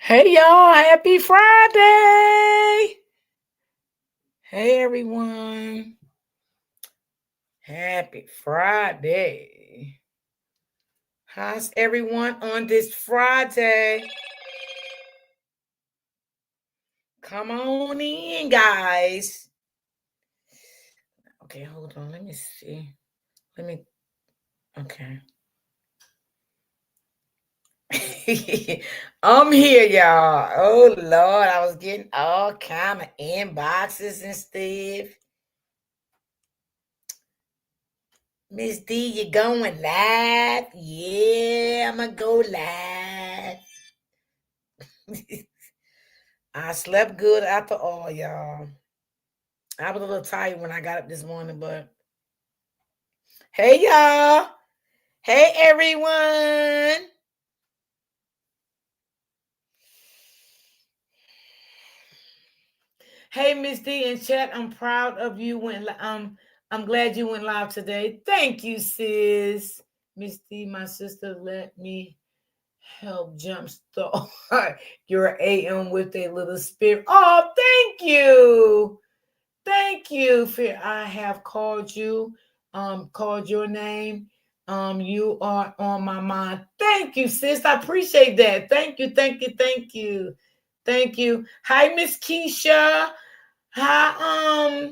Hey y'all, happy Friday. Hey everyone. Happy Friday. How's everyone on this Friday? Come on in, guys. Okay, hold on. Let me see. Let me okay. I'm here, y'all. Oh Lord, I was getting all kind of inboxes and stuff. Miss D, you going live? Yeah, I'm gonna go live. I slept good after all, y'all. I was a little tired when I got up this morning, but hey, y'all. Hey, everyone. Hey, Miss D in chat. I'm proud of you. I'm glad you went live today. Thank you, sis. Miss D, my sister, let me help jumpstart your AM with a little spirit. Oh, thank you. Thank you for I have called you, called your name. You are on my mind. Thank you, sis. I appreciate that. Thank you, thank you, thank you. Thank you. Hi, Miss Keisha. Hi,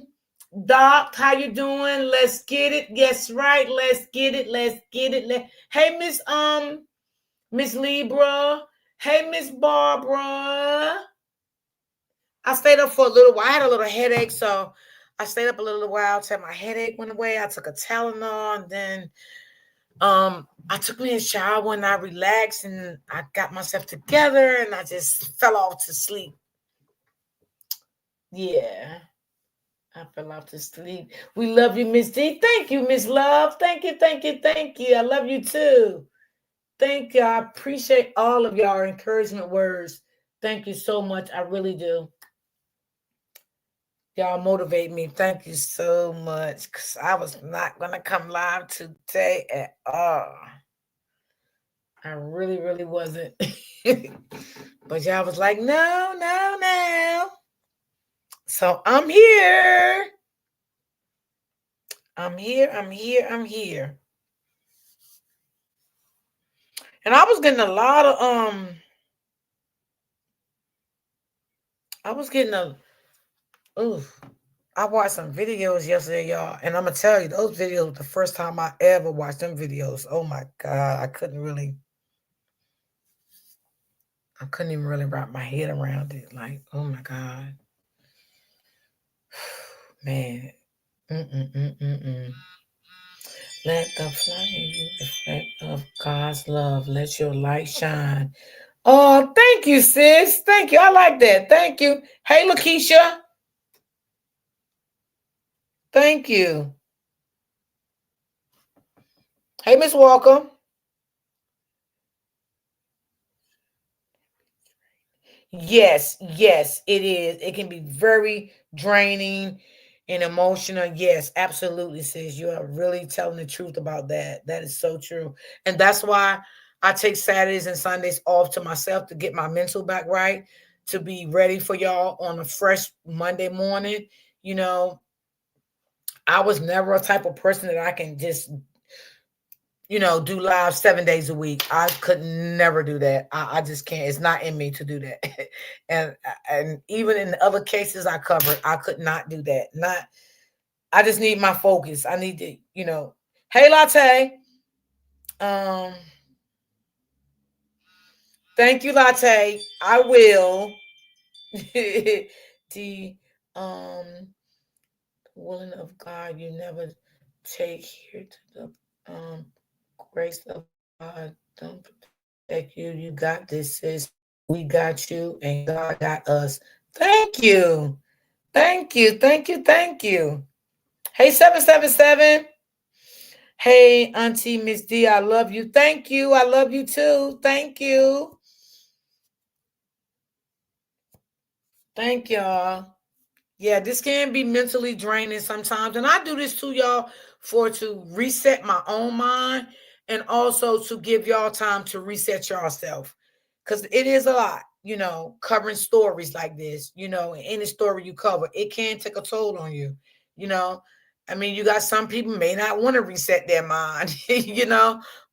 Doc. How you doing? Let's get it. Yes, right. Let's get it. Let's get it. Hey, Miss Libra. Hey, Miss Barbara. I stayed up for a little while. I had a little headache, so I stayed up a little while till my headache went away. I took a Tylenol, and then I took me a shower and I relaxed and I got myself together and I just fell off to sleep. Yeah. I fell off to sleep. We love you, Miss D. Thank you, Miss Love. Thank you, thank you, thank you. I love you too. Thank you. I appreciate all of y'all encouragement words. Thank you so much. I really do. Y'all motivate me. Thank you so much. Cause I was not gonna come live today at all. I really, really wasn't. But y'all was like, no, no, no. So I'm here. I'm here. I'm here. I'm here. And I was getting a lot of I was getting a oof. I watched some videos yesterday, y'all, and I'm gonna tell you, those videos were the first time I ever watched them videos. Oh my god, I couldn't even really wrap my head around it. Like, oh my god, man. Mm-mm-mm-mm-mm. Let the flame in you reflect of God's love. Let your light shine. Oh, thank you, sis. Thank you. I like that. Thank you. Hey, Lakeisha. Thank you. Hey, Miss Walker. Yes, yes, it is. It can be very draining and emotional. Yes, absolutely, sis. You are really telling the truth about that. That is so true. And that's why I take Saturdays and Sundays off to myself to get my mental back right, to be ready for y'all on a fresh Monday morning. You know, I was never a type of person that I can just do live 7 days a week. I could never do that. I just can't. It's not in me to do that. and even in the other cases I covered, I could not do that. Not. I just need my focus. I need to. Hey, Latte. Um. Thank you, Latte. I will. the willing of God, you never take here to the grace of God. Don't protect you. You got this, sis. We got you, and God got us. Thank you. Thank you. Thank you. Thank you. Hey, 777. Hey, Auntie Miss D, I love you. Thank you. I love you too. Thank you. Thank y'all. Yeah, this can be mentally draining sometimes. And I do this too, y'all, to reset my own mind and also to give y'all time to reset yourself. Because it is a lot. covering stories like this, any story you cover, it can take a toll on you, you know. I mean, you got some people may not want to reset their mind,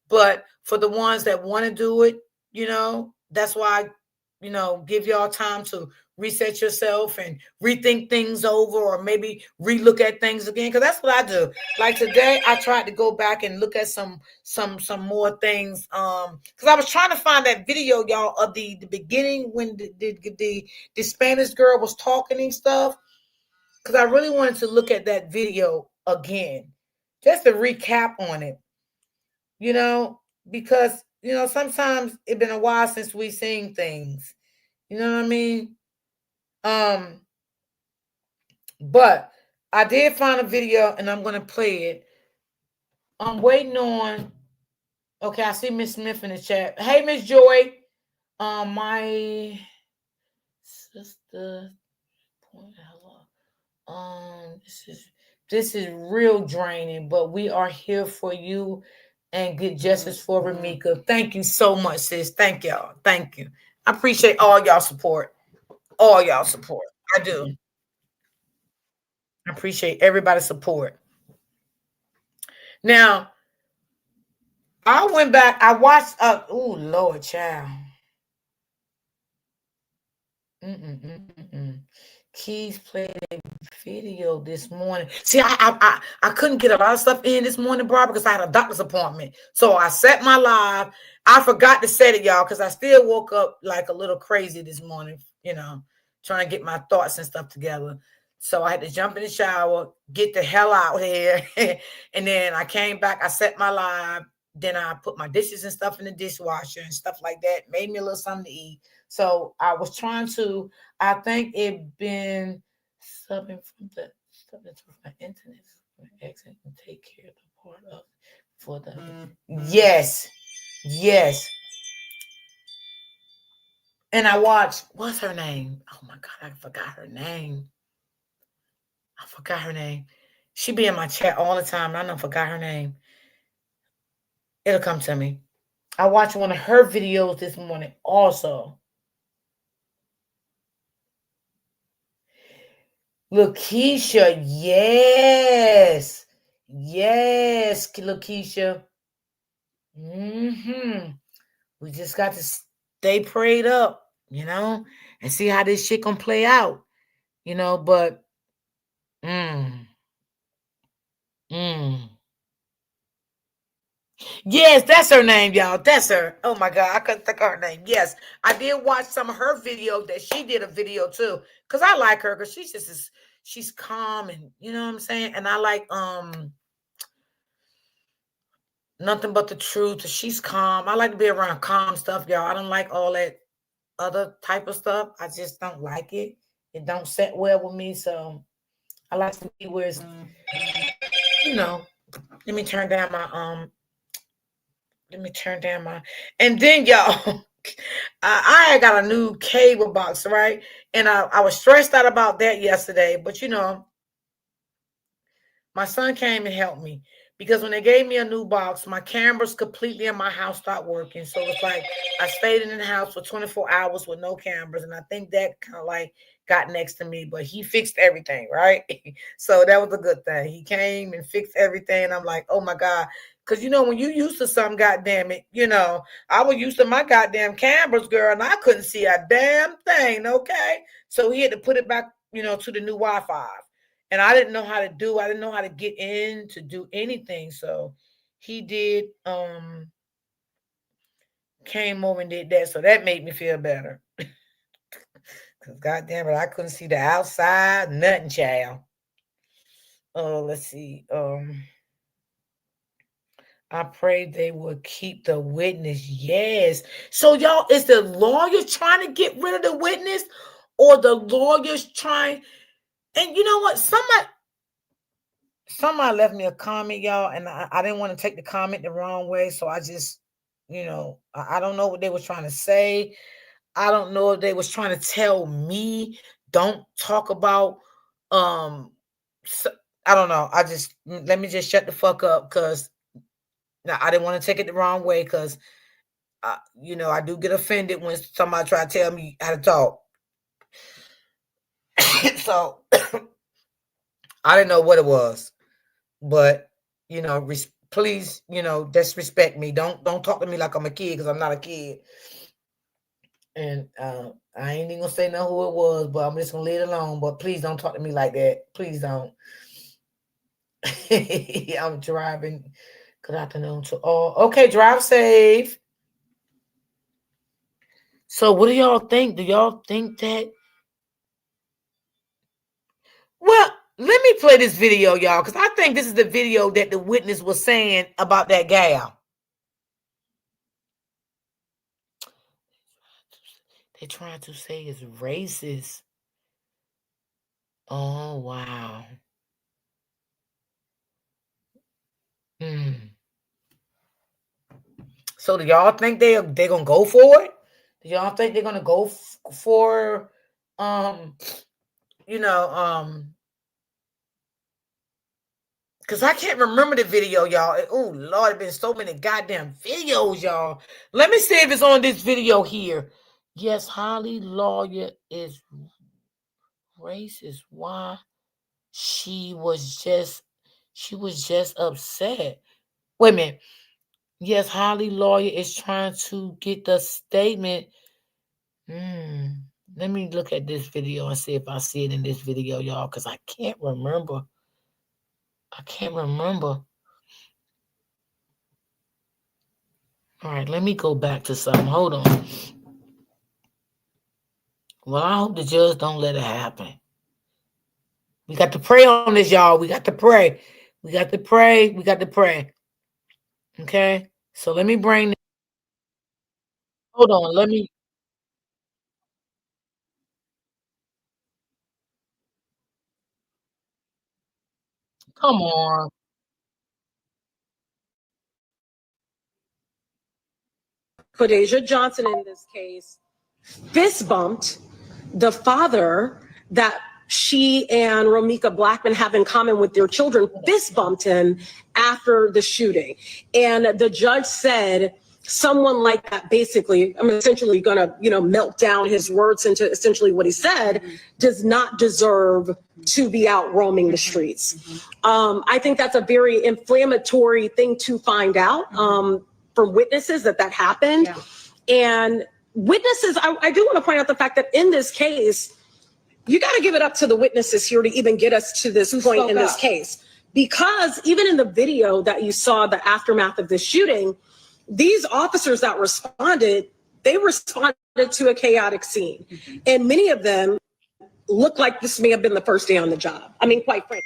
but for the ones that want to do it, that's why, give y'all time to reset yourself and rethink things over, or maybe relook at things again. Because that's what I do. Like today, I tried to go back and look at some more things. Because I was trying to find that video, y'all, of the beginning when the Spanish girl was talking and stuff. Because I really wanted to look at that video again, just to recap on it. Because sometimes it's been a while since we seen things. You know what I mean? Um, but I did find a video and I'm gonna play it. I'm waiting on. Okay, I see Miss Smith in the chat. Hey, Miss Joy. My sister. This is real draining, but we are here for you and good justice for Romeca. Thank you so much, sis. Thank y'all. Thank you. I appreciate all y'all support. All y'all support. I do. I appreciate everybody's support. Now, I went back. I watched. Oh Lord, child. Mm-mm-mm-mm. Keys played a video this morning. See, I couldn't get a lot of stuff in this morning, Barbara, because I had a doctor's appointment. So I set my live. I forgot to set it, y'all, because I still woke up like a little crazy this morning, trying to get my thoughts and stuff together. So I had to jump in the shower, get the hell out here. And then I came back, I set my live. Then I put my dishes and stuff in the dishwasher and stuff like that. Made me a little something to eat. So I was trying to, I think it been subbing from my internet exit and take care of the part of for the yes. And I watched, what's her name? Oh my God, I forgot her name. She be in my chat all the time. And I don't forgot her name. It'll come to me. I watched one of her videos this morning also. Lakeisha, yes. Yes, Lakeisha. We just got to stay prayed up, and see how this shit gonna play out, but mm, mm. Yes, that's her name, y'all. That's her. Oh my God, I couldn't think of her name. Yes, I did watch some of her videos that she did a video too, because I like her because she's calm and you know what I'm saying, and I like nothing but the truth. She's calm. I like to be around calm stuff, y'all. I don't like all that other type of stuff. I just don't like it. It don't set well with me. So I like to be where it's, you know. Let me turn down my and then y'all. I got a new cable box, right? And I was stressed out about that yesterday, but my son came and helped me because when they gave me a new box, my cameras completely in my house stopped working. So it's like I stayed in the house for 24 hours with no cameras. And I think that kind of like got next to me, but he fixed everything, right? So that was a good thing. He came and fixed everything. I'm like, oh my God. Because when you used to something, goddamn it, I was used to my goddamn cameras, girl, and I couldn't see a damn thing, okay? So he had to put it back, to the new Wi-Fi. And I didn't know how to I didn't know how to get in to do anything. So he did came over and did that. So that made me feel better. Cause goddamn it, I couldn't see the outside, nothing, child. Oh, let's see. I pray they will keep the witness. Yes. So y'all, is the lawyer trying to get rid of the witness, or the lawyers trying? And you know what? Somebody left me a comment, y'all, and I didn't want to take the comment the wrong way. So I just, I don't know what they were trying to say. I don't know if they was trying to tell me don't talk about so, I don't know. Let me just shut the fuck up because I didn't want to take it the wrong way because you know, I do get offended when somebody try to tell me how to talk. So I didn't know what it was, but you know, please, you know, disrespect me. Don't talk to me like I'm a kid, because I'm not a kid. And I ain't even gonna say know who it was, but I'm just gonna leave it alone. But please don't talk to me like that. Please don't. I'm driving. Good afternoon to all. Okay, drive safe. So what do y'all think? Do y'all think that? Well, let me play this video, y'all, because I think this is the video that the witness was saying about that gal. They're trying to say it's racist. Oh, wow. So do y'all think they're gonna go for it? Do y'all think they're gonna go for you know, because I can't remember the video, y'all. Oh Lord, it's been so many goddamn videos, y'all. Let me see if it's on this video here. Yes, Holly lawyer is racist. Why? She was just upset. Wait a minute. Yes, Holly lawyer is trying to get the statement. Let me look at this video and see if I see it in this video, y'all, because I can't remember. All right, let me go back to something. Hold on. Well, I hope the judge don't let it happen. We got to pray on this, y'all. We got to pray. Okay? So let me bring... Hold on. Let me... Come on. Quadasia Johnson in this case fist bumped the father that she and Romeca Blackman have in common with their children, fist bumped him after the shooting. And the judge said, someone like that, basically, I'm essentially going to, melt down his words into essentially what he said, does not deserve to be out roaming the streets. I think that's a very inflammatory thing to find out from witnesses that happened. Yeah. And witnesses, I do want to point out the fact that in this case, you got to give it up to the witnesses here to even get us to this point in this case. Because even in the video that you saw, the aftermath of the shooting, these officers that responded, they responded to a chaotic scene. Mm-hmm. And many of them look like this may have been the first day on the job. I mean, quite frankly,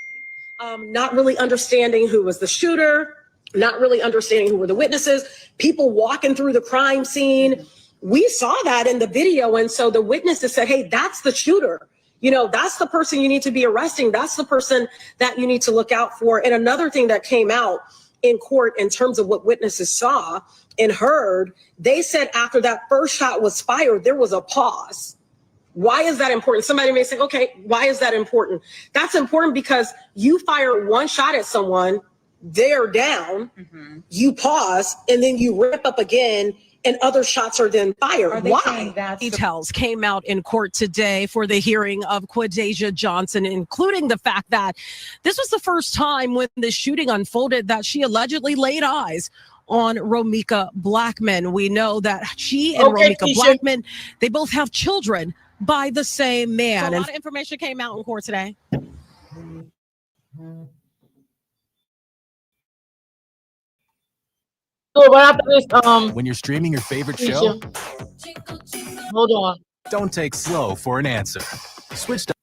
not really understanding who was the shooter, not really understanding who were the witnesses, people walking through the crime scene. Mm-hmm. We saw that in the video. And so the witnesses said, hey, that's the shooter. That's the person you need to be arresting. That's the person that you need to look out for. And another thing that came out in court in terms of what witnesses saw and heard, they said after that first shot was fired, there was a pause. Why is that important? Somebody may say, okay, why is that important? That's important because you fire one shot at someone, they're down, you pause, and then you rip up again, and other shots are then fired. Why? Details came out in court today for the hearing of Quadasia Johnson, including the fact that this was the first time when the shooting unfolded that she allegedly laid eyes on Romeca Blackman. We know that she and Romeca Blackman, they both have children by the same man. So a lot of information came out in court today. So after this, when you're streaming your favorite show, hold on. Don't take slow for an answer. Switch to...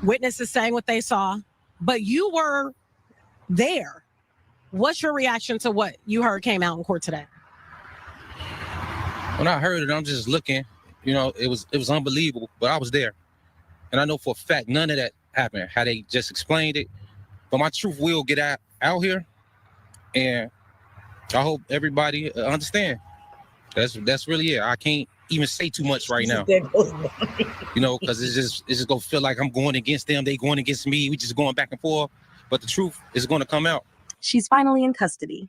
Witnesses saying what they saw, but you were there. What's your reaction to what you heard came out in court today? When I heard it, I'm just looking. It was unbelievable, but I was there, and I know for a fact none of that happened. How they just explained it. But my truth will get out here, and I hope everybody understand. That's really it. I can't even say too much right now, because it's just gonna feel like I'm going against them, they going against me. We just going back and forth. But the truth is going to come out. She's finally in custody.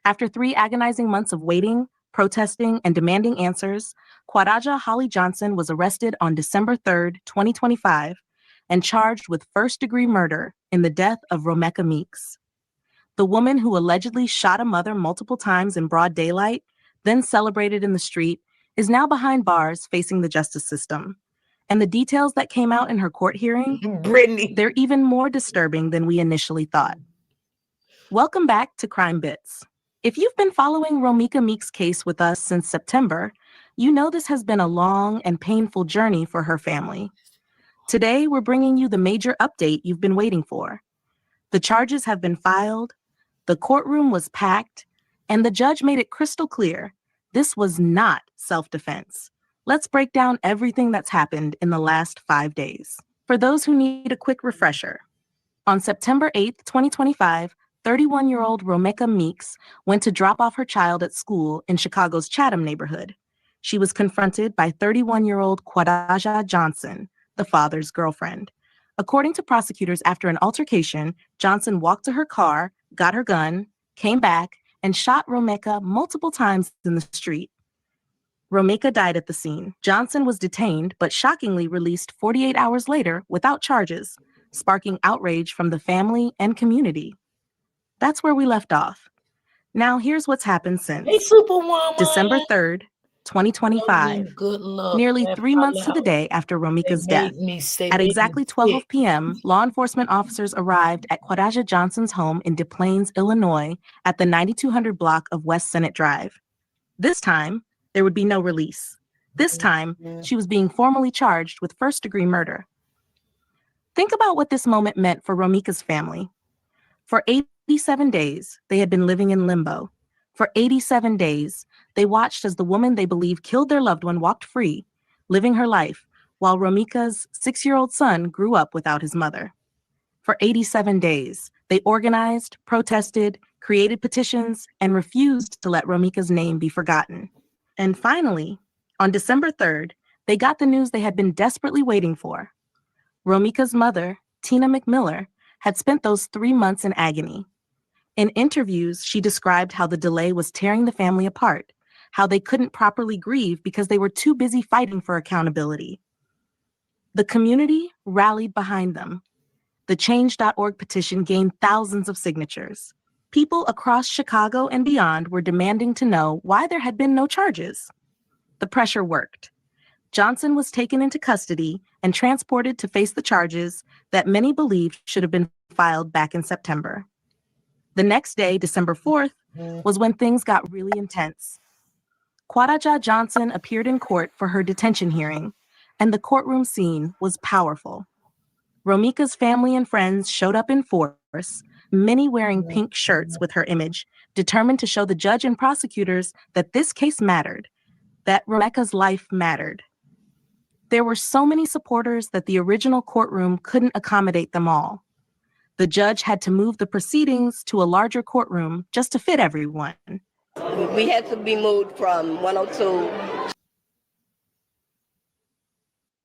After 3 agonizing months of waiting, protesting, and demanding answers, Kwadaja Holly Johnson was arrested on December 3rd, 2025, and charged with first-degree murder in the death of Romeca Meeks. The woman who allegedly shot a mother multiple times in broad daylight, then celebrated in the street, is now behind bars facing the justice system. And the details that came out in her court hearing, Brittany. they're even more disturbing than we initially thought. Welcome back to Crime Bits. If you've been following Romeca Meeks' case with us since September, you know this has been a long and painful journey for her family. Today, we're bringing you the major update you've been waiting for. The charges have been filed, the courtroom was packed, and the judge made it crystal clear this was not self-defense. Let's break down everything that's happened in the last 5 days. For those who need a quick refresher, on September 8th, 2025, 31-year-old Romeca Meeks went to drop off her child at school in Chicago's Chatham neighborhood. She was confronted by 31-year-old Kwadaja Johnson, the father's girlfriend. According to prosecutors, after an altercation, Johnson walked to her car, got her gun, came back, and shot Romeca multiple times in the street. Romeca died at the scene. Johnson was detained, but shockingly released 48 hours later without charges, sparking outrage from the family and community. That's where we left off. Now here's what's happened since. Hey, Superwoman. December 3rd, 2025. Good luck. Nearly That 3 months to the house. day after Romeca's They death. made me say At they exactly sick. 12 p.m., law enforcement officers arrived at Kwadaja Johnson's home in Des Plaines, Illinois, at the 9200 block of West Senate Drive. This time, there would be no release. This time, she was being formally charged with first-degree murder. Think about what this moment meant for Romeca's family. For 87 days, they had been living in limbo. For 87 days, they watched as the woman they believed killed their loved one walked free, living her life, while Romeca's 6-year-old son grew up without his mother. For 87 days, they organized, protested, created petitions, and refused to let Romeca's name be forgotten. And finally, on December 3rd, they got the news they had been desperately waiting for. Romeca's mother, Tina McMiller, had spent those 3 months in agony. In interviews, she described how the delay was tearing the family apart, how they couldn't properly grieve because they were too busy fighting for accountability. The community rallied behind them. The Change.org petition gained thousands of signatures. People across Chicago and beyond were demanding to know why there had been no charges. The pressure worked. Johnson was taken into custody and transported to face the charges that many believed should have been filed back in September. The next day, December 4th, was when things got really intense. Kwadaja Johnson appeared in court for her detention hearing, and the courtroom scene was powerful. Romeca's family and friends showed up in force, many wearing pink shirts with her image, determined to show the judge and prosecutors that this case mattered, that Romeca's life mattered. There were so many supporters that the original courtroom couldn't accommodate them all. The judge had to move the proceedings to a larger courtroom just to fit everyone. We had to be moved from 102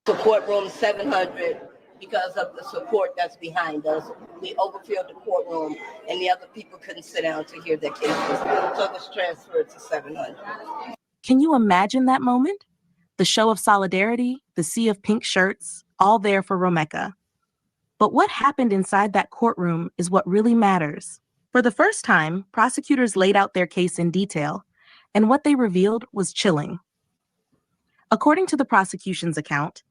to courtroom 700 because of the support that's behind us. We overfilled the courtroom and the other people couldn't sit down to hear their cases. So it was transferred to 700. Can you imagine that moment? The show of solidarity, the sea of pink shirts, all there for Romeca. But what happened inside that courtroom is what really matters. For the first time, prosecutors laid out their case in detail, and what they revealed was chilling. According to the prosecution's account,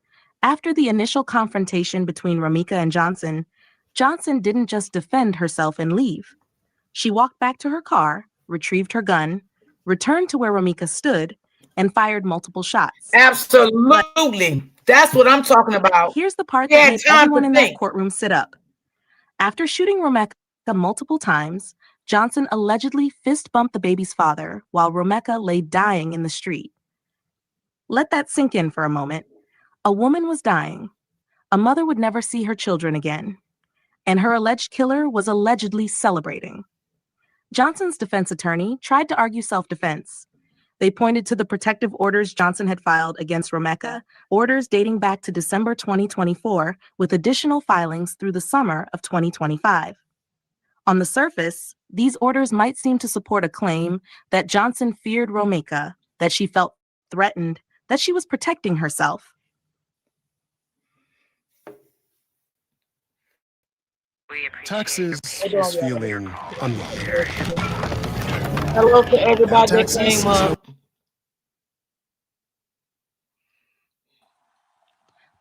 after the initial confrontation between Romeca and Johnson, Johnson didn't just defend herself and leave. She walked back to her car, retrieved her gun, returned to where Romeca stood, and fired multiple shots. Absolutely. That's what I'm talking about. Here's the part that made everyone in that courtroom sit up. After shooting Romeca multiple times, Johnson allegedly fist bumped the baby's father while Romeca lay dying in the street. Let that sink in for a moment. A woman was dying. A mother would never see her children again. And her alleged killer was allegedly celebrating. Johnson's defense attorney tried to argue self-defense. They pointed to the protective orders Johnson had filed against Romeca, orders dating back to December 2024, with additional filings through the summer of 2025. On the surface, these orders might seem to support a claim that Johnson feared Romeca, that she felt threatened, that she was protecting herself. Texas is feeling unlucky. Hello to everybody that Texas came is up.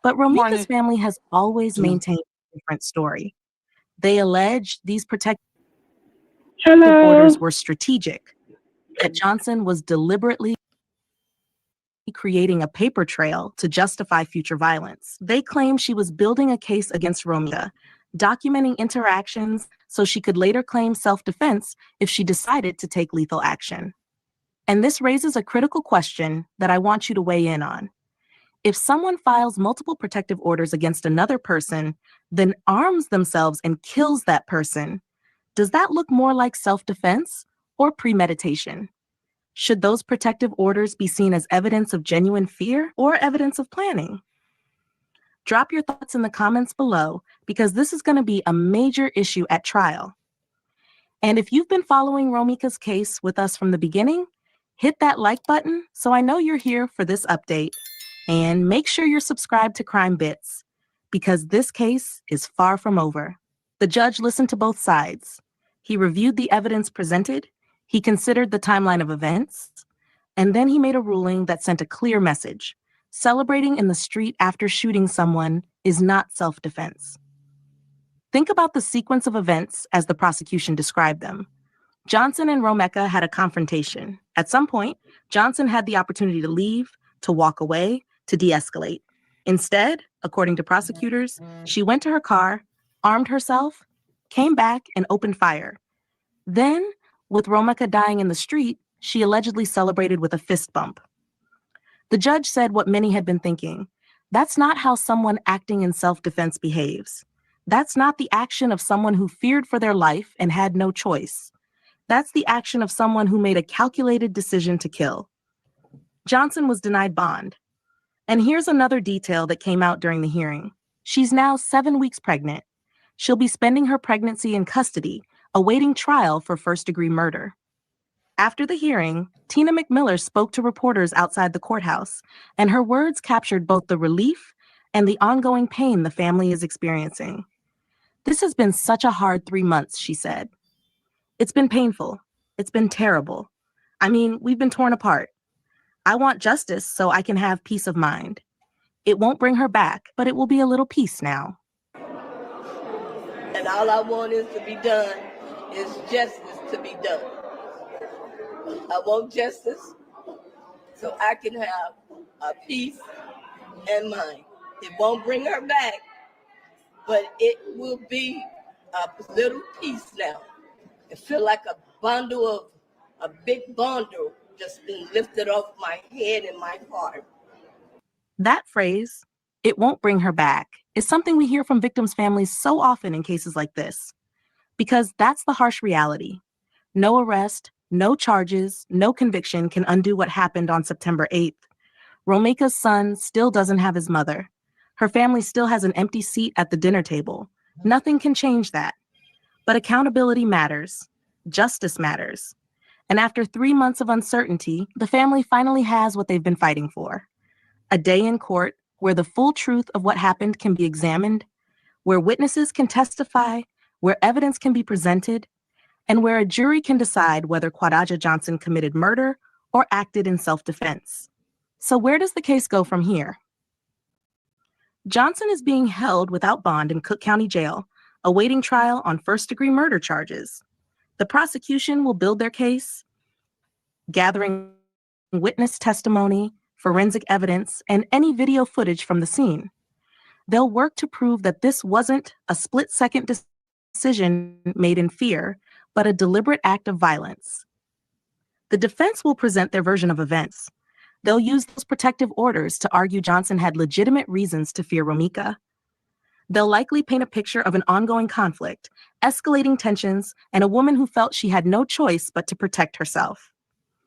But Romeca's Morning. family has always maintained a different story. They allege these protective orders were strategic, that Johnson was deliberately creating a paper trail to justify future violence. They claim she was building a case against Romeca, documenting interactions so she could later claim self-defense if she decided to take lethal action. And this raises a critical question that I want you to weigh in on. If someone files multiple protective orders against another person, then arms themselves and kills that person, does that look more like self-defense or premeditation? Should those protective orders be seen as evidence of genuine fear or evidence of planning? Drop your thoughts in the comments below because this is going to be a major issue at trial. And if you've been following Romeca's case with us from the beginning, hit that like button so I know you're here for this update. And make sure you're subscribed to Crime Bits because this case is far from over. The judge listened to both sides. He reviewed the evidence presented, he considered the timeline of events, and then he made a ruling that sent a clear message. Celebrating in the street after shooting someone is not self-defense. Think about the sequence of events as the prosecution described them. Johnson and Romeca had a confrontation. At some point, Johnson had the opportunity to leave, to walk away, to de-escalate. Instead, according to prosecutors, she went to her car, armed herself, came back, and opened fire. Then, with Romeca dying in the street, she allegedly celebrated with a fist bump. The judge said what many had been thinking. That's not how someone acting in self-defense behaves. That's not the action of someone who feared for their life and had no choice. That's the action of someone who made a calculated decision to kill. Johnson was denied bond. And here's another detail that came out during the hearing. She's now 7 weeks pregnant. She'll be spending her pregnancy in custody, awaiting trial for first-degree murder. After the hearing, Tina McMiller spoke to reporters outside the courthouse, and her words captured both the relief and the ongoing pain the family is experiencing. This has been such a hard 3 months, she said. It's been painful. It's been terrible. I mean, we've been torn apart. I want justice so I can have peace of mind. It won't bring her back, but it will be a little peace now. And all I want is to be done, is justice to be done. I want justice so I can have a peace and mind. It won't bring her back, but it will be a little peace now. It feel like a big bundle just been lifted off my head and my heart. That phrase, "it won't bring her back," is something we hear from victims' families so often in cases like this. Because that's the harsh reality. No arrest, no charges, no conviction can undo what happened on September 8th. Romeca's son still doesn't have his mother. Her family still has an empty seat at the dinner table. Nothing can change that. But accountability matters. Justice matters. And after 3 months of uncertainty, the family finally has what they've been fighting for. A day in court where the full truth of what happened can be examined, where witnesses can testify, where evidence can be presented, and where a jury can decide whether Quadaja Johnson committed murder or acted in self-defense. So where does the case go from here? Johnson is being held without bond in Cook County Jail, awaiting trial on first-degree murder charges. The prosecution will build their case, gathering witness testimony, forensic evidence, and any video footage from the scene. They'll work to prove that this wasn't a split-second decision made in fear, but a deliberate act of violence. The defense will present their version of events. They'll use those protective orders to argue Johnson had legitimate reasons to fear Romeca. They'll likely paint a picture of an ongoing conflict, escalating tensions, and a woman who felt she had no choice but to protect herself.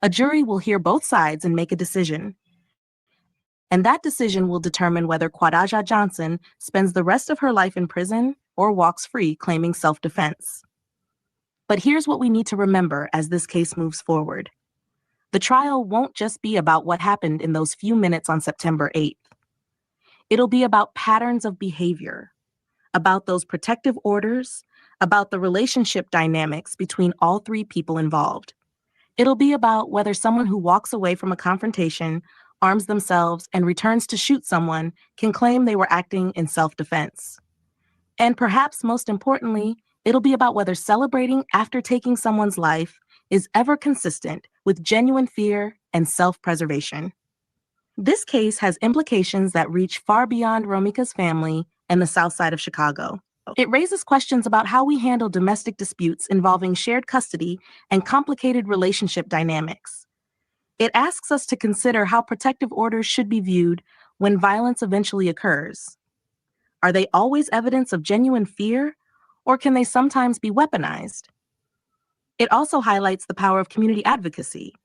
A jury will hear both sides and make a decision. And that decision will determine whether Quadaja Johnson spends the rest of her life in prison or walks free claiming self-defense. But here's what we need to remember as this case moves forward. The trial won't just be about what happened in those few minutes on September 8th. It'll be about patterns of behavior, about those protective orders, about the relationship dynamics between all three people involved. It'll be about whether someone who walks away from a confrontation, arms themselves, and returns to shoot someone can claim they were acting in self-defense. And perhaps most importantly, it'll be about whether celebrating after taking someone's life is ever consistent with genuine fear and self-preservation. This case has implications that reach far beyond Romeca's family and the South Side of Chicago. It raises questions about how we handle domestic disputes involving shared custody and complicated relationship dynamics. It asks us to consider how protective orders should be viewed when violence eventually occurs. Are they always evidence of genuine fear, or can they sometimes be weaponized? It also highlights the power of community advocacy.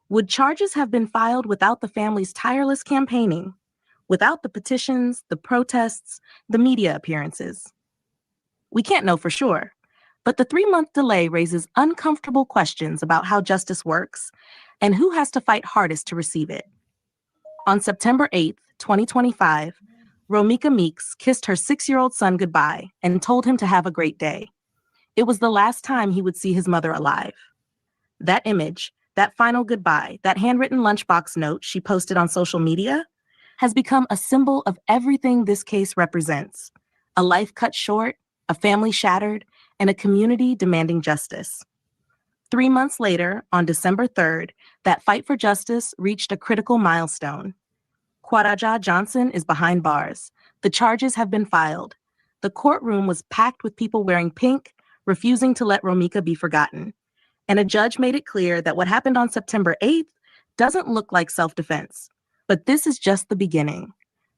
Would charges have been filed without the family's tireless campaigning, without the petitions, the protests, the media appearances? We can't know for sure, but the 3-month delay raises uncomfortable questions about how justice works and who has to fight hardest to receive it. On September 8th, 2025, Romeca Meeks kissed her 6-year-old son goodbye and told him to have a great day. It was the last time he would see his mother alive. That image, that final goodbye, that handwritten lunchbox note she posted on social media, has become a symbol of everything this case represents: a life cut short, a family shattered, and a community demanding justice. 3 months later, on December 3rd, that fight for justice reached a critical milestone. Kwadaja Johnson is behind bars. The charges have been filed. The courtroom was packed with people wearing pink, refusing to let Romeca be forgotten. And a judge made it clear that what happened on September 8th doesn't look like self-defense. But this is just the beginning.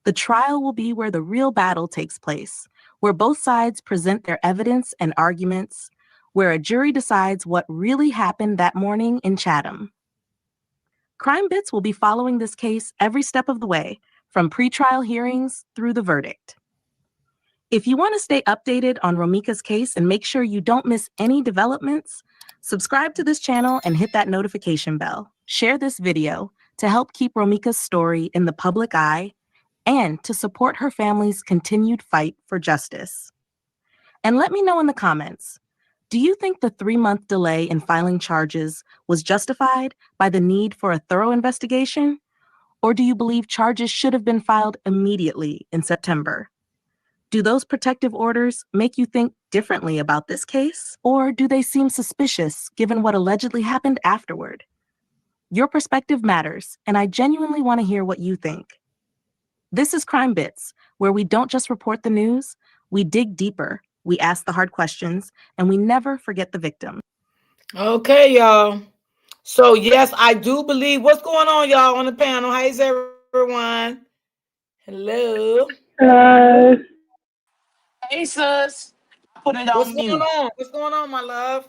The trial will be where the real battle takes place, where both sides present their evidence and arguments, where a jury decides what really happened that morning in Chatham. Crime Bits will be following this case every step of the way, from pretrial hearings through the verdict. If you want to stay updated on Romeca's case and make sure you don't miss any developments, subscribe to this channel and hit that notification bell. Share this video to help keep Romeca's story in the public eye and to support her family's continued fight for justice. And let me know in the comments, do you think the 3-month delay in filing charges was justified by the need for a thorough investigation? Or do you believe charges should have been filed immediately in September? Do those protective orders make you think differently about this case? Or do they seem suspicious given what allegedly happened afterward? Your perspective matters, and I genuinely want to hear what you think. This is Crime Bits, where we don't just report the news, we dig deeper, we ask the hard questions, and we never forget the victim. Okay, y'all. So, yes, I do believe. What's going on, y'all, on the panel? How's everyone? Hello. Hey, sis. Put it What's on going mute. on? What's going on, my love?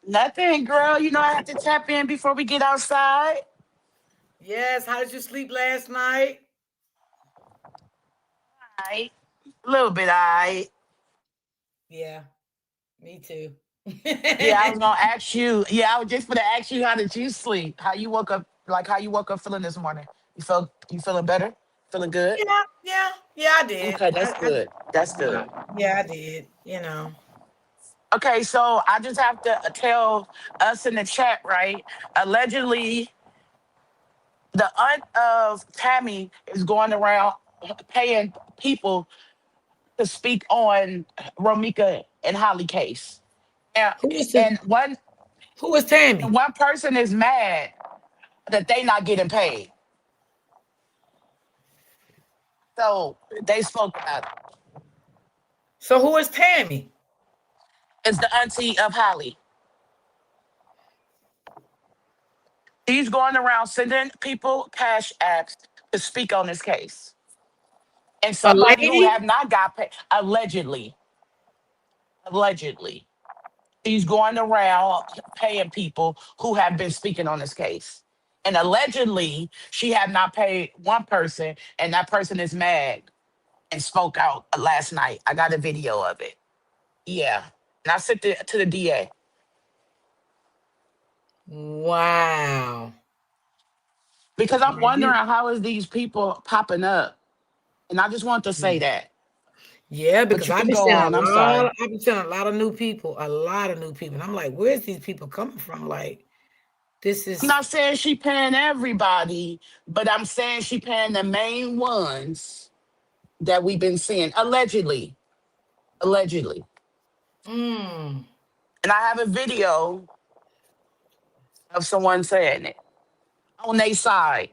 Nothing, girl. You know I have to tap in before we get outside. Yes, how did you sleep last night? All right. A little bit, all right. Yeah, me too. Yeah, I was gonna ask you. Yeah, I was just gonna ask you, how did you sleep? How you woke up, like how you woke up feeling this morning? You feeling better? Feeling good? Yeah, I did. Okay, that's good. That's good. Yeah, I did. You know. Okay, so I just have to tell us in the chat, right? Allegedly, the aunt of Tammy is going around paying people to speak on Romeca and Holly case. And, Who is and one who is Tammy? one person is mad that they not getting paid. So they spoke about it. So who is Tammy? It's the auntie of Holly. She's going around sending people cash apps to speak on this case. And A somebody who lady? have not got paid, allegedly, she's going around paying people who have been speaking on this case. And allegedly, she have not paid one person, and that person is mad and spoke out last night. I got a video of it. Yeah. And I sent it to the DA. Wow. Because I'm Man, wondering how is these people popping up. And I just want to say that. yeah, But because you can go on. I'm sorry. I've been seeing a lot of new people, a lot of new people. And I'm like, where's these people coming from? Like, this I'm is not saying she paying everybody, but I'm saying she paying the main ones that we've been seeing. Allegedly. Allegedly. mm, And I have a video of someone saying it on their side.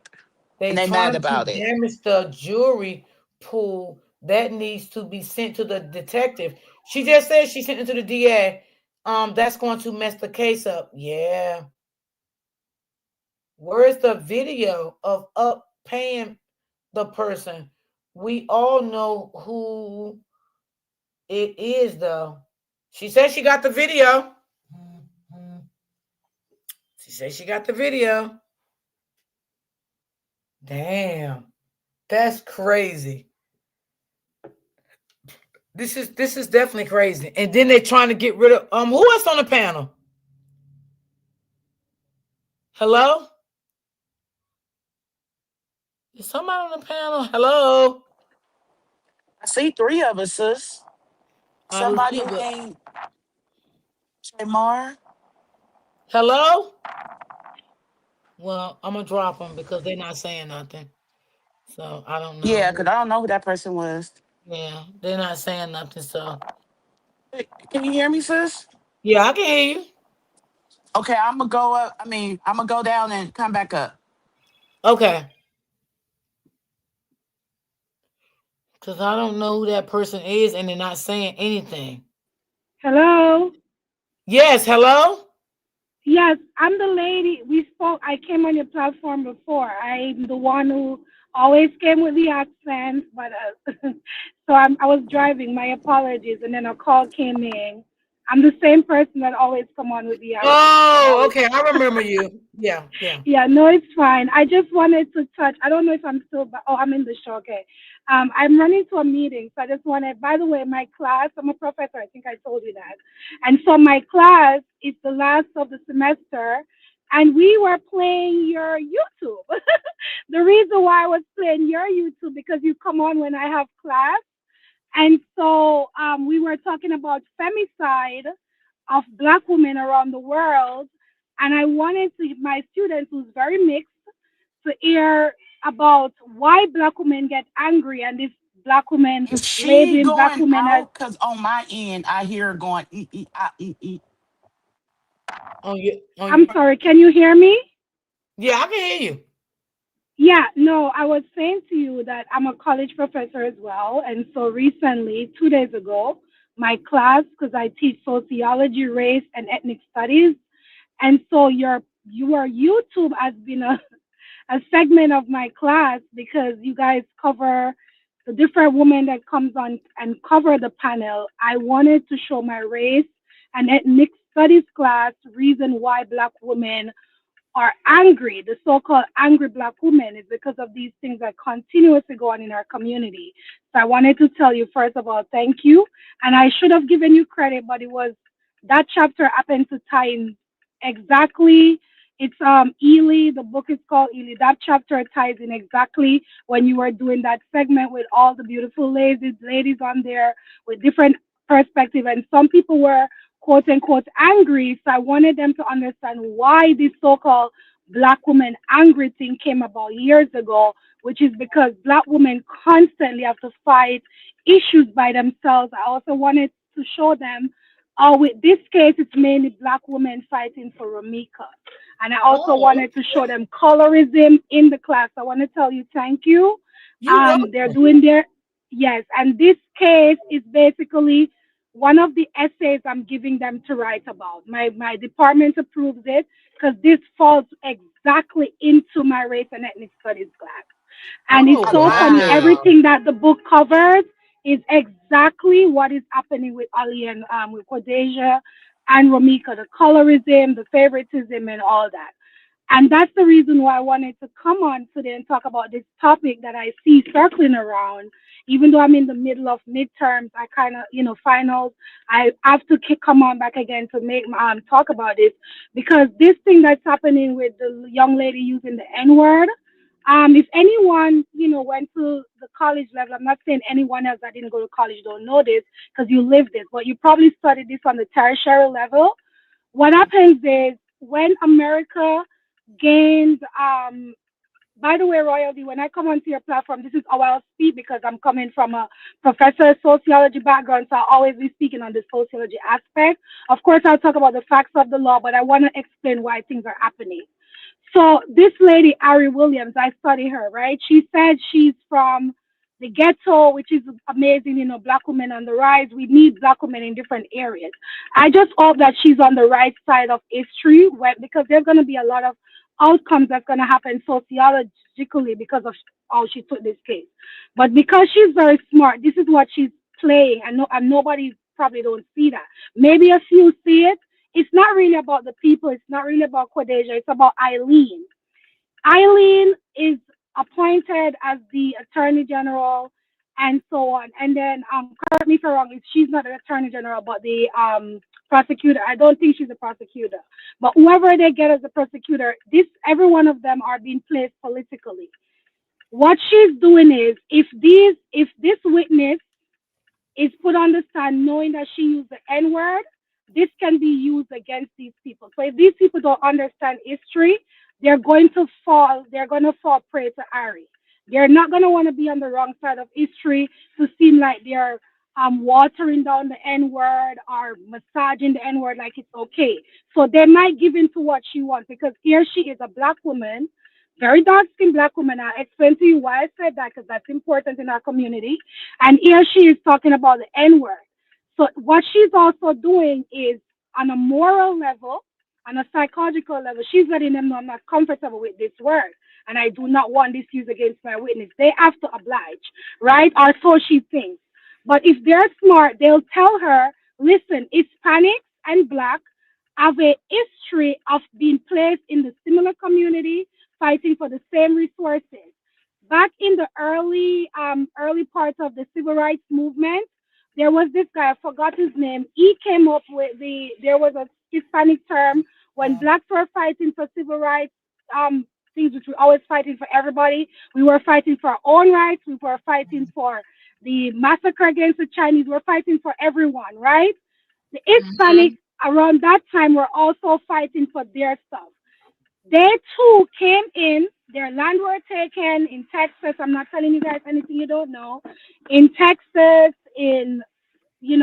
And they they mad trying to about it. damage the jewelry pool that needs to be sent to the detective. She just said she sent it to the DA. That's going to mess the case up. Yeah. Where's the video of up paying the person? We all know who it is, though. She said she got the video. She said she got the video. Damn, that's crazy. This is definitely crazy. And then they're trying to get rid of who else on the panel? Hello? Is somebody on the panel? Hello? I see three of us, sis. I do Somebody too, but named Jamar. hello? Well, I'm gonna drop them because they're not saying nothing. So I don't know Yeah, who. because I don't know who that person was. Yeah, they're not saying nothing. So Hey, can you hear me, sis? yeah, I can hear you. Okay, I'm gonna go up. I'm gonna go down and come back up. Okay, because I don't know who that person is, and they're not saying anything. Hello. Yes, hello. Yes, I'm the lady. We spoke. I came on your platform before. I'm the one who always came with the accent, but so I was driving. My apologies. And then a call came in. I'm the same person that always come on with the accent. I Oh, always okay, I remember you. Yeah, yeah. Yeah, no, it's fine. I just wanted to touch. I don't know if I'm still. Oh, I'm in the show. Okay. I'm running to a meeting, so I just wanted. By the way, my class. I'm a professor. I think I told you that. And so my class is the last of the semester, and we were playing your YouTube. The reason why I was playing your YouTube because you come on when I have class, and so we were talking about femicide of Black women around the world. And I wanted to my students who's very mixed to hear about why Black women get angry and if Black women Is she labeling Black going women as out? Because on my end, I hear her going, On I'm you. sorry, can you hear me? Yeah, I can hear you. Yeah, no, I was saying to you that I'm a college professor as well. And so recently, 2 days ago, my class, because I teach sociology, race, and ethnic studies. And so your YouTube has been a segment of my class because you guys cover the different women that comes on and cover the panel. I wanted to show my race and ethnic studies class reason why Black women are angry, the so-called angry Black women, is because of these things that continuously go on in our community. So I wanted to tell you first of all, thank you. And I should have given you credit, but it was that chapter happened to tie in exactly. It's Ely. The book is called Ely. That chapter ties in exactly when you were doing that segment with all the beautiful ladies on there with different perspective, and some people were quote unquote angry. So I wanted them to understand why this so-called Black woman angry thing came about years ago, which is because Black women constantly have to fight issues by themselves. I also wanted to show them with this case, it's mainly Black women fighting for Romeca. And I also Oh, wanted to show them colorism in the class. I want to tell you thank you. you're They're welcome. doing their, yes, and this case is basically one of the essays I'm giving them to write about. My department approves it because this falls exactly into my race and ethnic studies class. And it's Oh, I so love funny. it. wow. Everything that the book covers is exactly what is happening with Ali and with Cordesia and Romeca, the colorism, the favoritism, and all that. And that's the reason why I wanted to come on today and talk about this topic that I see circling around. Even though I'm in the middle of midterms, I kind of, finals, I have to come on back again to make talk about this, because this thing that's happening with the young lady using the N word. If anyone, went to the college level, I'm not saying anyone else that didn't go to college don't know this because you lived it, but you probably studied this on the tertiary level. What happens is when America gained, by the way, Royalty, when I come onto your platform, this is how I'll speak because I'm coming from a professor of sociology background, so I'll always be speaking on the sociology aspect. Of course, I'll talk about the facts of the law, but I want to explain why things are happening. So this lady, Ari Williams, I study her, right? She said she's from the ghetto, which is amazing, black women on the rise. We need black women in different areas. I just hope that she's on the right side of history because there's going to be a lot of outcomes that's going to happen sociologically because of how she took this case. But because she's very smart, this is what she's playing. And nobody probably don't see that. Maybe a few see it. It's not really about the people. It's not really about Quadeja. It's about Eileen. Eileen is appointed as the attorney general and so on. And then, correct me if I'm wrong, if she's not the attorney general, but the prosecutor. I don't think she's a prosecutor. But whoever they get as a prosecutor, every one of them are being placed politically. What she's doing is, if this witness is put on the stand knowing that she used the N word, this can be used against these people. So if these people don't understand history, they're going to fall prey to Ari. They're not going to want to be on the wrong side of history to seem like they're watering down the N word or massaging the N word like it's okay. So they might give in to what she wants, because here she is, a black woman, very dark skinned black woman. I'll explain to you why I said that, because that's important in our community. And here she is talking about the N word. So what she's also doing is, on a moral level, on a psychological level, she's letting them know, I'm not comfortable with this word, and I do not want this used against my witness. They have to oblige, right? Or so she thinks. But if they're smart, they'll tell her, listen, Hispanics and black have a history of being placed in the similar community, fighting for the same resources. Back in the early parts of the civil rights movement, there was this guy, I forgot his name. He came up with there was a Hispanic term when blacks were fighting for civil rights, things which we always fighting for everybody. We were fighting for our own rights. We were fighting for the massacre against the Chinese. We're fighting for everyone, right? The Hispanics around that time were also fighting for their stuff. They too came in, their land were taken in Texas. I'm not telling you guys anything you don't know. In Texas, in, in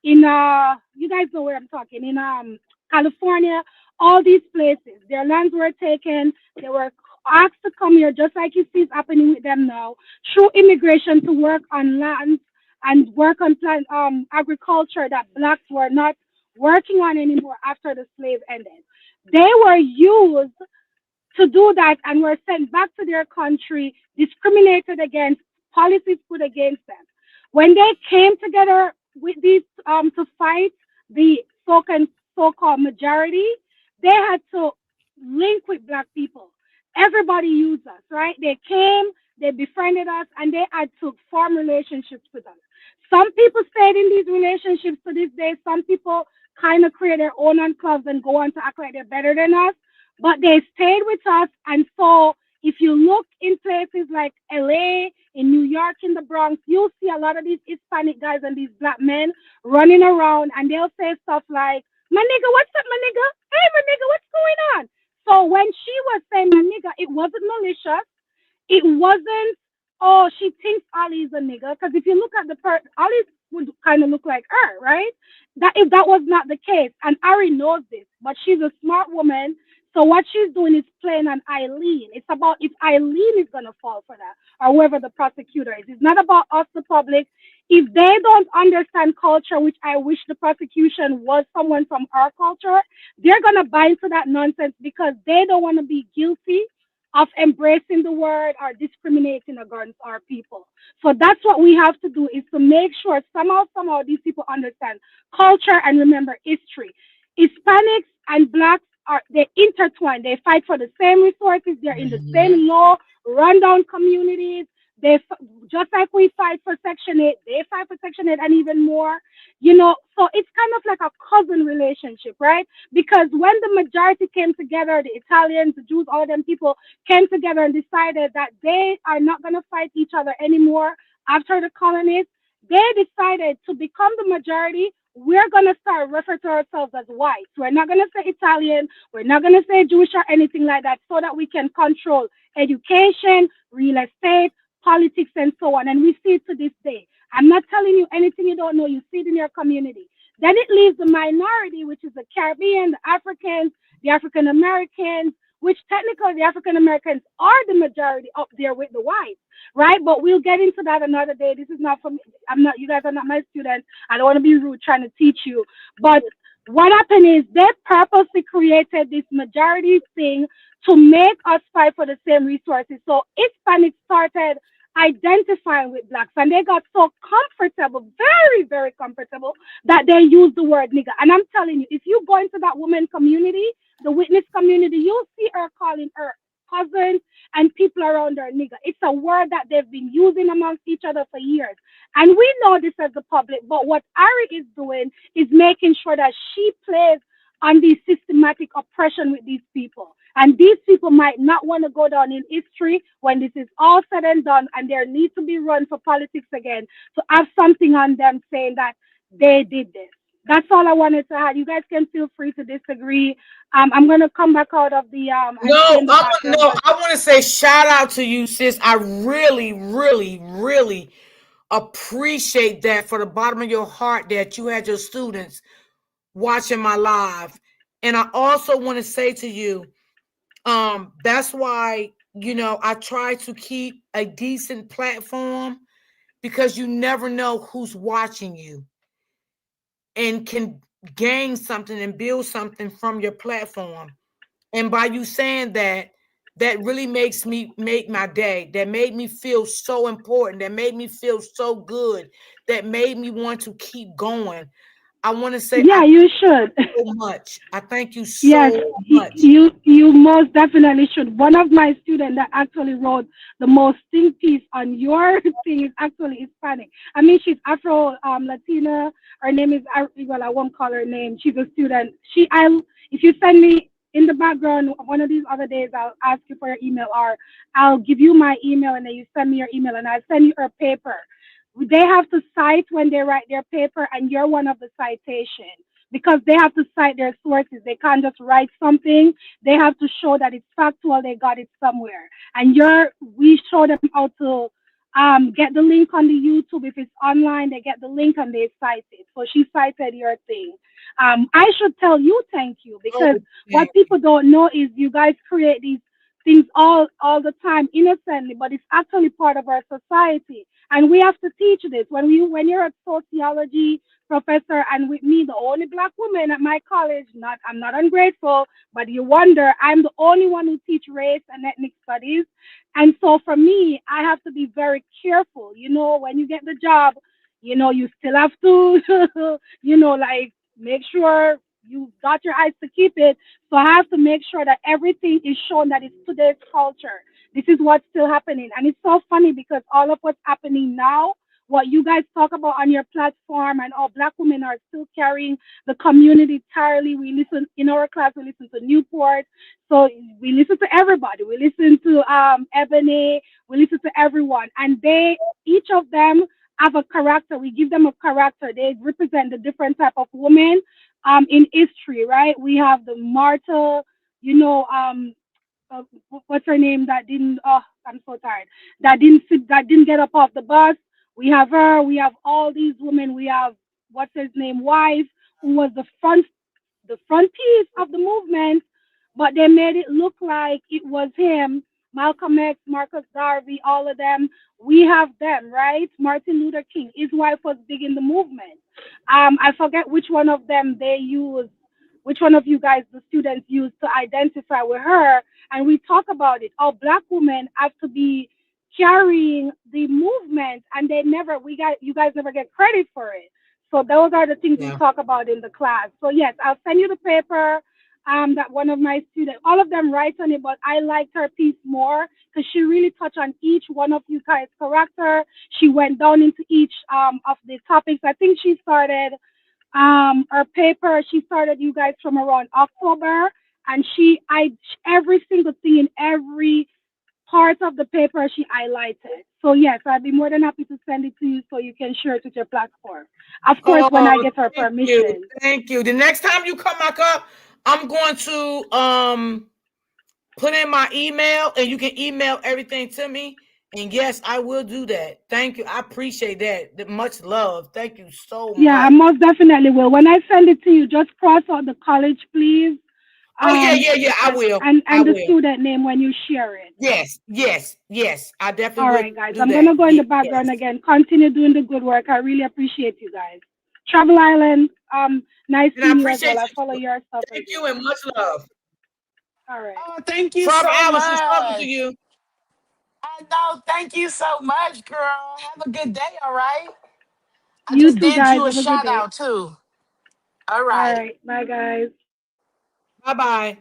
you guys know where I'm talking, in California, all these places, their lands were taken. They were asked to come here, just like you see is happening with them now, through immigration, to work on land and work on agriculture that blacks were not working on anymore after the slave ended. They were used to do that and were sent back to their country, discriminated against, policies put against them. When they came together with these to fight the so-called majority, they had to link with black people. Everybody used us, right? They came, they befriended us, and they had to form relationships with us. Some people stayed in these relationships to this day. Some people kind of create their own enclaves and go on to act like they're better than us, but they stayed with us. And so if you look in places like LA, in New York, in the Bronx, you'll see a lot of these Hispanic guys and these black men running around, and they'll say stuff like, my nigga, what's up, my nigga? Hey, my nigga, what's going on? So when she was saying my nigga, it wasn't malicious. It wasn't, oh, she thinks Ali is a nigga. Because if you look at Ali would kind of look like her, right? That if that was not the case, and Ari knows this, but she's a smart woman. So what she's doing is playing on Eileen. It's about if Eileen is gonna fall for that, or whoever the prosecutor is. It's not about us, the public. If they don't understand culture, which I wish the prosecution was someone from our culture, they're gonna buy into that nonsense because they don't want to be guilty of embracing the word or discriminating against our people. So that's what we have to do, is to make sure somehow these people understand culture and remember history. Hispanics and blacks they intertwine. They fight for the same resources. They're in the Mhm. same low, rundown communities. Just like we fight for Section 8, they fight for Section 8 and even more. So it's kind of like a cousin relationship, right? Because when the majority came together, the Italians, the Jews, all them people came together and decided that they are not going to fight each other anymore after the colonists, they decided to become the majority. We're going to start referring to ourselves as whites. We're not going to say Italian. We're not going to say Jewish or anything like that so that we can control education, real estate, politics, and so on. And we see it to this day. I'm not telling you anything you don't know. You see it in your community. Then it leaves the minority, which is the Caribbean, the Africans, the African Americans, which technically the African Americans are the majority up there with the whites, right? But we'll get into that another day. This is not for me. You guys are not my students. I don't want to be rude trying to teach you. But what happened is they purposely created this majority thing to make us fight for the same resources. So Hispanics started identifying with blacks and they got so comfortable, very, very comfortable, that they use the word nigger. And I'm telling you, if you go into that woman community, the witness community, you'll see her calling her cousins and people around her nigger. It's a word that they've been using amongst each other for years. And we know this as the public, but what Ari is doing is making sure that she plays on the systematic oppression with these people. And these people might not want to go down in history when this is all said and done and there needs to be run for politics again to have something on them saying that they did this. That's all I wanted to add. You guys can feel free to disagree. I'm gonna come back out of the and stay in the background. I want to say shout out to you, sis. I really, really, really appreciate that for the bottom of your heart that you had your students watching my live. And I also want to say to you, that's why, I try to keep a decent platform because you never know who's watching you and can gain something and build something from your platform. And by you saying that, that really make my day. That made me feel so important. That made me feel so good. That made me want to keep going. I want to say I Yeah, you should. so much. I thank you Yes, so much. you most definitely should. One of my students that actually wrote the most think piece on your thing is actually Hispanic. I mean, she's Afro Latina. Her name is well, I won't call her name. She's a student. If you send me in the background one of these other days, I'll ask you for your email or I'll give you my email and then you send me your email and I'll send you her paper. They have to cite when they write their paper, and you're one of the citations because they have to cite their sources. They can't just write something. They have to show that it's factual. They got it somewhere. And we show them how to get the link on the YouTube. If it's online, they get the link and they cite it. So she cited your thing. I should tell you thank you because what people don't know is you guys create these things all the time innocently, but it's actually part of our society. And we have to teach this. When you're a sociology professor and with me, the only black woman at my college, I'm not ungrateful, but you wonder, I'm the only one who teach race and ethnic studies. And so for me, I have to be very careful. When you get the job, you still have to, like make sure you got your eyes to keep it. So I have to make sure that everything is shown that it's today's culture. This is what's still happening. And it's so funny because all of what's happening now, what you guys talk about on your platform and all black women are still carrying the community entirely. We listen in our class, we listen to Newport. So we listen to everybody. We listen to Ebony, we listen to everyone. And each of them have a character. We give them a character. They represent the different type of women in history, right? We have the Martha, uh, what's her name that didn't I'm so tired, that didn't get up off the bus. We have her. We have all these women. We have what's his name wife, who was the front piece of the movement, but they made it look like it was him. Malcolm X, Marcus Garvey, all of them. We have them, right? Martin Luther King. His wife was big in the movement. I forget which one of them they used, which one of you guys, the students, used to identify with her. And we talk about it. All black women have to be carrying the movement, and you guys never get credit for it. So those are the things we Yeah. talk about in the class. So yes, I'll send you the paper. that one of my students, all of them write on it, but I liked her piece more because she really touched on each one of you guys' character. She went down into each of the topics. I think she started her paper. She started you guys from around October, and every single thing in every part of the paper she highlighted. So yes, I'd be more than happy to send it to you so you can share it with your platform. Of course, when I Oh, get her thank you. permission. Thank you. The next time you come back up, I'm going to put in my email and you can email everything to me. And yes, I will do that. Thank you. I appreciate that. Much love. Thank you so Yeah, I much. most definitely will. When I send it to you, just cross out the college, please. Oh yeah, yeah, yeah. I And will. and I and the will. student name when you share it. Yes, yes, yes. I definitely All will right, guys. do I'm that. gonna go in the background Yes. again. Continue doing the good work. I really appreciate you guys. Travel Island, nice And I seeing you as well. appreciate I follow you. your stuff as Thank you well. and much love. All right. Oh, thank you Travel so Alice is talking to much. you. I know. Thank you so much, girl. Have a good day, all right? I You just too, did guys. you a Have a good shout day. out too. All All right. right. Bye, guys. Bye bye.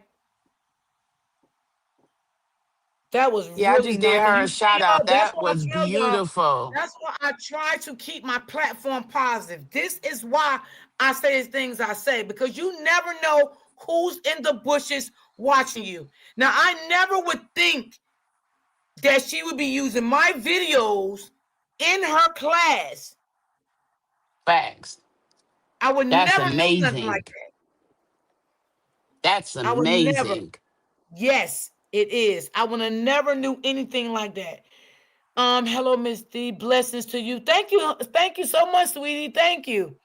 That was Yeah, I really just did nice. And her you a see, shout out. that's That what I was tell y'all. beautiful. That's why I try to keep my platform positive. This is why I say the things I say, because you never know who's in the bushes watching you. Now, I never would think that she would be using my videos in her class. Facts. I would That's never knew nothing amazing. like that. That's I would never. amazing. Yes, it is. I would have never knew anything like that. Hello, Miss D. Blessings to you. Thank you so much, sweetie. Thank you.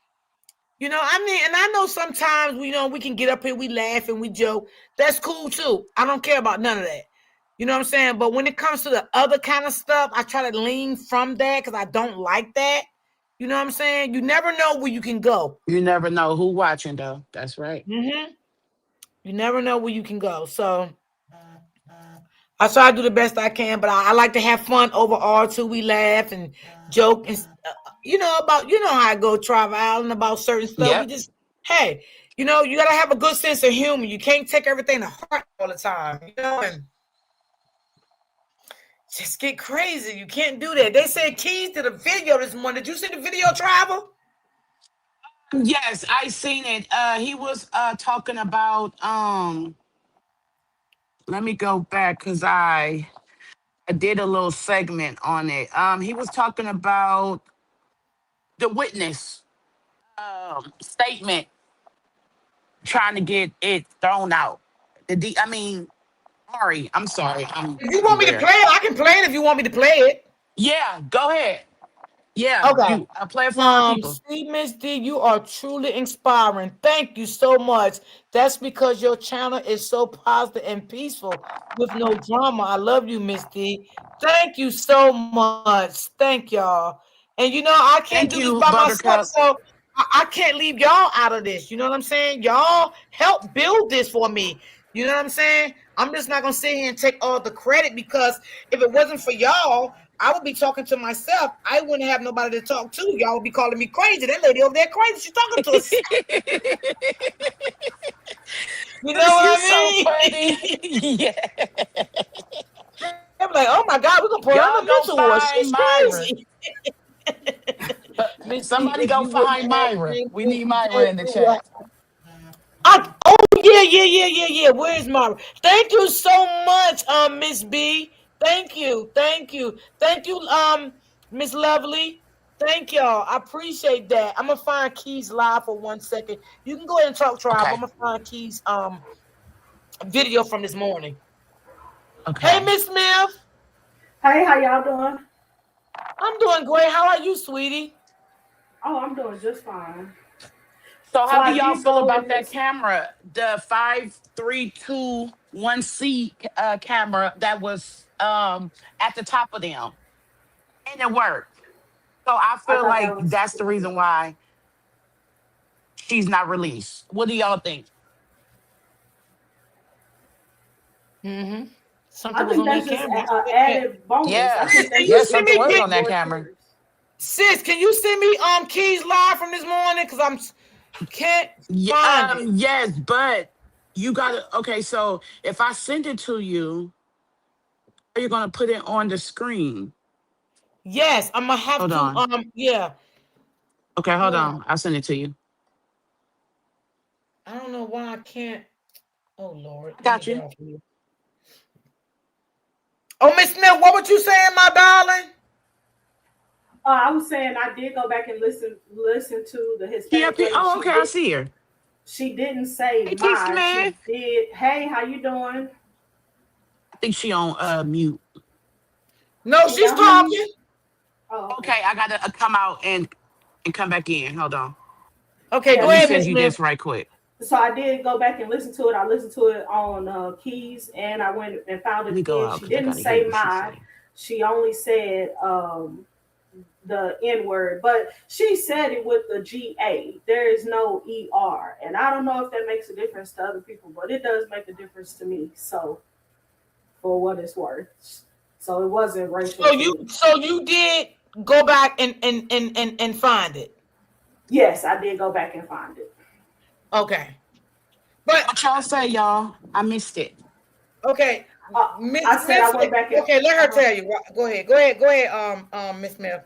I mean, and I know sometimes we can get up here, we laugh and we joke. That's cool too. I don't care about none of that. You know what I'm saying? But when it comes to the other kind of stuff, I try to lean from that because I don't like that. You know what I'm saying? You never know where you can go. You never know who watching though. That's right. Mm-hmm. You never know where you can go. So I try to do the best I can, but I like to have fun overall too. We laugh and joke and about how I go travel island about certain stuff. We Yep. just hey, you gotta have a good sense of humor. You can't take everything to heart all the time, and just get crazy. You can't do that. They said keys to the video this morning. Did you see the video, Travel? Yes, I seen it. He was talking about let me go back because I did a little segment on it. He was talking about the witness statement trying to get it thrown out. I mean, Ari, I'm sorry. If you I'm want me to weird. play it, I can play it if you want me to play it. Yeah, go ahead. Yeah, Okay. you play it for our people. See, Miss D, you are truly inspiring. Thank you so much. That's because your channel is so positive and peaceful with no drama. I love you, Miss D. Thank you so much. Thank y'all. And I can't do Thank this by you, myself, Buttercup. so I can't leave y'all out of this. You know what I'm saying? Y'all help build this for me. You know what I'm saying? I'm just not gonna sit here and take all the credit because if it wasn't for y'all, I would be talking to myself. I wouldn't have nobody to talk to. Y'all would be calling me crazy. That lady over there crazy. She's talking to us. You know Sis, you what so I funny. mean? Yeah. I'm like, oh my God, we're gonna put her in Y'all a go mental ward. find She's Myra. crazy. Miss D, Somebody if go you would find have Myra. been We who need you Myra did, in the you would chat. oh yeah. Where's Mara? Thank you so much, Miss B. Thank you, Miss Lovely. Thank y'all. I appreciate that. I'm gonna find Keys live for 1 second. You can go ahead and talk, Tribe. I'm Okay. gonna find Keys video from this morning. Hey, Okay. Miss Smith. Hey, how y'all doing? I'm doing great. How are you, sweetie? Oh, I'm doing just fine. So So how do I y'all did feel go about in that this. camera? The 5321C camera that was at the top of them. And it worked. So I I feel thought like that was that's the reason cool. why she's not released. What do y'all think? Mm-hmm. I Something was think on that's that just camera. an added bonus. I Sis, think Yes. can that's you just Yes, send gonna something me make was it on that more camera. clear. Sis, can you send me Keys live from this morning? Because I'm can't find it. Yes, but You gotta. Okay, so if I send it to you, are you gonna put it on the screen? Yes, I'm gonna have Hold to. on. Yeah. Okay, hold Hold on. on. I'll send it to you. I don't know why I can't. Oh Lord, I let me got get you. off of you. Oh, Miss Smith, what were you saying, my darling? I was saying I did go back and listen to the She Hispanic up here. lady. Oh, okay. I see her. She didn't say Hey, T my. Smith. She did. Hey, how you doing? I think she on mute. No, Can she's y'all hear me? talking. Oh, okay. Okay, I gotta come out and come back in. Hold on. Okay, Yeah. go Let me ahead, send Miss you Smith. this right quick. So I did go back and listen to it. I listened to it on Keys, and I went and found Let it me go again. out She because I didn't gotta hear say what she's my. saying. She only said the N word, but she said it with the GA. There is no ER, and I don't know if that makes a difference to other people, but it does make a difference to me. So for what it's worth, so it wasn't racial So to you, me. so you did go back and find it. Yes, I did go back and find it. Okay, but What y'all say, y'all? I missed it. okay, Uh, Miss I said Smith I said, went back and okay, let her tell you. Go ahead, Miss Smith.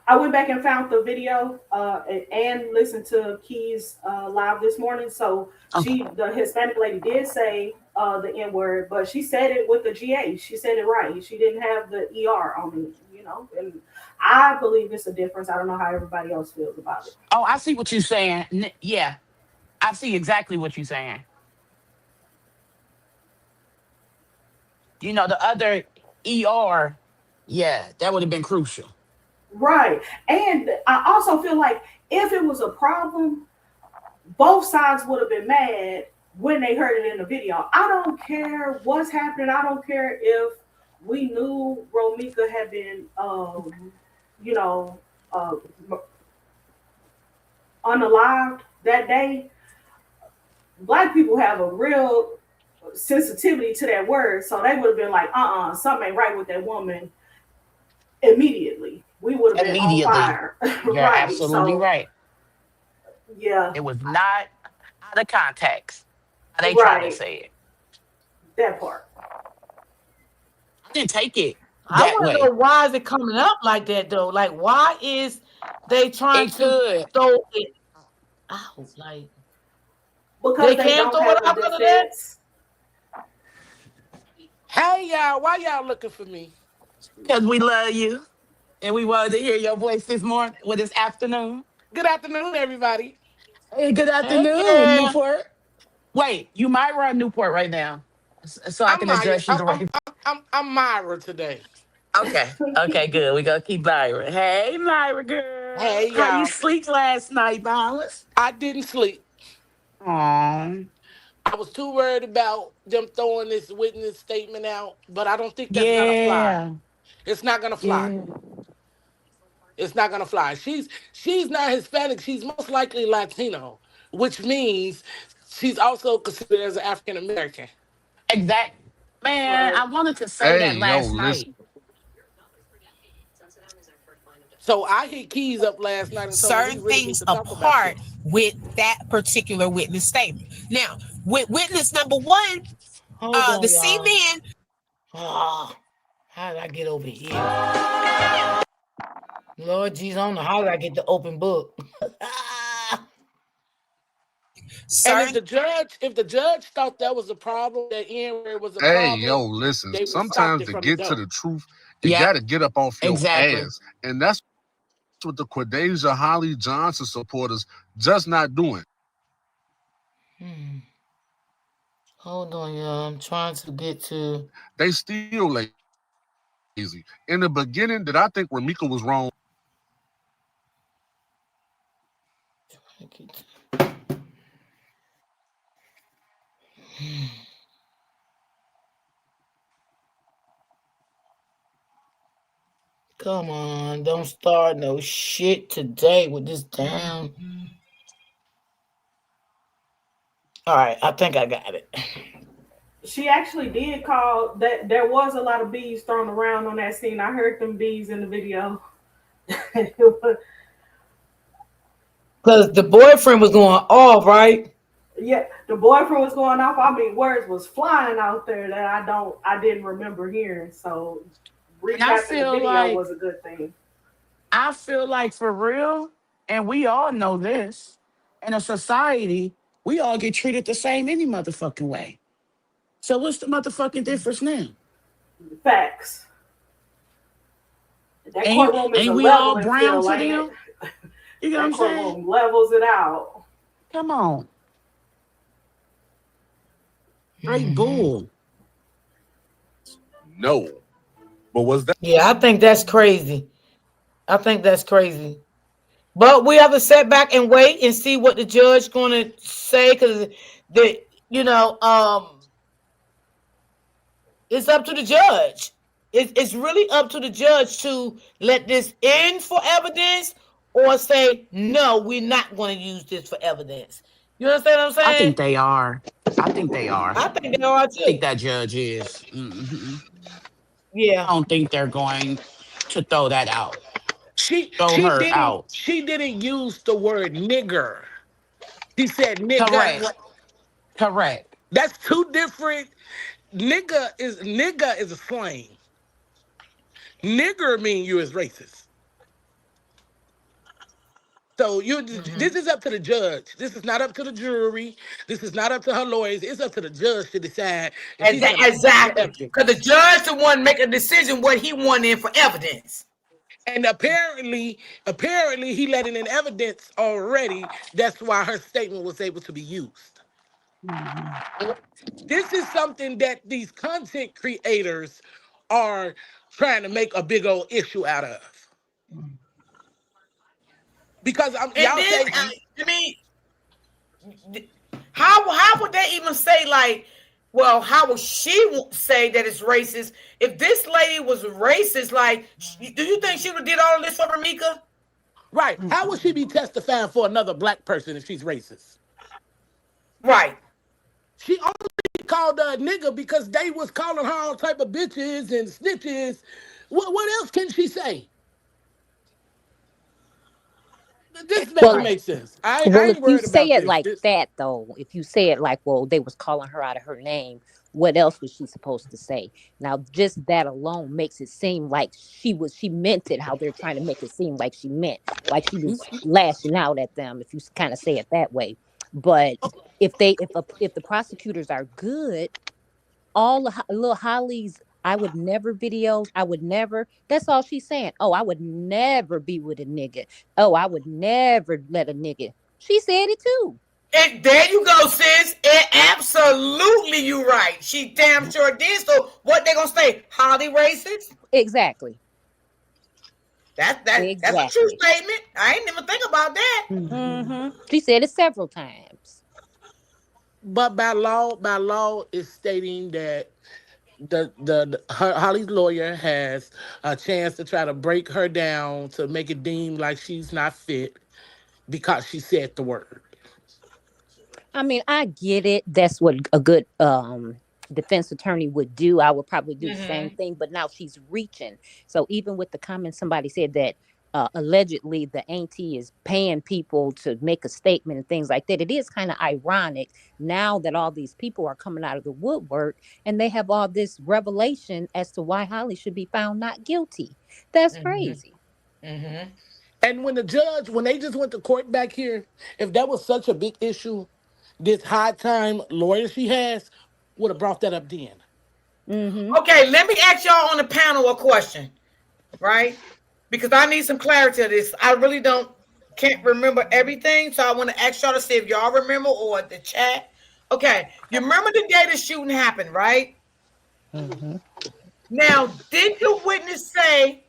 I went back and found the video and listened to Key's live this morning. So Okay. the Hispanic lady, did say the N word, but she said it with the GA. She said it right. She didn't have the ER on it, And I believe it's a difference. I don't know how everybody else feels about it. Oh, I see what you're saying. Yeah, I see exactly what you're saying. The other ER, yeah, that would have been crucial. Right. And I also feel like if it was a problem, both sides would have been mad when they heard it in the video. I don't care what's happening. I don't care if we knew Romeca had been, you know, uh, unalived that day. Black people have a real sensitivity to that word, so they would have been like, something ain't right with that woman immediately. We would have been on Immediately. fire, You're right? absolutely So, right. yeah, It was not out of context. How they try to right, say it. that part. I didn't take it I that want to know way. why is it coming up like that though? Like, why is they trying It to could. throw it out? Like, Because they they can't don't throw it have a out because of that? defense. Hey y'all, why y'all looking for me? Because we love you. And we wanted to hear your voice this morning, this afternoon. Good afternoon, everybody. Hey, good Hey, afternoon, yeah. Newport. Wait, you might run Newport right now. So I I'm can Maya. address you the right. I'm Myra today. Okay. Okay, good. We gonna keep Myra. Hey, Myra girl. Hey How you y'all. sleep last night, Boundless? I didn't sleep. Aw. I was too worried about them throwing this witness statement out, but I don't think that's gonna fly. Yeah. It's not gonna fly. Yeah. It's not gonna fly. She's not Hispanic. She's most likely Latino, which means she's also considered as an African American. Exact. Man, Right. I wanted to say Hey, that yo, last listen. night. So I hit Keys up last night and told him we certain really need things to talk about apart this. with that particular witness statement. Now, with witness number one, Hold the on, C y'all. man. Oh, how did I get over here? Lord Jesus, I don't know how did I get the open book. And if Certain the judge thought that was a problem, that N word was a Hey, yo, problem, listen. they would have stopped Sometimes it to from the get to jump. the truth, you Yep. got to get up off your Exactly. ass. And that's what the Quadeja Holly Johnson supporters just not doing. Hold on, y'all. I'm trying to get to. They still lazy. In the beginning, did I think Romeca was wrong? Come on, don't start no shit today with this down. All right, I think I got it. She actually did call that there was a lot of bees thrown around on that scene. I heard them bees in the video. Because the boyfriend was going off, right? Yeah, the boyfriend was going off. I mean, words was flying out there that I didn't remember hearing. So And I recapping the feel video like was a good thing. for real, and we all know this, in a society, we all get treated the same any motherfucking way. So what's the motherfucking difference now? Facts. That Ain't courtroom is a we all leveling brown field, to ain't them? it? You know what That I'm saying? courtroom levels it out. Come on. Straight Mm-hmm. bull. No. But was that? Yeah, I think that's crazy. I think that's crazy. But we have to sit back and wait and see what the judge going to say, because the you know it's up to the judge. It's really up to the judge to let this in for evidence or say no, we're not going to use this for evidence. You understand what I'm I saying? think they are. I think they are. I think they are I think too. that judge is. Yeah. I don't think they're going to throw that out. She Throw she her didn't out. she didn't use the word nigger. She said nigga. Correct. Correct. That's two different. Nigga is a slang. Nigger mean you is racist. So this is up to the judge. This is not up to the jury. This is not up to her lawyers. It's up to the judge to decide if he's going to use the Exactly. Because the evidence. judge the one make a decision what he want in for evidence. And apparently, he let it in evidence already. That's why her statement was able to be used. This is something that these content creators are trying to make a big old issue out of. Because And y'all then say, I mean, how would they even say like, well, how would she say that it's racist if this lady was racist? Like, do you think she would have did all of this for Romeca? right, how would she be testifying for another black person if she's racist? Right. She only called her a nigga because they was calling her all type of bitches and snitches. What else can she say? This doesn't make sense. I Well, if ain't you worried say about it this. like that, though, if you say it like, well, they was calling her out of her name, what else was she supposed to say? Now, just that alone makes it seem like she meant it how they're trying to make it seem like she meant, like she was lashing out at them, if you kind of say it that way. But if the prosecutors are good, all the little Holly's I would never videos. I would never. That's all she's saying. Oh, I would never be with a nigga. Oh, I would never let a nigga. She said it too. And there you go, sis. And absolutely, you right. She damn sure did. So what they gonna say? Holly racist? Exactly. That's a true Exactly. statement. I ain't even think about that. She said it several times. But by law is stating that Holly's lawyer has a chance to try to break her down to make it deem like she's not fit because she said the word. I mean, I get it. That's what a good defense attorney would do. I would probably do the same thing, but now she's reaching. So even with the comment somebody said that allegedly the auntie is paying people to make a statement and things like that, it is kind of ironic now that all these people are coming out of the woodwork and they have all this revelation as to why Holly should be found not guilty. That's crazy. And when they just went to court back here, if that was such a big issue, this high time lawyer she has would have brought that up then. Okay, let me ask y'all on the panel a question, right? Because I need some clarity of this. I really can't remember everything, so I want to ask y'all to see if y'all remember or the chat. Okay, you remember the day the shooting happened, right? Now, did the witness say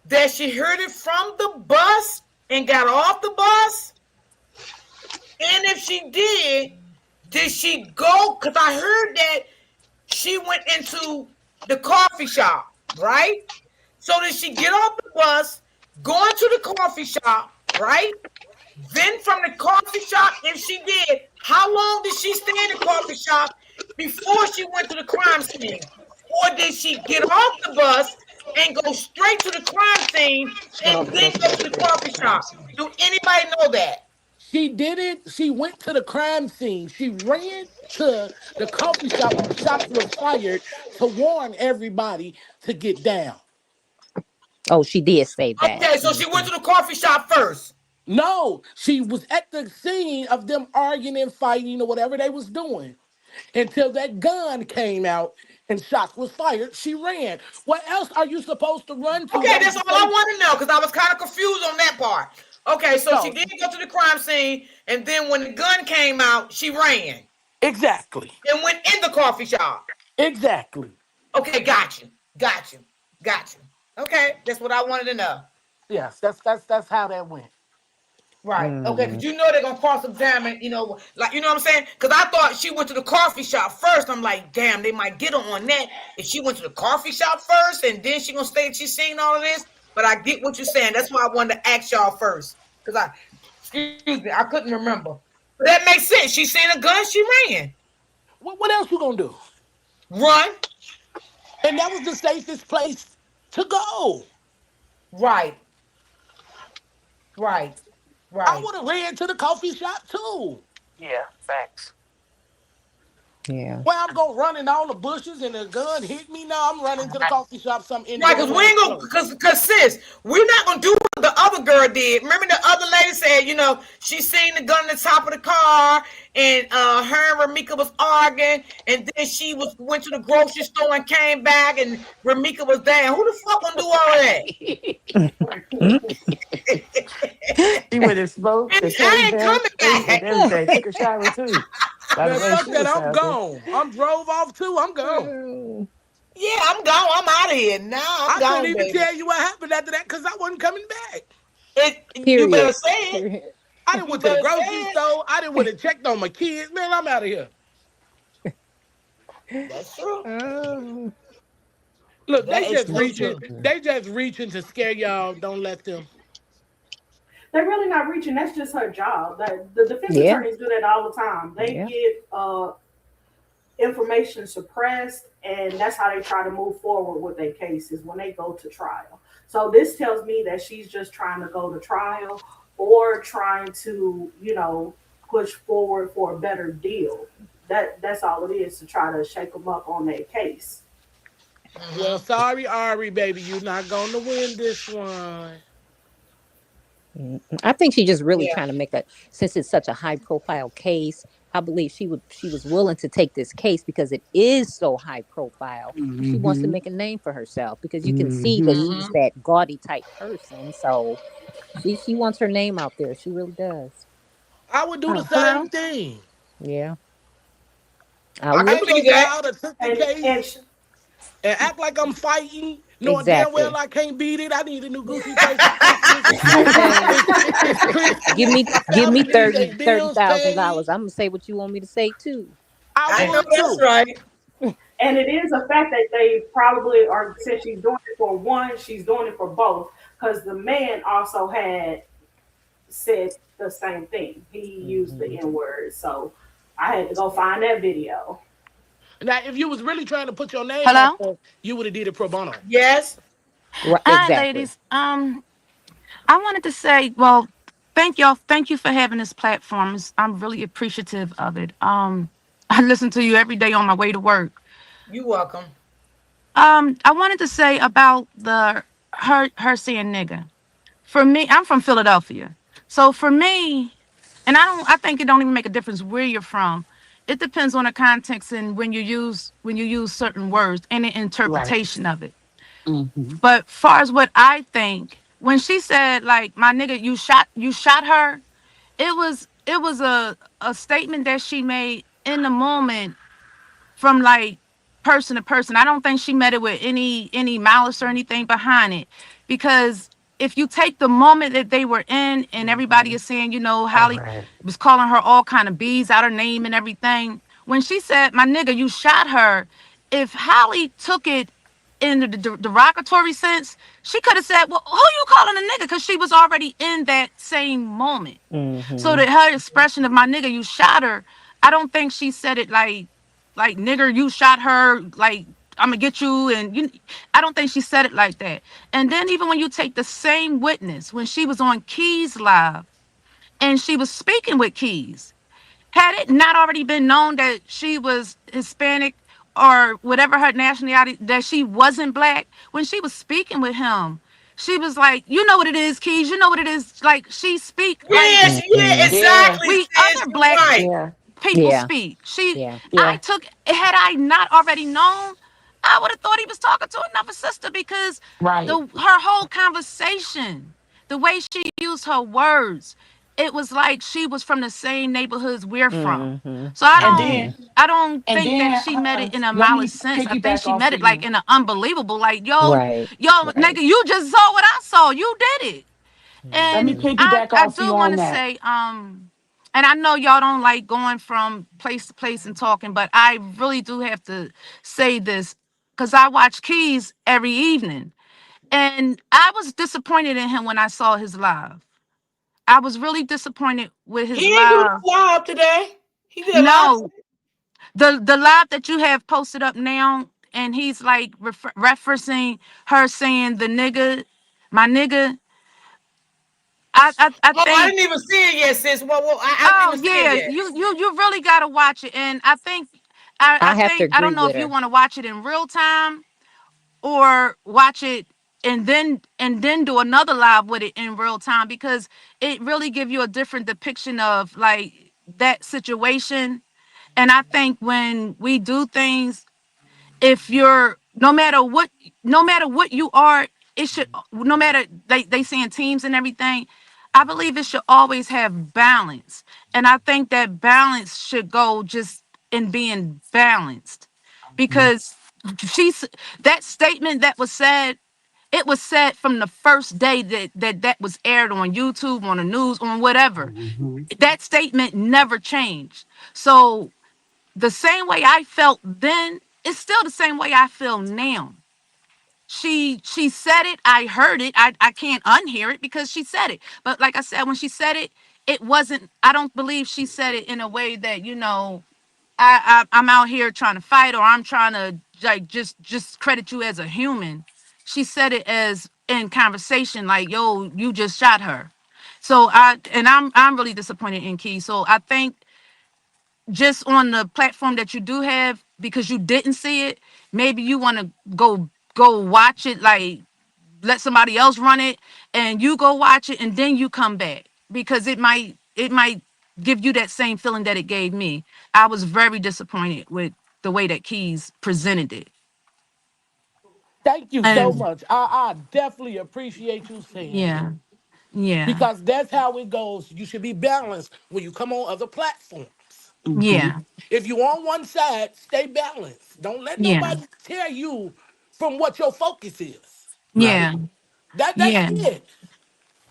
that she heard it from the bus and got off the bus? And if she did she go? Because I heard that she went into the coffee shop, right? So did she get off the bus, go into the coffee shop, right? Then from the coffee shop, if she did, how long did she stay in the coffee shop before she went to the crime scene? Or did she get off the bus and go straight to the crime scene and then go to the coffee shop? Do anybody know that? She didn't. She went to the crime scene. She ran to the coffee shop where shots was fired to warn everybody to get down. Oh, she did say that. Okay, so she went to the coffee shop first. No, she was at the scene of them arguing and fighting or whatever they was doing until that gun came out and shots was fired. She ran. What else are you supposed to run to? Okay, That was that's the all I same. want to know because I was kind of confused on that part. Okay, so she No, did go to the crime scene, and then when the gun came out, she ran exactly, and went in the coffee shop. exactly. Okay, got you. Okay, that's what I wanted to know. Yes, that's how that went. Right. Okay, because Mm. you know they're gonna cross-examine, like you know what I'm saying? Because I thought she went to the coffee shop first. I'm like, damn, they might get her on that if she went to the coffee shop first and then she gonna state she's seen all of this. But I get what you're saying. That's why I wanted to ask y'all first. Because excuse me, I couldn't remember. But that makes sense. She seen a gun, she ran. What else you gonna do? Run. And that was the safest place to go. Right. Right. I Right. would have ran to the coffee shop too. Yeah, facts. Yeah. Well, I'm gonna run in all the bushes and the gun hit me. No, I'm running to the coffee shop, some Right, indoor because where we it's ain't gonna, closed. because sis, we're not gonna do what the other girl did. Remember, the other lady said, she seen the gun on the top of the car, and her and Romeca was arguing, and then she went to the grocery store and came back, and Romeca was there. Who the fuck gonna do all that? He went and smoked and I came ain't back coming and back. everything. Took a shower too. By the Man, way, fuck she that. was I'm out there. gone. I'm drove off too. I'm gone. Yeah, I'm gone. I'm out of here. Nah, I'm I couldn't gone, even baby. tell you what happened after that because I wasn't coming back. You better Period. say it. Period. I didn't You went to the better say grocery it. store. I didn't went and checked on my kids. Man, I'm out of here. That's true. Look, That they is just so reaching. true. They just reaching to scare y'all. Don't let them. They're really not reaching. That's just her job. The defense Yeah. attorneys do that all the time. They Yeah. get information suppressed, and that's how they try to move forward with their cases when they go to trial. So this tells me that she's just trying to go to trial or trying to, push forward for a better deal. That's all it is, to try to shake them up on their case. Well, sorry, Ari, baby, you're not going to win this one. I think she just really Yeah. trying to make a, since it's such a high profile case. I believe she was willing to take this case because it is so high profile, and she wants to Mm-hmm. make a name for herself because you can see that Mm-hmm. she's Mm-hmm. that gaudy type person. So she wants her name out there. She really does. I would do the Oh, same hello. thing. Yeah, I I can I would ain't believe gonna go that. out and took the And case and act like I'm fighting, knowing damn well exactly. I can't beat it. I need a new Gucci purse. Okay. It's Give Christmas. me The give me family needs their thirty bills thousand paid. dollars. I'm gonna say what you want me to say too. I I know would that's too. right. and it is a fact that they probably are, since she's doing it for one, she's doing it for both. Because the man also had said the same thing. He used the Hmm. N word. So I had to go find that video. Now, if you was really trying to put your name out Hello. there, you would have did it pro bono. Yes. Right, Hi, exactly. ladies. I wanted to say, well, thank you for having this platform. I'm really appreciative of it. I listen to you every day on my way to work. You welcome. I wanted to say about the her saying nigga. For me, I'm from Philadelphia, so for me, and I think it don't even make a difference where you're from. It depends on the context and when you use certain words and the Right. interpretation of it. Mm-hmm. But far as what I think, when she said like my nigga, you shot her, it was a statement that she made in the moment from like person to person. I don't think she met it with any malice or anything behind it, because if you take the moment that they were in and everybody Mm-hmm. is saying, All Holly right. was calling her all kind of bees out her name and everything. When she said, "My nigga, you shot her," if Holly took it in the derogatory sense, she could have said, "Well, who you calling a nigga?" Because she was already in that same moment. So Hmm. that her expression of "my nigga, you shot her," I don't think she said it like nigger, you shot her, like I'm gonna get you, and I don't think she said it like that. And then even when you take the same witness when she was on Keys Live, and she was speaking with Keys. Had it not already been known that she was Hispanic or whatever her nationality, that she wasn't black, when she was speaking with him, she was like, you know what it is, Keys, you know what it is. Like, she speak like Yes, yeah, Yeah. exactly, we sis. other You're black right. Yeah. people Yeah. speak. She, Yeah. I Yeah. took, had I not already known, I would have thought he was talking to another sister because Right. her whole conversation, the way she used her words, it was like she was from the same neighborhoods we're from. Mm-hmm. So I And don't, then Mm-hmm. I don't and think that then she met it in a let malice me sense. I think piggyback she off met of it like you. in an unbelievable, like, yo, Right. nigga, Right. you just saw what I saw. You did it. Let me And Mm-hmm. piggyback I off you do want on to that. say, and I know y'all don't like going from place to place and talking, but I really do have to say this because I watch Keys every evening. And I was disappointed in him when I saw his live. I was really disappointed with He his ain't do live. no live today. He did a live. No, the live that you have posted up now, and he's like referencing her saying the nigga, my nigga. I Oh, I think. didn't even see it yet, sis. Well, I didn't Oh even see it yeah, yet. you really gotta watch it. And I think I have to I agree don't know with if you her. want to watch it in real time or watch it and then do another live with it in real time because it really give you a different depiction of like that situation. And I think when we do things, if you're no matter what you are, it should, no matter they saying teams and everything, I believe it should always have balance. And I think that balance should go just in being balanced because she's that statement that was said, it was said from the first day that was aired on YouTube, on the news, on whatever. Mhm. That statement never changed. So the same way I felt then, it's still the same way I feel now. She said it, I heard it. I can't unhear it because she said it. But like I said, when she said it, it wasn't, I don't believe she said it in a way that, I'm out here trying to fight or I'm trying to like just credit you as a human. She said it as in conversation, like, yo, you just shot her. So I'm really disappointed in Key. So I think just on the platform that you do have because you didn't see it, maybe you want to go watch it, like let somebody else run it and you go watch it and then you come back because it might give you that same feeling that it gave me. I was very disappointed with the way that Keys presented it. Thank you so And much. I definitely appreciate you saying that yeah, yeah, because that's how it goes. You should be balanced when you come on other platforms. Mhm. yeah, If you on one side, stay balanced. Don't let yeah, nobody tear you from what your focus is. Right. yeah, That's yeah. it.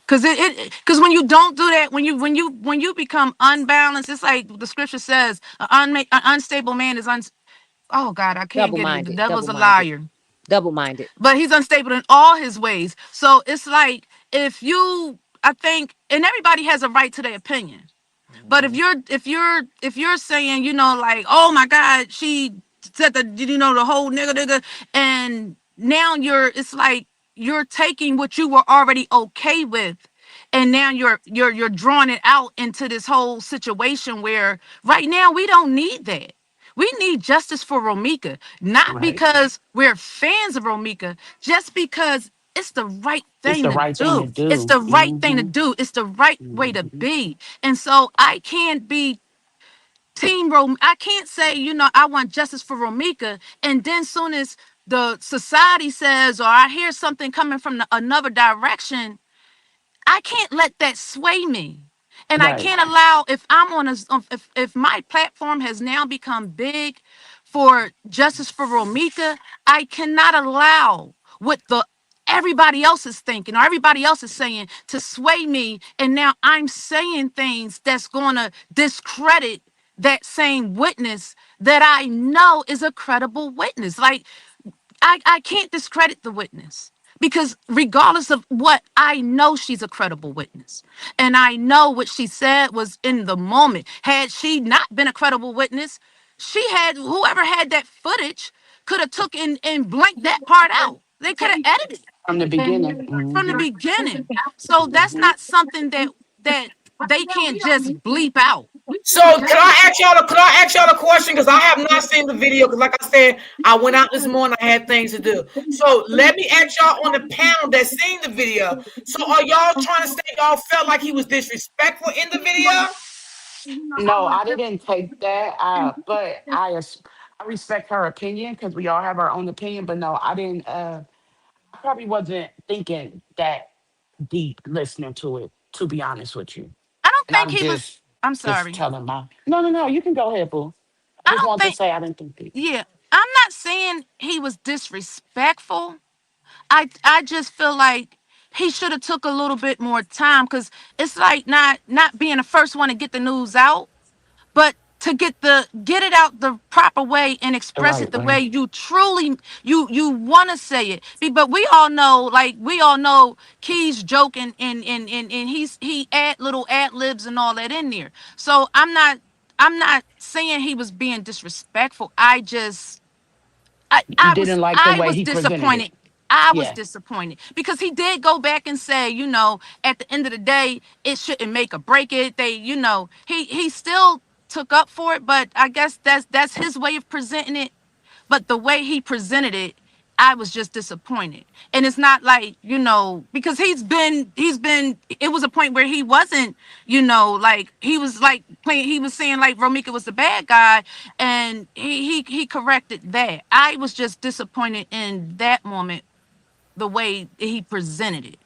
Because when you don't do that, when you become unbalanced, it's like the scripture says, an unstable man is oh God, I can't Double get it. The minded. devil's Double a minded. liar, Double minded. but he's unstable in all his ways. So it's like I think, and everybody has a right to their opinion. But Mm-hmm. if you're saying, like, oh my God, she said the whole nigga, and now it's like you're taking what you were already okay with, and now you're drawing it out into this whole situation where right now we don't need that. We need justice for Romeca, not Right. because we're fans of Romeca, just because it's the right It's thing the to right thing to do. It's do. the right thing to Hmm. do. It's the right way to Hmm. be. And so I can't be team Rom. I can't say, I want justice for Romeca. And then soon as the society says, or I hear something coming from another direction, I can't let that sway me. And I Right. can't allow, if I'm on if my platform has now become big for justice for Romeca, I cannot allow what the everybody else is thinking or everybody else is saying to sway me. And now I'm saying things that's gonna discredit that same witness that I know is a credible witness. Like I can't discredit the witness because regardless of what, I know she's a credible witness. And I know what she said was in the moment. Had she not been a credible witness, whoever had that footage could have took and blanked that part out. They could have edited From the it beginning. from the Hmm. beginning. So that's not something that they can't just bleep out. So can I ask y'all a question? Because I have not seen the video. Because like I said, I went out this morning. I had things to do. So let me ask y'all on the panel that seen the video. So are y'all trying to say y'all felt like he was disrespectful in the video? No, I didn't take that. But I respect her opinion because we all have our own opinion. But no, I didn't. I probably wasn't thinking that deep listening to it. To be honest with you, I don't and think I'm he was. I'm just sorry. telling my. No, no, no. You can go ahead, boo. I I just don't wanted to think. say I didn't think deep. Yeah, I'm not saying he was disrespectful. I just feel like he should have took a little bit more time because it's like not being the first one to get the news out, but to get it out the proper way and The express it right the way way. you truly you want to say it. But we all know Key's joking and he add little ad libs and all that in there. So I'm not saying he was being disrespectful. I, You I was didn't like the I way was he presented it. disappointed. I was Yeah, disappointed because he did go back and say, at the end of the day, it shouldn't make or break it. He still took up for it, but I guess that's his way of presenting it. But the way he presented it, I was just disappointed. And it's not like, because he's been it was a point where he wasn't, like he was like playing, he was saying like Romeca was the bad guy, and he corrected that. I was just disappointed in that moment, the way he presented it.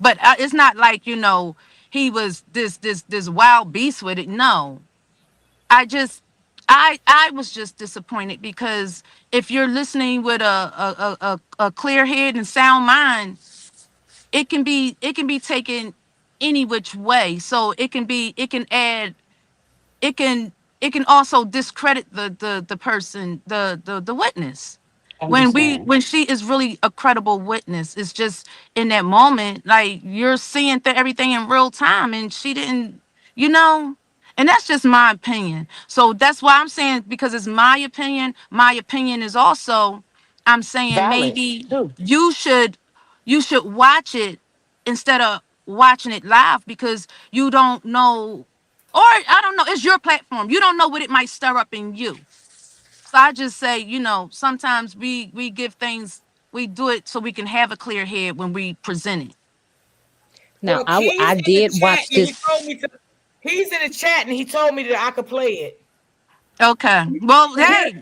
But it's not like, he was this wild beast with it. No. I just I was just disappointed because if you're listening with a clear head and sound mind, it can be taken any which way. So it can it can also discredit the person, the witness, understand. when she is really a credible witness. It's just in that moment, like you're seeing everything in real time and she didn't, you know and that's just my opinion. So that's why I'm saying, because it's my opinion is also, I'm saying Valid maybe too. you should watch it instead of watching it live, because you don't know, or I don't know, it's your platform. You don't know what it might stir up in you. So I just say, sometimes we give things, we do it so we can have a clear head when we present it. Now, Well, I Key's in the did chat watch and he this. told me to. He's in the chat and he told me that I could play it. Okay. Well, And here, hey,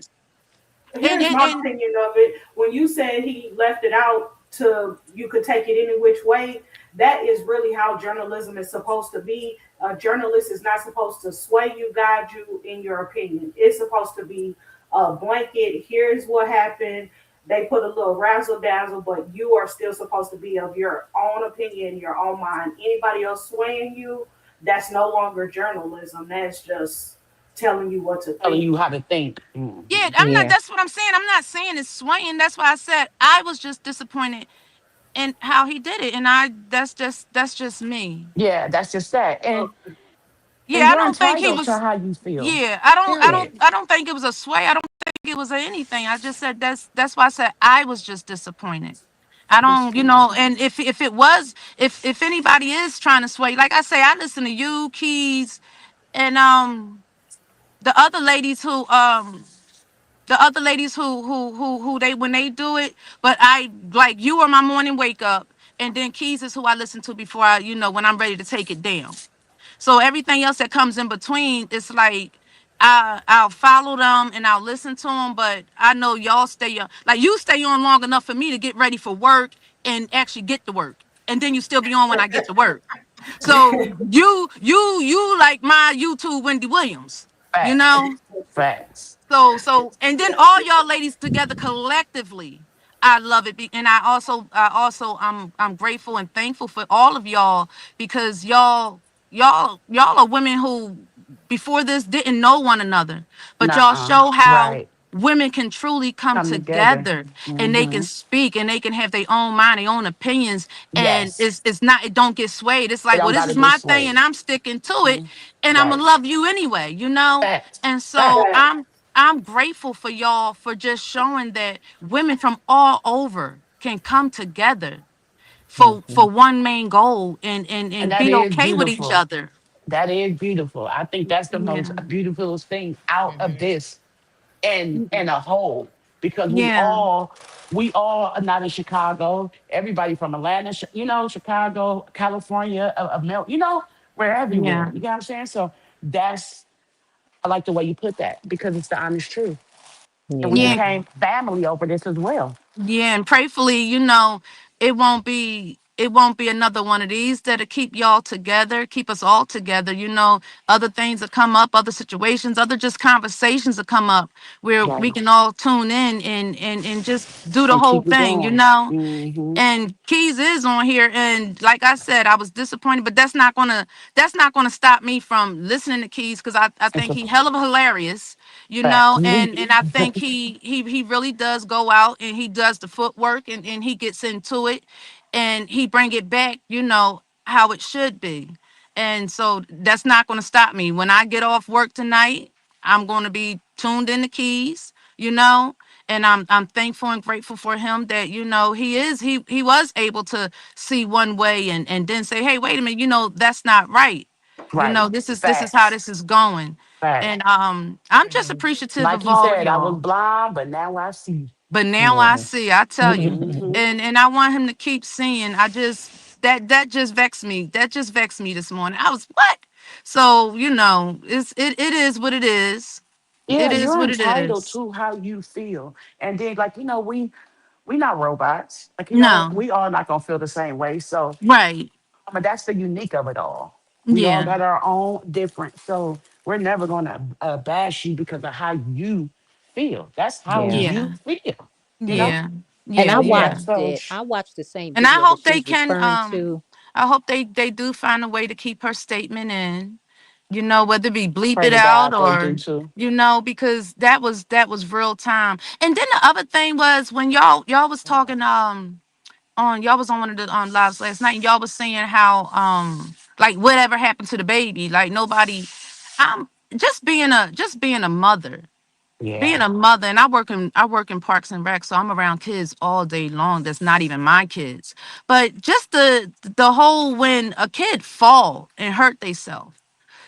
and here's and, my and opinion of it. When you said he left it out to you could take it any which way, that is really how journalism is supposed to be. A journalist is not supposed to sway you, guide you in your opinion. It's supposed to be a blanket. Here's what happened. They put a little razzle dazzle, but you are still supposed to be of your own opinion, your own mind. Anybody else swaying you, that's no longer journalism. That's just telling you what to Telling think. you how to think. yeah, I'm not. Yeah. That's what I'm saying. I'm not saying it's swaying. That's why I said I was just disappointed in how he did it, and that's just me. Yeah, that's just that. And Yeah, I you're don't think he entitled to was. how you feel. Yeah, Period. I don't think it was a sway. I don't think it was anything. I just said that's why I said I was just disappointed. I don't, Understand. and if it was, if anybody is trying to sway, like I say, I listen to you, Keys, and the other ladies who they, when they do it. But I, like, you are my morning wake up, and then Keys is who I listen to before I, when I'm ready to take it down. So everything else that comes in between, it's like I'll follow them and I'll listen to them, but I know y'all stay on, like you stay on long enough for me to get ready for work and actually get to work, and then you still be on when I get to work. So you like my YouTube Wendy Williams, you Facts. know. Facts. And then all y'all ladies together collectively, I love it. And I'm grateful and thankful for all of y'all, because y'all are women who before this didn't know one another, but y'all Nuh-uh. show how Right. women can truly come Come together. together, and they can Hmm. speak and they can have their own mind, their own opinions, and Yes. it don't get swayed. It's It like, well, don't this gotta is get my thing and swayed. I'm sticking to it, Mhm. and I'm gonna Right. love you anyway, Facts. and so Facts. I'm grateful for y'all for just showing that women from all over can come together for Mhm. one main goal, and And and that be is okay with each beautiful. other. That is beautiful. I think that's the most Yeah. beautiful thing out of Mhm. this and a whole because Yeah. we all are not in Chicago. Everybody from Atlanta, Chicago, California, we're everywhere. Yeah. You get what I'm saying? So that's I like the way you put that because it's the honest truth. And we Yeah. Yeah. became family over this as well. Yeah, and prayfully, it won't be another one of these that'll keep y'all together, keep us all together. Other things that come up, other situations, other just conversations that come up where we Right. can all tune in and just do the And whole keep it thing, going. Mm-hmm. and Keys is on here, and like I said, I was disappointed, but that's not gonna stop me from listening to Keys because I It's think a he hell of a hilarious, fact. and I think he really does go out and he does the footwork and he gets into it, and he bring it back, how it should be, and so that's not gonna stop me when I get off work tonight. I'm gonna be tuned in the Keys, and I'm thankful and grateful for him that he was able to see one way and then say, hey, wait a minute, that's not right. Right. This is how Facts. this is going. And Facts. I'm just appreciative Like of he all of said, I was y'all. blind, but now I see. But now I Yeah. see, I tell you. Mm-hmm. And I want him to keep seeing. I just that just vexed me. That just vexed me this morning. I was what? So, it is what it is. It Yeah, is you're what it entitled is. to how you feel. And then we not robots. No. We all not gonna feel the same way. So Right. that's the unique of it all. We all Yeah. got our own different. So we're never gonna bash you because of how you feel. That's how Yeah. you Yeah. feel. You know? Yeah. And Yeah. I Yeah. watched So it. I watched the same And I video that hope she they was can referring to. I hope they do find a way to keep her statement in, whether it be I bleep pray it to out God they do or too. because that was real time. And then the other thing was when y'all was talking on y'all was on one of the lives last night and y'all was saying how like whatever happened to the baby, like nobody just being a mother, Yeah. and I work in Parks and Rec, so I'm around kids all day long that's not even my kids. But just the whole when a kid fall and hurt themselves,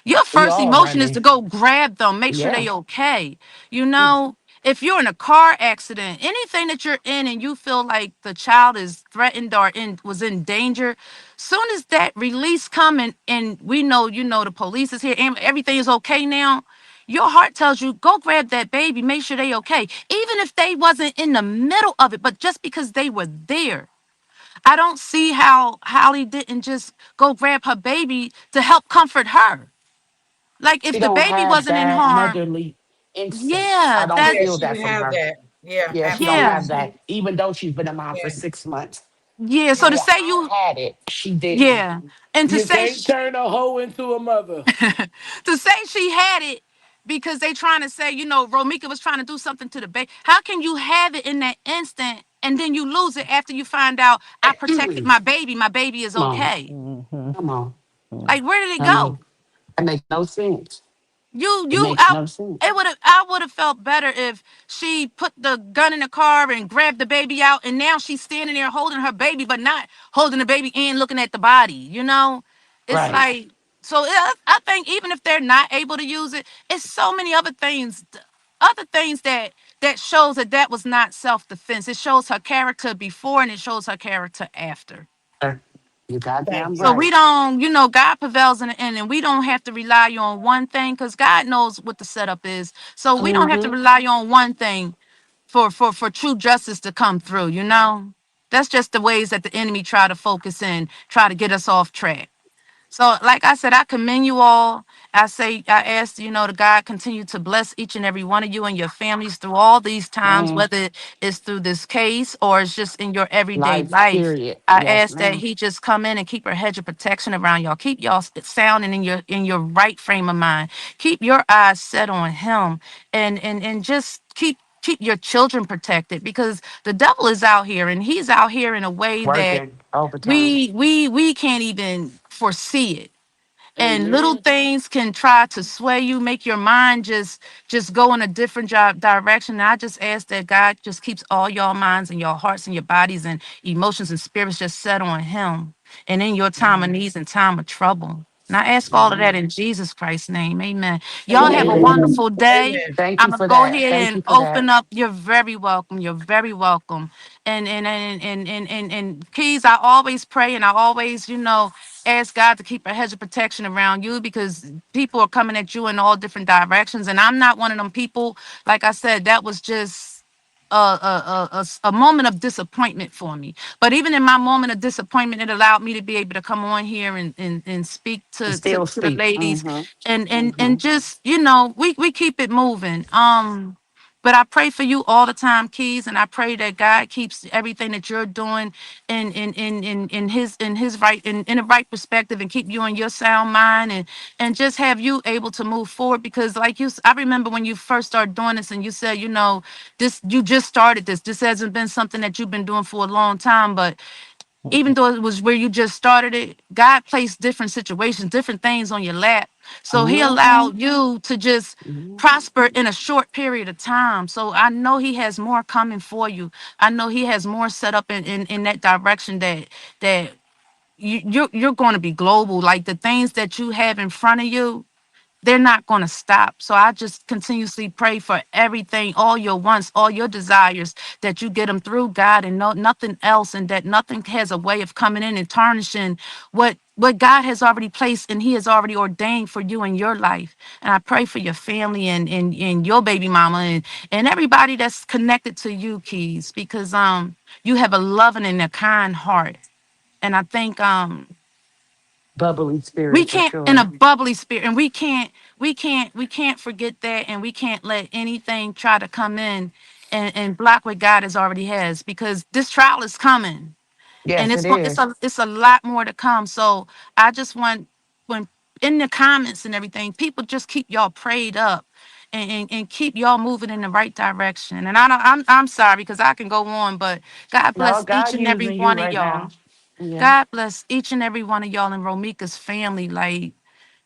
your We first all emotion is to running. go grab them, make sure Yeah. they okay. You know, if you're in a car accident, anything that you're in and you feel like the child is threatened or was in danger, soon as that release come and we know, the police is here and everything is okay now, your heart tells you, go grab that baby, make sure they okay. Even if they wasn't in the middle of it, but just because they were there. I don't see how Holly didn't just go grab her baby to help comfort her. Like if She the don't baby have wasn't in that harm, motherly instinct. yeah, I don't Yeah, feel she that didn't from have her. that. Yeah, Yeah, she don't have yeah, that. absolutely. Even though she's been a mom for Yeah, 6 months. yeah. So to yeah. say I you, had it. She didn't. yeah, and to You say can't turn a hoe into a mother. to say she had it because they trying to say, Romeca was trying to do something to the baby. How can you have it in that instant and then you lose it after you find out I protected Come my baby? My baby is on. okay. Hmm. Come on. Like where did it I mean, go? that makes no sense. You It you makes I no sense. it would have I would have felt better if she put the gun in the car and grabbed the baby out and now she's standing there holding her baby but not holding the baby and looking at the body. It's Right. like so I think even if they're not able to use it, it's so many other things that shows that was not self-defense. It shows her character before and it shows her character after. Sir, you goddamn Thank So you. right. we don't, God prevails in the end, and we don't have to rely on one thing because God knows what the setup is. So we don't have to Mm-hmm. rely on one thing for true justice to come through. That's just the ways that the enemy try to focus in, try to get us off track. So, like I said, I commend you all. I ask, the God continue to bless each and every one of you and your families through all these times, Man, whether it's through this case or it's just in your everyday life, life. period. I Yes, ask that ma'am. He just come in and keep a hedge of protection around y'all. Keep y'all sound and in your right frame of mind. Keep your eyes set on Him, and just keep your children protected because the devil is out here and he's out here in a way that Working overtime. we can't even foresee it, and little Amen. things can try to sway you, make your mind just go in a different direction. And I just ask that God just keeps all your minds and your hearts and your bodies and emotions and spirits just set on Him and in your time of Amen. needs and time of trouble. And I ask all of that in Jesus Christ's name. Amen. Y'all have a Amen. wonderful day. Amen. Thank I'm you gonna for go that. ahead Thank and you for open that. up. You're very welcome. You're very welcome. And Keys, I always pray and I always, ask God to keep a hedge of protection around you because people are coming at you in all different directions. And I'm not one of them people. Like I said, that was just a moment of disappointment for me. But even in my moment of disappointment, it allowed me to be able to come on here and speak And to still the speak. ladies Mm-hmm. and Mm-hmm. just, we keep it moving. But I pray for you all the time, Keys, and I pray that God keeps everything that you're doing in his right in the right perspective and keep you in your sound mind and just have you able to move forward because I remember when you first started doing this and you said, this you just started this. This hasn't been something that you've been doing for a long time, but even though it was where you just started it, God placed different situations, different things on your lap. So he Mm-hmm. allowed you to just Mm-hmm. prosper in a short period of time. So I know he has more coming for you. I know he has more set up in that direction that you're going to be global. Like the things that you have in front of you, they're not going to stop. So I just continuously pray for everything, all your wants, all your desires, that you get them through God and nothing else, and that nothing has a way of coming in and tarnishing what God has already placed and he has already ordained for you in your life. And I pray for your family and your baby mama and everybody that's connected to you, Keys, because you have a loving and a kind heart. And I think Bubbly we spirit for can't in a sure. bubbly spirit and we can't forget that, and we can't let anything try to come in and block what God has already has, because this trial is coming and Yes, it's it going it's is. a lot more to come. So I just want, when in the comments and everything, people just keep y'all prayed up and keep y'all moving in the right direction. And I'm sorry because I can go on, but God No, bless each God and every using you one of right y'all. now. Yeah. God bless each and every one of y'all in Romeca's family. Like,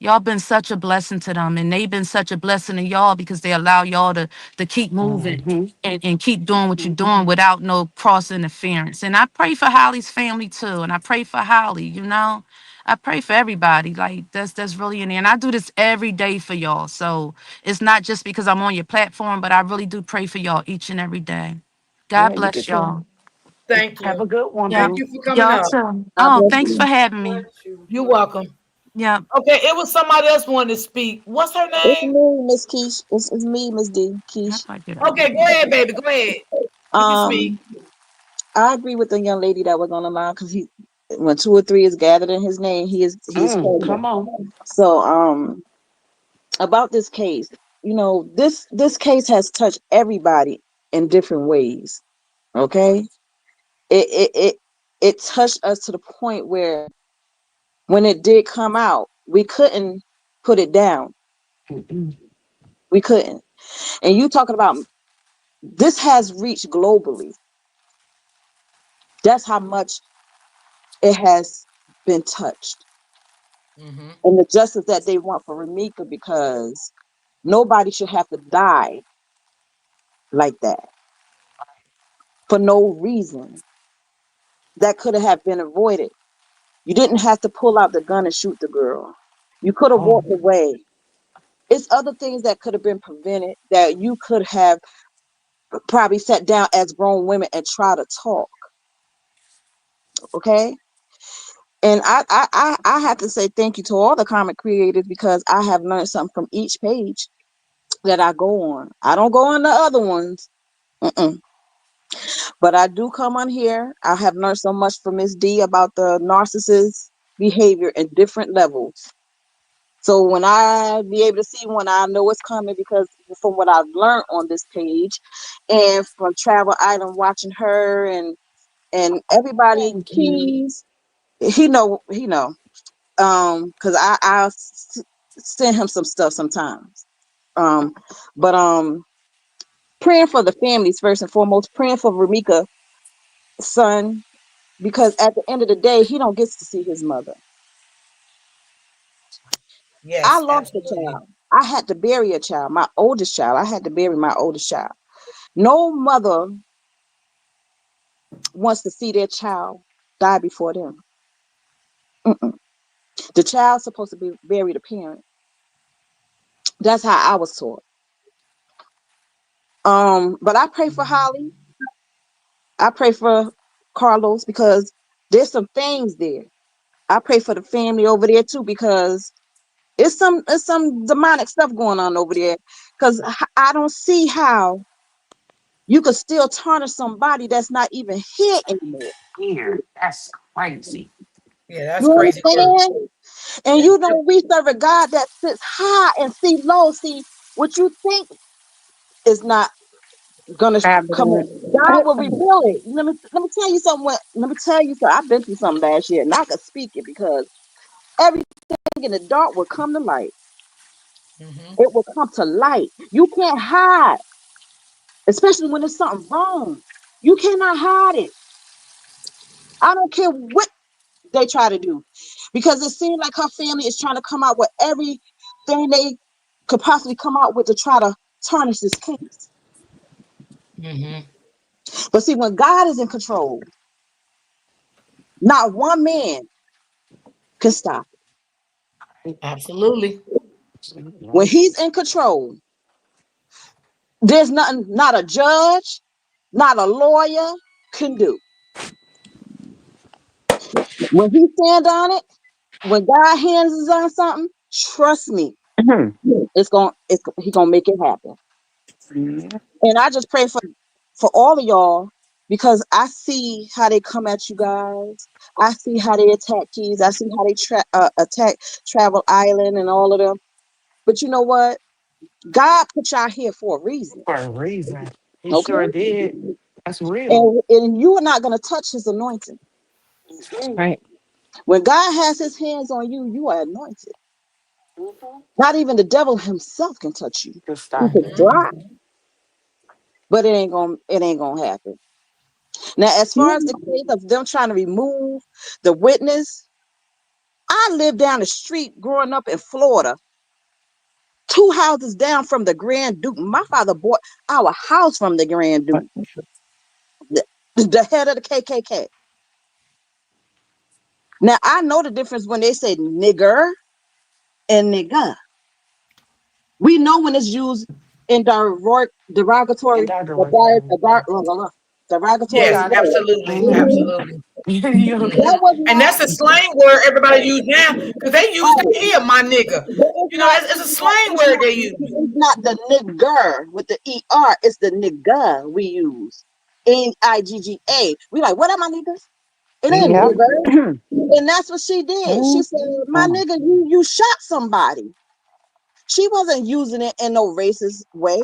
y'all been such a blessing to them, and they've been such a blessing to y'all because they allow y'all to keep moving Mm-hmm. and keep doing what you're doing without no cross interference. And I pray for Holly's family too, and I pray for Holly. I pray for everybody. Like that's really in there, and I do this every day for y'all. So it's not just because I'm on your platform, but I really do pray for y'all each and every day. God Yeah, you bless did too. y'all. Thank Have a you. good one, Yeah, Thank boo. you for coming y'all up. too. God Oh, bless thanks for you. having me. You're welcome. Yeah. Okay, it was somebody else wanted to speak. What's her It's name? me, Miss Keish. It's me, Miss D. How do Keish. I get out of Okay, go here? ahead, baby. Go ahead. You can speak. Um, I agree with the young lady that was on the line because when two or three is gathered in his name, he is present. Come on. So, about this case, this case has touched everybody in different ways. Okay, it touched us to the point where when it did come out, we couldn't put it down. Mm-mm. We couldn't. And you talking about this has reached globally. That's how much it has been touched. Mm-hmm. And the justice that they want for Romeca, because nobody should have to die like that for no reason that could have been avoided. You didn't have to pull out the gun and shoot the girl. You could have Oh, walked away. It's other things that could have been prevented that you could have probably sat down as grown women and try to talk. Okay. And I have to say thank you to all the comic creators because I have learned something from each page that I go on. I don't go on the other ones, mm-mm. But I do come on here. I have learned so much from Miss D about the narcissist behavior in different levels. So when I be able to see one, I know it's coming because from what I've learned on this page, and from Travel Item watching her and everybody thank you. keys, he know. Because send him some stuff sometimes. Um, but praying for the families first and foremost, praying for Romeca son, because at the end of the day, he don't get to see his mother. I Yes, lost a absolutely. child. I had to bury a child, my oldest child. I had to bury my oldest child. No mother wants to see their child die before them. Mm-mm. The child's supposed to be bury the parent. That's how I was taught. But I pray for Holly. I pray for Carlos because there's some things there. I pray for the family over there too because it's some demonic stuff going on over there. Because I don't see how you could still tarnish somebody that's not even here anymore. Here, that's crazy. Yeah, that's You crazy work. understand? And you know we serve a God that sits high and see low. See what you think is not gonna come up. God will reveal it. Let me tell you something. Let me tell you something. I've been through something last year, and I could speak it because everything in the dark will come to light. It will come to light. You can't hide, especially when there's something wrong. You cannot hide it. I don't care what they try to do, because it seems like her family is trying to come out with everything they could possibly come out with to try to tarnish this case. But see, when God is in control, not one man can stop it. Absolutely. When he's in control, there's nothing, not a judge, not a lawyer can do. When he stand on it, when God hands is on something, trust me, he gonna make it happen. And I just pray for all of y'all because I see how they come at you guys. I see how they attack Keys. I see how they attack Travel Island and all of them. But you know what? God put y'all here for a reason. For a reason. He Okay? sure did. That's real. And you are not going to touch his anointing. Right. When God has his hands on you, you are anointed. Not even the devil himself can touch you. He can try, but it ain't gonna happen. Now, as far as the case of them trying to remove the witness, I lived down the street growing up in Florida, 2 houses down from the Grand Duke. My father bought our house from the Grand Duke, the head of the KKK. Now, I know the difference when they say nigger and nigga. We know when it's used in derogatory, derogatory Yes, way. absolutely, absolutely. That was And not. that's a slang word everybody use now because they use Oh, that here, my nigga. but it's You know, not. it's a slang word they use. It's not the nigger with the er. It's the nigga we use. Nigga. We like, what am I niggas? It ain't nigger. And that's what she did. She said, my nigga, you shot somebody. She wasn't using it in no racist way.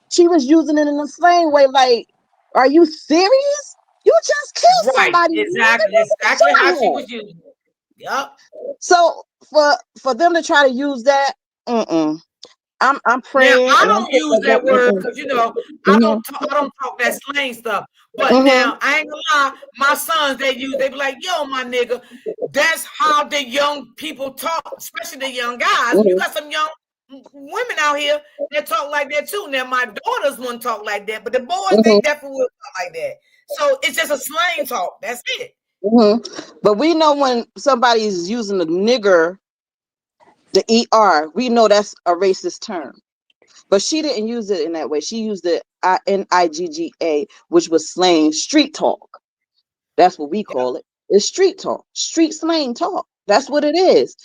She was using it in a slang way. Like, are you serious? You just killed Right, somebody. exactly how she was using it. Yup. So for them to try to use that, I'm Now praying I and I'm don't use that word because I don't talk that slang stuff. But now I ain't gonna lie, my sons they be like, yo, my nigga. That's how the young people talk, especially the young guys. You got some young women out here that talk like that too. Now my daughters wouldn't talk like that, but the boys they definitely will talk like that. So it's just a slang talk. That's it. But we know when somebody's using the nigger, the er, we know that's a racist term. But she didn't use it in that way. She used the nigga, which was slang street talk. That's what we call it. It's street talk, street slang talk. That's what it is.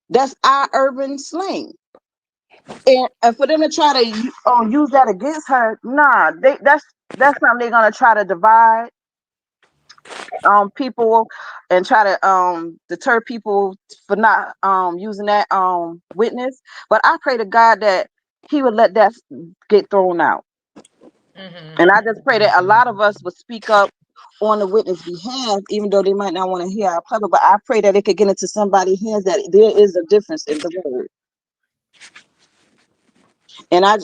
That's our urban slang. And for them to try to use that against her, nah, that's something they're gonna try to divide people and try to deter people for not using that witness. But I pray to God that he would let that get thrown out. And I just pray that a lot of us would speak up on the witness behalf, even though they might not want to hear our plea. But I pray that it could get into somebody's hands that there is a difference in the word. And I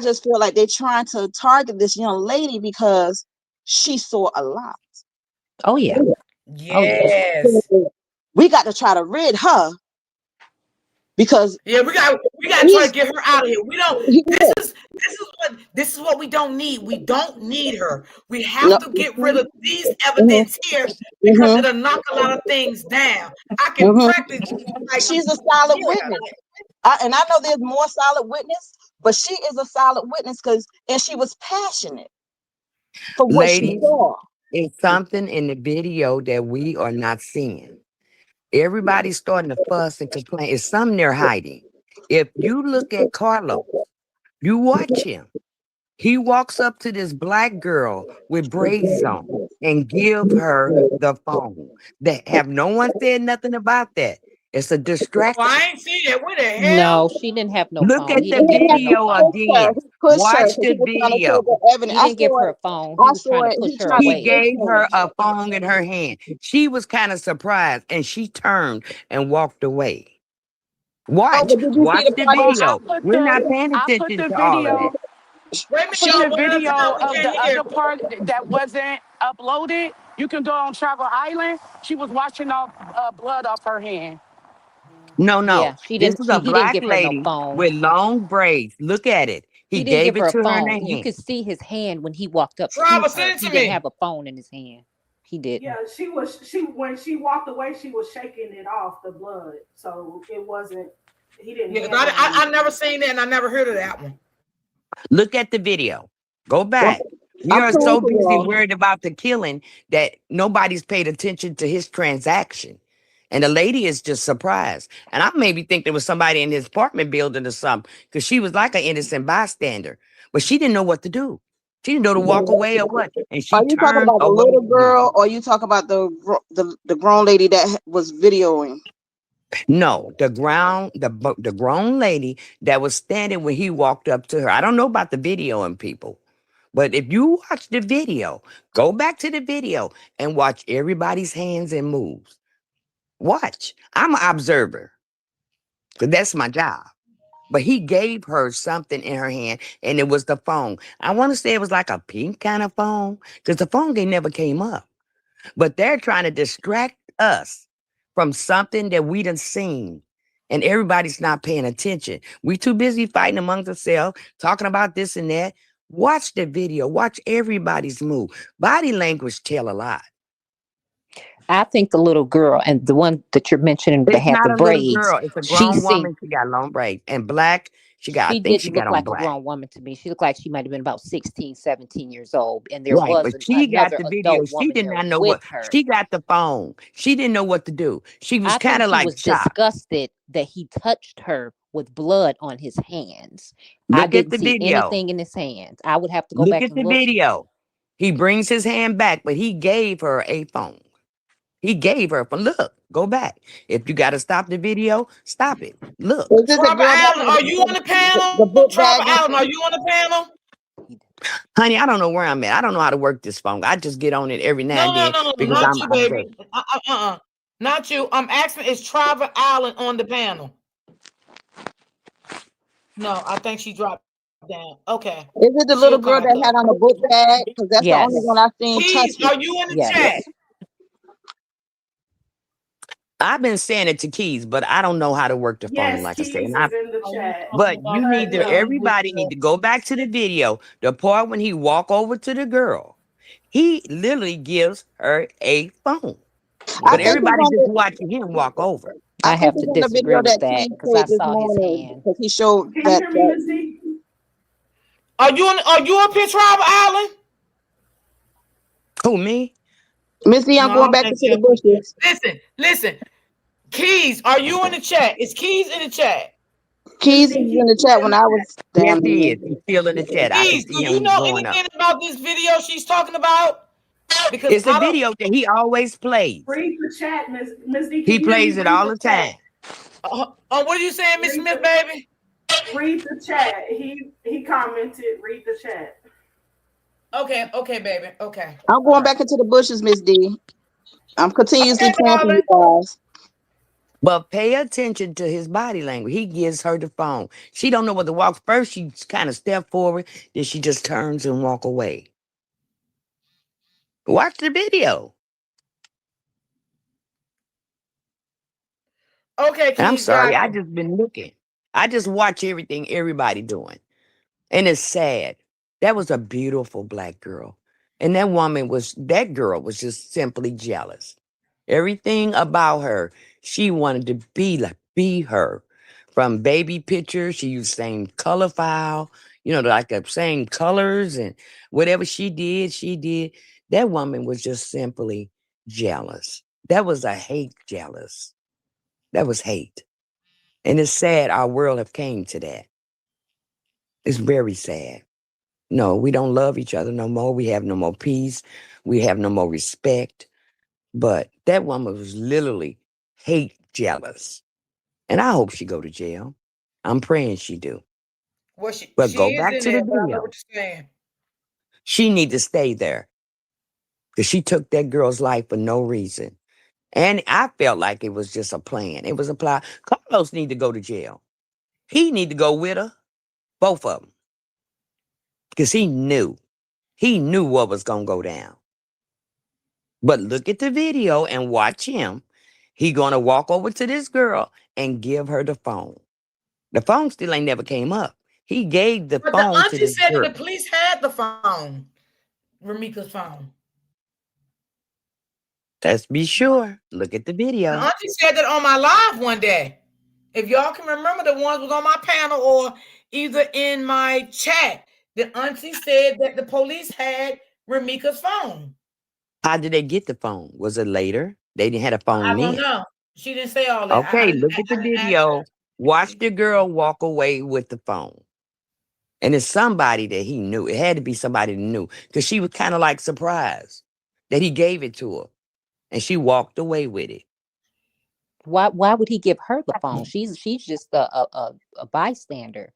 just feel like they're trying to target this young lady because she saw a lot. Oh yeah. Yes. We got to try to rid her because we got to try to get her out of here. We don't. This is what we don't need. We don't need her. We have No. to get rid of these Mhm. evidence here because Mhm. it'll knock a lot of things down. I can Mhm. practically like She's a solid yeah. witness. And I know there's more solid witness, but she is a solid witness and she was passionate for what she Ladies, saw. it's something in the video that we are not seeing. Everybody's starting to fuss and complain. It's something they're hiding. If you look at Carlos, you watch him. He walks up to this black girl with braids on and give her the phone. That have no one said nothing about that. It's a Well, distraction. I ain't see that. What the hell? No, she didn't have no Look phone. at He the didn't give her no video phone. Her. again. He pushed her Watch because the he was trying to take video. the evidence. He didn't give her a phone. He I was saw trying to it. push He her tried He to away. push gave her. her a phone in her hand. She was kind of surprised and she turned and walked away. Oh, Watch, but did you see watch the the part Well, video. We're not paying I put attention the to all of video that. Wait a minute, put y'all. the One at a video time. We of can't the hear. other part that wasn't uploaded. You can go on Travel Island. She was washing off blood off her hand. No, no. Yeah, she This didn't. is a He didn't black give her no lady phone. with long braids. Look at it. He He didn't gave give it her a to her in phone. the You hand. could see his hand when he walked up to Trava, her. send it He to didn't me. have a phone in his hand. He Yeah, didn't. she when she walked away, she was shaking it off the blood, so it wasn't. He didn't Yeah, 'cause hand her I anything. never seen that and I never heard of that one. Look at the video. Go back. We I'm are praying so for busy y'all. worried about the killing that nobody's paid attention to his transaction. And the lady is just surprised. And I maybe think there was somebody in his apartment building or something because she was like an innocent bystander. But she didn't know what to do. She didn't know to walk away or what. And Are she you talking turned about the away little again. girl, or you talking about the grown lady that was videoing? No, the grown lady that was standing when he walked up to her. I don't know about the video and people, but if you watch the video, go back to the video and watch everybody's hands and moves. Watch. I'm an observer because that's my job. But he gave her something in her hand, and it was the phone. I want to say it was like a pink kind of phone because the phone game never came up. But they're trying to distract us from something that we done seen. And everybody's not paying attention. We too busy fighting amongst ourselves, talking about this and that. Watch the video. Watch everybody's move. Body language tell a lot. I think the little girl and the one that you're mentioning that It's had the not a little braids, girl. It's a she grown seemed woman. She got long braids and black. I she think she didn't got look on like a black. grown woman to me. She looked like she might have been about 16, 17 years old. And there Right. was But she got another the video. adult She woman did there not know with what. her. She got the phone. She didn't know what to do. She was I think kind of she like was shocked. disgusted that he touched her with blood on his hands. I Look at didn't the see video. anything in his hands. I would have to go Look back at and the look. video. He brings his hand back, but he gave her a phone. He gave her a phone. Look, go back. If you got to stop the video, stop it. Look. Is this the Trava girl that Allen, had are you on the panel? the book Trava bag on? Allen, are you on the panel? Honey, I don't know where I'm at. I don't know how to work this phone. I just get on it every now No, and no, then no, no, because not I'm you, updated. baby. Not you. I'm asking, is Trava Allen on the panel? No, I think she dropped down. Okay. Is it the She'll little come girl back that up. had on the book bag? Because that's the only one Yes. I seen Keys, touching. are you in the chat? Yes. I've been saying it to Keys, but I don't know how to work the phone, Yes, like I said. Keys is in the chat. But you need to, everybody need to go back to the video. The part when he walk over to the girl, he literally gives her a phone. I But Yeah. think it's everybody on just the. watching him walk over. I I think have it's to on the disagree video with that that Keys because I played this saw his morning hand. because he showed Can you that. hear me, Missy? Are you up here, Trava Allen? Who, me? Missy, I'm No, I going don't back think into the so. bushes. Listen. Keys, are you in the chat? Is Keys in the chat? Keys was in the chat when I was Yes, down he there. is. He's still in the chat. I can Keys, see do you him know going up. anything about this video she's talking about? Because It's a I don't. video that he always plays. Read the chat, Miss D. Can He you hear me? plays it Read all the the chat. time. What are you saying, Miss Read Smith, the baby? read the chat. He commented. Read the chat. Okay, baby. Okay, I'm all going right. back into the bushes, Miss D. I'm continuously Okay, praying for you darling. guys. But pay attention to his body language. He gives her the phone. She don't know what to walk. First, she kind of step forward. Then she just turns and walk away. Watch the video. Okay, And I'm Keys, got sorry. I you. just been looking. I just watch everything everybody doing. And it's sad. That was a beautiful black girl. And that girl was just simply jealous. Everything about her, she wanted to be her. From baby pictures, she used same color file, like the same colors and whatever she did, she did. That woman was just simply jealous. That was a hate jealous. That was hate. And it's sad our world have came to that. It's very sad. No, we don't love each other no more. We have no more peace. We have no more respect. But that woman was literally hate jealous. And I hope she go to jail. I'm praying she do. Well, But she go is back in to the there, but I know video. what you're saying. She need to stay there because she took that girl's life for no reason. And I felt like it was just a plan. It was a plan. Carlos need to go to jail. He need to go with her, both of them, because he knew. He knew what was going to go down. But look at the video and watch him. He going to walk over to this girl and give her the phone. The phone still ain't never came up. He gave the But the phone to auntie this said that girl. the police had the phone, Romeca's phone. Let's be sure. Look at the The video. auntie said that on my live one day. If y'all can remember, the ones was on my panel or either in my chat. The auntie said that the police had Romeca's phone. How did they get the phone? Was it later? They didn't have a phone I don't then. know. She didn't say all that. Okay, look at I the didn't ask video. her. Watch the girl walk away with the phone. And it's somebody that he knew. It had to be somebody that knew because she was kind of like surprised that he gave it to her. And she walked away with it. Why would he give her the phone? She's just a bystander.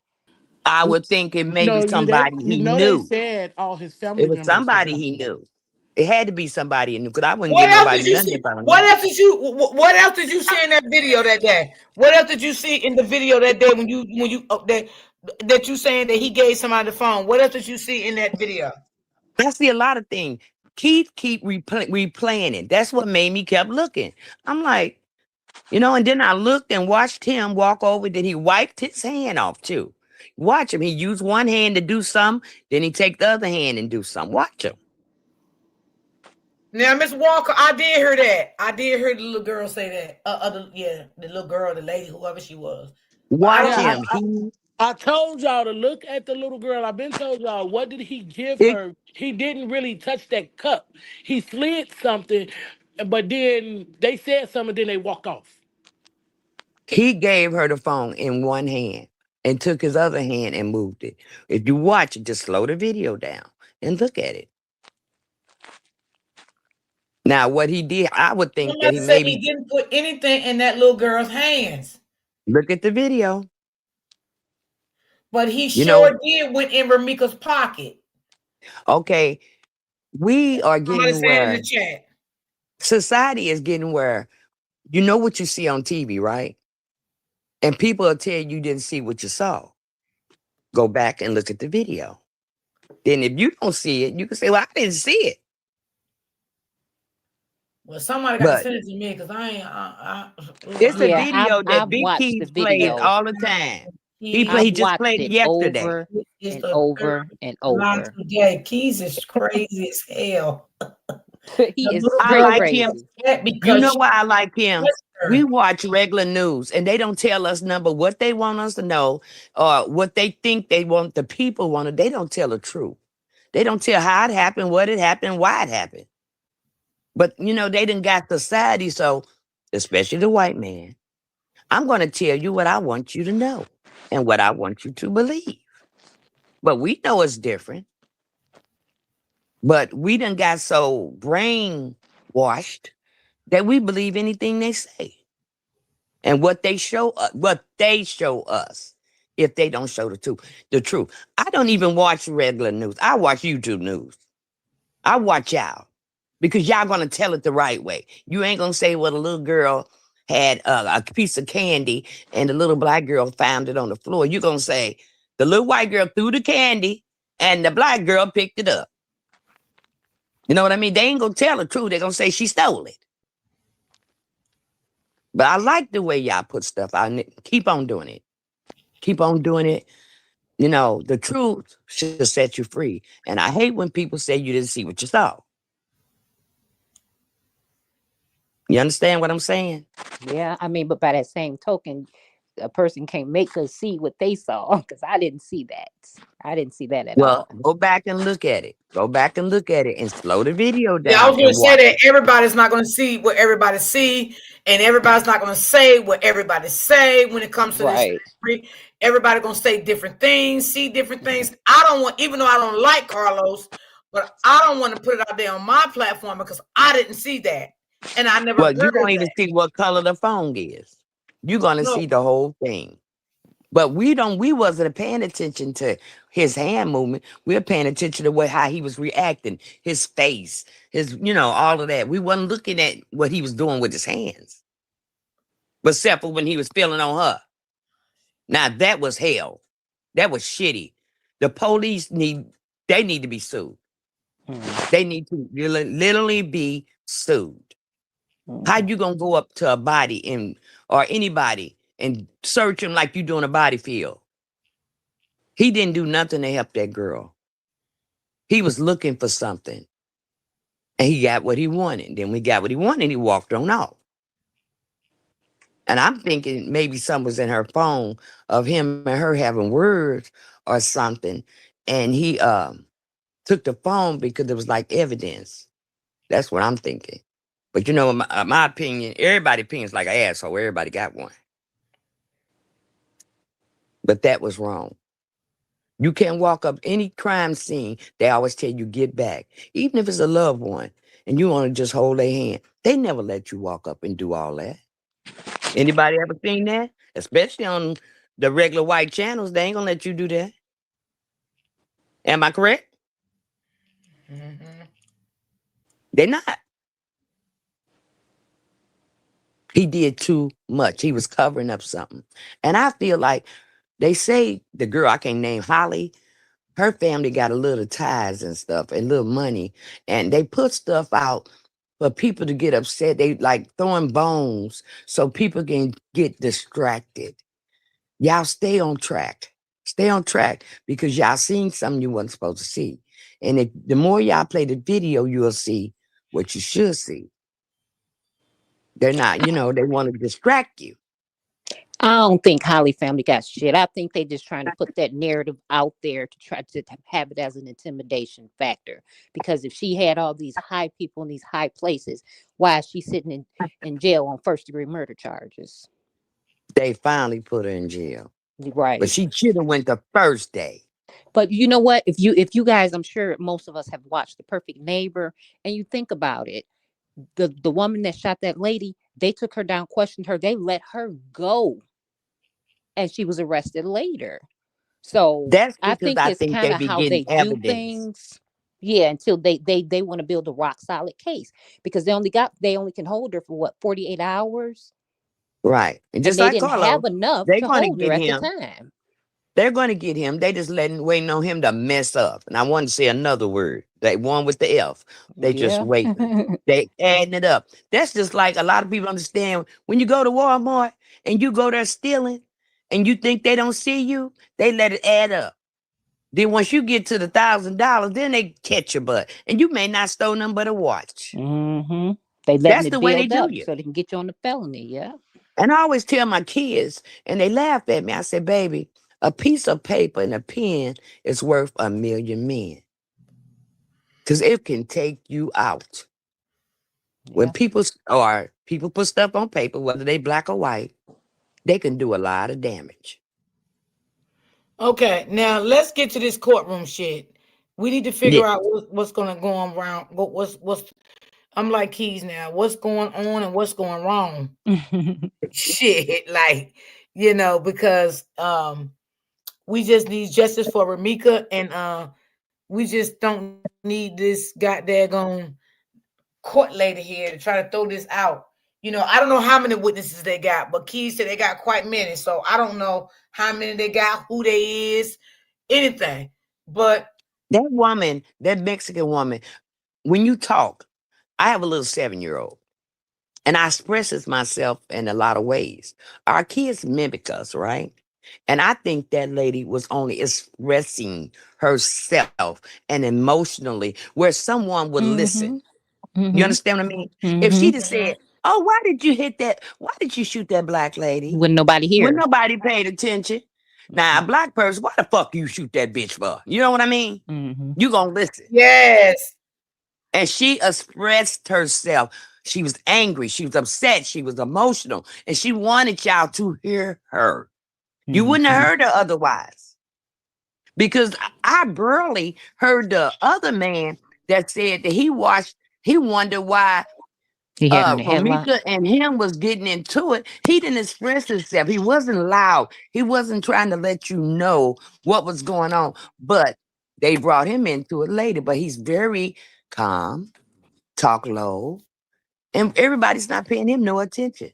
I would think it may be somebody You he know they knew. said all his It family was members was somebody on. he knew. It had to be somebody he knew because I wouldn't What give else nobody did you nothing see? if I don't What know. else did you? What else did you see in that video that day? What else did you see in the video that day when you that you saying that he gave somebody the phone? What else did you see in that video? I see a lot of things. Keith keep replaying it. That's what made me kept looking. I'm like, and then I looked and watched him walk over. Then he wiped his hand off too. Watch him. He used one hand to do something. Then he take the other hand and do something. Watch him. Now, Miss Walker, I did hear that. I did hear the little girl say that. The little girl, the lady, whoever she was. But I Watch don't Yeah, know. him. He I told y'all to look at the little girl. I've been told y'all, what did he give it, her? He didn't really touch that cup. He slid something, but then they said something, then they walked off. he gave her the phone in one hand and took his other hand and moved it. If you watch it, just slow the video down and look at it. Now, what he did, I would think that Somebody he said he maybe didn't put anything in that little girl's hands, look at the video. but he You know, sure did went in Ramika's pocket. okay, we are Somebody getting saying in where the chat. society is getting where you know what you see on TV, right? And people will tell you didn't see what you saw. Go back and look at the video. Then if you don't see it, you can say, well, I didn't see it. Well, somebody got to But send it to me because I ain't. it's a Yeah, video that I've Big watched the Keys plays video. all the time. I've He just watched played it it yesterday. over It's and the third over and line over. today. Keys is crazy as hell. The He is little I straight girl like was him. crazy. upset You because know she why I like him? touched We her. watch regular news and they don't tell us number what they want us to know or what they think they want the people want to. They don't tell the truth. They don't tell how it happened, what it happened, why it happened. But they didn't got society, so especially the white man. I'm going to tell you what I want you to know and what I want you to believe. But we know it's different. But we done got so brainwashed that we believe anything they say and what they show us if they don't show the truth. I don't even watch regular news. I watch YouTube news. I watch y'all because y'all gonna tell it the right way. You ain't gonna say, well, the little girl had a piece of candy and the little black girl found it on the floor. You're gonna say the little white girl threw the candy and the black girl picked it up. You know what I mean? They ain't gonna tell the truth. They're gonna say she stole it. But I like the way y'all put stuff out. Keep on doing it. Keep on doing it. You know, the truth should set you free. And I hate when people say you didn't see what you saw. You understand what I'm saying? Yeah, I mean, but by that same token, a person can't make us see what they saw because I didn't see that. I didn't see that at Well, all. go back and look at it. Go back and look at it and slow the video Yeah, I down was going to and say watch that it. everybody's not going to see what everybody see, and everybody's not going to say what everybody say when it comes to this Right. story. Everybody going to say different things, see different things. I don't want, even though I don't like Carlos, but I don't want to put it out there on my platform because I didn't see that, and I never Well, you're heard gonna even that. see what color the phone is. You're gonna No, see the whole thing. But we wasn't paying attention to his hand movement. We were paying attention to how he was reacting, his face, all of that. We wasn't looking at what he was doing with his hands. But except for when he was feeling on her. Now that was hell. That was shitty. The police need to be sued. They need to literally be sued. How you gonna go up to a body or anybody and search him like you doing a body field? He didn't do nothing to help that girl. He was looking for something, and he got what he wanted. Then we got what he wanted. He walked on off. And I'm thinking maybe something was in her phone of him and her having words or something, and he took the phone because it was like evidence. That's what I'm thinking. But my opinion, everybody's opinion is like an asshole. Everybody got one. But that was wrong. You can't walk up any crime scene. They always tell you get back. Even if it's a loved one and you want to just hold their hand. They never let you walk up and do all that. Anybody ever seen that? Especially on the regular white channels, they ain't gonna let you do that. Am I correct? mhm. They're not. He did too much. He was covering up something. And I feel like they say the girl, I can't name Holly, her family got a little ties and stuff and little money. And they put stuff out for people to get upset. They like throwing bones so people can get distracted. Y'all stay on track. Stay on track because y'all seen something you wasn't supposed to see. And if the more y'all play the video, you'll see what you should see. They're not, they want to distract you. I don't think Holly family got shit. I think they just trying to put that narrative out there to try to have it as an intimidation factor. Because if she had all these high people in these high places, why is she sitting in jail on first degree murder charges? They finally put her in jail. But Right. she should have went the first day. But you know what? If you guys, I'm sure most of us have watched The Perfect Neighbor, and you think about it, the woman that shot that lady, they took her down, questioned her, they let her go, and she was arrested later. So That's I because think I it's think kind they of be how getting they do evidence. things. Yeah, until they want to build a rock solid case because they only can hold her for what, 48 hours, Right. And and just they like didn't have Carlos, enough they're to going to hold her get at the him. time. They're going to get him. They just waiting on him to mess up. And I want to say another word. That one with the F. They just Yeah. waiting. They adding it up. That's just like a lot of people understand when you go to Walmart and you go there stealing and you think they don't see you, they let it add up. Then once you get to the $1,000, then they catch your butt. And you may not stole nothing but a watch. They letting That's it the way they build do up you. so they can get you on the felony. Yeah. And I always tell my kids, and they laugh at me. I say, baby, a piece of paper and a pen is worth 1,000,000 men. Because it can take you out. When Yeah. people put stuff on paper, whether they black or white, they can do a lot of damage. Okay, now let's get to this courtroom shit. We need to Yeah. figure out what's going to go on around. What's I'm like Keys now. What's going on and what's going wrong? Shit, like because we just need justice for Romeca, and we just don't need this goddamn court lady here to try to throw this out. I don't know how many witnesses they got, but Keys said they got quite many. So I don't know how many they got, who they is, anything. But That woman, that Mexican woman, when you talk, I have a little 7-year-old. And I expresses myself in a lot of ways. Our kids mimic us, right? And I think that lady was only expressing herself and emotionally where someone would listen. You understand what I mean? If she'd have said, "Oh, why did you hit that? Why did you shoot that black lady?" When nobody When here. nobody paid attention. Now, a black person, why the fuck you shoot that bitch for? You know what I mean? You gonna listen. Yes. And she expressed herself. She was angry. She was upset. She was emotional. And she wanted y'all to hear her. You wouldn't have heard her otherwise. Because I barely heard the other man that said that he wondered why He had him in a headlock. Romeca and him was getting into it. He didn't express himself. He wasn't loud. He wasn't trying to let you know what was going on. But they brought him into it later. But he's very calm, talk low, and everybody's not paying him no attention.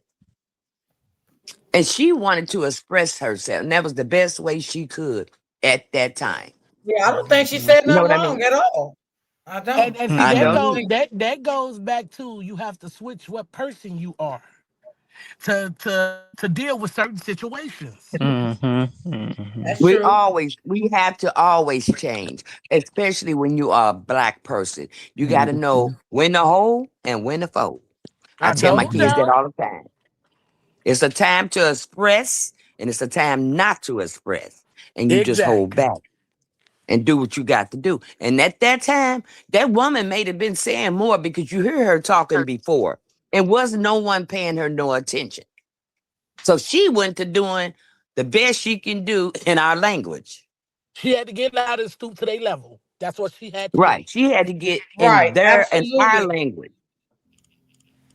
And she wanted to express herself, and that was the best way she could at that time. Yeah, I don't think she said You know nothing what I wrong mean? at all. I don't. And see I that know goes you. that goes back to you have to switch what person you are to deal with certain situations. That's true. We have to always change, especially when you are a black person. You got to know when to hold and when to fold. I I tell my told kids that y'all. all the time. It's a time to express and it's a time not to express. And you just hold Exactly. back and do what you got to do. And at that time, that woman may have been saying more because you hear her talking before. And wasn't no one paying her no attention. So she went to doing the best she can do in our language. She had to get out and stoop to their level. That's what she had to do. Right. She had to get Right. in our Absolutely. language.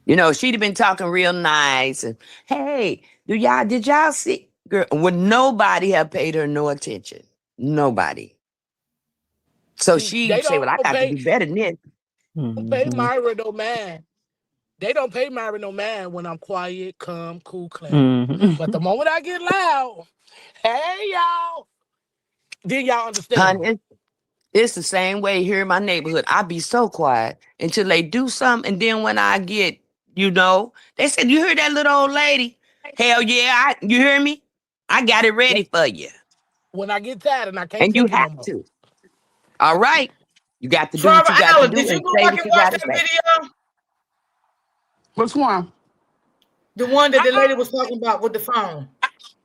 You know, she'd have been talking real nice and hey, did y'all see girl? Would nobody have paid her no attention? Nobody. So See, she they say, well, don't I got to pay do better than this. pay Myra no man. They don't pay Myra no man when I'm quiet, calm, cool, clammy. But the moment I get loud, hey y'all, then y'all understand me. Honey, it's the same way here in my neighborhood. I be so quiet until they do something. And then when I get, they said, you heard that little old lady? Hell yeah, you hear me? I got it ready for you. When I get tired and I can't And you take it no have more. to. All right. You got to do what Trevor you got to Allen, do did you and go say back what and you watch got to that say. video? Which one? The one that the lady was talking about with the phone.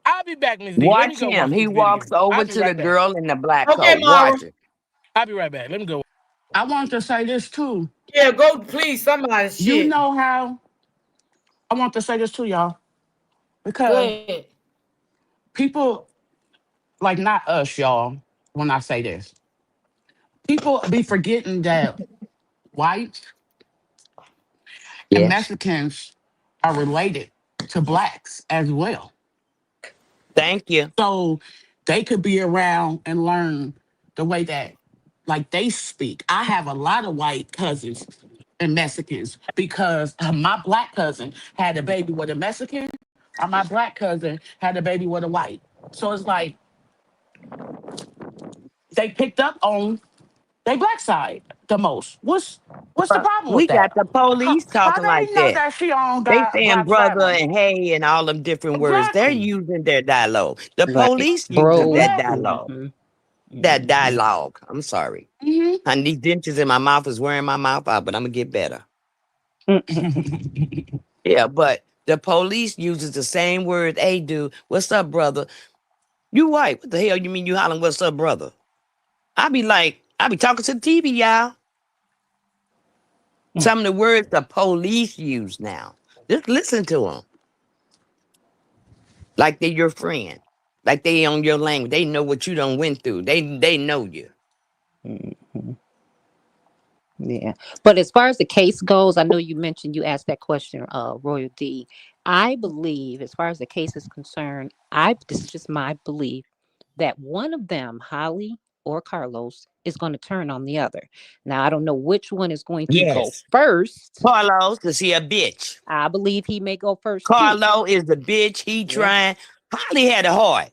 I'll be back, Miss D. Let me Watch go him. watch He this video. walks over I'll be to the right back. girl in the black Okay, coat. Mara. Watch it. I'll be right back. Let me go. I want to say this too. Yeah, go please. Somebody's You shit. know how I want to say this to y'all Go because ahead. people like not us, y'all. When I say this, people be forgetting that whites and Yes. Mexicans are related to blacks as well. Thank you. So they could be around and learn the way that like they speak. I have a lot of white cousins and Mexicans because my black cousin had a baby with a Mexican, or my black cousin had a baby with a white. So it's like they picked up on their black side the most. What's the problem with We that? got the police How talking like they know that. that she on They God saying black brother family? and hey and all them different words. They're Exactly. using their dialogue. The Right. police using Bro. that Exactly. dialogue. That dialogue. I'm sorry. And these dentures in my mouth is wearing my mouth out, but I'm gonna get better. Yeah, but the police uses the same word they do. What's up, brother? You white. What the hell you mean you hollering, what's up, brother? I be talking to the TV, y'all. Some of the words the police use now. Just listen to them. Like they your friend. Like they on your language. They know what you done went through. They know you. Yeah. But as far as the case goes, I know you mentioned you asked that question, Royal D. I believe, as far as the case is concerned, this is just my belief that one of them, Holly or Carlos, is going to turn on the other. Now, I don't know which one is going to go Yes. first. Carlos, cause he a bitch. I believe he may go first too. Carlo is the bitch. He Yeah. trying. Holly had a heart.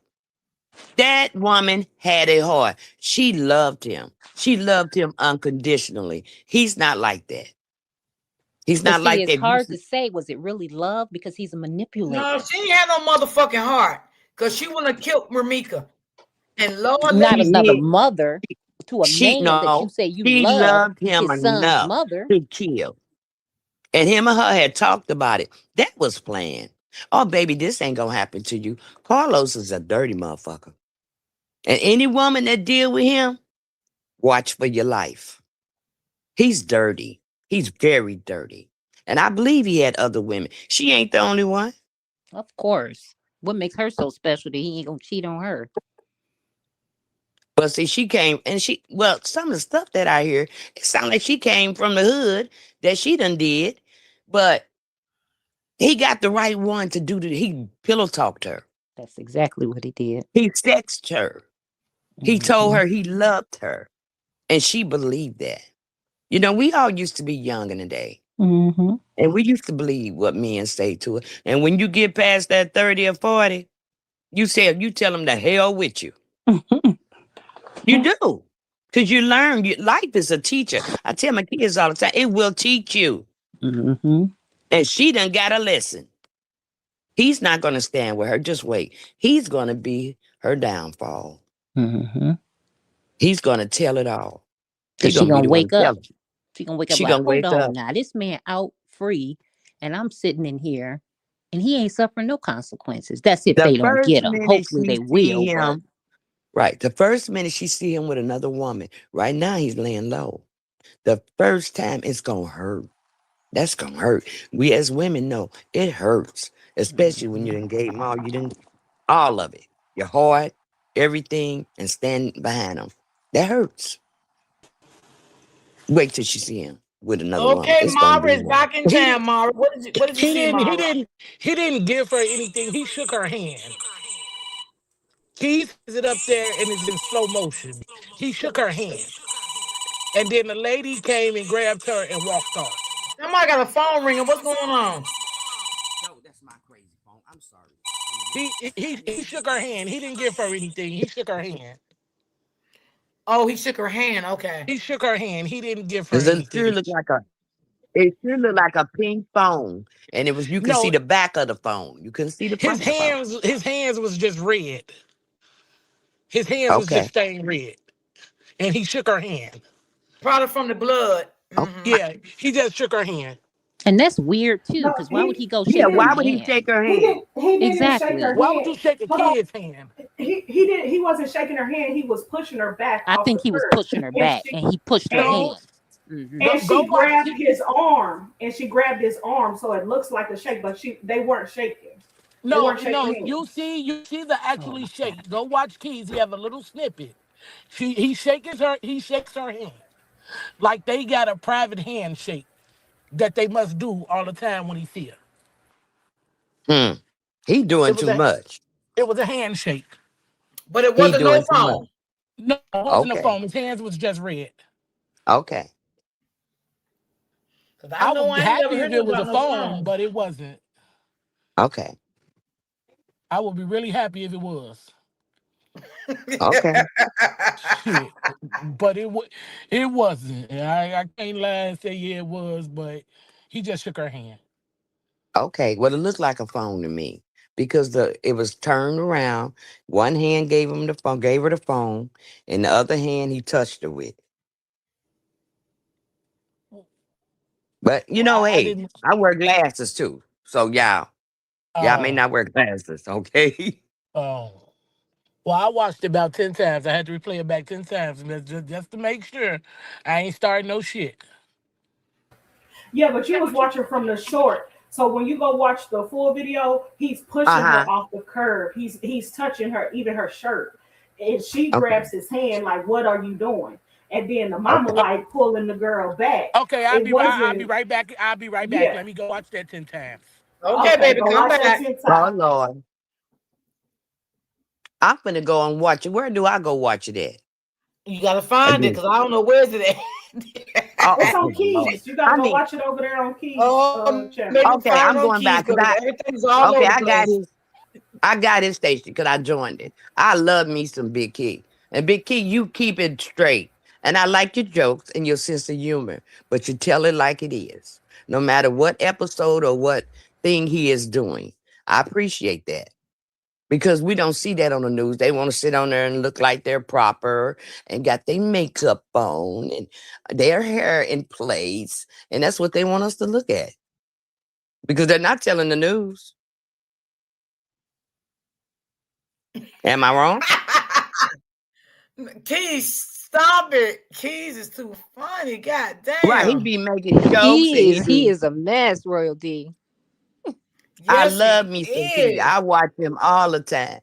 That woman had a heart. She loved him. She loved him unconditionally. He's not like that. He's But not see, like it's that. hard to say, was it really love? Because he's a No, manipulator. she ain't had no motherfucking heart. Because she want to kill Romeca. And Lord, let Not me She another did. mother to a She man that you no. say you She love, loved him his son's enough mother. to kill. And him and her had talked about it. That was planned. Oh, baby, this ain't gonna happen to you. Carlos is a dirty motherfucker. And any woman that deal with him, watch for your life. He's dirty. He's very dirty. And I believe he had other women. She ain't the only one. Of course. What makes her so special that he ain't gonna cheat on her? But see, she came and well, some of the stuff that I hear, it sounds like she came from the hood that she done did. But he got the right one to do he pillow talked her. That's exactly what he did. He sexed her. He told Mhm. her he loved her. And she believed that. You know, we all used to be young in the day. Mhm. And we used to believe what men say to us. And when you get past that 30 or 40, you tell them the hell with you. You do. Because you learn life is a teacher. I tell my kids all the time, it will teach you. Mhm. And she done got a lesson. He's not gonna stand with her. Just wait. He's gonna be her downfall. Mhm. He's gonna tell it all. He Cause she gonna be gonna the one wake to tell up. it. She gonna wake up She like, gonna hold wake on up. now, this man out free, and I'm sitting in here, and he ain't suffering no consequences. That's if The they don't first get him. minute Hopefully she they see will, but him, right. The first minute she see him with another woman, right now he's laying low. The first time it's gonna hurt. That's gonna hurt. We as women know it hurts, especially when you done gave him all you didn't all of it. Your heart, everything, and stand behind him. That hurts. Wait till she see him with another woman. Okay, It's gonna Mara be is hard. back in He town, didn't. Mara. What did you He see, didn't. He Mara? didn't. He didn't give her anything. He shook her hand. Keith is it up there and it's in slow motion. He shook her hand, and then the lady came and grabbed her and walked off. Somebody got a phone ringing. What's going on? No, that's my crazy phone. I'm sorry. He shook her hand. He didn't give her anything. He shook her hand. Oh, he shook her hand. Okay. He shook her hand. He didn't give her Cause anything. it sure looked like a pink phone. And it was you could see No, the back of the phone. You couldn't see the front of the phone. his hands was just red. His hands was just Okay. stained red, and he shook her hand. Probably from the blood. Okay. Hmm. Yeah, he just shook her hand. and that's weird too. No, Cause why would he go he Yeah, shake her why didn't would he hand? shake her he hand? didn't he didn't shake her Exactly. Why would you hand. shake a Hold on. kid's hand? He wasn't shaking her hand. He was pushing her back I off the think he was curb, pushing her and back, she and he pushed her and No, hand. Hmm. go and she go watch. grabbed his arm, and she grabbed his arm, so it looks like a shake, but they weren't shaking. They No, weren't shaking no, hands. you see the Oh actually my shake. God. Go watch Keys. He have a little snippet. He shakes her hand like they got a private handshake that they must do all the time when he see her. Hmm. He It doing was too a much. it was a handshake. But it He wasn't no doing too much. phone. No, it wasn't a Okay. phone. His hands was just red. Okay. Cause I I know would be I ain't never happy heard if it was about a no phone, phone. but it wasn't. Okay. I would be really happy if it was. Okay. Shit, but it wasn't. I can't lie and say yeah it was, but he just shook her hand. Okay. Well, it looked like a phone to me because it was turned around. One hand gave her the phone, and the other hand he touched her with. But I hey, didn't. I wear glasses too. So y'all may Uh, not wear glasses, okay? oh. Well, I watched it about 10 times. I had to replay it back 10 times, and that's just to make sure I ain't starting no shit. Yeah, but you was watching from the short. So when you go watch the full video, he's pushing Uh-huh. her off the curb. He's touching her, even her shirt. And she Okay. grabs his hand like, "What are you doing?" And then the mama Okay. Uh, like pulling the girl back. okay, It I'll be wasn't. right back. I'll be right back. Yeah. Let me go watch that 10 times. Okay, Okay, baby, go come watch that back. Oh TikTok. Lord. I'm finna go and watch it. Where do I go watch it at? You gotta find it Again. because I don't know where's it at. It's on Oh Lord. Keys. You gotta I go mean, watch it over there on Keys Oh, maybe channel. okay, find it I'm on going Keys back because because everything's all over okay, the place. I got his station because I joined it. I love me some Big Key. And Big Key, you keep it straight. And I like your jokes and your sense of humor, but you tell it like it is. No matter what episode or what thing he is doing. I appreciate that. because we don't see that on the news. They want to sit on there and look like they're proper and got their makeup on and their hair in place. And that's what they want us to look at because they're not telling the news. Am I wrong? Keys, stop it. Keys is too funny. God Right. He damn. be making jokes and He is a mess, Royalty. I Yes, love he me some Keys. is. I watch him all the time.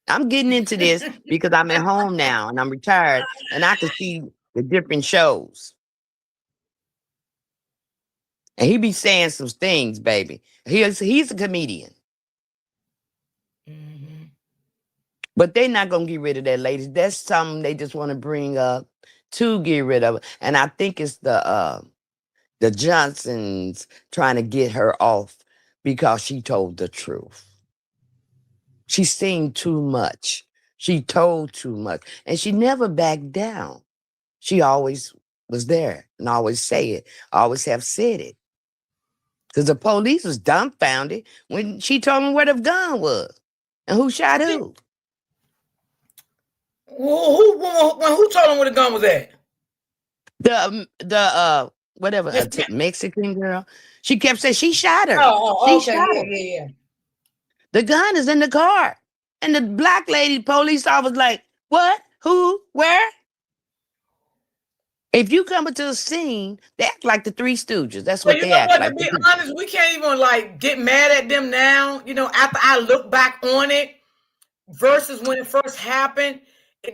I'm getting into this because I'm at home now and I'm retired and I can see the different shows. And he be saying some things, baby. He's a comedian. Mm-hmm. But they're not gonna get rid of that, ladies. That's something they just want to bring up to get rid of it. And I think it's the Johnsons trying to get her off because she told the truth. She seen too much. She told too much. And she never backed down. She always was there and always say it, always have said it. Because the police was dumbfounded when she told them where the gun was and who shot who. Who told him where the gun was at? The whatever Mexican girl, she kept saying she shot her. Oh, She okay, shot her. yeah. The gun is in the car, and the black lady police officer like, what? Who? Where? If you come into the scene, they act like the Three Stooges. That's Well, what you they know act what? To like. be honest, we can't even like get mad at them now. You know, after I look back on it, versus when it first happened,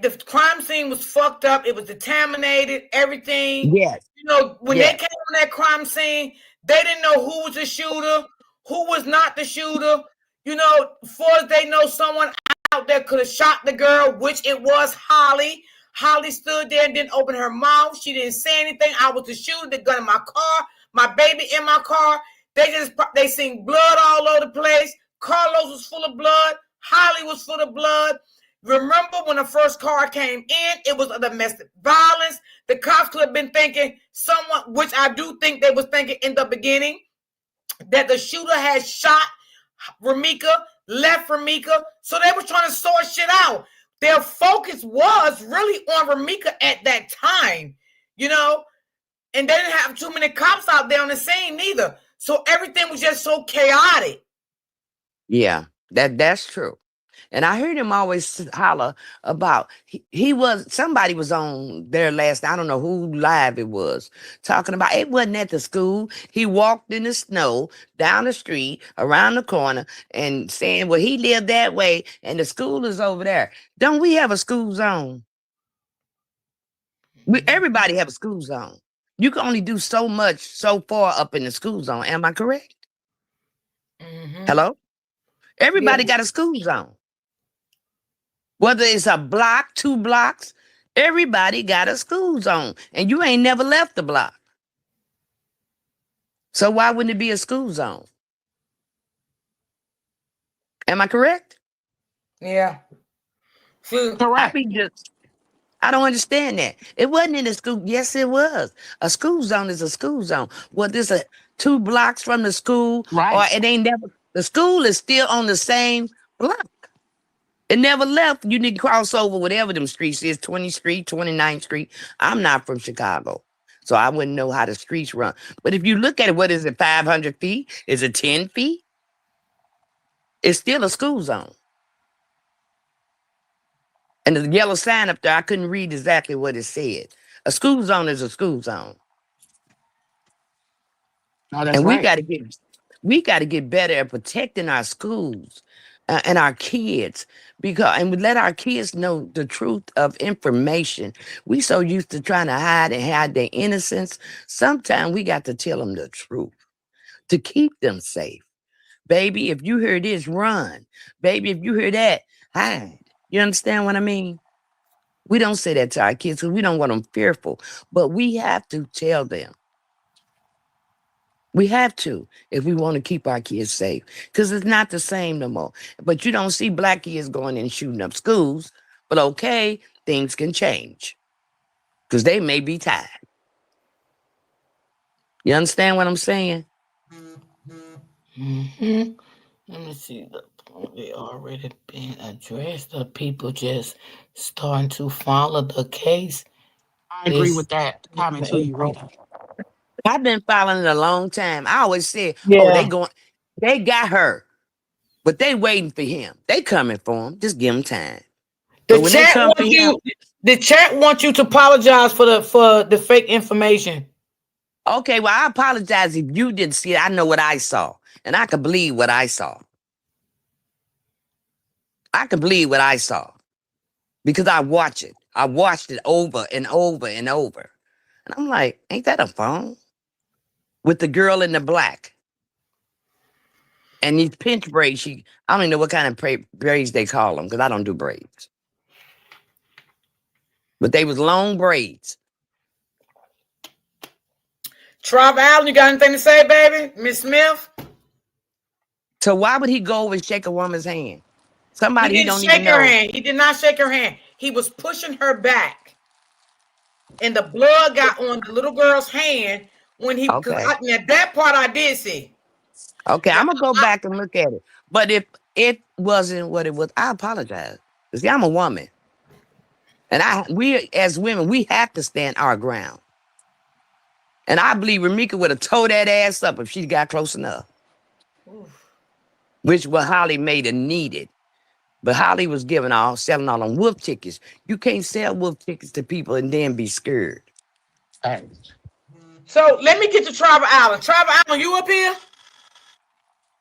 the crime scene was fucked up. It was contaminated. Everything. Yes. You know, when they Yes. came on that crime scene, they didn't know who was the shooter, who was not the shooter. You know, far as they know, someone out there could have shot the girl, which it was Holly. Holly stood there and didn't open her mouth. She didn't say anything. I was the shooter, the gun in my car, my baby in my car. They seen blood all over the place. Carlos was full of blood. Holly was full of blood. Remember when the first car came in, it was a domestic violence. The cops could have been thinking someone, which I do think they was thinking in the beginning, that the shooter had shot Romeca, left Romeca. So they were trying to sort shit out. Their focus was really on Romeca at that time, you know, and they didn't have too many cops out there on the scene neither. So everything was just so chaotic. Yeah, that's true. And I heard him always holler about somebody was on there last night. I don't know who live it was talking about it wasn't at the school. He walked in the snow down the street around the corner and saying, well, he lived that way and the school is over there. Don't we have a school zone? Everybody have a school zone. You can only do so much so far up in the school zone. Am I correct? Mm-hmm. Hello? Everybody Yeah. got a school zone. Whether it's a block, 2 blocks, everybody got a school zone. And you ain't never left the block. So why wouldn't it be a school zone? Am I correct? Yeah. Correct. I don't understand that. It wasn't in a school. Yes, it was. A school zone is a school zone. Well, there's 2 blocks from the school, or Right. it ain't never. The school is still on the same block. It never left. You need to cross over whatever them streets is, 20th Street, 29th Street. I'm not from Chicago, so I wouldn't know how the streets run. But if you look at it, what is it, 500 feet? Is it 10 feet? It's still a school zone. And the yellow sign up there, I couldn't read exactly what it said. A school zone is a school zone. No, that's And right. we got to get better at protecting our schools and our kids and we let our kids know the truth of information. We so used to trying to hide their innocence. Sometimes we got to tell them the truth to keep them safe. Baby, if you hear this, run. Baby, if you hear that, hide. You understand what I mean? We don't say that to our kids because we don't want them fearful, but we have to tell them. We have to if we want to keep our kids safe because it's not the same no more. But you don't see black kids going and shooting up schools. But okay, things can change because they may be tired. You understand what I'm saying? Mm-hmm. Let me see. It already been addressed. The people just starting to follow the case. I agree It's with that comment too, you Rita. I've been following it a long time. I always said, "Oh, yeah. they got her, but they waiting for him. They coming for him. Just give him time." The But when they chat come for wants him, you. The chat wants you to apologize for the fake information. okay, well, I apologize if you didn't see it. I know what I saw, and I can believe what I saw. I can believe what I saw because I watch it. I watched it over and over and over, and I'm like, "Ain't that a phone with the girl in the black and these pinch braids?" I don't even know what kind of braids they call them because I don't do braids, but they was long braids. Trav Allen, you got anything to say, baby? Miss Smith? So why would he go over and shake a woman's hand? He Somebody he didn't don't even shake her know. hand. He did not shake her hand. He was pushing her back. And the blood got on the little girl's hand when he, because Okay. now that part I did see. Okay, Now, I'm gonna go back and look at it. But if it wasn't what it was, I apologize. See, I'm a woman. And we as women, we have to stand our ground. And I believe Romeca would have towed that ass up if she got close enough. oof. Which what Holly made it needed. But Holly was selling all them wolf tickets. You can't sell wolf tickets to people and then be scared. So let me get to Travis Allen. Travis Allen, you up here?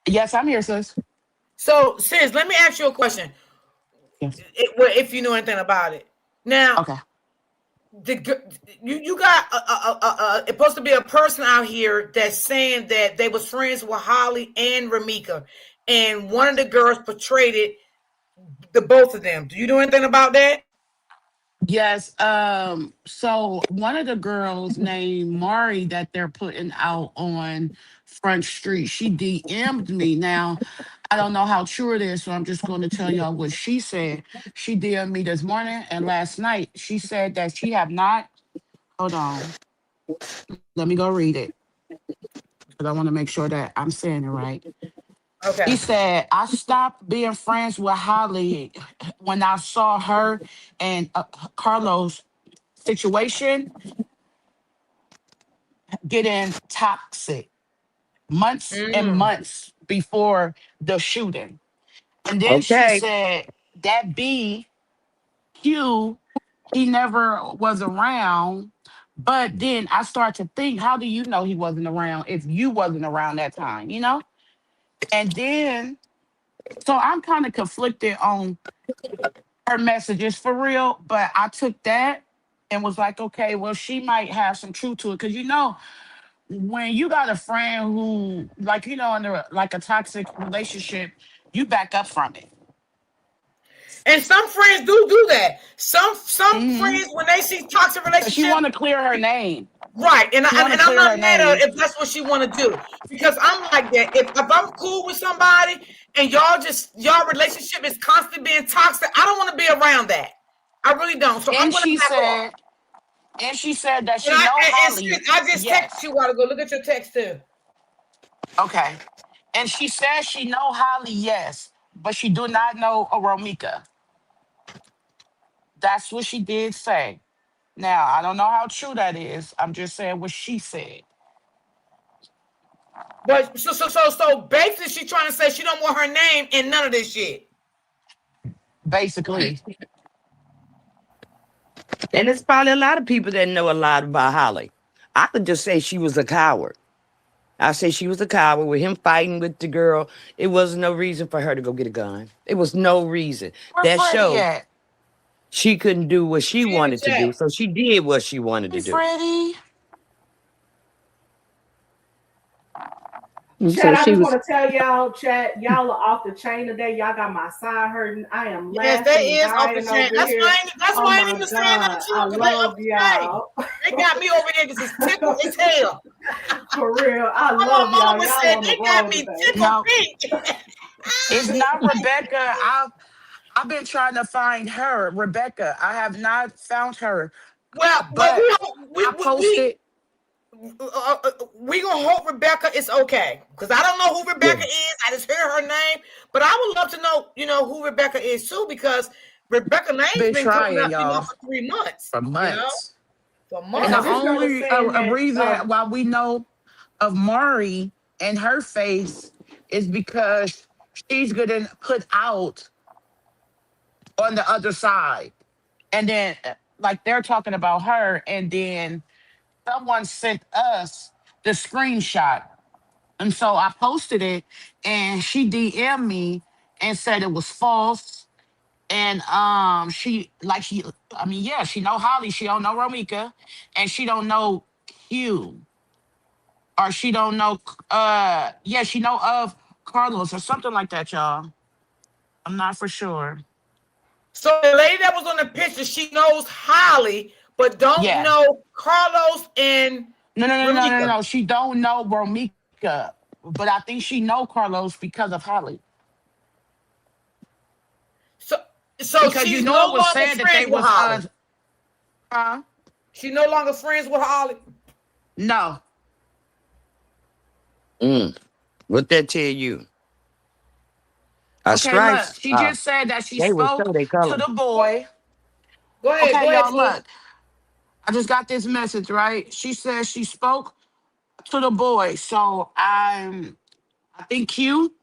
Yes, I'm here, sis. So, sis, let me ask you a question. Yes. If you know anything about it. Now, Okay. you got it's supposed to be a person out here that's saying that they was friends with Holly and Romeca, and one of the girls portrayed it, the both of them. Do you know anything about that? Yes. So one of the girls named Mari that they're putting out on Front Street, she DM'd me. Now, I don't know how true it is, so I'm just going to tell y'all what she said. She DM'd me this morning and last night. She said that she have not. Hold on. Let me go read it because I want to make sure that I'm saying it right. He Okay. said, I stopped being friends with Holly when I saw her and Carlos situation getting toxic months and Mm. months before the shooting. And then she Okay. said that Hugh, he never was around. But then I start to think, how do you know he wasn't around if you wasn't around that time, you know? And then, so I'm kind of conflicted on her messages for real, but I took that and was like, okay, well, she might have some truth to it. Cause when you got a friend who, like, under like a toxic relationship, you back up from it. And some friends do that. Some Mm-hmm. friends, when they see toxic Cause she relationship, want to clear her name. right, and, She want to and I'm clear not her mad at name. her if that's what she want to do, because I'm like that. If I'm cool with somebody and y'all relationship is constantly being toxic, I don't want to be around that. I really don't. So I'm And gonna she back off. said, and she said that And she know sis, Holly. I just texted Yes. you a while ago. Look at your text too. Okay. And she said she know Holly, yes, but she do not know a Romeca. That's what she did say. Now, I don't know how true that is. I'm just saying what she said. But so basically, she's trying to say she don't want her name in none of this shit. Basically. And there's probably a lot of people that know a lot about Holly. I could just say she was a coward. I say she was a coward with him fighting with the girl. It was no reason for her to go get a gun. It was no reason. Where That Freddie show at? she couldn't do what she She in the wanted to do, chat. so she did what she wanted Hey, to do. Freddie. Chad, So I she just was want to tell y'all, Chad, y'all are off the chain today. Y'all got my side hurting. I am Yes, that laughing and is off the dying chain. over here. That's Oh why I ain't my even saying nothing God. to I you, because they off love the chain. y'all. They got me over here. This is tickled as hell. For real. I What my love y'all. mama Y'all said, on the they got roll me today. tickled No, pink. it's not Rebecca. I've been trying to find her, Rebecca. I have not found her, Well, but we I posted. we gonna hope Rebecca is okay, because I don't know who Rebecca is. I just heard her name, but I would love to know, who Rebecca is too, because Rebecca name's Been been coming trying, up, y'all, for 3 months, for months. for And And the this months. girl is only saying that reason why we know of Mari and her face is because she's getting put out on the other side. And then, like, they're talking about her, and then someone sent us the screenshot. And so I posted it, and she DM'd me and said it was false. And she know Holly, she don't know Romeca, and she don't know Q, or she don't know she know of Carlos or something like that, y'all. I'm not for sure. So the lady that was on the picture, she knows Holly, but don't Yeah. know Carlos and Ramika. No. She don't know Romeca, but I think she know Carlos because of Holly. So, so Because you she's know no it was longer said that friends they with was Holly. huh? She no longer friends with Holly. No. What that tell you? Our Okay, look. stripes, She just said that she they will show spoke their to color. the boy. Go Okay, ahead, y'all, sis. look. I just got this message, right? She said she spoke to the boy. So I think Q.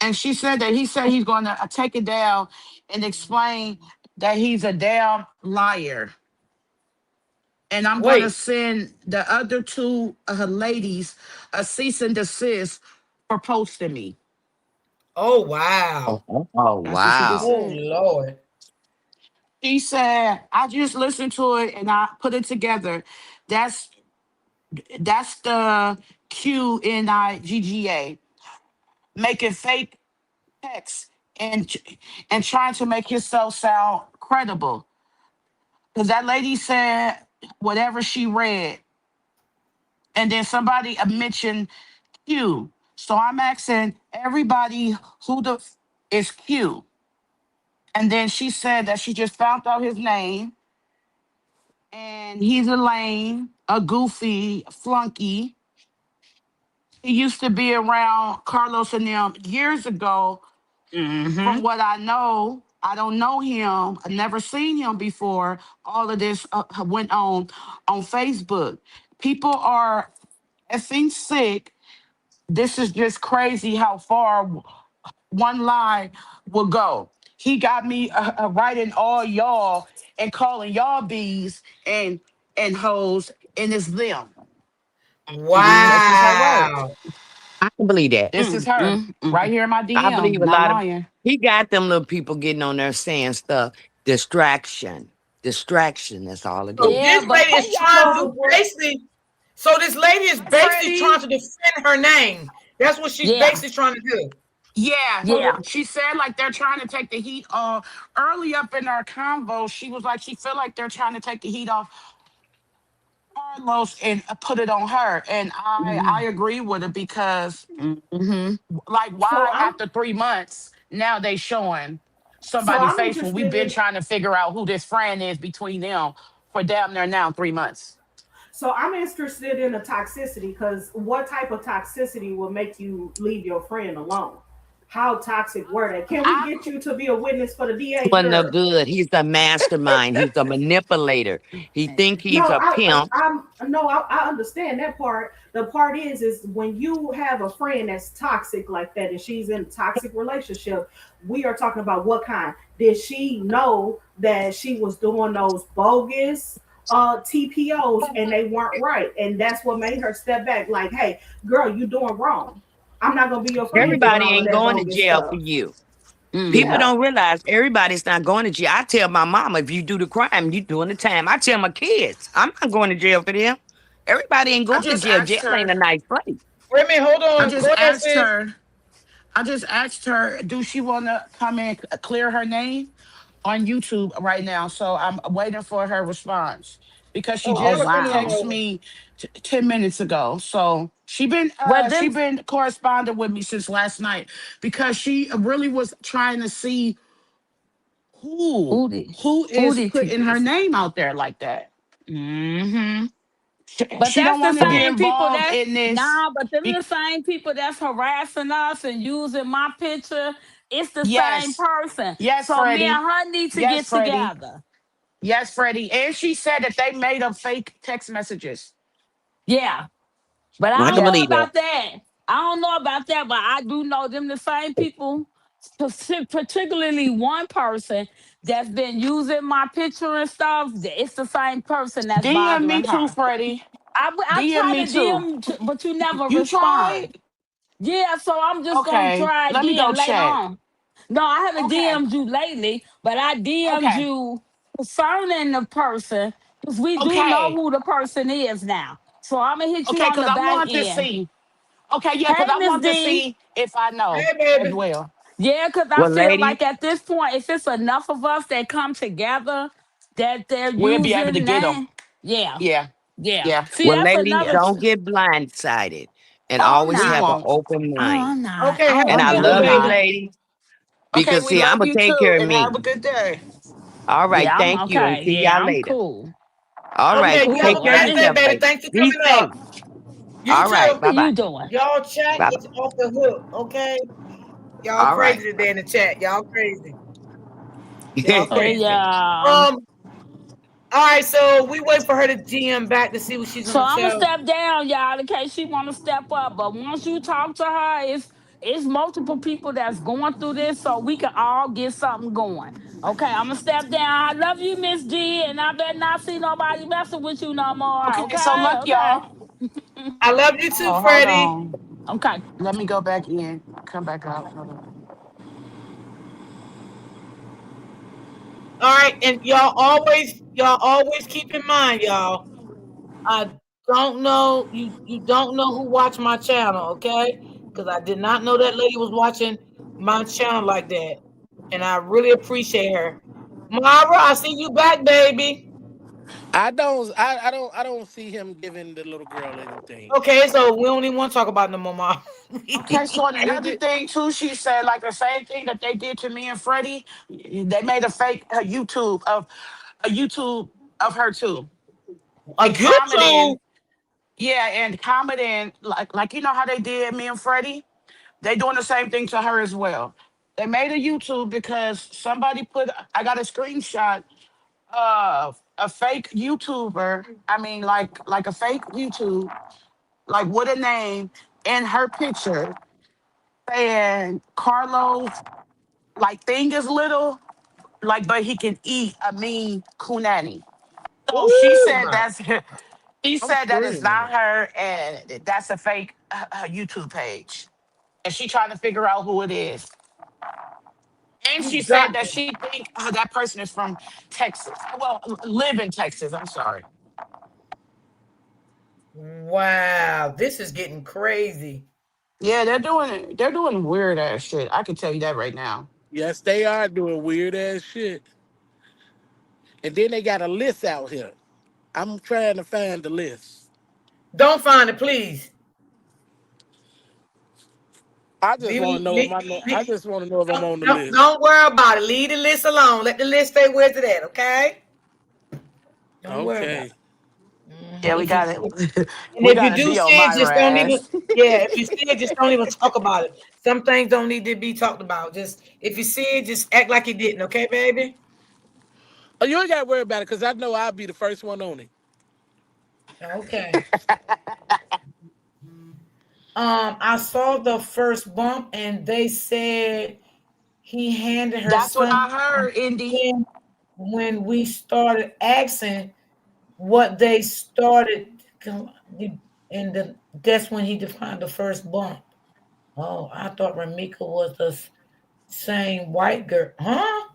And she said that he said he's going to take it down and explain that he's a damn liar. And I'm going to Wait. send the other two ladies a cease and desist for posting me. Oh wow. Oh, That's what she just wow. Oh said. Lord. She said, I just listened to it and I put it together. That's that's the QNIGGA making fake text and and trying to make yourself sound credible. Because that lady said whatever she read, and then somebody mentioned Q. So I'm asking everybody who the is Q. And then she said that she just found out his name, and he's a lame, a goofy flunky. He used to be around Carlos and them years ago. From what I know, I don't know him. I never seen him before. All of this went on Facebook. People are effing sick. This is just crazy how far one lie will go. He got me writing all y'all and calling y'all bees and hoes, and it's them. This is her words. Wow. I can believe that. This is her right here in my I DM. believe a Not lot of lying. he got them little people getting on there saying stuff. Distraction. Distraction, that's all it So is. Yeah, this but lady hey, is y'all trying so to know. basically. So this lady is basically Freddie. trying to defend her name. That's what she's Yeah, basically trying to do. Yeah, so yeah. she said like they're trying to take the heat off. Early up in our convo, she was like she feel like they're trying to take the heat off Carlos and put it on her, and I agree with it because like so why I'm after 3 months now they showing so somebody's I'm face when we've interested been in trying to figure out who this friend is between them for damn near now 3 months. So I'm interested in the toxicity because what type of toxicity will make you leave your friend alone? How toxic were they? Can we I get you to be a witness for the DA, Wasn't no girl? good. He's a mastermind. He's a manipulator. He think he's No, a pimp. I understand that part. The part is when you have a friend that's toxic like that and she's in a toxic relationship, we are talking about what kind. Did she know that she was doing those bogus TPOs and they weren't right? And that's what made her step back, like, hey, girl, you doing wrong. I'm not gonna be your friend doing Everybody all of ain't that going to bogus jail for stuff. you. People Yeah. don't realize everybody's not going to jail. I tell my mama, if you do the crime, you doing the time. I tell my kids, I'm not going to jail for them. Everybody ain't I going to just jail. Jail asked ain't her. a nice place. Wait a minute, hold I on. just Go ahead, asked sis. her. I just asked her, do she want to come and clear her name on YouTube right now? So I'm waiting for her response because she Oh, tell Oh, her just send it on wow. texted over. me 10 minutes ago. So Well, she them. been corresponding with me since last night because she really was trying to see who Who did? who Who is did you putting her piss? name out there like that. Hmm. She But don't that's want the to be same people involved that in this. nah, but them Be- the same people that's harassing us and using my picture. It's the same yes, person. yes, So me Freddie. and her need to Yes, get Freddie. together. Yes, Freddie. And she said that they made up fake text messages. Yeah. But I I can don't know Yes. believe that. about that. I don't know about that, but I do know them the same people, particularly one person that's been using my picture and stuff. It's the same person that's DM me bothering too, her. Freddie. I DM try me to too. DM, but you never You respond. tried? Yeah, so I'm just gonna Okay. try Let me go again later check. on. No, I haven't Okay. DM'd you lately, but I DM'd Okay. you concerning the person because we do know Okay. who the person is now. So I'm gonna hit you Okay, on because the I back want to end. see. Okay, yeah, because Hey, I Miss want to D. see if I know Hey, as baby. well. Yeah, because I Well, feel ladies, like at this point, if it's enough of us that come together, that they're We'll be able to using get them. that. Yeah, Yeah. yeah. Yeah. See, well, that's ladies, Yeah. another. don't get blindsided and Oh, I'm always We not. have an won't. open Oh, mind. I'm not. Okay, have Oh, And a I'm I good not. one, love I'm you, not. baby. ladies, Okay, because we see, I'm love gonna you take too. care of And have me. a good day. All right, Yeah, I'm thank you, and okay. see Yeah, y'all I'm later. cool. All I'm right, Okay, you have take a cool. care of I'm blessed day, in. yourself, baby. ladies. Thanks for Be coming safe. up. You All right, too. bye What bye. you doing? Y'all chat Bye. is off the hook, okay? Y'all All right. crazy today in the chat. Y'all crazy. Y'all Hey, crazy. yeah. Um, all right, so we wait for her to GM back to see what she's So gonna I'm gonna tell. step down, y'all, in case she want to step up. But once you talk to her, it's multiple people that's going through this, so we can all get something going. Okay, I'm gonna step down. I love you, Miss G, and I better not see nobody messing with you no more. Okay, so Okay, look, okay, y'all. I love you too, Oh, hold Freddie. on. okay. Let me go back in. Come back out. Hold on. All right, and y'all always keep in mind, y'all. I don't know you don't know who watched my channel, okay? Because I did not know that lady was watching my channel like that, and I really appreciate her. Mara, I see you back, baby. I don't see him giving the little girl anything. Okay, so we don't even want to talk about no more, Mara. Okay, so It, another it, thing too, she said like the same thing that they did to me and Freddie. They made a fake YouTube of her too, A and YouTube. commenting, yeah, and commenting like you know how they did me and Freddie. They doing the same thing to her as well. They made a YouTube because somebody put. I got a screenshot of a fake YouTuber. I mean, like a fake YouTube, like with a name in her picture, saying Carlos like thing is little, like but he can eat a mean kunani. So she Ooh, said my. that's she I'm said that is screaming. not her, and that's a fake YouTube page, and she trying to figure out who it is. And You she got said that she think that person is from Texas. Well, live in Texas. I'm sorry. wow. This is getting crazy. Yeah, they're doing weird ass shit. I can tell you that right now. Yes, they are doing weird ass shit. And then they got a list out here. I'm trying to find the list. Don't find it, please. I just Leave, want to know if leave, my name. I leave, just want to know if I'm on the list. don't worry about it. Leave the list alone. Let the list stay where it's at, okay? Don't worry about Okay. it. Mhm. Yeah, we got it. And We if you got to do be see on it, just Myra don't even. ass. Yeah, if you see it, just don't even talk about it. Some things don't need to be talked about. Just if you see it, just act like you didn't, okay, baby? Oh, you ain't got to worry about it because I know I'll be the first one on it. Okay. I saw the first bump, and they said he handed her That's what son I heard, Indy. when we started asking what they started, and that's when he defined the first bump. Oh, I thought Romeca was the same white girl. Huh?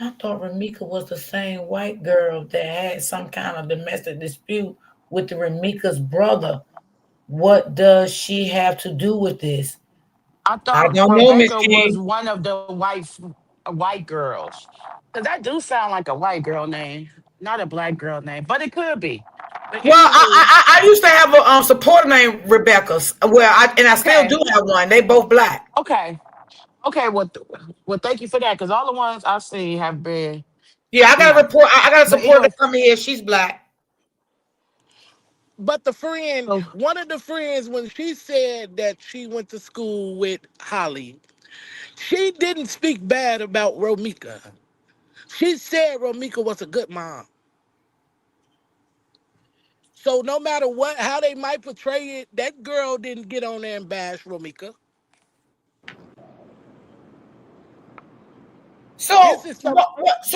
I thought Romeca was the same white girl that had some kind of domestic dispute with the Romeca's brother. What does she have to do with this? I I thought don't know, Miss Rebecca was King. one of the white girls. Cause that do sound like a white girl name, not a black girl name, but it could be. But Well, anywho, I used to have a supporter named Rebecca's. Well, I still do okay, have one. They both black. okay, okay. Well, thank you for that. Cause all the ones I see have been, Yeah, I you got a know. report. I got a But supporter anyway, that come here. She's black. But the friend, So one of the friends, when she said that she went to school with Holly, she didn't speak bad about Romeca. She said Romeca was a good mom. So no matter what, how they might portray it, that girl didn't get on there and bash Romeca. This So is some. what?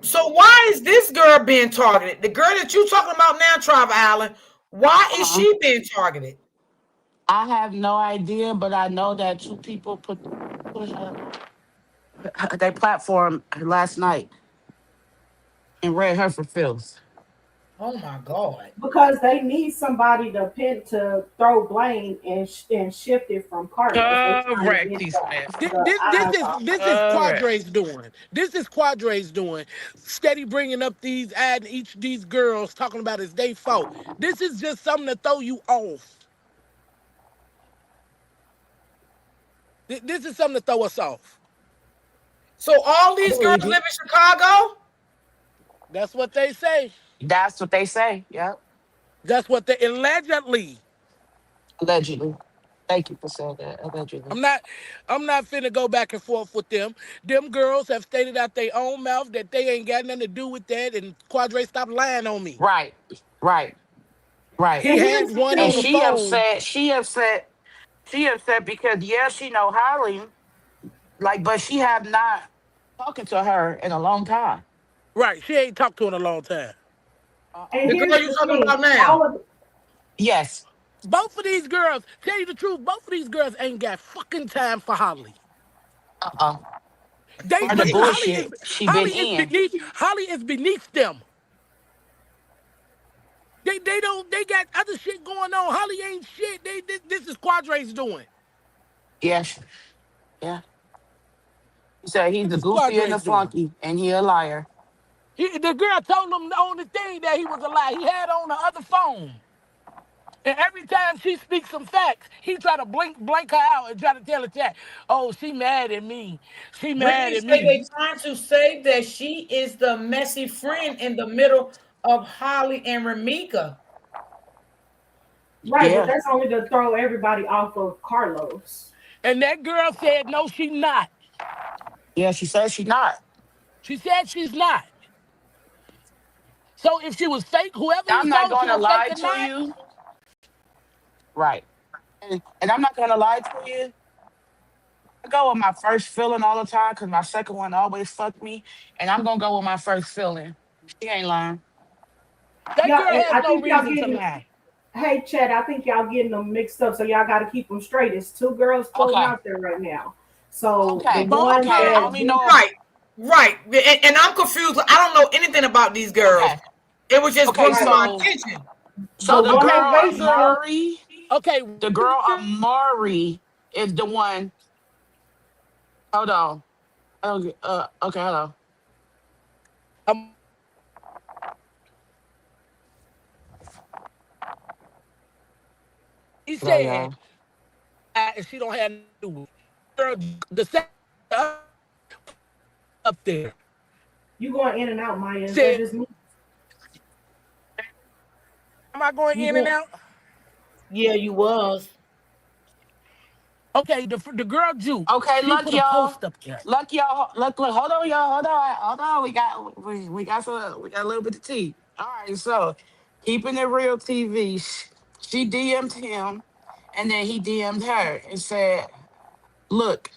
So why is this girl being targeted? The girl that you talking about now, Trevor Allen. Why is uh-huh. she being targeted? I have no idea, but I know that two people put their platform last night and read her for filth. Oh my God. because they need somebody to throw blame and shift it from Carlos. They trying to Correct, get T. Smith. the eyes off of This is her. Correct. Quadre's doing. This is Quadre's doing. Steady bringing up these, adding each of these girls, talking about it's they fault. This is just something to throw you off. This is something to throw us off. So all I these girls believe you. live in Chicago? That's what they say. That's what they say. Yep. That's what they allegedly. Allegedly. Thank you for saying that. Allegedly. I'm not I'm not finna go back and forth with them. Them girls have stated out their own mouth that they ain't got nothing to do with that, and Quadre stopped lying on me. Right. Right. Right. He And had here's the one And on the thing. she phone. upset. She upset because yeah, she know Holly, like, but she have not talking to her in a long time. Right, she ain't talked to in a long time. And The here's girl you the talking thing. about now? All of Yes. Both of these girls, tell you the truth, both of these girls ain't got fucking time for Holly. Uh-uh. They, Or the they bullshit she been in. Holly is beneath them. They don't they got other shit going on. Holly ain't shit. This is Quadre's doing. Yes. Yeah. He said he's This the is goofy and the Quadre's doing. flunky, and he a liar. The girl told him on the thing that he was a lie. He had on the other phone. And every time she speaks some facts, he try to blank her out and try to tell the chat, oh, she mad at me. She mad Brittany at say me. they trying to say that she is the messy friend in the middle of Holly and Romeca. right, but Yeah. that's only to throw everybody off of Carlos. And that girl said, no, she not. Yeah, she said she not. She said she's not. So if she was fake, whoever he I'm not told she gonna was fake lie or to not, you. Right. And I'm not gonna lie to you. I go with my first feeling all the time because my second one always fucked me. And I'm gonna go with my first feeling. She ain't lying. that Yeah, girl and has I no think y'all reason to getting. lie. Hey, Chad, I think y'all getting them mixed up, so y'all got to keep them straight. It's two girls floating Okay. out there right now. So the Okay. Both one Okay. I that girls, only this, know. Right, right. And I'm confused. I don't know anything about these girls. Okay. It was just Okay. brought to right, my So attention. so the the one okay, that girl they saw. Amari, okay, the girl Amari is the one. Hold on. Okay. Okay. Hold on. um, he Yeah, said, y'all. and she don't have to do it. Girl, the second up there You going in and out, Maya? Is that said, just me? am I going You in and going? out? Yeah, you was. Okay, the girl Juke, Okay, she look, put a y'all. post up there. Look, y'all. Look. Hold on, y'all. Hold on. We got a little bit of tea. All right. So, keeping it real, TV. She DM'd him, and then he DM'd her and said, "Look,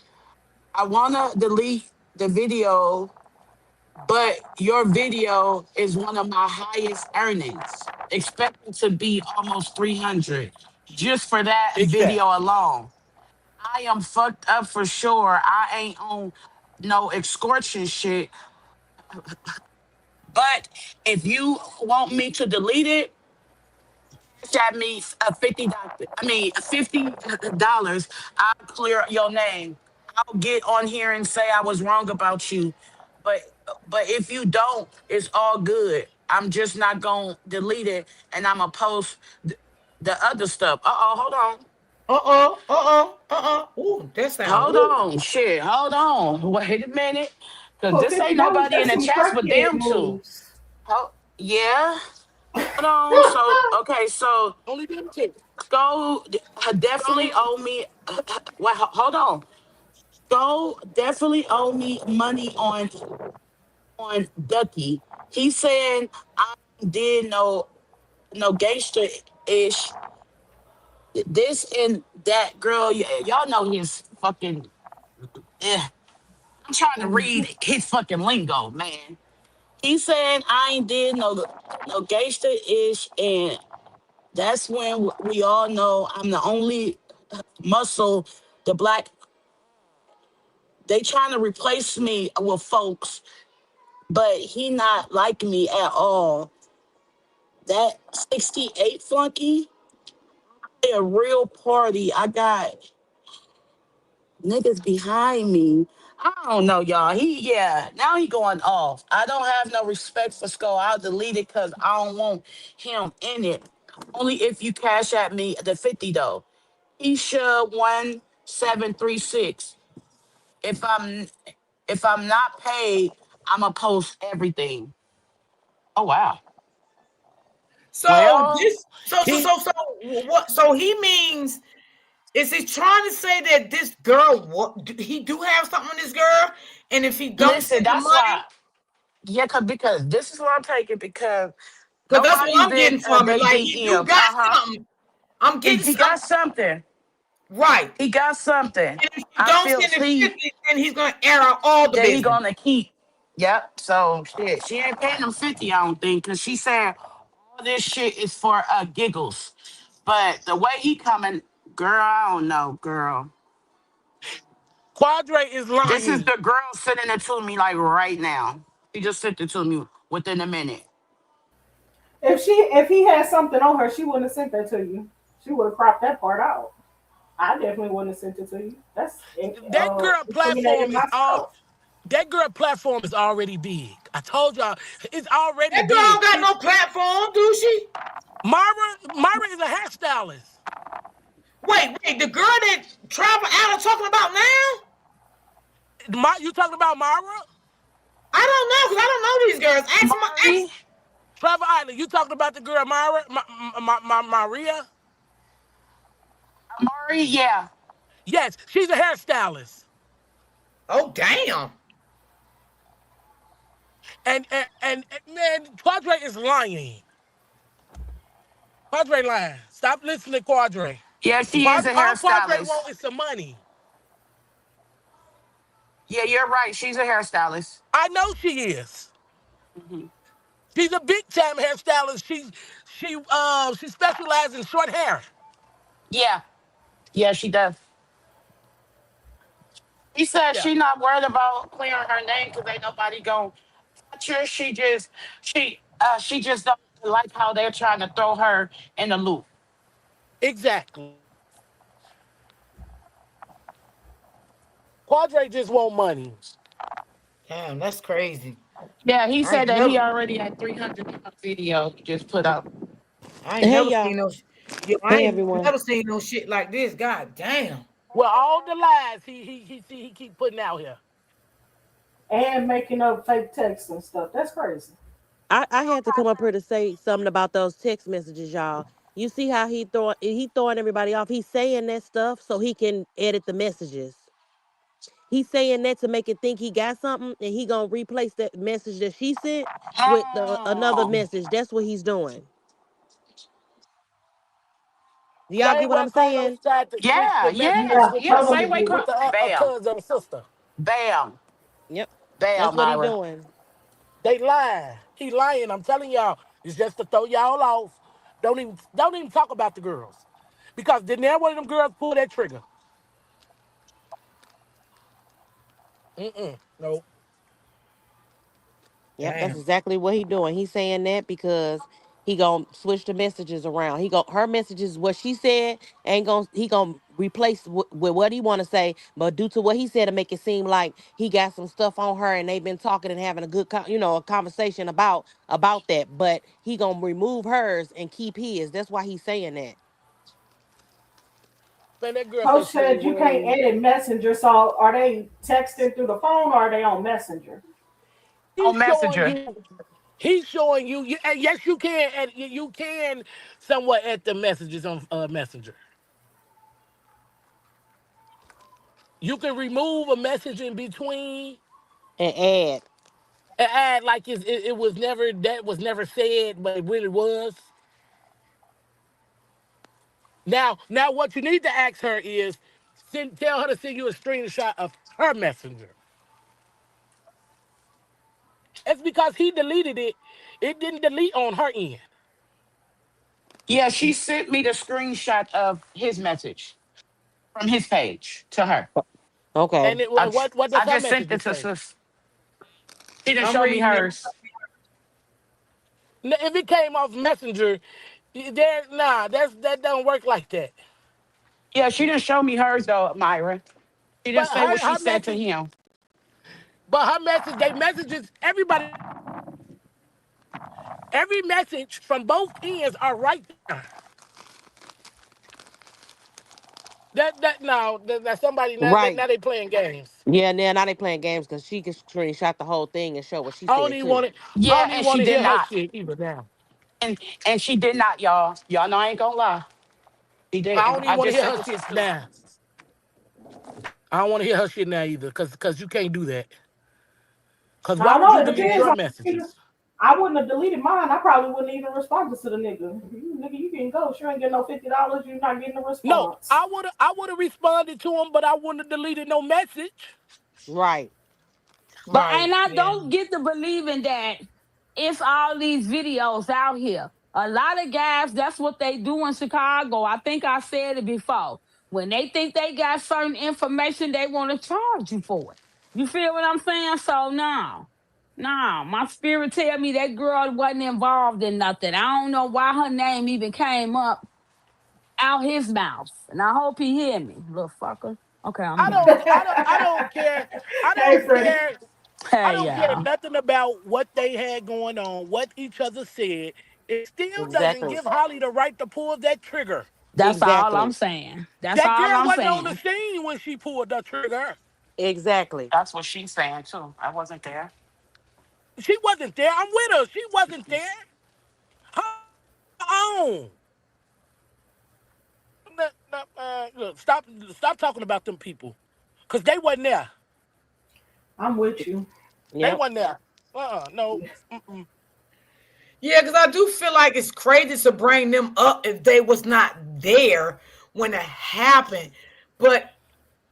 I wanna delete the video, but your video is one of my highest earnings, expecting to be almost 300 just for that Exactly. video alone. I am fucked up for sure. I ain't on no extortion shit. But if you want me to delete it, that means a $50. I mean $50. I'll clear your name. I'll get on here and say I was wrong about you. But but if you don't, it's all good. I'm just not gonna delete it, and I'm gonna post the other stuff. Hold on. Ooh, that sound. Hold Ooh. on, shit. Hold on. Wait a minute. Cause For this ain't $50, nobody in that's the some chats but crackhead them two. moves. Oh, yeah. Hold on. So okay, so Only them two. Go definitely owe me. Well, hold on. Go definitely owe me money on Ducky. He's saying I did no gangster ish. This and that girl. Y'all know his fucking. Eh. I'm trying to read his fucking lingo, man. He saying I ain't did no gangster ish, and that's when we all know I'm the only muscle the black they trying to replace me with folks, but he not like me at all. That 68 flunky, a real party. I got niggas behind me. I don't know, y'all. Now he going off. I don't have no respect for Skull. I'll delete it because I don't want him in it. Only if you cash at me the 50 though. Isha 1736. If I'm if I'm not paid, I'ma post everything. Oh wow. So Well, this, so what? So he means, is he trying to say that this girl, what he do have something on this girl, and if he don't listen, send the that's why. money, Yeah, because this is what I'm taking because because that's what nobody's I'm been getting from it. they Like he do DM. got something. I'm getting He some got something. right. He got something. And if you I don't feel send the he 50, then he's gonna air out all the that he business. gonna keep. Yep. So shit, she ain't paying him 50. I don't think because she said all this shit is for giggles. But the way he coming, girl, I don't know, girl. Quadre is This is lying. the girl sending it to me like right now. She just sent it to me within a minute. If he had something on her, she wouldn't have sent that to you. She would have cropped that part out. I definitely wouldn't have sent it to you. That's That girl incriminating platform is all. myself. That girl platform is already big. I told y'all it's already That girl don't big. got no platform, do she? Mara is a hairstylist. Wait, the girl that Travel out talking about now? You talking about Mara? I don't know because I don't know these girls. Mari, Travel Island. You talking about the girl Mara? Maria? Mari, yeah. Yes, she's a hairstylist. Oh damn. And man, Quadre is lying. Quadre lying. Stop listening to Quadre. Yeah, she is a All Quadre hairstylist. want is some money. Yeah, you're right. She's a hairstylist. I know she is. Mhm. She's a big time hairstylist. She specializes in short hair. Yeah. Yeah, she does. He said Yeah, she not worried about clearing her name because ain't nobody going touch her. She just don't like how they're trying to throw her in the loop. exactly. Quadre just want money. Damn, that's crazy. Yeah, he I said ain't that he never already had 300 video he just put up. I ain't Hey never y'all. seen no yo, I Hey ain't everyone. never seen no shit like this. God damn. Well, all the lies he keep putting out here. And making up fake texts and stuff. That's crazy. I had to come up here to say something about those text messages, y'all. You see how he throwing everybody off. He's saying that stuff so he can edit the messages. He's saying that to make it think he got something, and he gonna replace that message that she sent with another Oh, message. That's what he's doing. Do y'all get Same what way I'm Carlos saying? tried to switch yeah, the yeah, messages Yeah, with yeah. the Same totally way, get with it. the bam, cousin and sister. bam, Yep. That's bam, what he Myra. doing. They lying. He lying. I'm telling y'all. It's just to throw y'all off. Don't even talk about the girls. Because did never one of them girls pull that trigger? No. Yep, that's Damn. exactly what he doing. He's saying that because he gonna switch the messages around. He go her messages what she said ain't gonna he gonna replace with what he want to say, but due to what he said to make it seem like he got some stuff on her and they've been talking and having a good a conversation about that. But he gonna remove hers and keep his. That's why he's saying that. Man, that girl Coach said she said ain't you can't worried. edit Messenger. So are they texting through the phone or are they on Messenger? He's On showing Messenger. you. He's showing you, and yes, you can, and you can somewhat add the messages on Messenger. You can remove a message in between And add. and add like it was never that was never said, but it really was. Now, what you need to ask her is, tell her to send you a screenshot of her messenger. It's because he deleted it. It didn't delete on her end. Yeah, she sent me the screenshot of his message from his page to her. Okay. And I, what does I her just sent message it to say? sis. She didn't I'm show me reading it. hers. If it came off Messenger, that don't work like that. Yeah, she didn't show me hers though, Myra. She didn't But say what she her said to message, him. they messages, every message from both ends are right there. That somebody Right. now they playing games. Yeah, now they playing games because she can screenshot the whole thing and show what she I don't said even too. want to. I Yeah, don't even and want she to did hear her not. shit either. Now And she did not, y'all. Y'all know I ain't gonna lie. She I didn't. don't even I want to just hear sent her it to shit sis. now. I don't want to hear her shit now either, cause you can't do that. Cause I why don't would know. you It delete depends your on. messages? I wouldn't have deleted mine. I probably wouldn't even respond to the nigga. Nigga, you can go. You ain't getting no $50. You're not getting a No, response. I would have responded to him, but I wouldn't have deleted no message. Right. But Right. and I Yeah. don't get to believing that it's all these videos out here. A lot of guys, that's what they do in Chicago. I think I said it before. When they think they got certain information, they want to charge you for it. You feel what I'm saying? So no. No, my spirit tell me that girl wasn't involved in nothing. I don't know why her name even came up out his mouth. And I hope he hear me, little fucker. Okay, I'm done. I don't care. I Hey, don't Freddie. care. I Hey, don't care yeah. nothing about what they had going on, what each other said. It still doesn't Exactly. give Holly the right to pull that trigger. That's all I'm Exactly. saying. That's That all girl I'm wasn't on the saying. scene when she pulled the trigger. Exactly. That's what she's saying too. I wasn't there. She wasn't there. I'm with her. She wasn't there. Her own. Look, stop talking about them people, cause they wasn't there. I'm with you. They Yep. wasn't there. No. Mm-mm. Yeah, because I do feel like it's crazy to bring them up if they was not there when it happened. But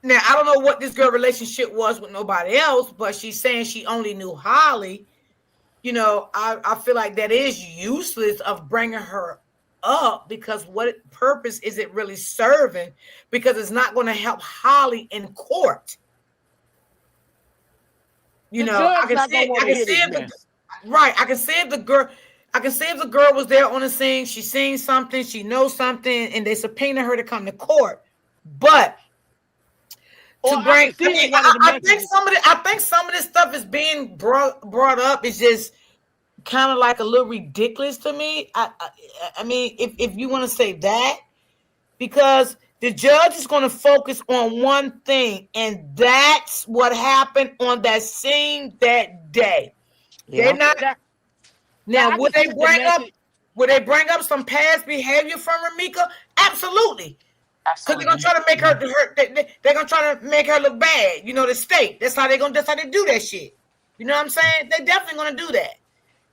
now I don't know what this girl relationship was with nobody else, but she's saying she only knew Holly. I feel like that is useless of bringing her up because what purpose is it really serving? Because it's not going to help Holly in court. The I judge can not see gonna it. want I to can hear see this if mess. right. I can see if the girl. I can see if the girl was there on the scene. She's seen something. She knows something, and they subpoena her to come to court. But Or to I bring, can see in one of the I think messages. I think some of this stuff is being brought up. Is just kind of like a little ridiculous to me. I mean, if you want to say that, because the judge is going to focus on one thing, and that's what happened on that scene that day. They're Yeah. not Now, now now. I can see the message. Would they bring up some past behavior from Romeca? Absolutely. Because they're gonna Absolutely. try to make they're gonna try to make her look bad. The state. That's how they do that shit. You know what I'm saying? They definitely gonna do that.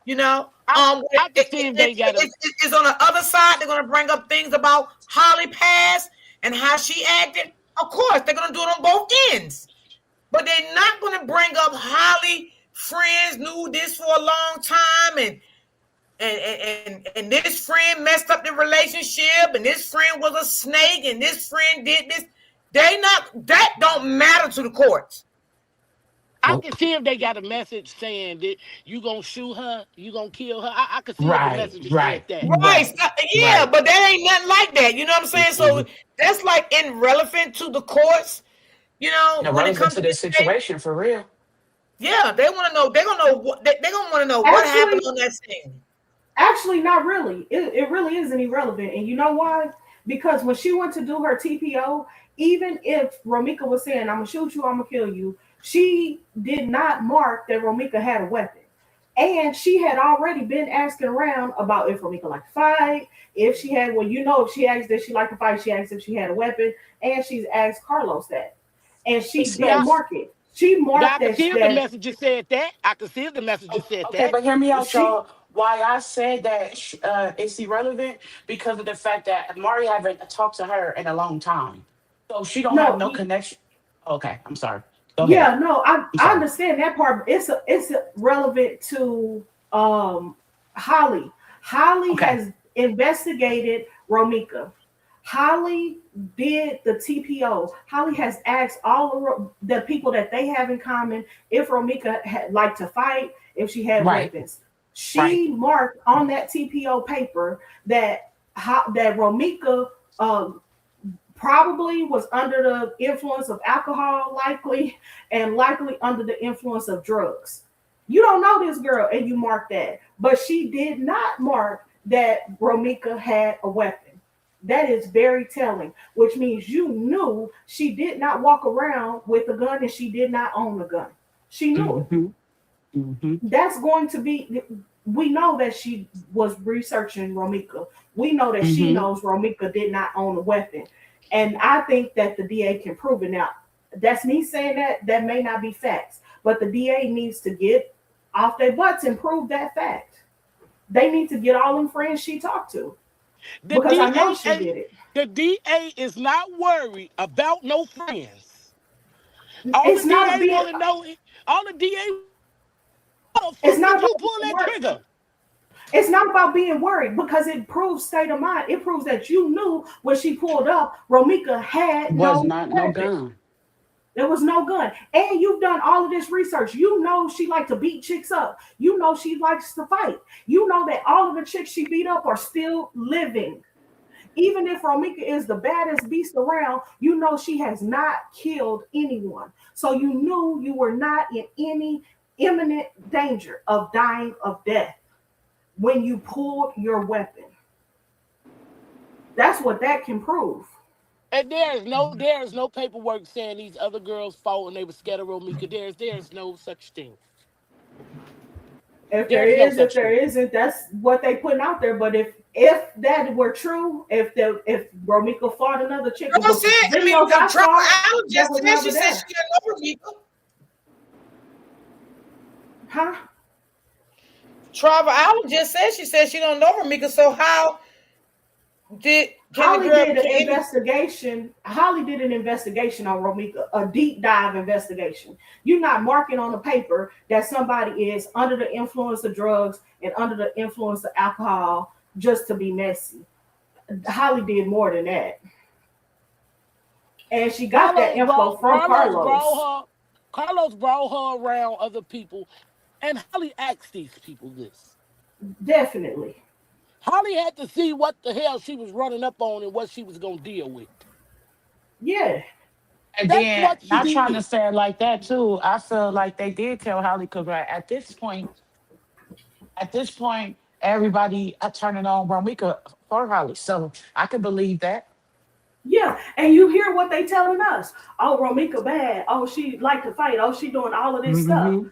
You know, I can see if they got him. it's on the other side. They're gonna bring up things about Holly past and how she acted. Of course, they're gonna do it on both ends, but they're not gonna bring up Holly friends knew this for a long time, and this friend messed up the relationship, and this friend was a snake, and this friend did this. That don't matter to the courts. I can Nope. see if they got a message saying that you gonna shoot her, you gonna kill her. I could see if the Right, message said right, that. Right. right, Yeah, right. but that ain't nothing like that. You know what I'm saying? So Mm-hmm. that's like irrelevant to the courts, when it Irrelevant comes to to this this case. situation for real. Yeah, they want to know. They're gonna know what they're gonna want to know what happened Actually, on that scene. actually, not really. It really isn't irrelevant. And you know why? Because when she went to do her TPO, even if Romeca was saying, I'm going to shoot you, I'm going to kill you, she did not mark that Romeca had a weapon. And she had already been asking around about if Romeca liked to fight, if she had, well, if she asked if she liked to fight, she asked if she had a weapon, and she's asked Carlos that. And she didn't Yeah, mark it. She yeah, marked I can that, see if the messages said that. I can see if the messages said Okay, that. but hear me out, she, y'all. Why I said that it's irrelevant because of the fact that Mari haven't talked to her in a long time, so she don't have no, no connection. Okay, I'm sorry. Go ahead. yeah, no, I'm I sorry. understand that part. It's relevant to Holly. Holly Okay. has investigated Romeca. Holly did the TPO. Holly has asked all of the people that they have in common if Romeca had liked to fight, if she had Right. weapons. Right. She marked on that TPO paper that that Romeca probably was under the influence of alcohol, likely, and likely under the influence of drugs. You don't know this girl and you mark that. But she did not mark that Romeca had a weapon. That is very telling, which means you knew she did not walk around with a gun and she did not own a gun. She knew it. Mm-hmm. Mm-hmm. That's going to be, we know that she was researching Romeca. We know that she Mm-hmm. knows Romeca did not own a weapon. And I think that the DA can prove it. Now, that's me saying that may not be facts, but the DA needs to get off their butts and prove that fact. They need to get all them friends she talked to The because I know DA she ain't did it. the DA is not worried about no friends. All the It's not DA being want to know, all the DA, how the it's fuck not did you about pull being that worried. trigger? It's not about being worried because it proves state of mind. It proves that you knew when she pulled up, Romeca had Was no not no weapon. gun. There was no gun. And you've done all of this research. You know she liked to beat chicks up. You know she likes to fight. You know that all of the chicks she beat up are still living. Even if Romeca is the baddest beast around, you know she has not killed anyone. So you knew you were not in any imminent danger of dying of death when you pulled your weapon. That's what that can prove. And there is no paperwork saying these other girls fought and they were scared of Romeca. There's no such thing. If there There's no is, if such there thing. isn't, that's what they putting out there. But if that were true, if Romeca fought another chick, Girl the said, I mean, videos I Trevor saw, Allen that just was said, she never said she there. didn't know Romeca. Huh? Trevor Allen just said, she said she don't know Romeca. So how can the Holly girl did be an any? investigation. Holly did an investigation on Romeca, a deep dive investigation. You're not marking on the paper that somebody is under the influence of drugs and under the influence of alcohol just to be messy. Holly did more than that. And she got that info from Carlos Carlos. brought her. Carlos brought her around other people, and Holly asked these people this. Definitely. Holly had to see what the hell she was running up on and what she was gonna deal with. Yeah. And That's then, what she not trying to did. say it like that too. I feel like they did tell Holly because at this point, everybody are turning on Romika for Holly. So I can believe that. Yeah. And you hear what they telling us. Oh, Romeca bad. Oh, she like to fight. Oh, she doing all of this stuff. Mm-hmm.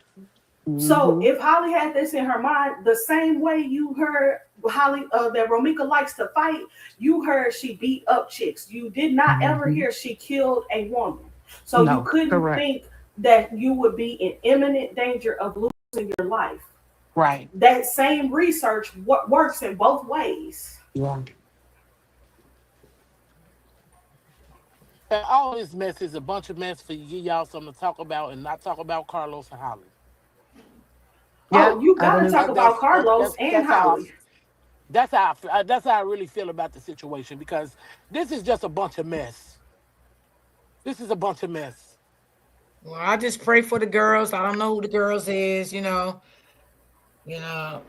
So Mm-hmm. if Holly had this in her mind, the same way you heard Holly that Romeca likes to fight, you heard she beat up chicks. You did not ever Mm-hmm. hear she killed a woman. So you No, couldn't correct. think that you would be in imminent danger of losing your life. Right. That same research works in both ways. Yeah. And all this mess is a bunch of mess for y'all something to talk about and not talk about Carlos and Holly. Yeah. Oh, you I got to believe. talk about Carlos and That's how Holly. that's how I really feel about the situation because this is just a bunch of mess. This is a bunch of mess. Well, I just pray for the girls. I don't know who the girls is, you know. You know,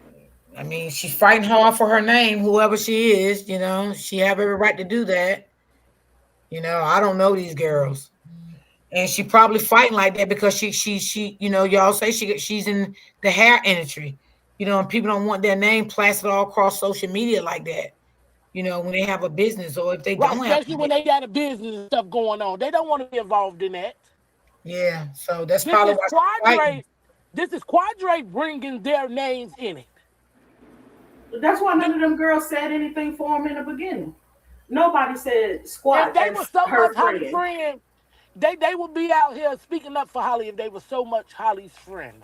I mean, she's fighting hard for her name, whoever she is, you know, she have every right to do that. You know, I don't know these girls. And she probably fighting like that because she, you know, y'all say she's in the hair industry. You know, and people don't want their name plastered all across social media like that. You know, when they have a business or if they Right, don't have especially when they got a business and stuff going on. They don't want to be involved in that. yeah. So that's This probably is why she's fighting. This is Quadre bringing their names in it. That's why none of them girls said anything for him in the beginning. Nobody said squat If they were as so her much Holly's friend. friend, they would be out here speaking up for Holly if they were so much Holly's friend.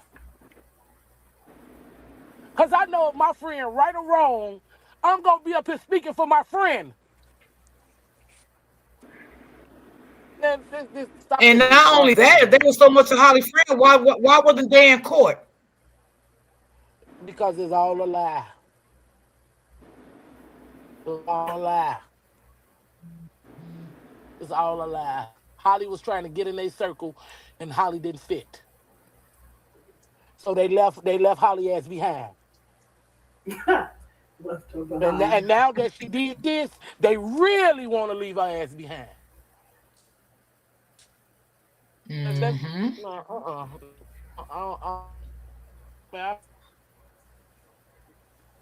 Because I know if my friend, right or wrong, I'm going to be up here speaking for my friend. Stop And making me not start only that, if something. they were so much a Holly friend, why wasn't they in court? Because it's all a lie. It's all a lie. It's all a lie. Holly was trying to get in their circle, and Holly didn't fit. So they left Holly ass behind. Left her behind. And now that she did this, they really want to leave her ass behind. Mm-hmm.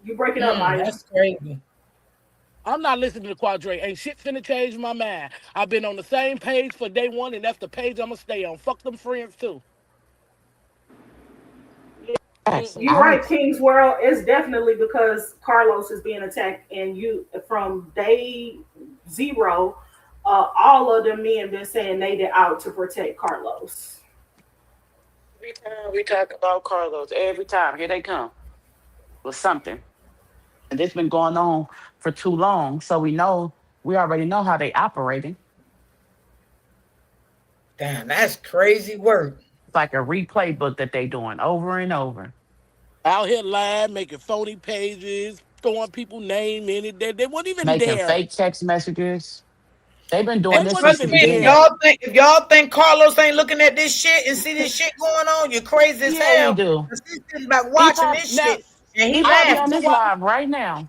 You breaking up, Maya. That's crazy. I'm not listening to Quadre. Ain't shit finna change my mind. I've been on the same page for day one, and that's the page I'm gonna stay on. Fuck them friends too. You're right, King's World. It's definitely because Carlos is being attacked, and you from day zero, all of them men been saying they did out to protect Carlos. Every time we talk about Carlos, every time here they come with something, and this been going on for too long, so we already know how they operating. Damn, that's crazy work. It's like a replay book that they doing over and over. Out here lying, making phony pages, throwing people name in it. They weren't even Making there. fake text messages. They've been doing They this weren't since the even If beginning. there. y'all think Carlos ain't looking at this shit and see this shit going on, you're crazy as Yeah, he hell. do. He's sitting back He watching probably this Now shit and he he I probably went on laughing. to this watch. live right now.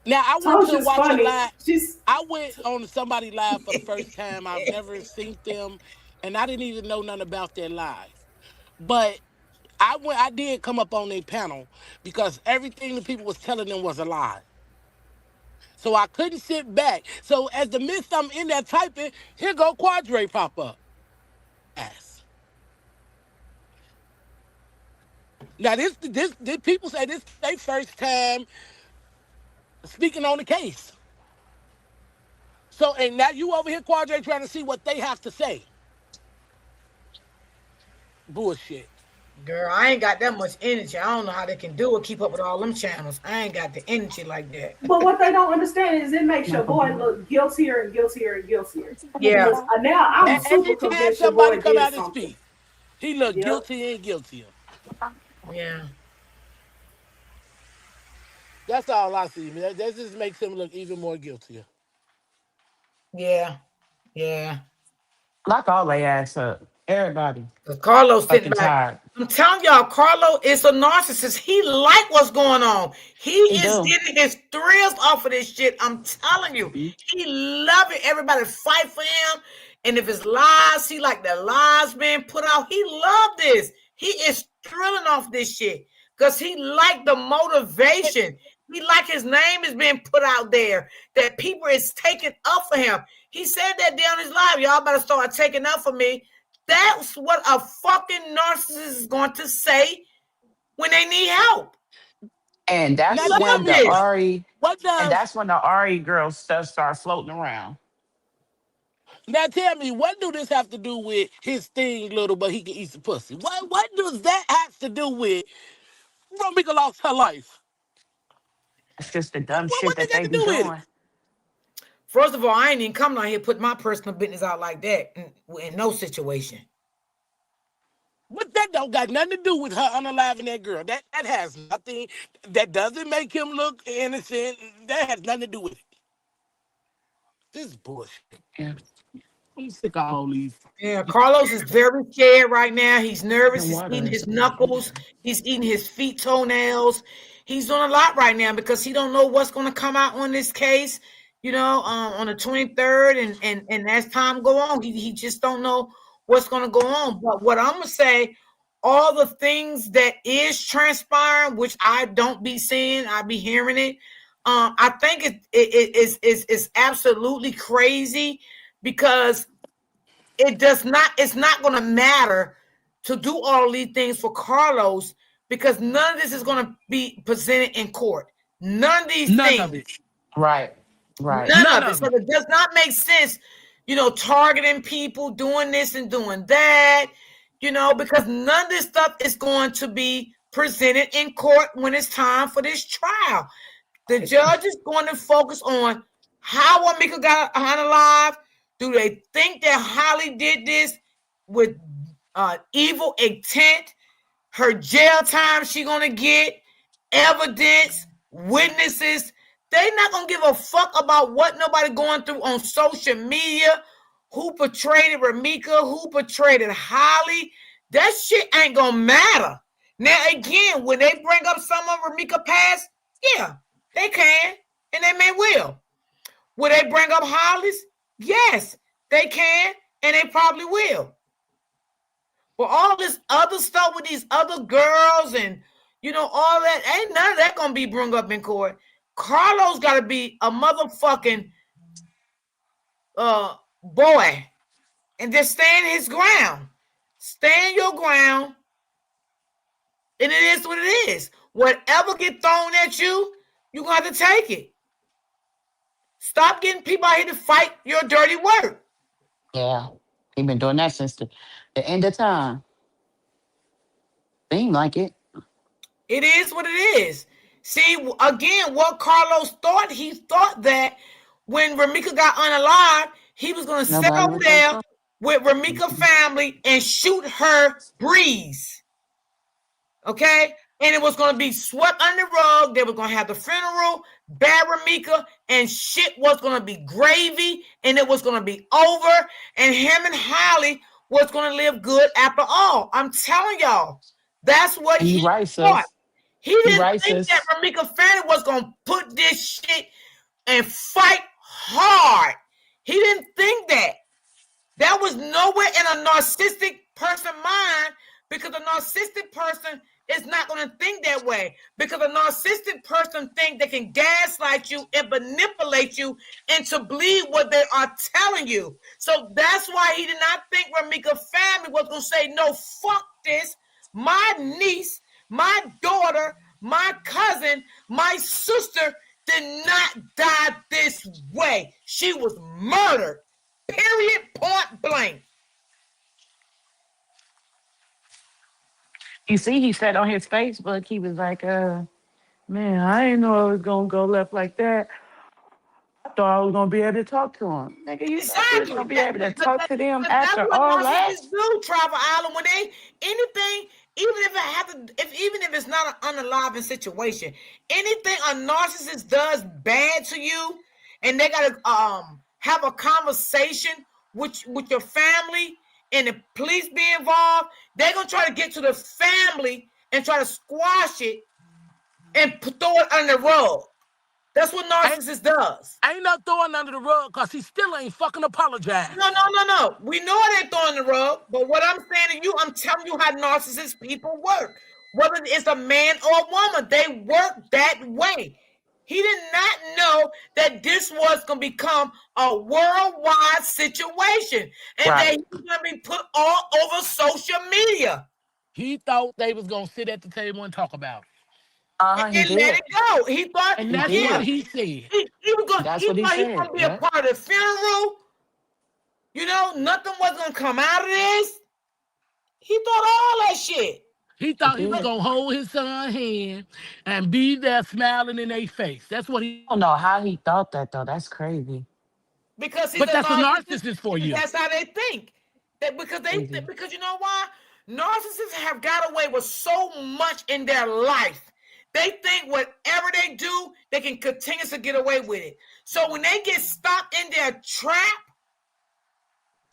Now I went to Tasha's watch a funny. live. She's I went on somebody live for the first time. I've never seen them, and I didn't even know nothing about their live. But I did come up on their panel because everything the people was telling them was a lie. So I couldn't sit back. So as the midst I'm in there typing, here go Quadre pop up. Ass. Now this people say this they first time speaking on the case. So and now you over here, Quadre, trying to see what they have to say. Bullshit. Girl, I ain't got that much energy. I don't know how they can do it, keep up with all them channels. I ain't got the energy like that. But what they don't understand is it makes your boy look guiltier and guiltier and guiltier. Yeah. Because now I'm super Every time convinced your somebody boy come did out and something. speak, he look Yep. guilty and guiltier. Yeah. That's all I see, man. That just makes him look even more guiltier. Yeah. Yeah. Lock all they ass up. Everybody. Carlos sitting Fucking back. tired. I'm telling y'all, Carlo is a narcissist. He like what's going on. He He is do. getting his thrills off of this shit. I'm telling you. Mhm. He love it. Everybody fight for him. And if it's lies, he like the lies being put out. He love this. He is thrilling off this shit. Because he like the motivation. He like his name is being put out there. That people is taking up for him. He said that down his live. Y'all better start taking up for me. That's what a fucking narcissist is going to say when they need help. And Now that's tell when Love me the this. Ari what and does that's when the Ari girls stuff start floating around. now tell me what do this have to do with his thing little but he can eat some pussy? What does that have to do with Romeca lost her life? It's just the dumb shit What they that got they to be do with it? doing. First of all, I ain't even coming out here put my personal business out like that in no situation. But that don't got nothing to do with her unaliving that girl. That has nothing. That doesn't make him look innocent. That has nothing to do with it. This is bullshit. Yeah. I'm sick of all these. Yeah, Carlos is very scared right now. He's The nervous. He's water eating is his knuckles. He's eating his feet toenails. He's doing a lot right now because he don't know what's going to come out on this case. On the 23rd, and as time go on, he just don't know what's going to go on. But what I'm gonna say, all the things that is transpiring, which I don't be seeing, I be hearing it. I think it's absolutely crazy because it's not going to matter to do all these things for Carlos because none of this is going to be presented in court. None of these None things. of it. Right. Right. None None of it. of So it. it does not make sense, targeting people, doing this and doing that, because none of this stuff is going to be presented in court when it's time for this trial. The judge is going to focus on how Romeca got unalive. Do they think that Holly did this with evil intent? Her jail time she gonna get, evidence, witnesses. They not gonna give a fuck about what nobody going through on social media. Who portrayed Romeca? Who portrayed Holly? That shit ain't gonna matter. Now again, when they bring up some of Romeca past, yeah, they can and they may will. Will they bring up Holly's? Yes, they can and they probably will. But all this other stuff with these other girls and all that, ain't none of that gonna be brought up in court. Carlos gotta be a motherfucking boy and just stand his ground. Stand your ground, and it is what it is. Whatever get thrown at you, you're gonna have to take it. Stop getting people out here to fight your dirty work. Yeah. He been doing that since the end of time. Seem like it. It is what it is. See, again, what Carlos thought, he thought that when Romeca got unalive, he was going to sit Nobody over was gonna there come. with Romeca family and shoot her breeze. Okay? And it was going to be swept under the rug. They were going to have the funeral, bury Romeca, and shit was going to be gravy, and it was going to be over, and him and Holly was going to live good after all. I'm telling y'all, that's what And you he right, thought. sis. He You didn't right, think that sis. Romeca family was going to put this shit and fight hard. He didn't think that. That was nowhere in a narcissistic person's mind because a narcissistic person is not going to think that way because a narcissistic person think they can gaslight you and manipulate you into believe what they are telling you. So that's why he did not think Romeca family was going to say, no, fuck this. My niece, my daughter, my cousin, my sister did not die this way. She was murdered. Period, point blank. You see, he said on his Facebook, he was like, man, I didn't know it was gonna go left like that. I thought I was gonna be able to talk to him. Nigga, you thought you was Exactly. gonna be able to talk to them That's after what all that? narcissists do, Travel Island. When they anything, even if it have to, even if it's not an unaliving situation, anything a narcissist does bad to you, and they gotta have a conversation with your family and the police be involved, they're gonna try to get to the family and try to squash it and throw it under the rug. That's what narcissist does. Ain't not throwing under the rug because he still ain't fucking apologized. No. We know it ain't throwing the rug, but what I'm saying to you, I'm telling you how narcissist people work. Whether it's a man or a woman, they work that way. He did not know that this was going to become a worldwide situation and that Right. he was going to be put all over social media. He thought they was gonna sit at the table and talk about it. He And let did. it go. He thought, And He that's what did. he said. he was going. That's He what he thought he was said. going to be a Yeah. part of the funeral. Nothing was going to come out of this. He thought all that shit. He He thought he was did. gonna hold his son's hand and be there smiling in their face. That's what he. I don't know how he thought that though. That's crazy. Because he's But a that's a narcissist, narcissist for and you. that's how they think. That Crazy. because you know why? Narcissists have got away with so much in their life. They think whatever they do, they can continue to get away with it. So when they get stopped in their trap,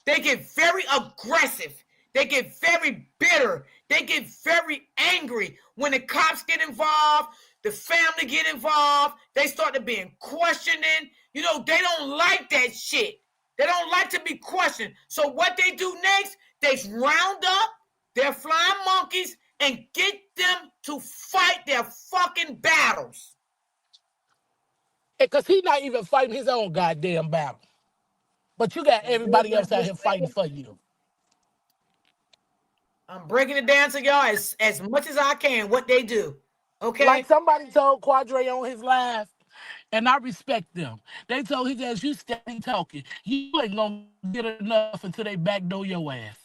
they get very aggressive. They get very bitter. They get very angry. When the cops get involved, the family get involved, they start to being questioning. They don't like that shit. They don't like to be questioned. So what they do next, they round up their flying monkeys and get them to fight their fucking battles. Because he's not even fighting his own goddamn battle. But you got everybody else out here fighting for you. I'm breaking it down to y'all as much as I can what they do. Okay? Like somebody told Quadre on his live, and I respect them. They told his ass, you steady talking. You ain't gonna get enough until they backdoor your ass.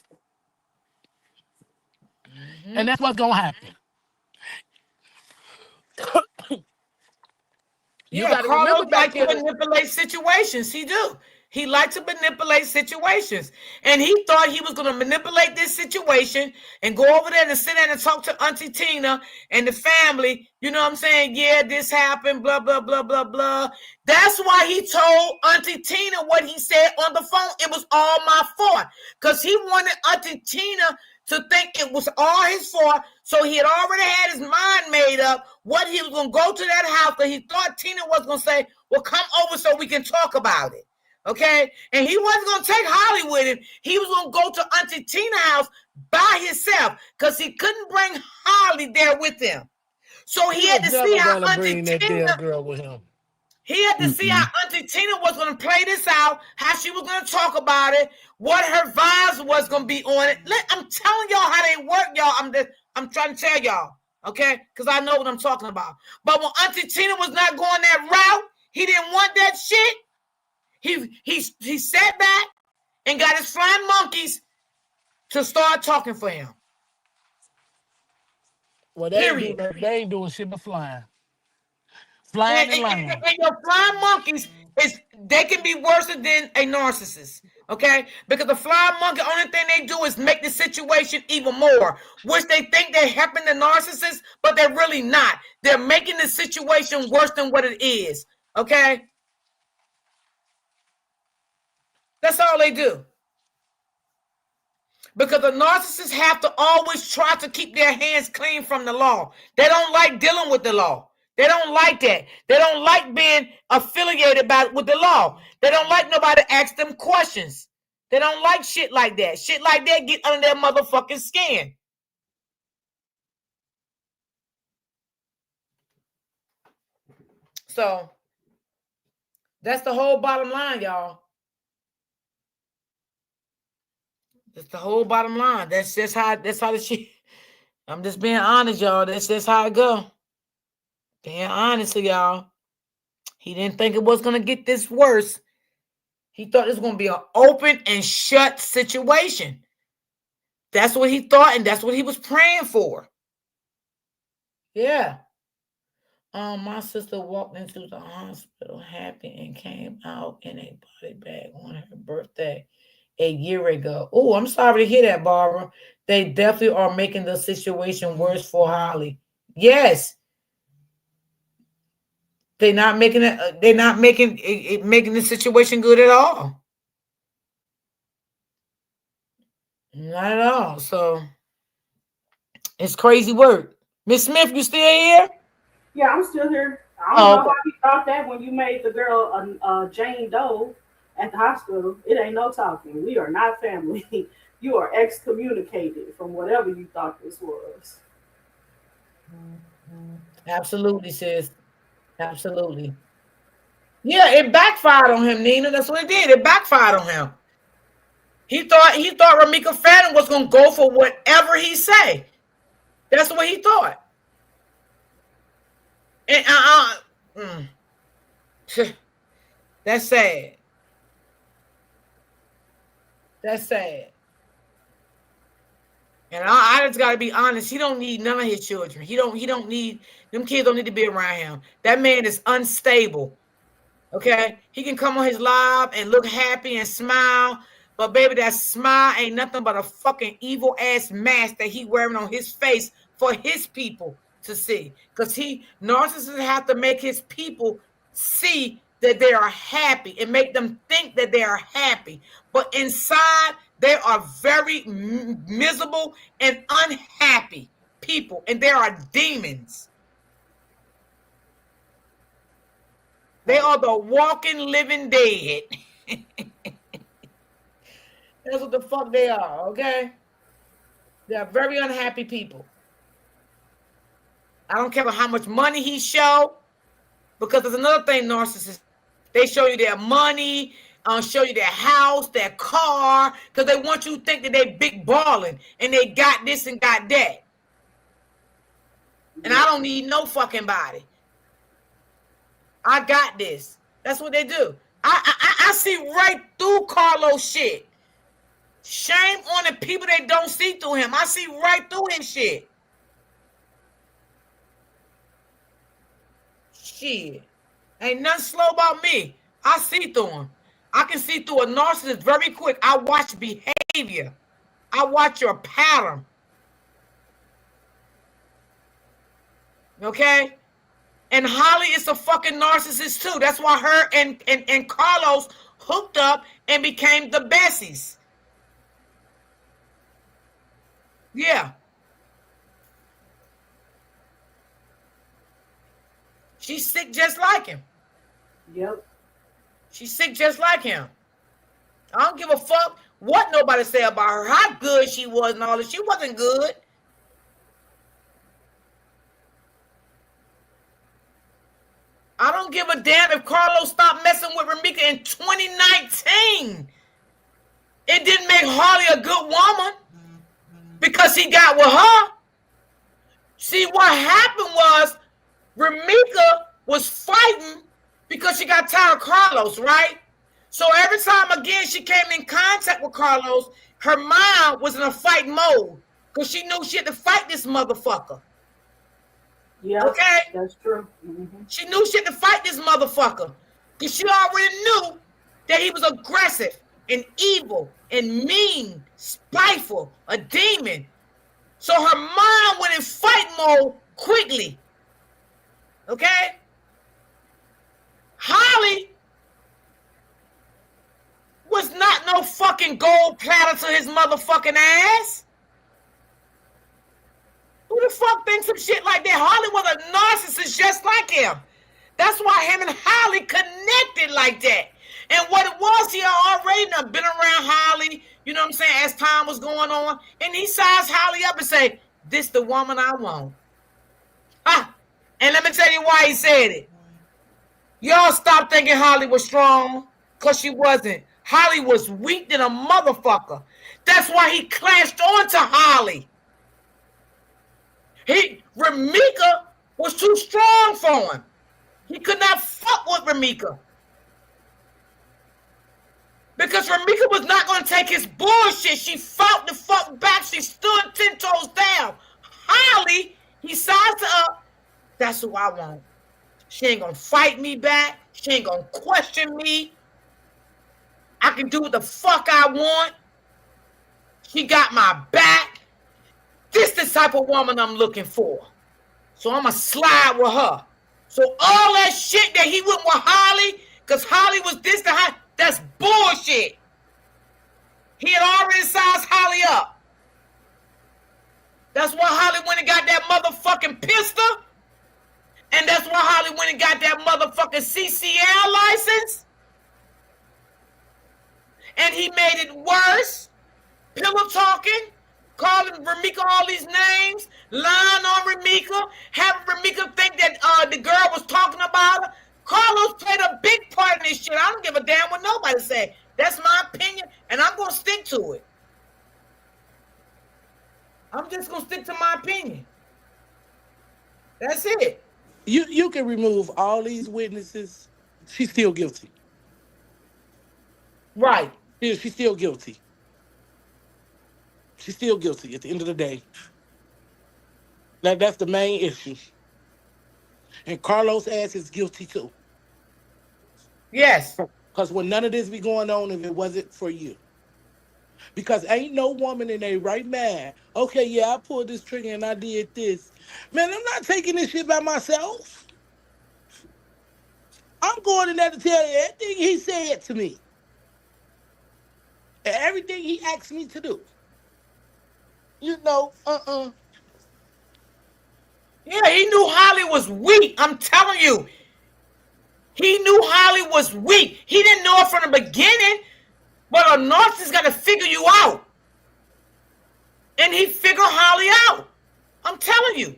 And that's what's gonna happen. You Yeah, gotta remember Carlos back like to in the manipulate situations. He do. He liked to manipulate situations. And he thought he was going to manipulate this situation and go over there and sit down and talk to Auntie Tina and the family. You know what I'm saying? Yeah, this happened, blah, blah, blah, blah, blah. That's why he told Auntie Tina what he said on the phone. It was all my fault. Because he wanted Auntie Tina to think it was all his fault. So he had already had his mind made up what he was going to go to that house, because he thought Tina was going to say, well, come over so we can talk about it. Okay? And he wasn't going to take Holly with him. He was going to go to Auntie Tina's house by himself because he couldn't bring Holly there with him. So he had to see never how gonna Auntie bring that Tina... damn girl with him. He had to see how Auntie Tina was going to play this out, how she was going to talk about it, what her vibes was going to be on it. I'm telling y'all how they work, y'all. I'm trying to tell y'all, okay? Because I know what I'm talking about. But when Auntie Tina was not going that route, he didn't want that shit. He sat back and got his flying monkeys to start talking for him. Well, Period. They ain't doing shit but flying. Flying and lying. And your flying monkeys they can be worse than a narcissist, okay? Because the flying monkey, only thing they do is make the situation even more, which they think they're helping the narcissist, but they're really not. They're making the situation worse than what it is, okay? That's all they do. Because the narcissists have to always try to keep their hands clean from the law. They don't like dealing with the law. They don't like that. They don't like being affiliated with the law. They don't like nobody ask them questions. They don't like shit like that. Shit like that get under their motherfucking skin. So that's the whole bottom line, y'all. That's the whole bottom line. That's how the shit. I'm just being honest, y'all. That's just how it go. Being honest with y'all. He didn't think it was going to get this worse. He thought it was going to be an open and shut situation. That's what he thought, and that's what he was praying for. Yeah. My sister walked into the hospital happy and came out in a body bag on her birthday a year ago. Oh, I'm sorry to hear that, Barbara. They definitely are making the situation worse for Holly. Yes. They're not making it. They're not making the situation good at all. Not at all. So it's crazy work. Miss Smith, you still here? Yeah, I'm still here. I don't know how you thought that when you made the girl Jane Doe at the hospital. It ain't no talking. We are not family. You are excommunicated from whatever you thought this was. Absolutely, sis. Absolutely. Yeah, it backfired on him, Nina. That's what it did. It backfired on him. He thought Romeca Fadden was gonna go for whatever he say. That's what he thought. And that's sad. That's sad. And I just gotta be honest. He don't need none of his children. He don't need them kids. Don't need to be around him. That man is unstable. Okay, he can come on his live and look happy and smile, but baby, that smile ain't nothing but a fucking evil ass mask that he wearing on his face for his people to see. Because narcissists have to make his people see that they are happy and make them think that they are happy, but inside they are very miserable and unhappy people, and they are demons. They are the walking, living dead. That's what the fuck they are, okay? They are very unhappy people. I don't care about how much money he show, because there's another thing narcissists, they show you their money, show you their house, their car, because they want you to think that they big balling and they got this and got that. And I don't need no fucking body. I got this. That's what they do. I see right through Carlos shit. Shame on the people that don't see through him. I see right through his shit. Shit. Ain't nothing slow about me. I see through him. I can see through a narcissist very quick. I watch behavior. I watch your pattern. Okay? And Holly is a fucking narcissist too. That's why her and Carlos hooked up and became the bessies. Yeah. She's sick just like him. Yep. She's sick just like him. I don't give a fuck what nobody say about her, how good she was and all that. She wasn't good. I don't give a damn if Carlos stopped messing with Romeca in 2019. It didn't make Holly a good woman because he got with her. See, what happened was Romeca was fighting because she got tired of Carlos, right? So every time again she came in contact with Carlos, her mind was in a fight mode because she knew she had to fight this motherfucker. Yeah, okay, that's true. She knew she had to fight this motherfucker because she already knew that he was aggressive and evil and mean, spiteful, a demon. So her mind went in fight mode quickly. Okay? Holly was not no fucking gold platter to his motherfucking ass. Who the fuck thinks some shit like that? Holly was a narcissist just like him. That's why him and Holly connected like that. And what it was, he already done been around Holly, you know what I'm saying, as time was going on. And he sized Holly up and say, this the woman I want. And let me tell you why he said it. Y'all stop thinking Holly was strong, because she wasn't. Holly was weak than a motherfucker. That's why he clashed onto Holly. Romeca was too strong for him. He could not fuck with Romeca. Because Romeca was not going to take his bullshit. She fought the fuck back. She stood 10 toes down. Holly, he sized her up. That's who I want. She ain't going to fight me back. She ain't going to question me. I can do what the fuck I want. She got my back. This the type of woman I'm looking for. So I'm going to slide with her. So all that shit that he went with Holly, because Holly was this to Holly, that's bullshit. He had already sized Holly up. That's why Holly went and got that motherfucking pistol. And that's why Holly went and got that motherfucking CCL license. And he made it worse. Pillow talking. Calling Romeca all these names, lying on Romeca, having Romeca think that the girl was talking about her. Carlos played a big part in this shit. I don't give a damn what nobody say. That's my opinion, and I'm going to stick to it. I'm just going to stick to my opinion. That's it. You can remove all these witnesses. She's still guilty. Right. Yeah, she's still guilty. She's still guilty at the end of the day. That's the main issue. And Carlos' ass is guilty too. Yes. Because when none of this be going on if it wasn't for you. Because ain't no woman in a right mind. Okay, yeah, I pulled this trigger and I did this. Man, I'm not taking this shit by myself. I'm going in there to tell you everything he said to me. And everything he asked me to do. You know, Yeah, he knew Holly was weak. I'm telling you. He knew Holly was weak. He didn't know it from the beginning. But a narcissist got to figure you out. And he figured Holly out. I'm telling you.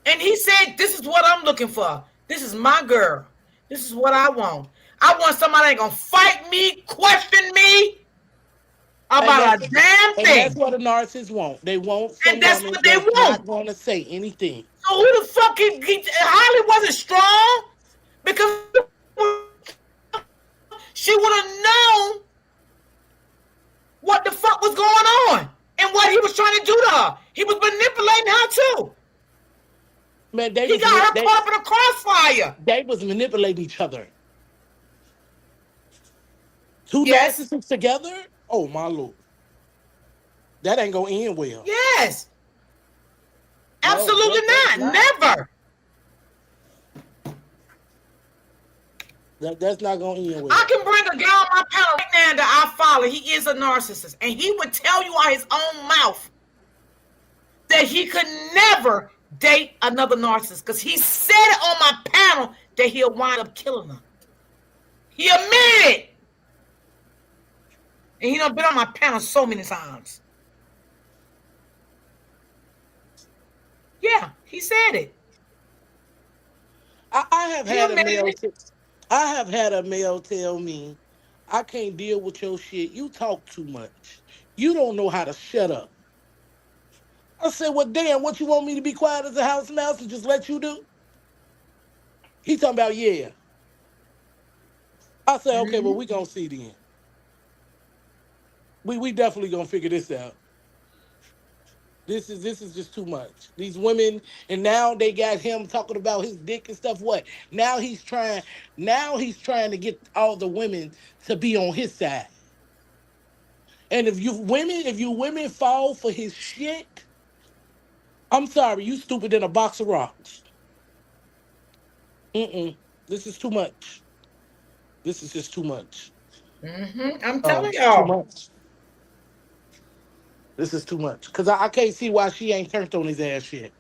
And he said, this is what I'm looking for. This is my girl. This is what I want. I want somebody that gonna fight me, question me And about that's a damn and that's thing. what a narcissist want. They want And some that's woman what they that's want. not going to say anything. So who the fuck Holly wasn't strong because she would have known what the fuck was going on and what he was trying to do to her. He was manipulating her too. Man, He got her caught up in a crossfire. they was manipulating each other. Two Yes. narcissists together? Oh my lord. That ain't gonna end well. Yes. No, Absolutely that's not. not. Never. That's not gonna end I well. can bring a guy on my panel right now that I follow. He is a narcissist. And he would tell you out his own mouth that he could never date another narcissist because he said it on my panel that he'll wind up killing her. He admitted it. And he done been on my panel so many times. Yeah, he said it. I have He had a admitted male it. I have had a male tell me, I can't deal with your shit. You talk too much. You don't know how to shut up. I said, well, damn, what you want me to be quiet as a house mouse and just let you do? He talking about, yeah. I said, okay, well, we gonna see then. We definitely gonna figure this out. This is just too much. These women, and now they got him talking about his dick and stuff. What? Now he's trying to get all the women to be on his side. And if you women fall for his shit, I'm sorry, you stupid than a box of rocks. This is too much. This is just too much. I'm telling It's too y'all. much. This is too much. Cause I can't see why she ain't turned on his ass yet.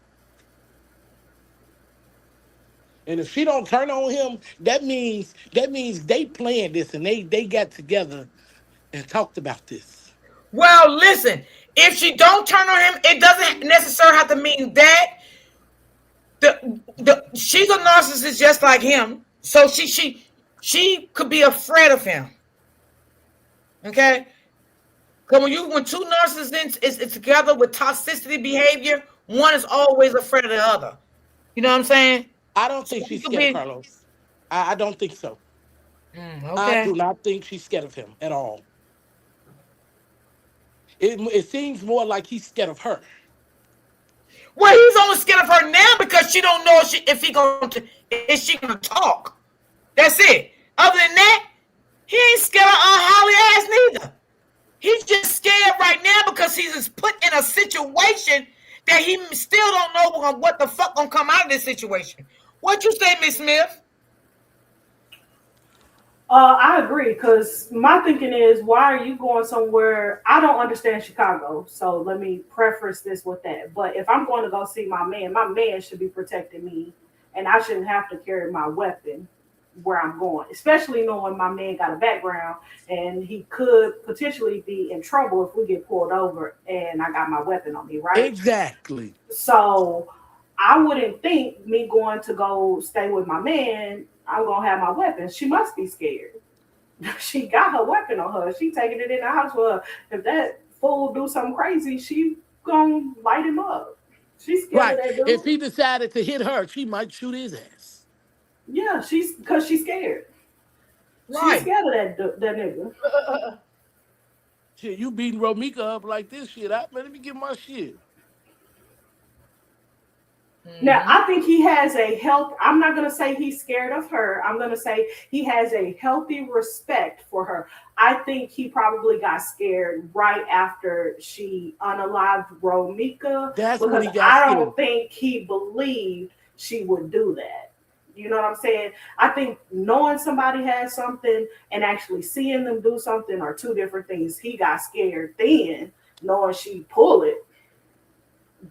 And if she don't turn on him, that means they planned this and they got together and talked about this. Well, listen, if she don't turn on him, it doesn't necessarily have to mean that. She's a narcissist just like him. So she could be afraid of him. Okay? Because when two narcissists is together with toxicity behavior, one is always afraid of the other. You know what I'm saying? I don't So think he she's could scared of be Carlos. I don't think so. I okay. do not think she's scared of him at all. It seems more like he's scared of her. Well, he's only scared of her now because she don't know if she gonna talk. That's it. Other than that, he ain't scared of Holly ass neither. He's just scared right now because he's put in a situation that he still don't know what the fuck gonna come out of this situation. What you say, Miss Smith? I agree because my thinking is, why are you going somewhere? I don't understand Chicago, so let me preface this with that. But if I'm going to go see my man should be protecting me, and I shouldn't have to carry my weapon where I'm going, especially knowing my man got a background and he could potentially be in trouble if we get pulled over and I got my weapon on me, right? Exactly. So I wouldn't think me going to go stay with my man, I'm gonna have my weapon. She must be scared. She got her weapon on her. She taking it in the house with her. If that fool do something crazy, she gonna light him up. She's scared of Right. that dude. If he decided to hit her, she might shoot his ass. Yeah, she's scared. She's Right. scared of that nigga. Shit, you beating Romeca up like this shit. Let me get my shit. Now, I think he has a health. I'm not going to say he's scared of her. I'm going to say he has a healthy respect for her. I think he probably got scared right after she unalived Romeca That's when because he got I scared. don't think he believed she would do that. You know what I'm saying? I think knowing somebody has something and actually seeing them do something are two different things. He got scared then, knowing she pull it.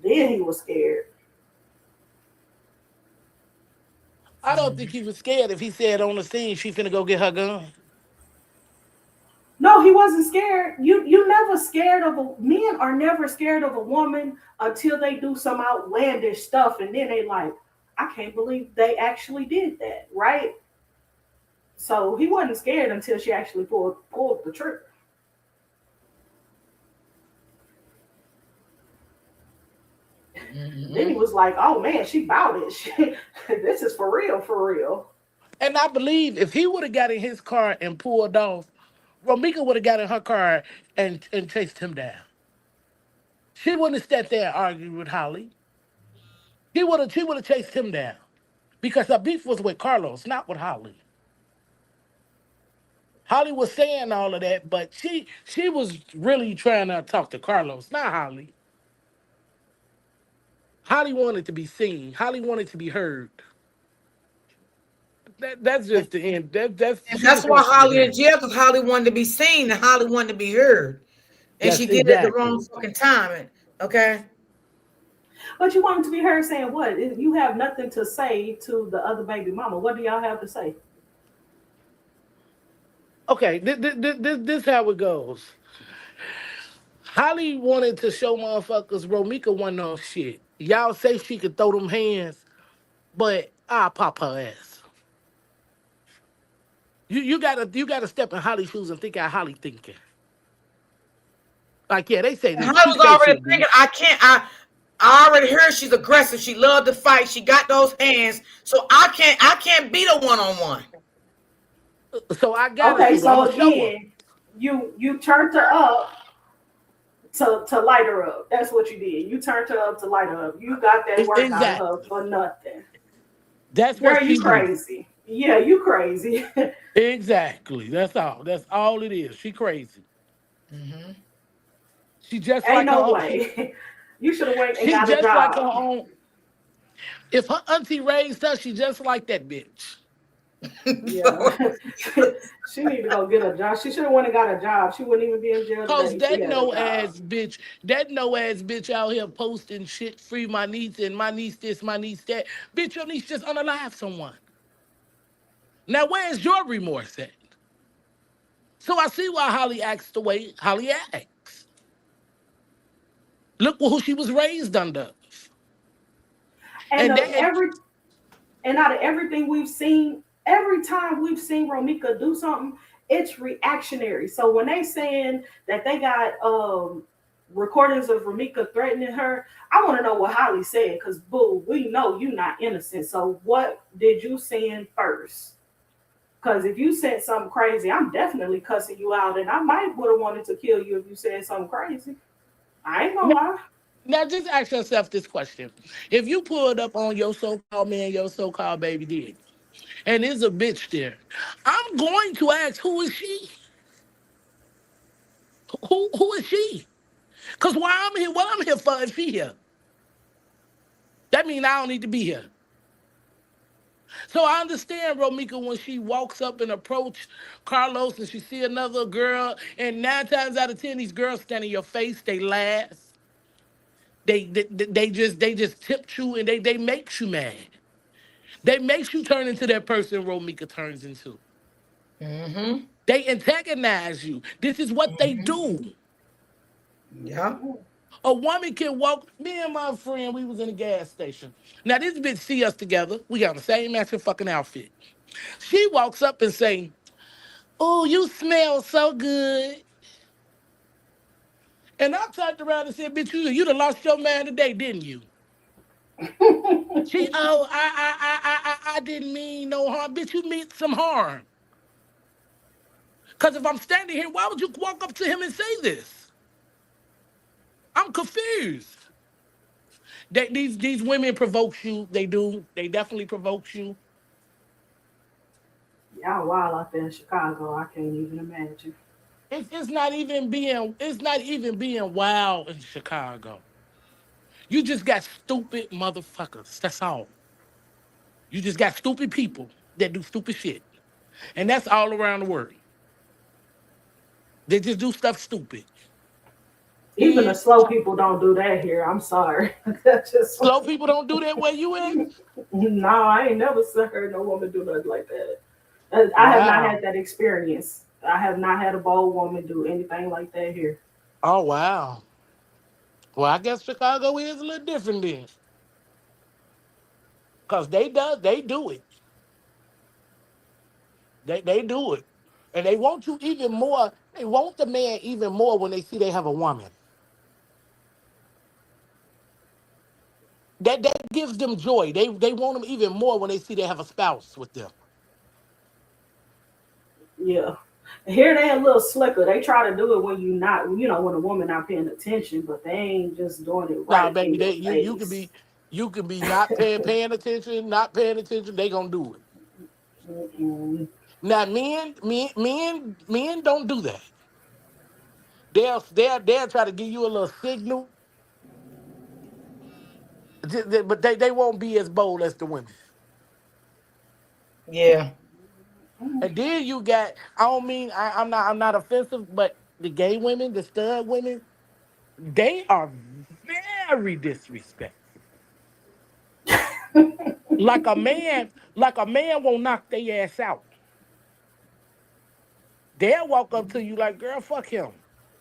Then he was scared. I don't think he was scared if he said on the scene she finna go get her gun. No, he wasn't scared. You never scared of men are never scared of a woman until they do some outlandish stuff and then they like, I can't believe they actually did that, right? So he wasn't scared until she actually pulled the trigger. Then he Mm-hmm. was like, "Oh man, she bought it. This is for real, for real." And I believe if he would have got in his car and pulled off, Romeca would have got in her car and chased him down. She wouldn't have sat there and argued with Holly. She would have chased him down. Because her beef was with Carlos, not with Holly. Holly was saying all of that, but she was really trying to talk to Carlos, not Holly. Holly wanted to be seen. Holly wanted to be heard. That's just the end. That's And she that's just why wants to be Holly in heard. jail, because Holly wanted to be seen and Holly wanted to be heard. And That's she did it at the exactly. wrong fucking timing. Okay. But you want him to be heard saying what? You have nothing to say to the other baby mama. What do y'all have to say? Okay, this how it goes. Holly wanted to show motherfuckers Romeca wasn't on shit. Y'all say she could throw them hands, but I'll pop her ass. You gotta step in Holly's shoes and think how Holly thinking. Like, yeah, they say And this. Holly She was say already shit. thinking, I already heard she's aggressive. She loved to fight. She got those hands. So I can't beat her one on one. So I gotta Okay, shoot her. I'm so gonna show her. again, you turned her up to light her up. That's what you did. You turned her up to light her up. You got that work out of her Exactly. for nothing. That's what Girl, you she did. crazy. Yeah, you crazy. Exactly. That's all. That's all it is. She crazy. Mm-hmm. She just Ain't like her no own. way. You should have went and She got a just like her job. own. If her auntie raised her, she just like that bitch. Yeah. She need to go get a job. She should have went and got a job. She wouldn't even be in jail today Cause if she had a job. that no ass bitch out here posting shit, free my niece and my niece this, my niece that. Bitch, your niece just unalive someone. Now where's your remorse at? So I see why Holly acts the way Holly acts. Look who she was raised under. And And of that every and out of everything we've seen, every time we've seen Romeca do something, it's reactionary. So when they saying that they got recordings of Romeca threatening her, I want to know what Holly said because boo, we know you not innocent. So what did you send first? Because if you said something crazy, I'm definitely cussing you out, and I might would have wanted to kill you if you said something crazy. I ain't gonna lie. now just ask yourself this question. If you pulled up on your so-called man, your so-called baby daddy, and there's a bitch there, I'm going to ask who is she? Who is she? Because why I'm here, what I'm here for if she here? That means I don't need to be here. So I understand Romeca when she walks up and approach Carlos and she see another girl, and 9 times out of 10, these girls stand in your face, they laugh, they just tip you and they make you mad. They make you turn into that person Romeca turns into. Mm-hmm. They antagonize you. This is what they Mm-hmm. do. Yeah. A woman can walk. Me and my friend, we was in a gas station. Now this bitch see us together. We got the same matching fucking outfit. She walks up and say, "Oh, you smell so good." And I turned around and said, "Bitch, you done lost your man today, didn't you?" She, "Oh, I didn't mean no harm." Bitch, you meant some harm. Cause if I'm standing here, why would you walk up to him and say this? I'm confused. These women provoke you. They do. They definitely provoke you. Y'all wild out there in Chicago. I can't even imagine. It's not even being wild in Chicago. You just got stupid motherfuckers. That's all. You just got stupid people that do stupid shit. And that's all around the world. They just do stuff stupid. Even the slow people don't do that here. I'm sorry. That's just Slow people don't do that where you at? no. I ain't never heard no woman do nothing like that. I have not Wow. had that experience. I have not had a bold woman do anything like that here. Oh wow. Well, I guess Chicago is a little different then. Cause they do it. They do it. And they want you even more. They want the man even more when they see they have a woman. That gives them joy. They want them even more when they see they have a spouse with them. Yeah. Here they a little slicker. They try to do it when you not, when a woman not paying attention, but they ain't just doing it Nah, right baby, in your you face. can be not paying attention, not paying attention. They gonna do it. Mm-mm. Now, men don't do that. They'll try to give you a little signal, but they won't be as bold as the women. Yeah. And then you got, I don't mean I'm not offensive, but the gay women, the stud women, they are very disrespectful. Like a man won't knock their ass out. They'll walk up to you like, girl, fuck him.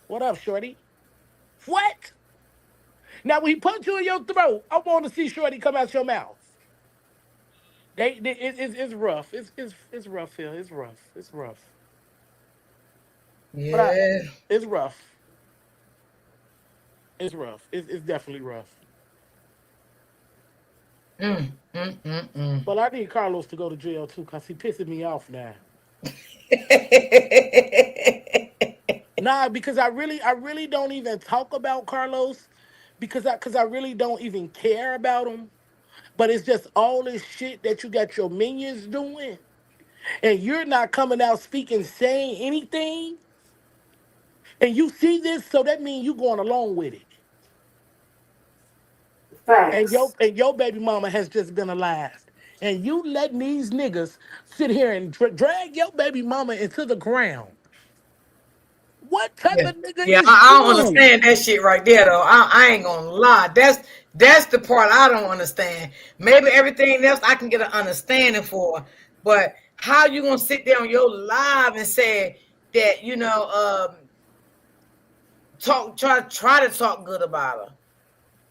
What up, shorty? What? Now when he punch you in your throat, I want to see shorty come out your mouth. It's rough. It's rough here. It's rough. It's rough. But Yeah. it's rough. It's rough. It's definitely rough. Mm. But I need Carlos to go to jail too, cause he pissing me off now. Nah, because I really don't even talk about Carlos, because I really don't even care about him. But it's just all this shit that you got your minions doing, and you're not coming out speaking, saying anything, and you see this, so that means you going along with it. And your Facts. and your baby mama has just been alive, and you letting these niggas sit here and drag your baby mama into the ground. What type Yeah. of nigga Yeah, is I don't you? understand that shit right there though. I ain't gonna lie. That's the part I don't understand. Maybe everything else I can get an understanding for, but how you gonna sit there on your live and say that try to talk good about her,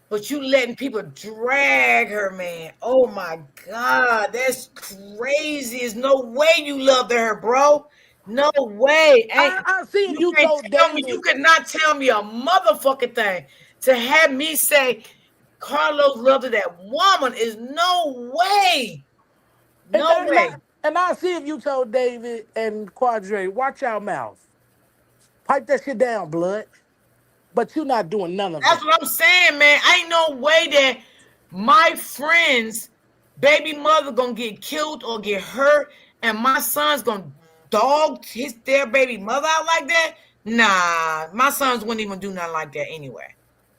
but you letting people drag her, man? Oh my god, that's crazy. There's no way you loved her, bro. No way. Ain't I see if you you can't told tell me, you David. could not tell me a motherfucking thing to have me say Carlos loved that woman is no way. And No I, way. and I see if you told David and Quadre, watch your mouth. Pipe that shit down, blood. But you're not doing none of That's that. what I'm saying, man. Ain't no way that my friends' baby mother gonna get killed or get hurt, and my son's gonna dog their baby mother out like that. Nah, my sons wouldn't even do nothing like that anyway.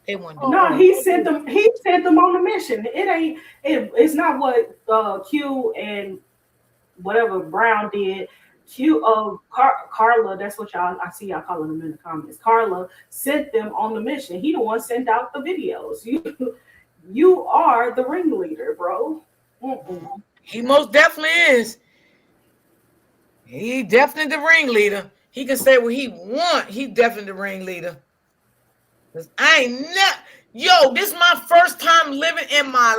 They wouldn't do No, that. he sent them. He sent them on a mission. It ain't. It's not what Q and whatever Brown did. Carla. That's what y'all. I see y'all calling them in the comments. Carla sent them on the mission. He the one sent out the videos. You are the ringleader, bro. Mm-mm. He most definitely is. He definitely the ringleader. He can say what he want. He definitely the ringleader. I ain't never, yo, this is my first time living in my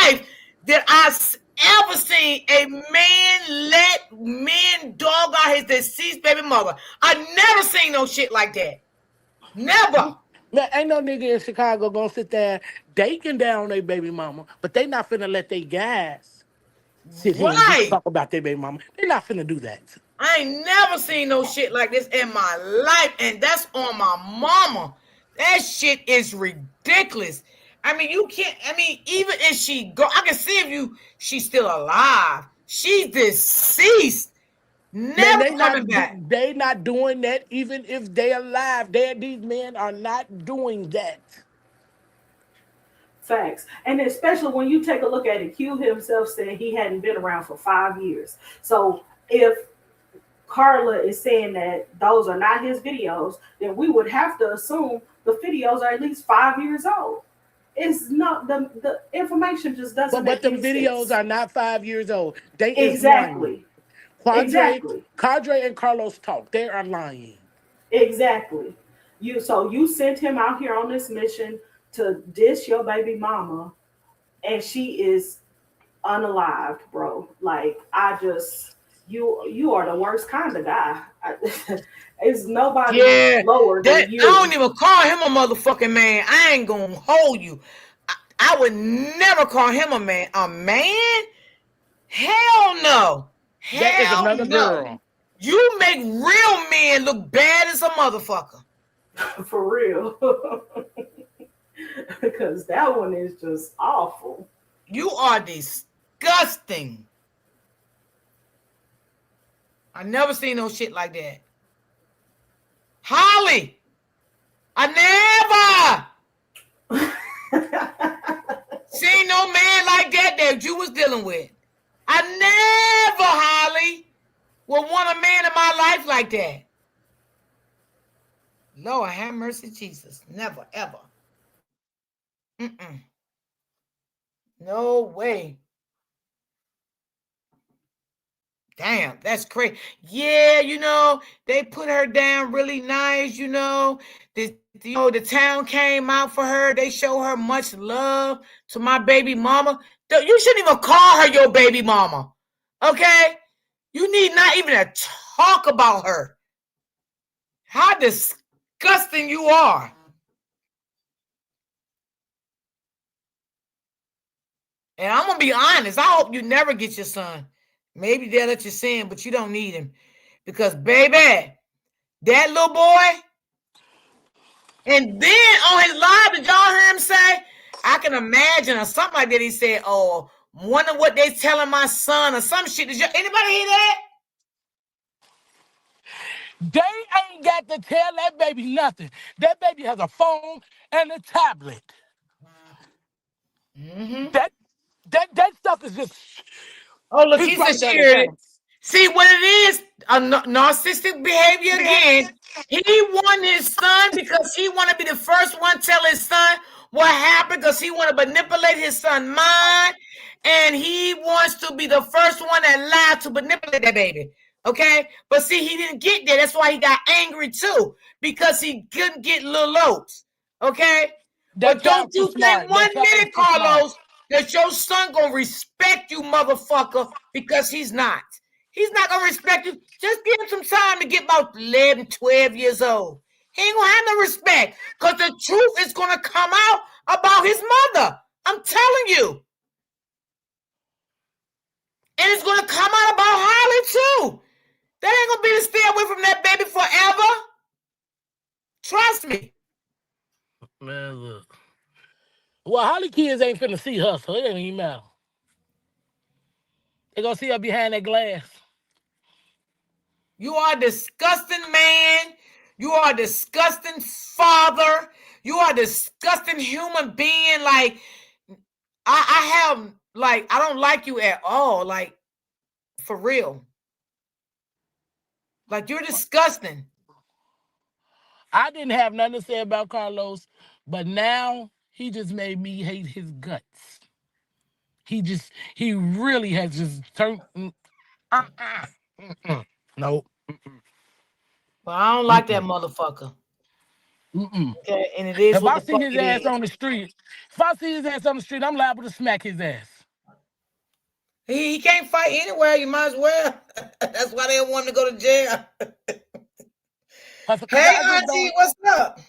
life that ever seen a man let men dog out his deceased baby mother. I never seen no shit like that. Never. Man, ain't no nigga in Chicago gonna sit there daking down their baby mama, but they not finna let they guys sit here and just Right. talk about their baby mama. They not finna do that. I ain't never seen no shit like this in my life, and that's on my mama. That shit is ridiculous. I mean, you can't. I mean, even if she go, I can see if she's still alive. She's deceased, Man, never coming back. they not doing that even if they alive. These men are not doing that. Facts. And especially when you take a look at it, Q himself said he hadn't been around for 5 years. So if Carla is saying that those are not his videos, then we would have to assume the videos are at least 5 years old. It's not the information just doesn't But make them any videos sense. are not 5 years old. They is lying. Exactly. Quadre, Exactly. Cadre and Carlos talk. They are lying. Exactly. You sent him out here on this mission to dish your baby mama, and she is unalived, bro. Like I just you are the worst kind of guy. It's nobody Yeah, lower that than I don't you. even call him a motherfucking man. I ain't gonna hold you. I would never call him a man. A man? Hell no. That is Hell another no. girl. You make real men look bad as a motherfucker. For real. Because that one is just awful. You are disgusting. I never seen no shit like that. Holly, I never seen no man like that you was dealing with. I never, Holly, would want a man in my life like that. Lord have mercy, Jesus. Never, ever. Mm-mm. No way. Damn, that's crazy. Yeah, they put her down really nice, the town came out for her. They show her much love to my baby mama. You shouldn't even call her your baby mama. Okay? You need not even to talk about her. How disgusting you are. And I'm going to be honest. I hope you never get your son. Maybe they'll let you see him, but you don't need him. Because, baby, that little boy, and then on his live, did y'all hear him say, I can imagine, or something like that, he said, oh, wonder what they telling my son, or some shit. Anybody hear that? They ain't got to tell that baby nothing. That baby has a phone and a tablet. Mm-hmm. That stuff is just. Oh, look, It's he said right there she in heard front it. of See what it is? A narcissistic behavior again. He won his son because he want to be the first one to tell his son what happened because he want to manipulate his son's mind, and he wants to be the first one that lied to manipulate that baby. Okay, but see, he didn't get there. That's why he got angry too because he couldn't get little oats. Okay, That but don't child too you think smart. That 1 minute, child too smart. Carlos, that your son gonna respect you, motherfucker, because he's not. He's not gonna respect you. Just give him some time to get about 11, 12 years old. He ain't gonna have no respect because the truth is gonna come out about his mother. I'm telling you. And it's gonna come out about Holly too. That ain't gonna be to stay away from that baby forever. Trust me. Man, look. Well, Holly kids ain't finna see her, so it ain't even matter. They gonna see her behind that glass. You are a disgusting man. You are a disgusting father. You are a disgusting human being. Like, I don't like you at all. Like, for real. Like, you're disgusting. I didn't have nothing to say about Carlos, but now he just made me hate his guts. He really has just turned. Nope. But I don't like that motherfucker. Okay, and it is If what I the see fuck his it ass is. on the street, if I see his ass on the street, I'm liable to smack his ass. He can't fight anywhere. You might as well. That's why they don't want him to go to jail. Hey, I just Auntie, don't. what's up?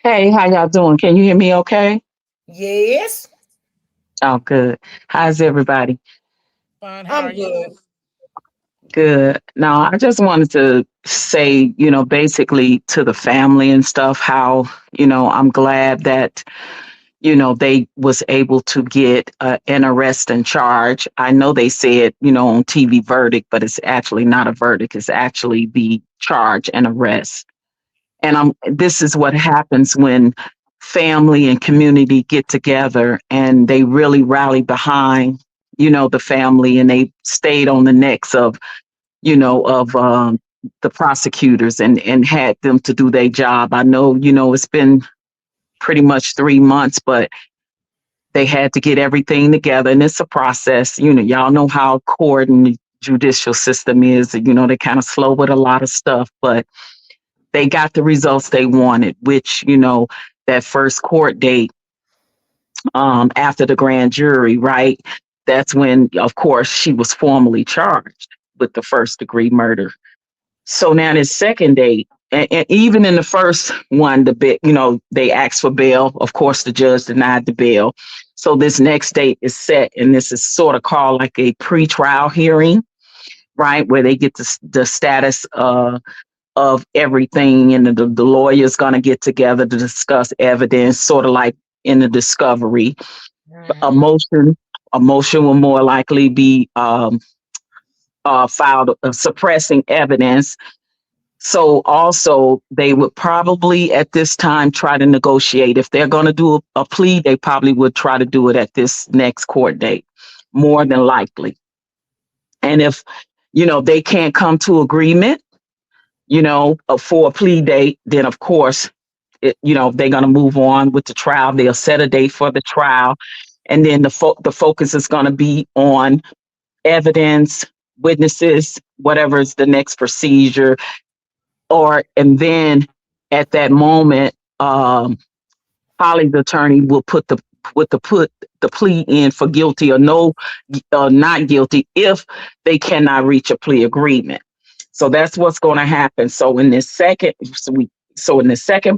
Hey, how y'all doing? Can you hear me okay? Yes, Oh, good. How's everybody? Fine, how are I'm you? good. Good. Now, I just wanted to say, basically to the family and stuff, how, I'm glad that, they was able to get an arrest and charge. I know they said, on TV verdict, but it's actually not a verdict. It's actually the charge and arrest. And this is what happens when family and community get together and they really rally behind, the family, and they stayed on the necks of, the prosecutors and had them to do their job. I know, it's been pretty much 3 months, but they had to get everything together, and it's a process. Y'all know how court and the judicial system is. They kind of slow with a lot of stuff, but they got the results they wanted, which, that first court date, after the grand jury, right? that's when, of course, she was formally charged with the first degree murder. So now this second date, and even in the first one, they asked for bail. Of course, the judge denied the bail. So this next date is set, and this is sort of called like a pre-trial hearing, right, where they get the status of everything, and the lawyer's going to get together to discuss evidence, sort of like in the discovery. A motion will more likely be filed suppressing evidence. So also they would probably at this time try to negotiate. If they're going to do a plea, they probably would try to do it at this next court date, more than likely. And if, they can't come to agreement, for a plea date, then of course, they're going to move on with the trial. They'll set a date for the trial. And then the focus is going to be on evidence, witnesses, whatever is the next procedure. And then at that moment, Holly's attorney will put the plea in for guilty or not guilty if they cannot reach a plea agreement. So that's what's going to happen. So in the second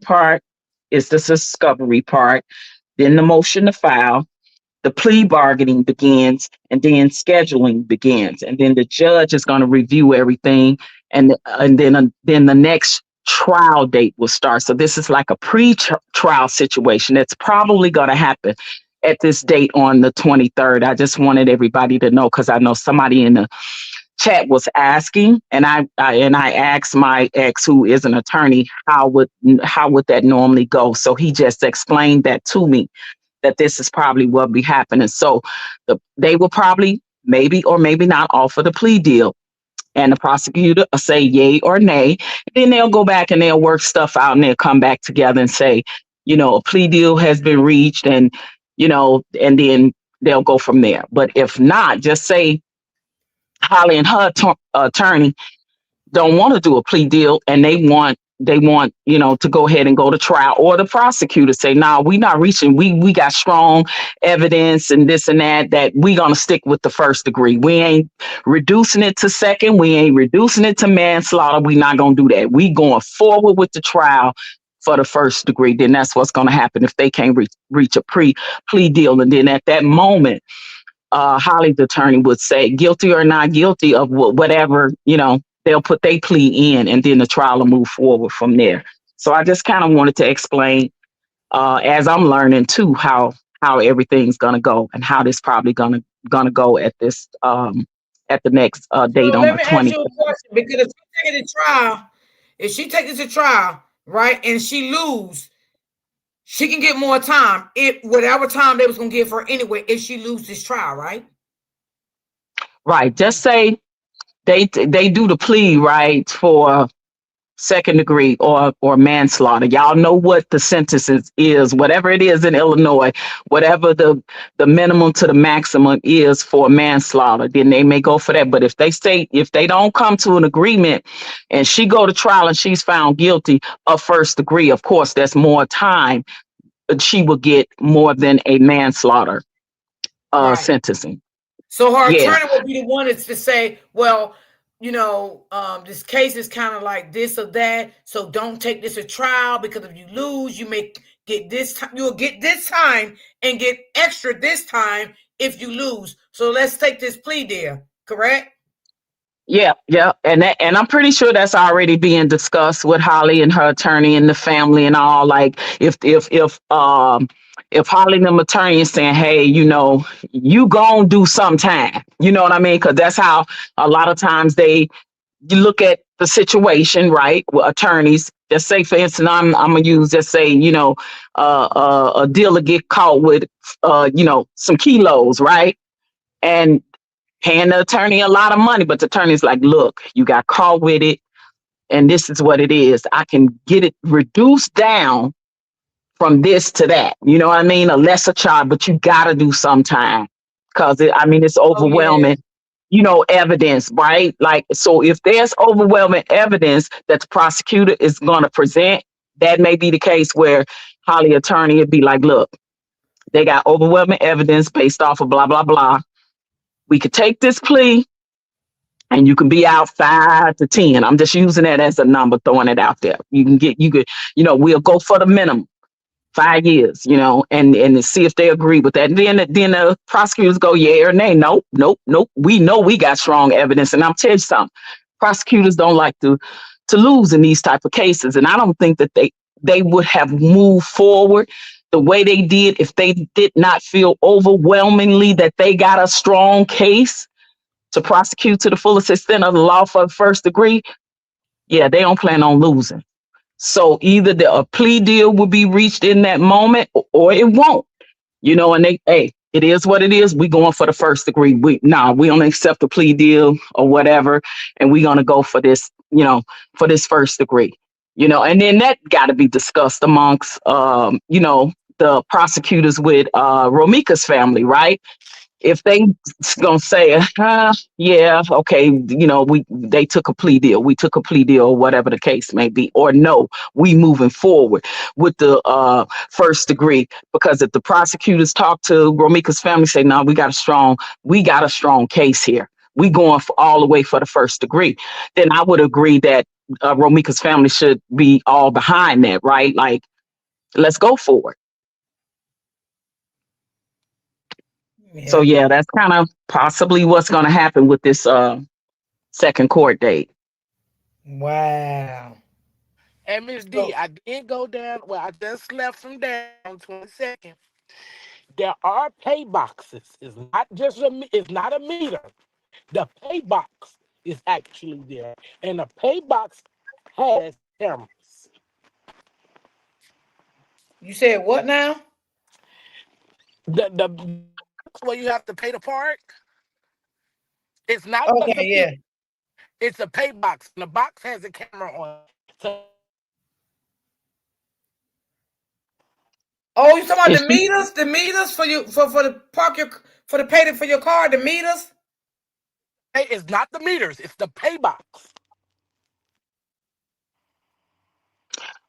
part is the discovery part, then the motion to file, the plea bargaining begins, and then scheduling begins, and then the judge is going to review everything, and then the next trial date will start. So this is like a pre-trial situation that's probably going to happen at this date on the 23rd. I just wanted everybody to know, because I know somebody in the chat was asking, and I asked my ex, who is an attorney, how would that normally go. So he just explained that to me, that this is probably what be happening. So they will probably maybe or maybe not offer the plea deal, and the prosecutor will say yay or nay. Then they'll go back and they'll work stuff out, and they'll come back together and say, a plea deal has been reached, and and then they'll go from there. But if not, just say Holly and her attorney don't want to do a plea deal, and they want to go ahead and go to trial, or the prosecutor say, nah, we not reaching, we got strong evidence and this and that we gonna stick with the first degree. We ain't reducing it to second, we ain't reducing it to manslaughter, we not gonna do that. We going forward with the trial for the first degree. Then that's what's gonna happen if they can't reach a plea deal. And then at that moment, Holly's attorney would say guilty or not guilty of whatever, they'll put their plea in, and then the trial will move forward from there. So I just kind of wanted to explain, as I'm learning too, how everything's gonna go, and how this probably gonna go at this at the next date on the 20th. Ask you a question, because if she take it to trial, right, and she lose, she can get more time, whatever time they was gonna give her anyway, if she lose this trial, right? Right. Just say they do the plea, right, for second degree or manslaughter. Y'all know what the sentence is, whatever it is in Illinois, whatever the minimum to the maximum is for manslaughter, then they may go for that. But if they don't come to an agreement and she go to trial and she's found guilty of first degree, of course, that's more time, but she will get more than a manslaughter sentencing. So her attorney will be the one that's to say, well, this case is kind of like this or that, so don't take this to trial, because if you lose, you may get this time. You'll get this time and get extra this time if you lose. So let's take this plea deal, correct? Yeah, and I'm pretty sure that's already being discussed with Holly and her attorney and the family and all. Like if Holly and them attorney is saying, hey, you gonna do some time, you know what I mean? Because that's how a lot of times you look at the situation, right? With attorneys, just say, for instance, I'm gonna use, just say, a dealer get caught with, some kilos, right? And paying the attorney a lot of money, but the attorney's like, look, you got caught with it, and this is what it is. I can get it reduced down from this to that. You know what I mean? A lesser charge, but you got to do some time, because it's overwhelming, evidence, right? Like, so if there's overwhelming evidence that the prosecutor is going to present, that may be the case where Holly attorney would be like, look, they got overwhelming evidence based off of blah, blah, blah. We could take this plea and you can be out 5 to 10. I'm just using that as a number, throwing it out there. You could, we'll go for the minimum. 5 years, and to see if they agree with that. And then the prosecutors go, yeah or nay. Nope, nope, nope. We know we got strong evidence. And I'll tell you something, prosecutors don't like to lose in these type of cases. And I don't think that they would have moved forward the way they did if they did not feel overwhelmingly that they got a strong case to prosecute to the fullest extent of the law for first degree. Yeah, they don't plan on losing. So either a plea deal will be reached in that moment or it won't, and it is what it is. We going for the first degree. We don't accept a plea deal or whatever. And we're going to go for this, for this first degree, and then that got to be discussed amongst, the prosecutors with Romeca's family, right? If they gonna say, yeah, okay, they took a plea deal, we took a plea deal, or whatever the case may be, or no, we moving forward with the first degree. Because if the prosecutors talk to Romeca's family, say, no, we got a strong case here, we going all the way for the first degree, then I would agree that Romeca's family should be all behind that, right? Like, let's go for it. So yeah, that's kind of possibly what's going to happen with this second court date. Wow. And Miss D, I did go down. Well, I just left from down 22nd. There are pay boxes. It's not just it's not a meter. The pay box is actually there, and the pay box has cameras. You said what now? The where you have to pay to park. It's not just a yeah. It's a pay box, and the box has a camera on it. So, oh, you talking about the meters? The meters for you for the park your for the payment for your car? The meters? Hey, it's not the meters. It's the pay box.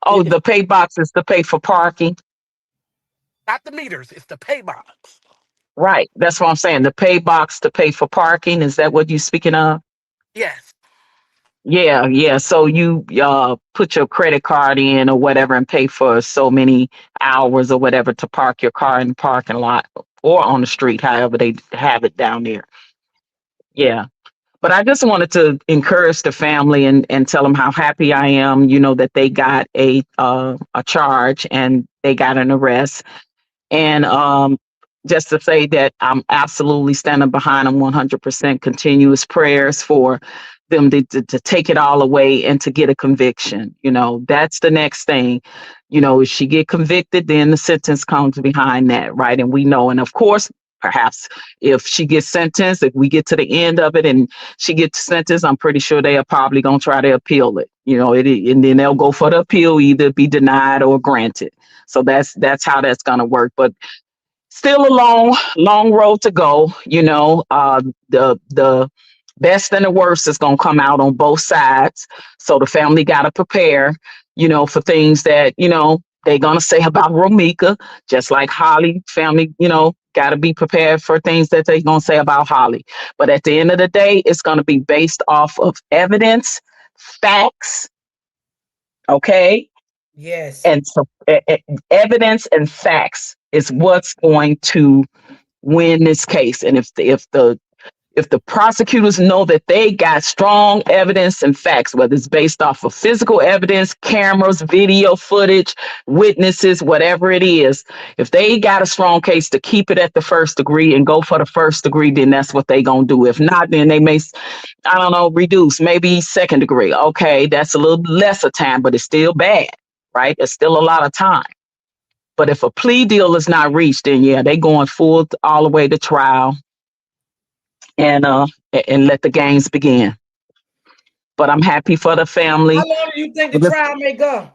Oh, the pay box is to pay for parking. Not the meters. It's the pay box. Right. That's what I'm saying. The pay box to pay for parking. Is that what you're speaking of? Yes. Yeah. So you put your credit card in or whatever and pay for so many hours or whatever to park your car in the parking lot or on the street, however they have it down there. Yeah. But I just wanted to encourage the family and tell them how happy I am, that they got a charge and they got an arrest. And just to say that I'm absolutely standing behind them 100%. Continuous prayers for them to take it all away and to get a conviction. That's the next thing. If she get convicted, then the sentence comes behind that, right? And we know, and of course, perhaps if she gets sentenced, if we get to the end of it and she gets sentenced, I'm pretty sure they are probably going to try to appeal it, and then they'll go for the appeal, either be denied or granted. So that's how that's going to work. But still a long road to go. The best and the worst is going to come out on both sides. So the family got to prepare, for things that, they're going to say about Romeca, just like Holly family, got to be prepared for things that they're going to say about Holly. But at the end of the day, it's going to be based off of evidence, facts. Okay. Yes. And so evidence and facts is what's going to win this case. And if the prosecutors know that they got strong evidence and facts, whether it's based off of physical evidence, cameras, video footage, witnesses, whatever it is, if they got a strong case to keep it at the first degree and go for the first degree, then that's what they gonna do. If not, then they may, reduce, maybe second degree. Okay, that's a little lesser time, but it's still bad, right? It's still a lot of time. But if a plea deal is not reached, then yeah, they going full all the way to trial. And let the games begin. But I'm happy for the family. How long do you think the trial may go?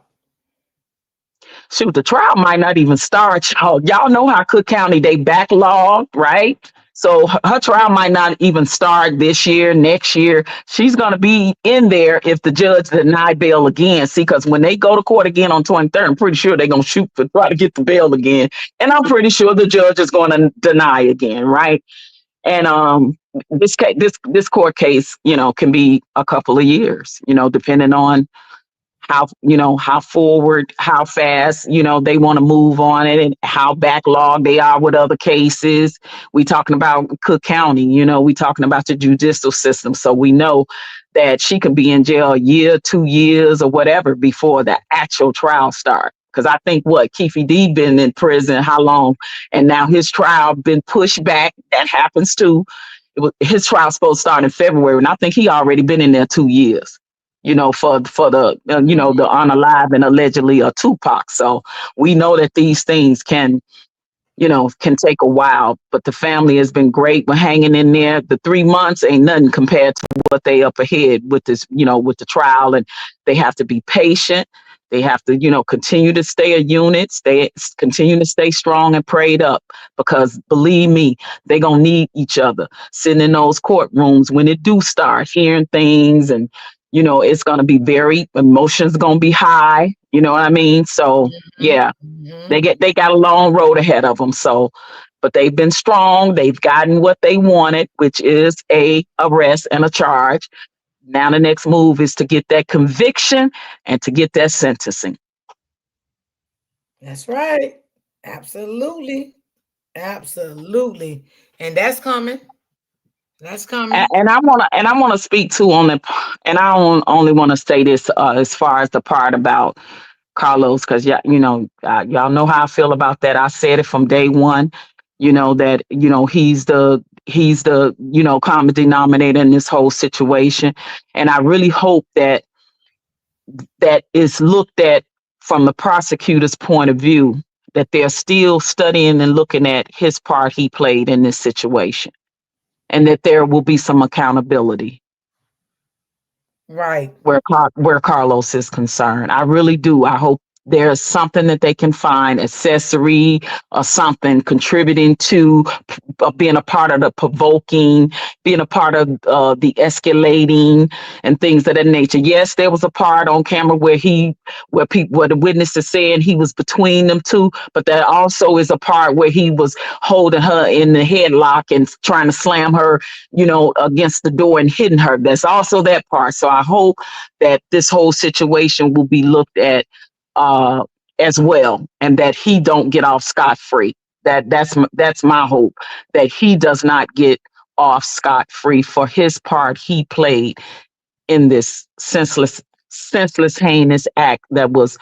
Shoot, the trial might not even start, y'all. Y'all know how Cook County, they backlogged, right? So her trial might not even start this year, next year. She's going to be in there if the judge deny bail again. See, because when they go to court again on 23rd, I'm pretty sure they're going to shoot to try to get the bail again. And I'm pretty sure the judge is going to deny again, right? And this court case, can be a couple of years, depending on how forward, how fast, they want to move on it, and how backlogged they are with other cases. We talking about Cook County, we talking about the judicial system. So we know that she could be in jail a year, 2 years, or whatever before the actual trial start. Because I think Keefe D been in prison how long, and now his trial been pushed back. That happens too. His trial supposed to start in February, and I think he already been in there 2 years. For the the unalive and allegedly a Tupac. So we know that these things can take a while, but the family has been great. We're hanging in there. The 3 months ain't nothing compared to what they up ahead with this, with the trial, and they have to be patient. They have to, continue to stay a unit, continue to stay strong and prayed up, because believe me, they're going to need each other sitting in those courtrooms when it do start hearing things, and, it's going to be emotions going to be high. You know what I mean? So yeah, they got a long road ahead of them. So, but they've been strong. They've gotten what they wanted, which is a arrest and a charge. Now the next move is to get that conviction and to get that sentencing. That's right. Absolutely. Absolutely. And that's coming. That's coming. And I want to speak to on the, and I only want to say this as far as the part about Carlos, because y'all know how I feel about that. I said it from day one, that he's the common denominator in this whole situation, and I really hope that is looked at from the prosecutor's point of view, that they're still studying and looking at his part he played in this situation, and that there will be some accountability. Right. Where Carlos is concerned. I really do. I hope there's something that they can find, accessory or something contributing to being a part of the provoking, being a part of the escalating and things of that nature. Yes, there was a part on camera where the witness is saying he was between them two, but there also is a part where he was holding her in the headlock and trying to slam her, against the door and hitting her. There's also that part. So I hope that this whole situation will be looked at as well, and that he don't get off scot-free. That's my hope, that he does not get off scot-free for his part he played in this senseless, heinous act that was,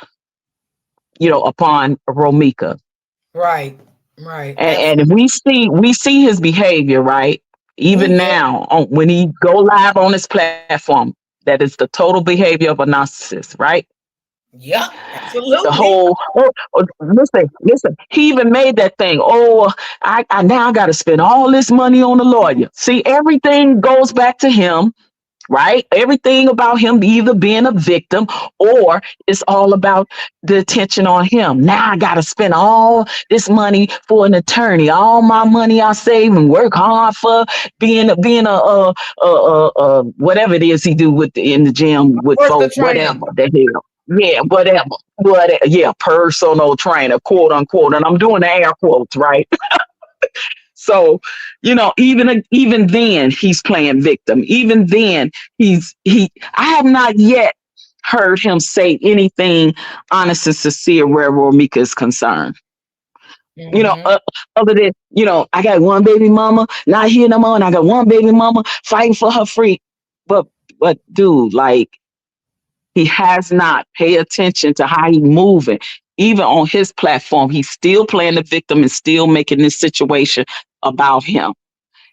upon Romeca. Right. Right. And we see his behavior, right? Even now, when he go live on his platform, that is the total behavior of a narcissist, right? Yeah, absolutely. The whole listen. He even made that thing. Oh, I now got to spend all this money on a lawyer. See, everything goes back to him, right? Everything about him either being a victim or it's all about the attention on him. Now I got to spend all this money for an attorney. All my money I save and work hard for being a whatever it is he do in the gym with folks, whatever the hell. Yeah, whatever. Yeah, personal trainer, quote unquote. And I'm doing the air quotes, right? So, even then he's playing victim. Even then I have not yet heard him say anything honest and sincere where Romeca is concerned. Other than, I got one baby mama, not here no more, and I got one baby mama fighting for her free. But dude, like, he has not paid attention to how he's moving. Even on his platform, he's still playing the victim and still making this situation about him.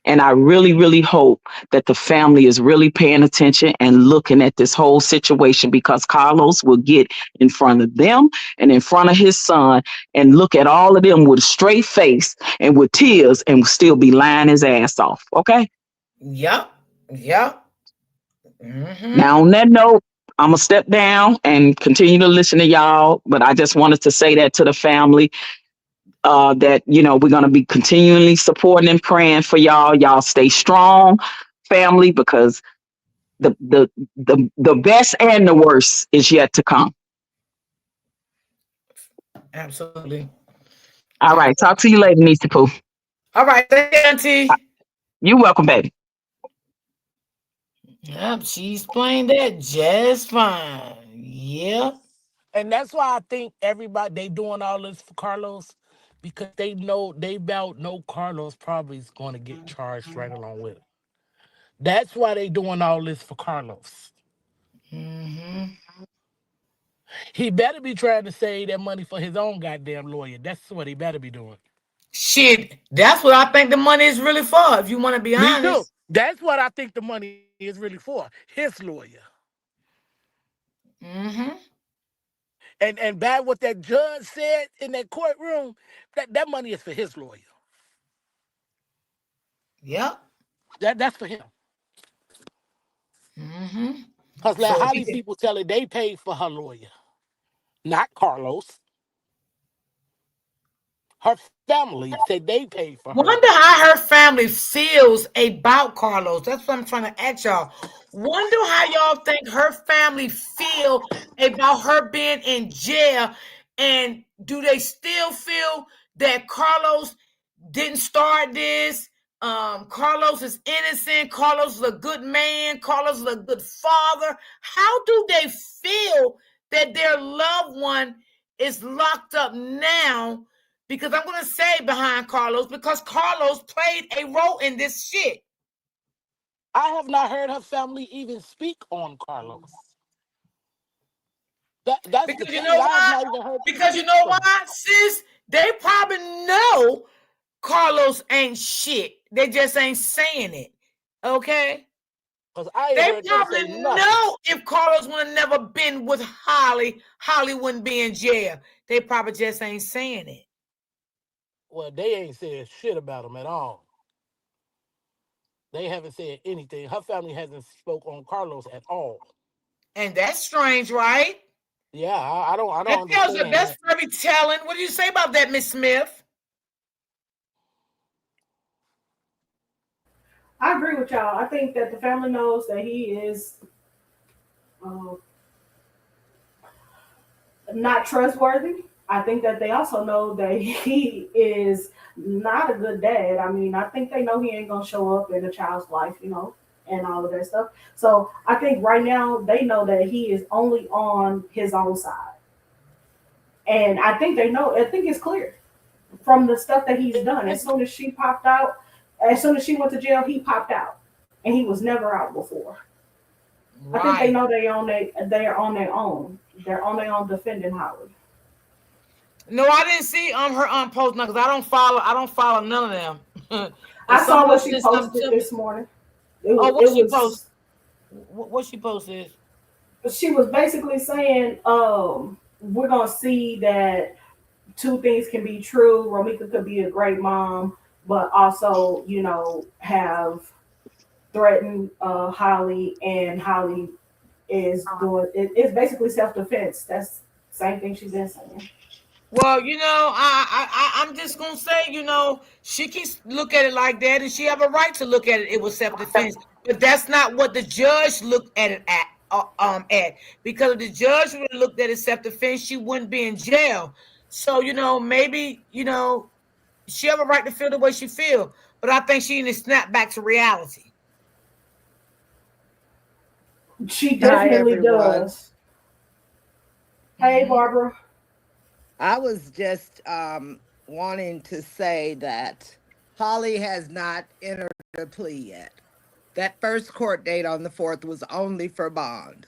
And I really, really hope that the family is really paying attention and looking at this whole situation, because Carlos will get in front of them and in front of his son and look at all of them with a straight face and with tears and will still be lying his ass off. Okay? Yep. Mm-hmm. Now, on that note, I'm going to step down and continue to listen to y'all. But I just wanted to say that to the family, that, we're going to be continually supporting and praying for y'all. Y'all stay strong, family, because the best and the worst is yet to come. Absolutely. All right. Talk to you later, Nisi Poo. All right. Thank you, Auntie. You welcome, baby. Yep, she explained that just fine. Yep. And that's why I think everybody they doing all this for Carlos because they about know Carlos probably is going to get charged right along with him. That's why they doing all this for Carlos. Mm-hmm. He better be trying to save that money for his own goddamn lawyer. That's what he better be doing. Shit, that's what I think the money is really for, if you want to be Me too. honest. That's what I think the money is really for. His lawyer. Mm-hmm. And by what that judge said in that courtroom, that money is for his lawyer. Yep. That's for him. Mm-hmm. Because like So Holly people tell it they paid for her lawyer, not Carlos. Her family said they paid for her wonder lawyer. how her family feels about Carlos. That's what I'm trying to ask y'all. Wonder how y'all think her family feel about her being in jail, and do they still feel that Carlos didn't start this? Carlos is innocent. Carlos is a good man. Carlos is a good father. How do they feel that their loved one is locked up now? Because I'm going to say behind Carlos, because Carlos played a role in this shit. I have not heard her family even speak on Carlos. That's the Because you thing. know I have why? not even heard them Because you speak know for him. why, sis? They probably know Carlos ain't shit. They just ain't saying it. Okay? Because I ain't They heard them probably say nothing. know if Carlos would have never been with Holly, Holly wouldn't be in jail. They probably just ain't saying it. Well, they ain't said shit about him at all. They haven't said anything. Her family hasn't spoke on Carlos at all. And that's strange, right? Yeah, I don't That tells you understand that's that. very telling. What do you say about that, Miss Smith? I agree with y'all. I think that the family knows that he is uh, not trustworthy. I think that they also know that he is not a good dad. I mean, I think they know he ain't gonna show up in a child's life, and all of that stuff. So I think right now they know that he is only on his own side, and I think they know. I think it's clear from the stuff that he's done. As soon as she popped out, as soon as she went to jail, he popped out, and he was never out before. I think they Right. know they're on their own. They're on their own defending Howard. No, I didn't see her post now because I don't follow none of them. If I some saw what she posted something posted to me, this morning. It oh, was what it she post? was What she posted? she was basically saying, we're gonna see that two things can be true. Romeca could be a great mom, but also, have threatened Holly, and Holly is doing it's basically self defense. That's the same thing she's been saying. Well, I'm just gonna say, she can look at it like that, and she have a right to look at it. It was self defense, but that's not what the judge looked at it at. Because if the judge would have looked at it self defense, she wouldn't be in jail. So maybe she have a right to feel the way she feel, but I think she need to snap back to reality. She Hi, definitely everyone. does. Hey, Mm-hmm. Barbara. I was just wanting to say that Holly has not entered a plea yet. That first court date on the 4th was only for bond.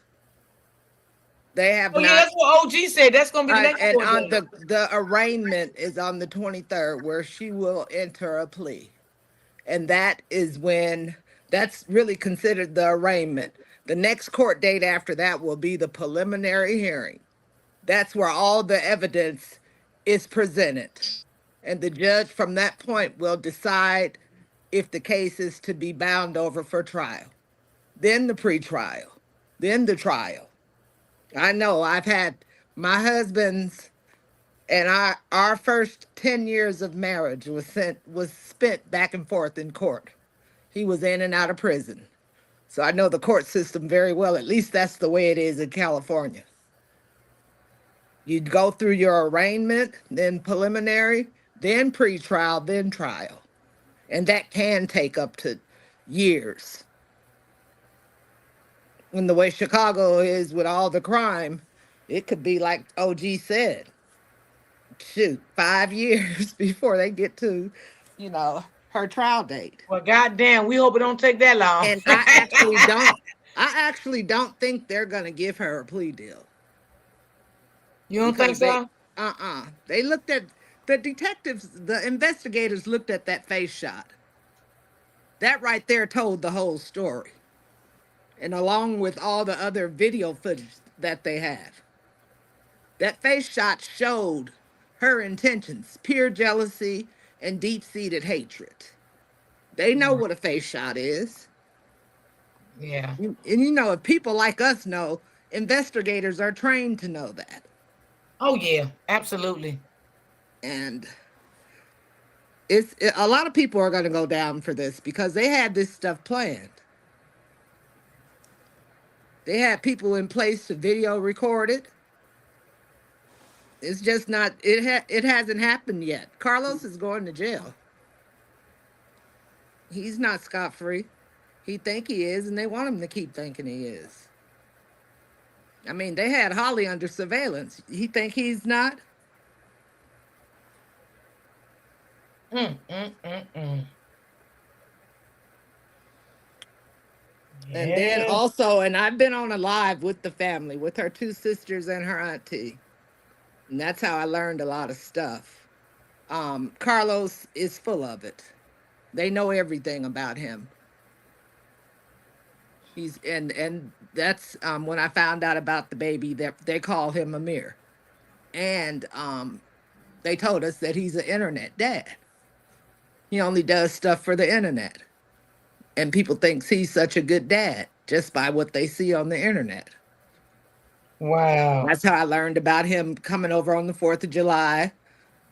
They have Oh yeah, not, that's what OG said. That's gonna be the next and court on date. the arraignment is on the 23rd, where she will enter a plea. And that is when that's really considered the arraignment. The next court date after that will be the preliminary hearing. That's where all the evidence is presented. And the judge from that point will decide if the case is to be bound over for trial. Then the pretrial, then the trial. I know I've had my husband's and our first 10 years of marriage was spent back and forth in court. He was in and out of prison. So I know the court system very well. At least that's the way it is in California. You'd go through your arraignment, then preliminary, then pretrial, then trial. And that can take up to years. And the way Chicago is with all the crime, it could be like OG said, shoot, 5 years before they get to, her trial date. Well, goddamn, we hope it don't take that long. And I actually don't think they're gonna give her a plea deal. You don't think Because so? they looked at the investigators looked at that face shot. That right there told the whole story. And along with all the other video footage that they have. That face shot showed her intentions, pure jealousy and deep-seated hatred. They know what a face shot is. Yeah. And if people like us know, investigators are trained to know that. Oh yeah, absolutely. And a lot of people are going to go down for this because they had this stuff planned. They had people in place to video record it. It's just not. It hasn't happened yet. Carlos is going to jail. He's not scot-free. He think he is, and they want him to keep thinking he is. I mean, they had Holly under surveillance. He think he's not? And then Yeah. also, and I've been on a live with the family, with her 2 sisters and her auntie. And that's how I learned a lot of stuff. Carlos is full of it. They know everything about him. And that's when I found out about the baby, that they call him Amir. And they told us that he's an internet dad. He only does stuff for the internet. And people think he's such a good dad just by what they see on the internet. Wow. That's how I learned about him coming over on the 4th of July,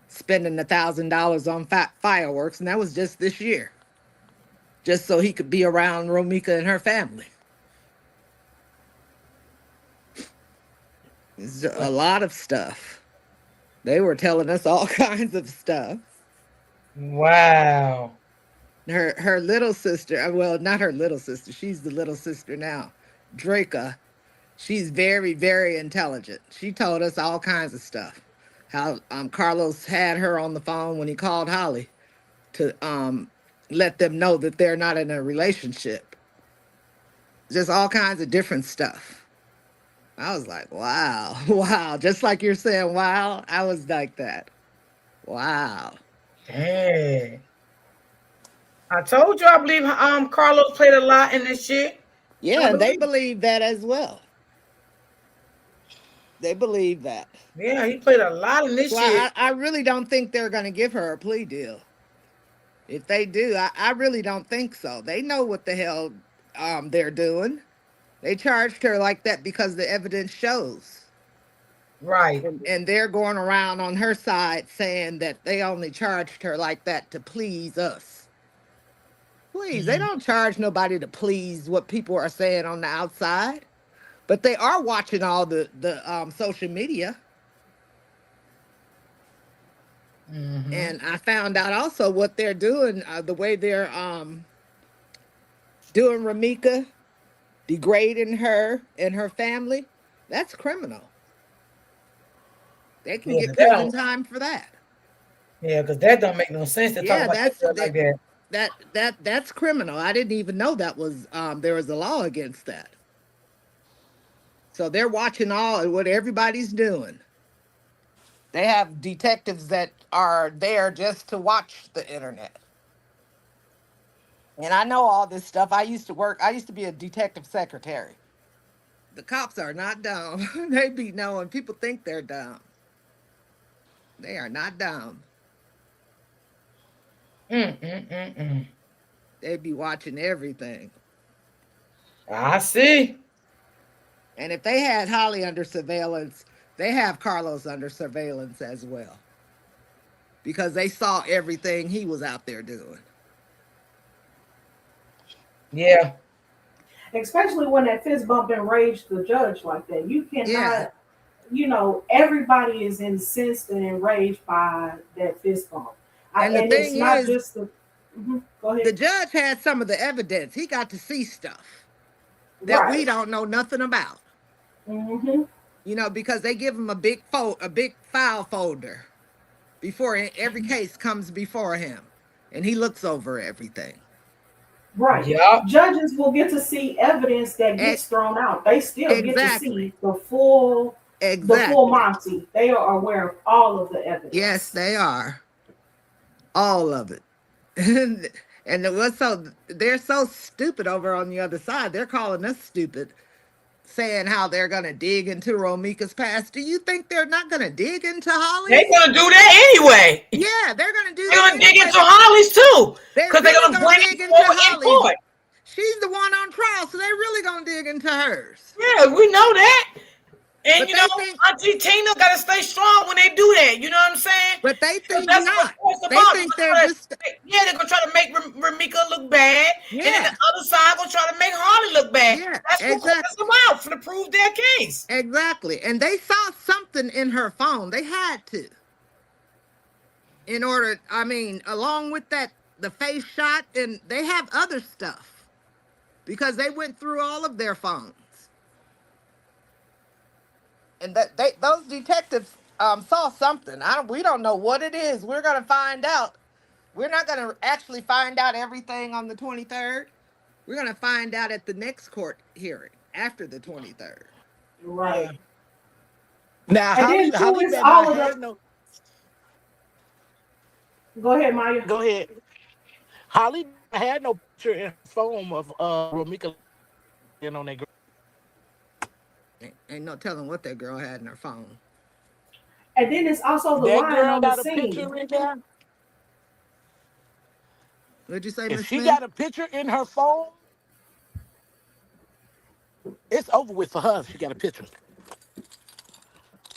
spending $1,000 on fireworks, and that was just this year. Just so he could be around Romeca and her family. It's a lot of stuff. They were telling us all kinds of stuff. Wow. Her little sister, well, not her little sister, she's the little sister now, Draca. She's very, very intelligent. She told us all kinds of stuff. How Carlos had her on the phone when he called Holly to let them know that they're not in a relationship. Just all kinds of different stuff. I was like, wow, wow. Just like you're saying, wow, I was like that. Wow. Hey. I told you I believe Carlos played a lot in this shit. Yeah, and they believe that as well. They believe that. Yeah, he played a lot in this shit. I really don't think they're going to give her a plea deal. If they do, I really don't think so. They know what the hell they're doing. They charged her like that because the evidence shows. Right. And they're going around on her side saying that they only charged her like that to please us. Please, they don't charge nobody to please what people are saying on the outside. But they are watching all the social media. And I found out also what they're doing, the way they're doing Romeca, degrading her and her family. That's criminal. They can get prison time for that. Yeah, because that don't make no sense to talk about that like that. That's criminal. I didn't even know that was there was a law against that. So they're watching all what everybody's doing. They have detectives that are there just to watch the internet. And I know all this stuff. I used to be a detective secretary. The cops are not dumb. They be knowing. People think they're dumb. They are not dumb. They be watching everything. I see. And if they had Holly under surveillance, they have Carlos under surveillance as well. Because they saw everything he was out there doing. Yeah. Especially when that fist bump enraged the judge like that. You cannot, everybody is incensed and enraged by that fist bump. And the thing it's not is, just Go ahead. The judge had some of the evidence. He got to see stuff that we Right. don't know nothing about. Mm-hmm. You know, because they give him a big file folder before every case comes before him, and he looks over everything. Right. Yup. Judges will get to see evidence that E- gets thrown out. They still get to exactly. see the full Exactly. Monty. They are aware of all of the Yes, evidence. they are. All of it. And it was so they're so stupid over on the other side. They're calling us stupid, saying how they're gonna dig into Romeca's past. Do you think they're not gonna dig into They're Holly's? gonna do that anyway. Yeah, they're gonna do They're that gonna dig anyway, into but Holly's too, they're because they're really gonna gonna bring dig it into forward in Holly's. court. She's the one on trial, so they're really gonna dig into hers. Yeah, we know that. And But you know, they think Auntie Tina gotta stay strong when they do that. You know what I'm saying? but they Because think that's what not. it's They about. think they're just Yeah, they're gonna try to make Ramika look bad, and then the yeah, other side gonna try to make Harley look bad. yeah, That's what court exactly. is about, for to prove their case. Exactly. And they saw something in her phone. They had to. In order, I mean, along with that, the face shot, and they have other stuff because they went through all of their phones. And that those detectives saw something. We don't know what it is. We're gonna find out. We're not gonna actually find out everything on the 23rd. We're gonna find out at the next court hearing after the 23rd. Yeah. Right. Now, And then too, Holly it's better not all of have the. no. Go ahead, Maya. Go ahead. Holly had no picture in her phone of Romeca on that girl. Ain't no telling what that girl had in her phone. And then it's also the That line girl on the got a scene. picture in there. What'd you say, If Miss she Smith? got a picture in her phone, it's over with for her. If she got a picture.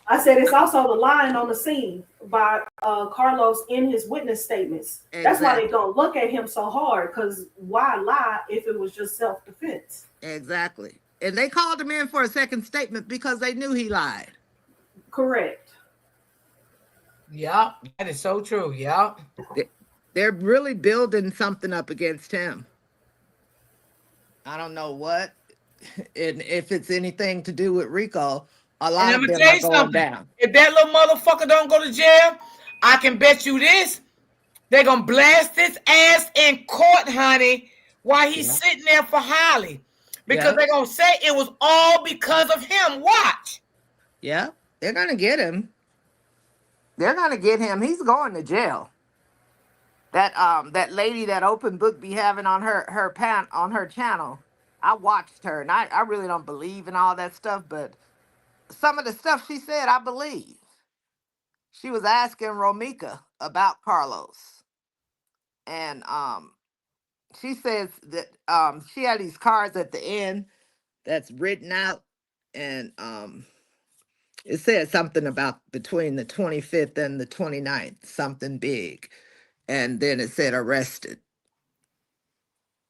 I said it's also the line on the scene by Carlos in his witness statements. That's why they Exactly. don't look at him so hard. Because why lie if it was just self-defense? Exactly. And they called him in for a second statement because they knew he lied. Correct. Yup. That is so true. Yup. They're really building something up against him. I don't know what, and if it's anything to do with Rico, a And lot I'm of gonna them tell are you going something. down. If that little motherfucker don't go to jail, I can bet you this. They're gonna blast his ass in court, honey, while he's Yeah. sitting there for Holly. Because Yeah. they're gonna say it was all because of him. Watch. Yeah. They're gonna get him. They're gonna get him. He's going to jail. That lady that open book be having on her channel. I watched her and I really don't believe in all that stuff, but some of the stuff she said I believe. She was asking Romeca about Carlos. And she says that she had these cards at the end that's written out, and it said something about between the 25th and the 29th, something big, and then it said arrested.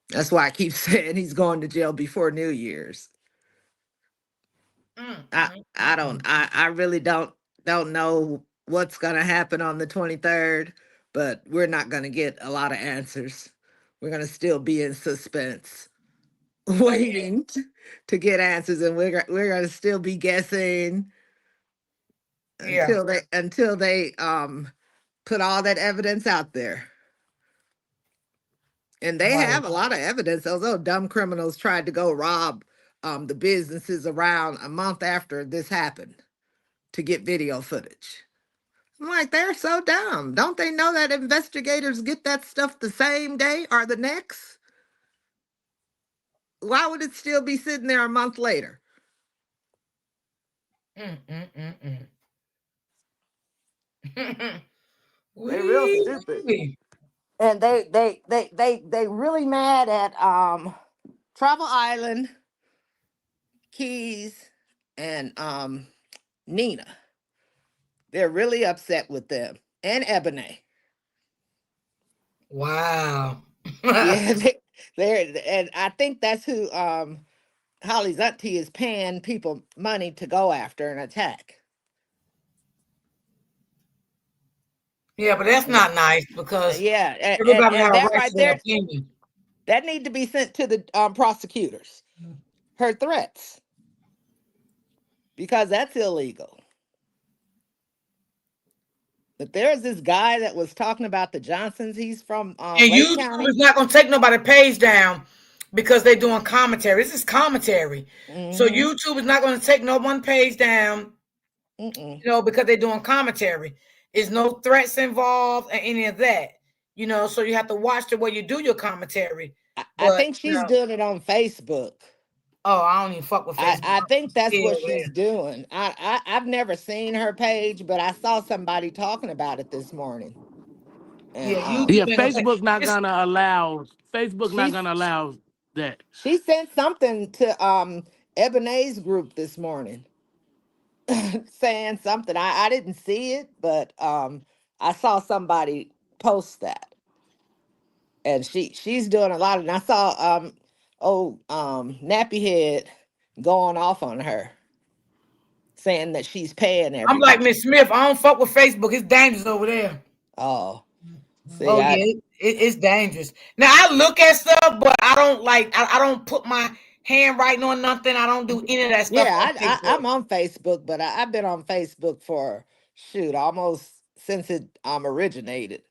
That's why I keep saying he's going to jail before New Year's. I really don't know what's gonna happen on the 23rd, but we're not gonna get a lot of answers. We're gonna still be in suspense, waiting to get answers, and we're gonna still be guessing Yeah. until they put all that evidence out there. And they Right. have a lot of evidence. Those little dumb criminals tried to go rob the businesses around a month after this happened to get video footage. I'm like, they're so dumb. Don't they know that investigators get that stuff the same day or the next? Why would it still be sitting there a month later? Mm, mm, mm, mm. They real stupid. And they really mad at Travel Island, Keys, and Nina. They're really upset with them. And Ebony. Wow. Yeah, they're and I think that's who Holly's auntie is paying people money to go after and attack. Yeah, but that's not nice because Yeah, everybody and got a that right right to their there, opinion. that need to be sent to the prosecutors. Her threats, because that's illegal. But there's this guy that was talking about the Johnsons. He's from And Lake YouTube County. is not gonna take nobody page down because they're doing commentary. This is commentary. So Mm-hmm. YouTube is not gonna take no one page down, Mm-mm. because they're doing commentary. There's no threats involved and any of that. So you have to watch the way you do your commentary. I But think she's doing it on Facebook. oh, I don't even fuck with Facebook. I think I'm that's what scared she's there. doing. I've never seen her page, but I saw somebody talking about it this morning. And Yeah, YouTube Yeah, ain't gonna take Facebook not it's gonna allow. Facebook not she's gonna allow that. she sent something to Ebonay's group this morning saying something. I didn't see it, but I saw somebody post that. And she's doing a lot of, and I saw Nappy Head going off on her, saying that she's paying I'm like everybody. Miss Smith. I don't fuck with Facebook. It's dangerous over there. Oh, see, Oh yeah, it's dangerous. Now I look at stuff, but I don't like. I don't put my handwriting on nothing. I don't do any of that stuff on yeah, Facebook. I'm on Facebook, but I've been on Facebook for shoot almost since it originated,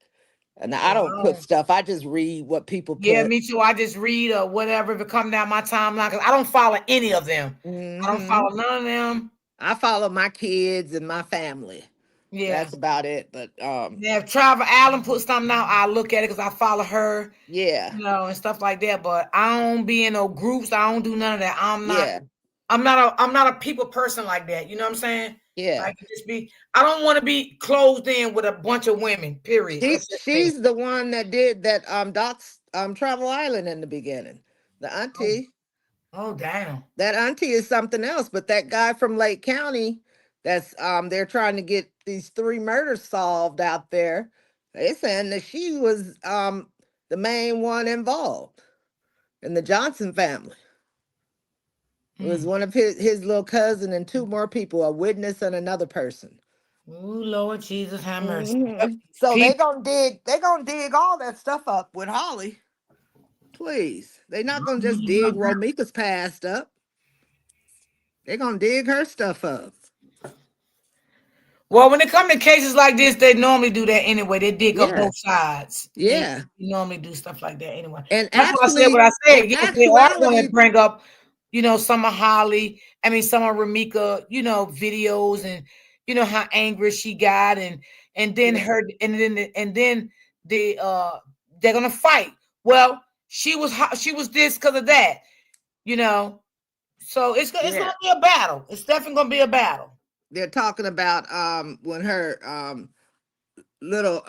and I Yeah, don't put stuff. I just read what people yeah, put. me too. I just read or whatever if it come down my timeline because I don't follow any of them. I don't Hmm. follow none of them. I follow my kids and my family. Yeah. That's about it. But Yeah, if Travel Allen put something out, I look at it because I follow her, yeah, and stuff like that. But I don't be in no groups. I don't do none of that. I'm not. yeah, I'm not a people person like that. You know what I'm saying? yeah. Like just be. I don't want to be closed in with a bunch of women. Period. That's just me. She's the one that did that Doc's Travel Island in the beginning. The Oh, auntie. oh damn. That auntie is something else, but that guy from Lake County that's they're trying to get these 3 murders solved out there. They saying that she was the main one involved in the Johnson family. It was one of his little cousin and 2 more people, a witness and another person. Oh Lord Jesus, have mercy. So People. they gonna dig all that stuff up with Holly. Please. They're not gonna just dig Romeca's past up. They're gonna dig her stuff up. Well, when it comes to cases like this, they normally do that anyway. They dig up Yeah. both sides. They Yeah. normally do stuff like that anyway. And That's why I said what I in said. Yes, they are going to actuality, bring up, some of Holly. I mean, some of Romeca, videos and how angry she got and then yeah, her and then they're gonna fight. Well, she was this because of that, you know. So it's yeah. gonna be a battle. It's definitely gonna be a battle. They're talking about when her little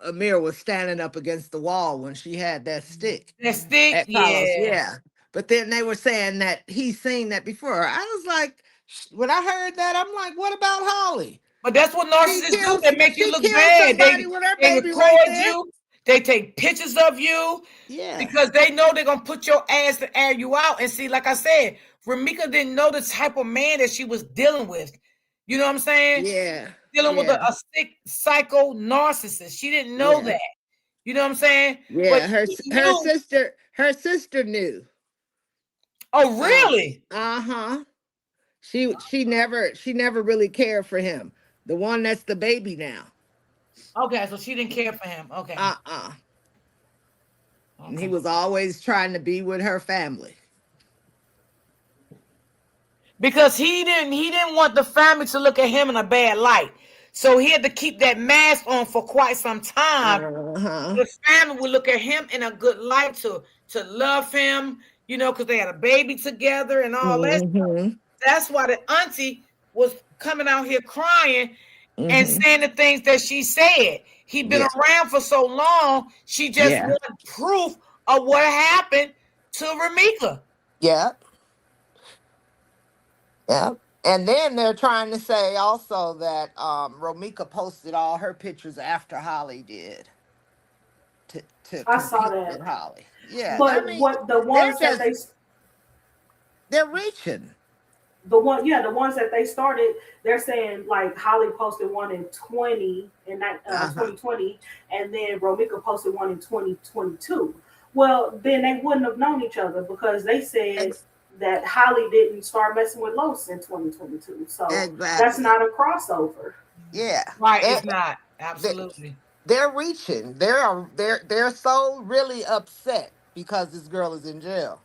Amir was standing up against the wall when she had that stick That stick, at Carlos. Yeah. yes. But then they were saying that he's seen that before. I was like, when I heard that, I'm like, what about Holly? But that's what narcissists do. They make you She look killed bad. somebody with her They baby right record there. you. They take pictures of you Yeah. because they know they're gonna put your ass to air you out. And see, like I said, Romeca didn't know the type of man that she was dealing with. You know what I'm saying? Yeah. Dealing with Yeah. a sick psycho narcissist. She didn't know Yeah. that. You know what I'm saying? But Yeah. she knew. Her sister knew. Oh, really? Uh-huh. She never really cared for him. The one that's the baby now. Okay, so she didn't care for him. Okay. And he was always trying to be with her family. Because he didn't want the family to look at him in a bad light. So he had to keep that mask on for quite some time. The family would look at him in a good light to love him, because they had a baby together and all that stuff. That's why the auntie was coming out here crying and saying the things that she said. He'd been around for so long, she just Yeah. wanted proof of what happened to Romeca. Yeah. Yeah. And then they're trying to say also that Romeca posted all her pictures after Holly did to I saw compete with that. Holly. Yeah. I But mean, what the ones that they they're reaching. The ones that they started, they're saying like Holly posted one in 2020, and then Romeca posted one in 2022. Well, then they wouldn't have known each other because they said that Holly didn't start messing with Los in 2022. So that's Exactly. not a crossover. Yeah. Right, They, it's not. they, Absolutely. they're reaching. They're so really upset because this girl is in jail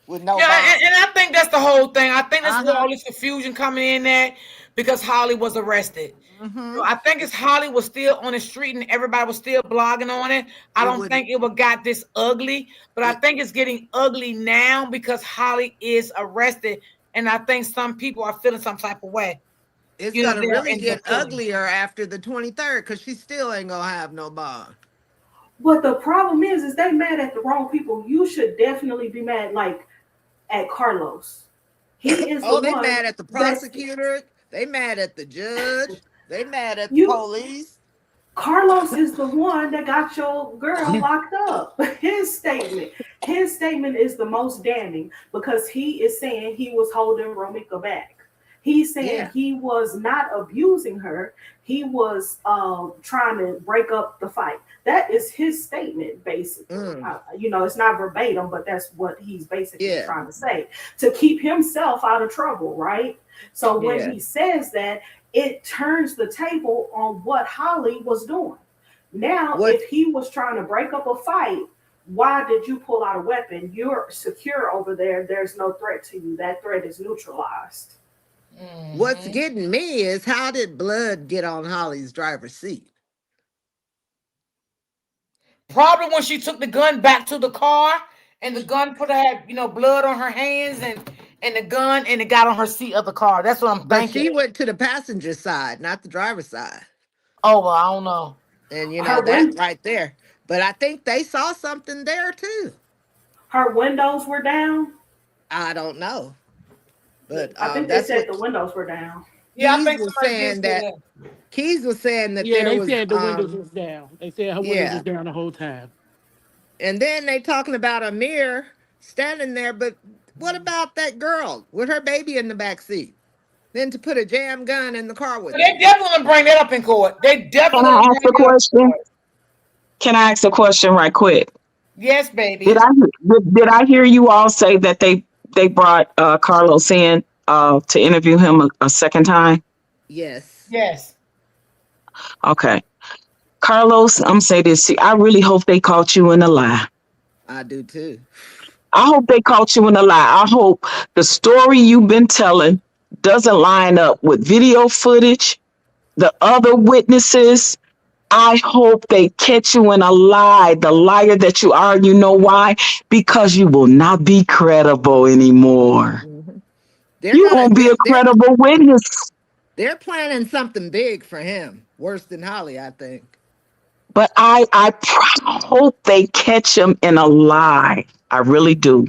with no Yeah, bond. and I think that's the whole thing. I think that's where Uh-huh. all this confusion coming in at because Holly was arrested. Mm-hmm. So I think it's Holly was still on the street and everybody was still blogging on it. I It don't would think it would got this ugly, but I it, think it's getting ugly now because Holly is arrested, and I think some people are feeling some type of way. it's You know, gonna they're really in the get feeling. uglier after the 23rd because she still ain't gonna have no bond. But the problem is they mad at the wrong people. You should definitely be mad like at Carlos. He is the Oh, they one mad at the that's prosecutor. They mad at the judge. They mad at the you. police. Carlos is the one that got your girl locked up. His statement is the most damning because he is saying he was holding Romeca back. He's saying Yeah. he was not abusing her. He was trying to break up the fight. That is his statement, basically. Mm, It's not verbatim, but that's what he's basically yeah. trying to say to keep himself out of trouble, right? So when Yeah. he says that, it turns the table on what Holly was doing. Now, What if he was trying to break up a fight, why did you pull out a weapon? You're secure over there. There's no threat to you. That threat is neutralized. what's Mhm. getting me is how did blood get on Holly's driver's seat? Probably when she took the gun back to the car and the gun put had blood on her hands and the gun and it got on her seat of the car. That's what I'm But thinking. she went to the passenger side, not the driver's side. Oh well, I don't know. And Her that win- right there. But I think they saw something there too. her windows were down. I don't know. But I think they that's said what the windows were down. Yeah, I Keys think was somebody did saying say that that. Keys was saying that Yeah, there they was said the windows was down. They said her windows yeah. was down the whole time. And then they talking about Amir standing there, but what about that girl with her baby in the back seat? Then to put a jam gun in the car with her. They definitely gonna bring that up in court. They Can definitely I gonna ask bring a that up in question? court. Can I ask a question right quick? Yes, Did baby. I did I hear you all say that they brought Carlos in to interview him a second time? Yes, Yes. Okay, Carlos, I'm say this. See, I really hope they caught you in a lie. I do too. I hope they caught you in a lie. I hope the story you've been telling doesn't line up with video footage, the other witnesses. I hope they catch you in a lie, the liar that you are. You know why? Because you will not be credible anymore. Mhm. They're You gonna won't be a credible witness. they're planning something big for him, worse than Holly, I think. But I hope they catch him in a lie. I really do.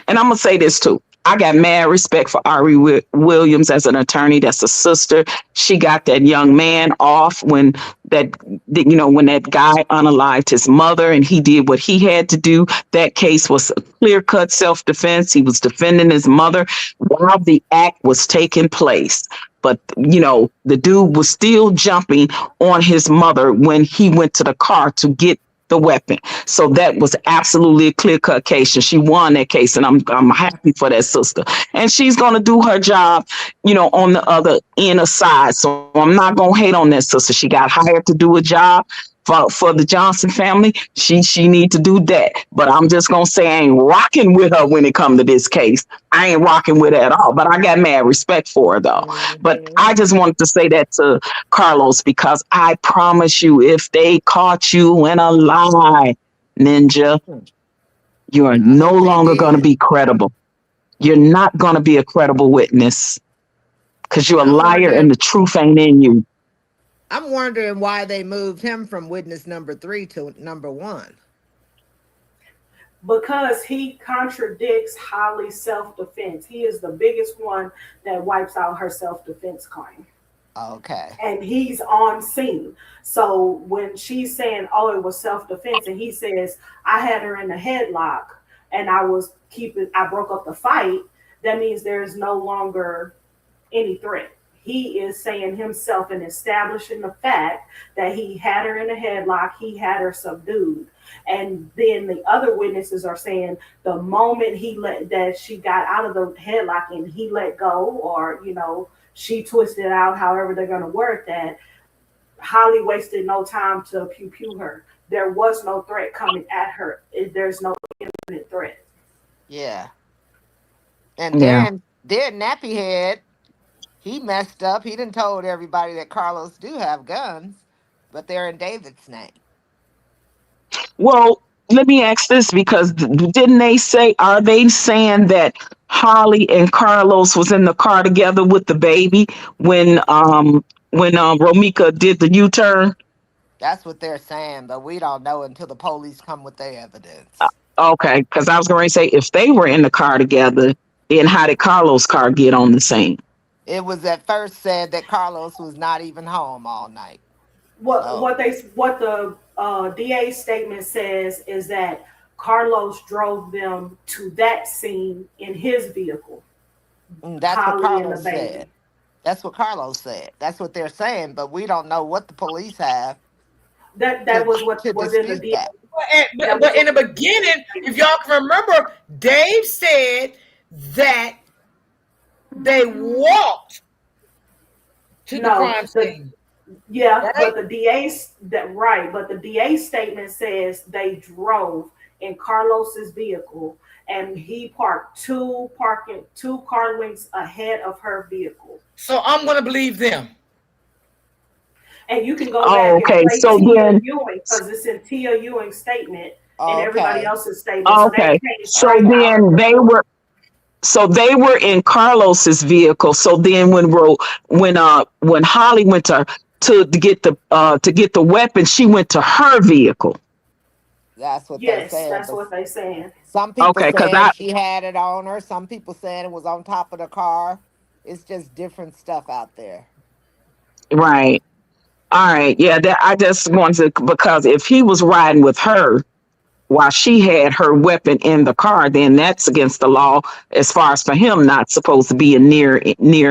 And I'm gonna say this too. I got mad respect for Ari Williams as an attorney. That's a sister. She got that young man off that when that guy unalived his mother, and he did what he had to do. That case was a clear cut self defense. He was defending his mother while the act was taking place. But the dude was still jumping on his mother when he went to the car to get the weapon. So that was absolutely a clear cut case, and she won that case, and I'm happy for that sister. And she's gonna do her job, on the other inner side. So I'm not gonna hate on that sister. She got hired to do a job for the Johnson family. She need to do that. But I'm just gonna say I ain't rocking with her when it come to this case. I ain't rocking with her at all. But I got mad respect for her though. But Mhm. I just wanted to say that to Carlos because I promise you, if they caught you in a lie, Ninja, you are I no hope they longer going to did. be credible. You're not going to be a credible witness because you're a I'm liar wondering and the truth ain't in you. I'm wondering why they moved him from witness number 3 to number 1. Because he contradicts Holly's self defense. He is the biggest one that wipes out her self defense claim. Okay. And he's on scene. So when she's saying, "Oh, it was self-defense," and he says, "I had her in a headlock and I broke up the fight," that means there is no longer any threat. He is saying himself and establishing the fact that he had her in a headlock, he had her subdued. And then the other witnesses are saying the moment he let that she got out of the headlock and he let go, or she twisted out, however they're gonna work that, Holly wasted no time to pew pew her. There was no threat coming at her. There's no imminent threat. Yeah. And Yeah. then Nappy Head, he messed up. He done told everybody that Carlos do have guns, but they're in David's name. Well, let me ask this because didn't they say, are they saying that Holly and Carlos was in the car together with the baby when Romeca did the U-turn? That's what they're saying, but we don't know until the police come with their evidence. Okay, because I was going to say if they were in the car together, then how did Carlos' car get on the scene? It was at first said that Carlos was not even home all night. What the DA statement says is that Carlos drove them to that scene in his vehicle. That's what Holly and the Carlos baby. said. That's what Carlos said. That's what they're saying, but we don't know what the police have That was what to was in the dispute DA. that. But in the beginning, if y'all can remember, Dave said that they walked to the crime scene. Yeah, Right? but the DA statement says they drove in Carlos's vehicle and he parked two car lengths ahead of her vehicle. So I'm gonna believe them. And you can go Oh, back and okay. play So Tia then, Ewing because it's in Tia Ewing's statement and everybody Okay. else's statement. So they okay. came So straight out of then the they were in Carlos's vehicle. So then when Holly went to get the weapon, she went to her vehicle. That's what they Yes, said. that's But what they saying. some people Okay, saying she had it on her. Some people saying it was on top of the car. It's just different stuff out there. right. All right. Yeah, that I just wanted to, because if he was riding with her while she had her weapon in the car, then that's against the law as far as for him not supposed to be near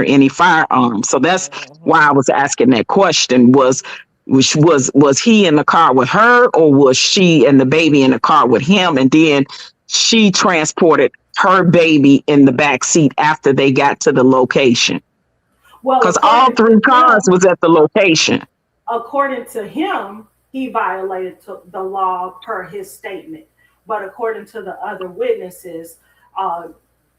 any firearm. So that's why I was asking that question. Was he in the car with her, or was she and the baby in the car with him? And then she transported her baby in the back seat after they got to the location. Well, Because all three cars was at the location. according to him, he violated the law per his statement. But according to the other witnesses, uh,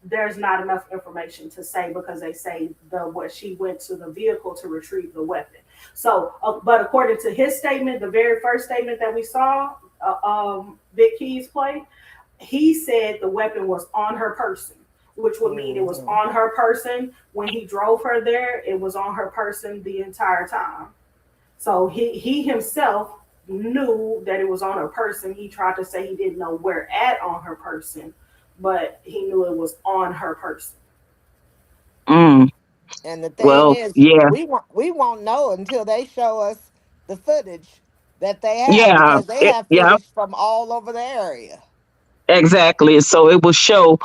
there's not enough information to say because they say what she went to the vehicle to retrieve the weapon. So, but according to his statement, the very first statement that we saw, Big Keys play, he said the weapon was on her person, which would mean it was on her person when he drove her there. It was on her person the entire time. So he himself knew that it was on her person. He tried to say he didn't know where at on her person, but he knew it was on her person. Mm. And the thing Well, is, yeah, we won't know until they show us the footage that they have yeah, because they have yeah, footage from all over the area. exactly. So it will show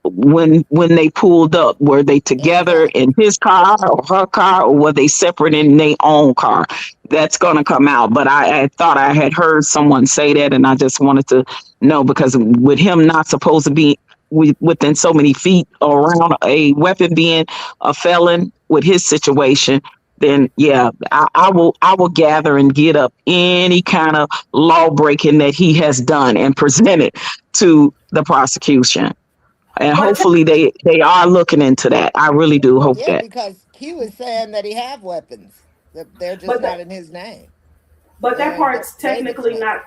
when they pulled up, were they together in Exactly. his car or her car, or were they separate in their own car? That's gonna come out. But I thought I had heard someone say that, and I just wanted to know because with him not supposed to be within so many feet around a weapon, being a felon with his situation, then yeah, I will gather and get up any kind of law breaking that he has done and present it to the prosecution, and But hopefully they are looking into that. I really do hope Yeah, that. because Q is saying that he have weapons. That they're just but not that in his name. but that They're in part's David's technically name. not.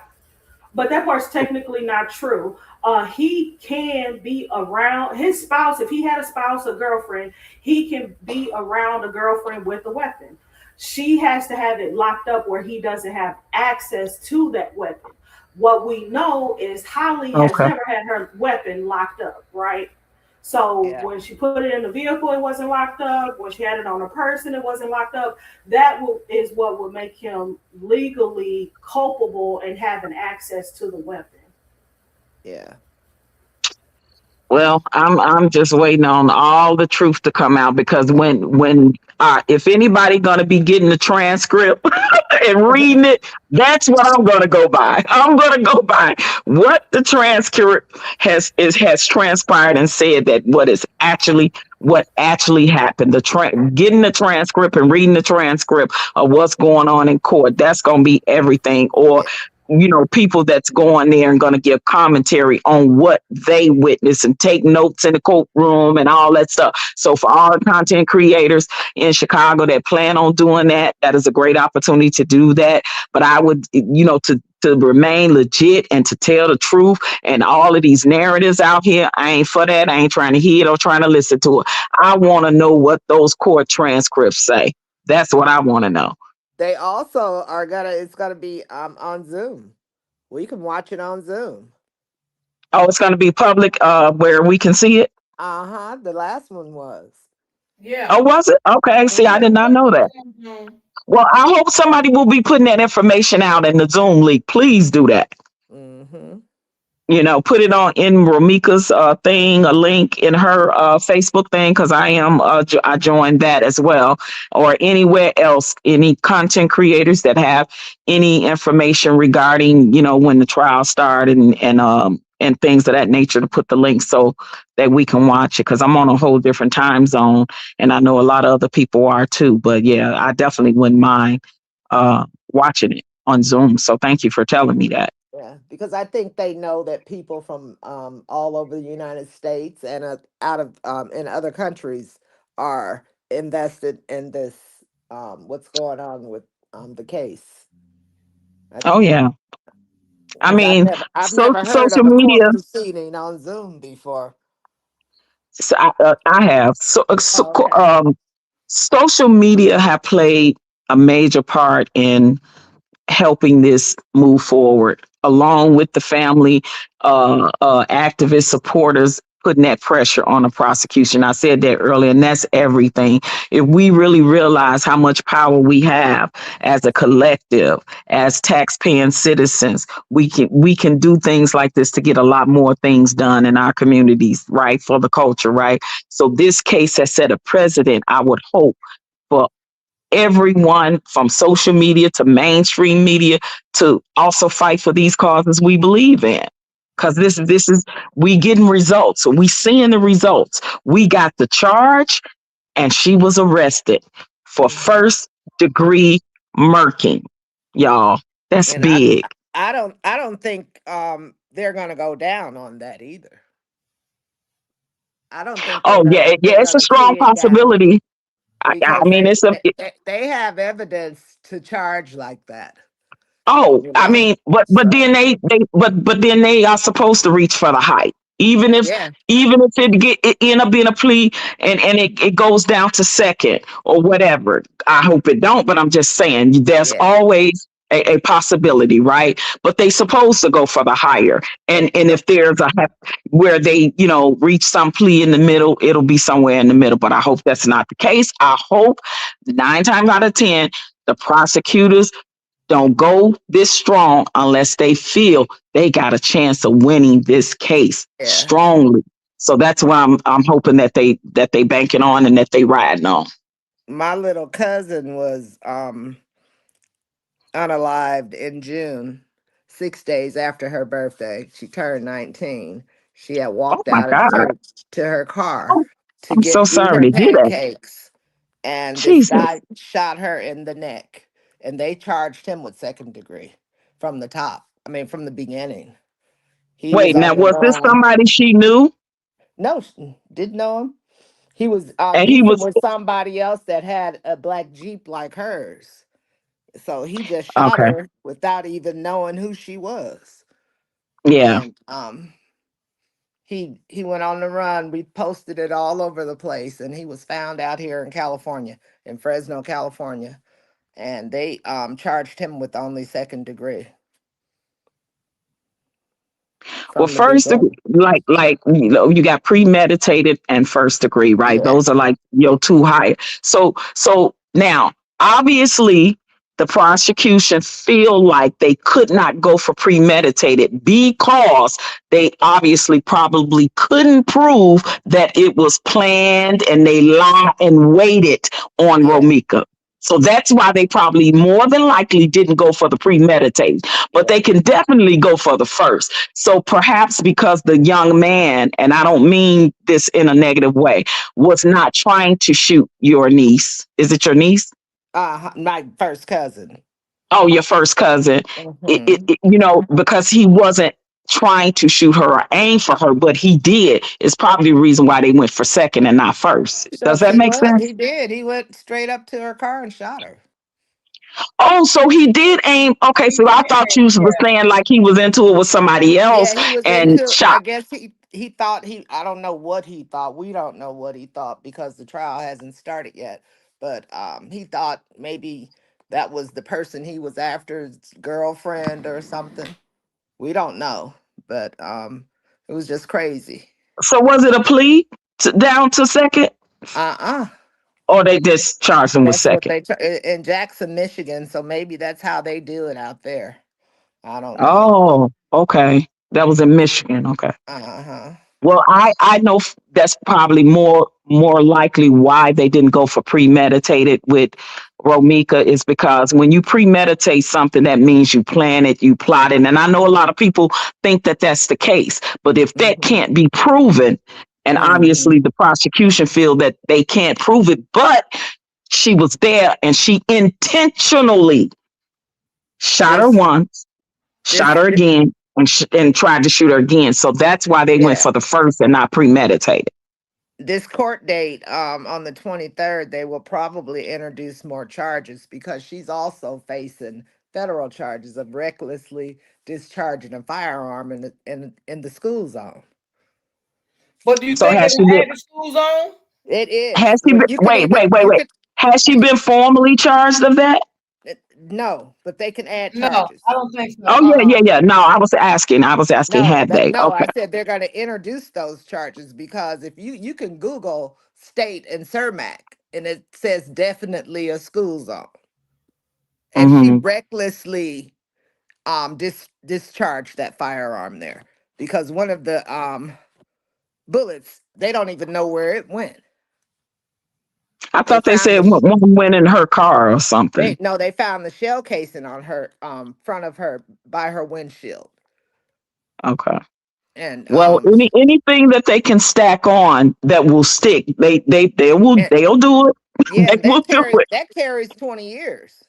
But that part's technically not true. He can be around his spouse. If he had a spouse, a girlfriend, he can be around a girlfriend with a weapon. She has to have it locked up where he doesn't have access to that weapon. What we know is Holly has Okay. never had her weapon locked up, right? So Yeah. when she put it in the vehicle, it wasn't locked up. When she had it on her person, it wasn't locked up. Is what would make him legally culpable and having access to the weapon. Yeah. Well, I'm just waiting on all the truth to come out because when if anybody gonna be getting the transcript and reading it, that's what I'm gonna go by. I'm gonna go by what the transcript has transpired and said that what actually happened. Getting the transcript and reading the transcript of what's going on in court. That's gonna be everything. Or people that's going there and going to give commentary on what they witness and take notes in the courtroom and all that stuff. So for all the content creators in Chicago that plan on doing that, that is a great opportunity to do that. But I would, to remain legit and to tell the truth and all of these narratives out here, I ain't for that. I ain't trying to hear it or trying to listen to it. I want to know what those court transcripts say. That's what I want to know. They also are it's gonna be on Zoom. We can watch it on Zoom. Oh, it's going to be public where we can see it? Uh-huh. The last one was. Yeah. Oh, was it? Okay. See, I did not know that. Well, I hope somebody will be putting that information out in the Zoom link. Please do that. Mm-hmm. Put it on in Romeca's thing, a link in her Facebook thing, because I joined that as well, or anywhere else, any content creators that have any information regarding, when the trial started and things of that nature, to put the link so that we can watch it, because I'm on a whole different time zone and I know a lot of other people are too. But yeah, I definitely wouldn't mind watching it on Zoom. So thank you for telling me that. Yeah, because I think they know that people from all over the United States and out of in other countries are invested in this. What's going on with the case? Oh yeah. I Because mean, I've never heard social of a court media. proceeding on Zoom before. So I have Oh, okay. social media have played a major part in helping this move forward, along with the family, activist supporters putting that pressure on the prosecution. I said that earlier, and that's everything. If we really realize how much power we have as a collective, as tax-paying citizens, we can do things like this to get a lot more things done in our communities, right? For the culture, right? So this case has set a precedent, I would hope, for everyone from social media to mainstream media to also fight for these causes we believe in. Because this is we getting results. So we seeing the results. We got the charge and she was arrested for first degree murking. Y'all, that's And big. I don't think they're gonna go down on that either. I don't think Oh yeah, they're it's a gonna strong key it down possibility. I because mean, they have evidence to charge like that. Oh, You I know, mean, but so then but then they are supposed to reach for the height. Even if yeah, even if it end up being a plea and it goes down to second or whatever. I hope it don't, but I'm just saying there's yeah, always a possibility, right? But they supposed to go for the higher. And if there's where they, reach some plea in the middle, it'll be somewhere in the middle. But I hope that's not the case. I hope 9 times out of 10, the prosecutors don't go this strong unless they feel they got a chance of winning this case yeah. strongly. So that's why I'm hoping that they banking on and that they riding on. My little cousin was unalived in June, 6 days after her birthday. She turned 19. She had Oh walked my out of God. church to her car to I'm so eat sorry her to hear that. pancakes, and this Jesus. guy shot her in the neck, and they charged him with second degree from the top. I mean, from the beginning. He was Wait, now on the was this run. somebody she knew? No, didn't know him. He was And he beefing was with somebody else that had a black Jeep like hers. So he just shot okay. her without even knowing who she was. Yeah. And he went on the run. We posted it all over the place, and he was found out here in California, in Fresno, California, and they charged him with only second degree Well, from the first degree, beginning. like you got premeditated and first degree, right? Yeah, Those are like your two high. So now obviously the prosecution feel like they could not go for premeditated because they obviously probably couldn't prove that it was planned and they lied and waited on Yeah. Romeca. So that's why they probably more than likely didn't go for the premeditated, but Yeah. they can definitely go for the first. So perhaps because the young man, and I don't mean this in a negative way, was not trying to shoot your niece. Is it your niece? My first cousin. Oh, your first cousin. Hmm. Because he wasn't trying to shoot her or aim for her, but he did. It's probably the reason why they went for second and not first. Does Sure that she make was. sense? He did. He went straight up to her car and shot her. Oh, so he did aim. Okay, so I thought you were saying like he was into it with somebody else Yeah, he was and into. I shot. guess he thought he. I don't know what he thought. We don't know what he thought because the trial hasn't started yet. But he thought maybe that was the person he was after, his girlfriend or something. We don't know, but it was just crazy. So was it a plea down to second, Uh-uh. or they just charged him with That's what second? they in Jackson, Michigan. So maybe that's how they do it out there. I don't know. Oh, okay. That was in Michigan. Okay. Uh-huh. Well, I know that's probably more likely why they didn't go for premeditated with Romeca is because when you premeditate something, that means you plan it, you plot it, and I know a lot of people think that that's the case. But if that Hmm. can't be proven, and Hmm. obviously the prosecution feel that they can't prove it, but she was there and she intentionally shot her This once, shot this her again, and tried to shoot her again. So that's why they went yeah. for the first and not premeditated. This court date on the 23rd, they will probably introduce more charges because she's also facing federal charges of recklessly discharging a firearm in the school zone. But do you So think has it's she been? at the school zone? It is. Has she been? You can Wait, even wait, wait, you wait. could Has she been formally charged of that? no, but they can add No, charges. I don't think so. Oh yeah, yeah, yeah. No, I was asking. I was asking. No, Had they? no, Okay. I said they're going to introduce those charges because if you can Google state and Cermak and it says definitely a school zone. And she Mm-hmm. recklessly discharged that firearm there because one of the bullets, they don't even know where it went. I They thought they found said the one went in her car or something. they found the shell casing on her front of her by her windshield. Okay. And Well, anything that they can stack on that will stick, and, they'll do it. yeah, They and will do it. that carries 20 years.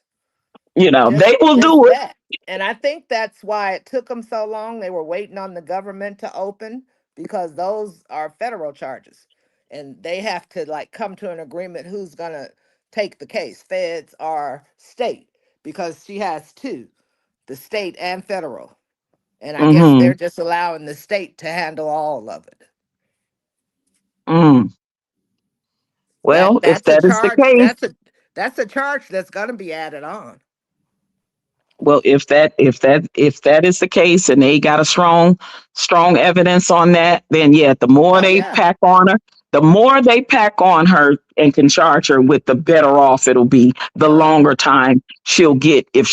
They will Just do it. that. And I think that's why it took them so long. They were waiting on the government to open because those are federal charges. And they have to like come to an agreement who's going to take the case, feds or state, because she has two, the state and federal. And I guess Mm-hmm. they're just allowing the state to handle all of it. Mm. Well, if That's a that is the charge. case. That's a charge that's going to be added on. Well, if that is the case and they got a strong evidence on that, then yeah, Oh yeah. the more they pack on her and can charge her with, the better off it'll be. The Uh, longer time she'll get if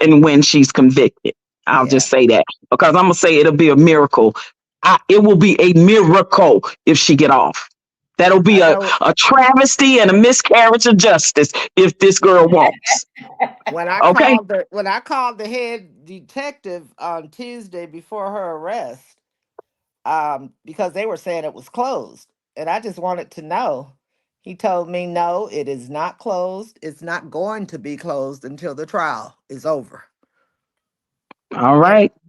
and when she's convicted. I'll yeah. just say that because I'm gonna say it'll be a miracle. It will be a miracle if she get off. That'll be I a, know a travesty and a miscarriage of justice if this girl walks. Okay. when I called the head detective on Tuesday before her arrest, because they were saying it was closed, and I just wanted to know. He told me no, it is not closed. It's not going to be closed until the trial is over. All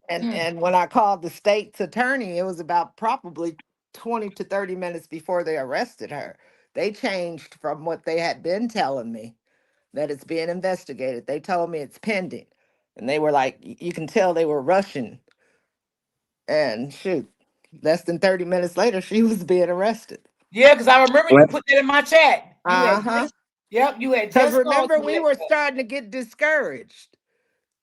And right. and when I called the state's attorney, it was about probably 20 to 30 minutes before they arrested her. They changed from what they had been telling me that it's being investigated. They told me it's pending. And they were like, you can tell they were rushing. And shoot, less than 30 minutes later, she was being arrested. Yeah, because I remember you Well, put that in my chat. Uh-huh. You had Because just called remember, me we were starting to get discouraged.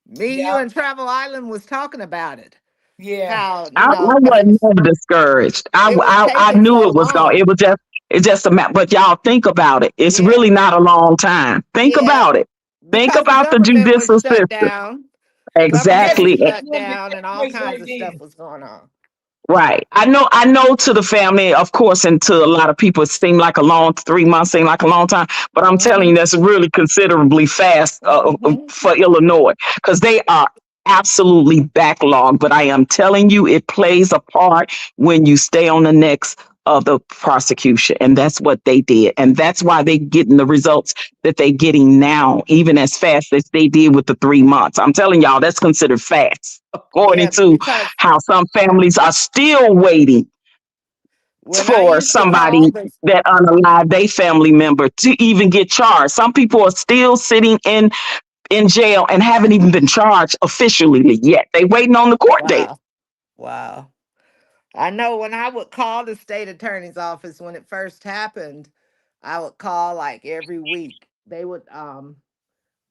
Me, you, Yeah, and Travel Island was talking about it. yeah. How, I wasn't never discouraged. it was I taking knew so it was going. long. It's just a matter. But y'all think about it. It's Yeah. really not a long time. Think Yeah. about it. Think because the about the government was judicial shut system. down. Yes, Government was Exactly. shut yes, down and all yes, kinds they of stuff did. was going on. Right. I know to the family, of course, and to a lot of people, it seemed like a long 3 months, seemed like a long time. But I'm telling Mm-hmm. you, that's really considerably fast Mm-hmm. for Illinois because they are absolutely backlogged. But I am telling you, it plays a part when you stay on the next of the prosecution. And that's what they did. And that's why they getting the results that they getting now, even as fast as they did with the 3 months. I'm telling y'all, that's considered fast, according Yeah, to because how some families are still waiting when I for used to somebody call this, that unalived their family member to even get charged. Some people are still sitting in jail and haven't even been charged officially yet. They waiting on the court date. wow, wow. I know when I would call the state attorney's office when it first happened, I would call like every week. They would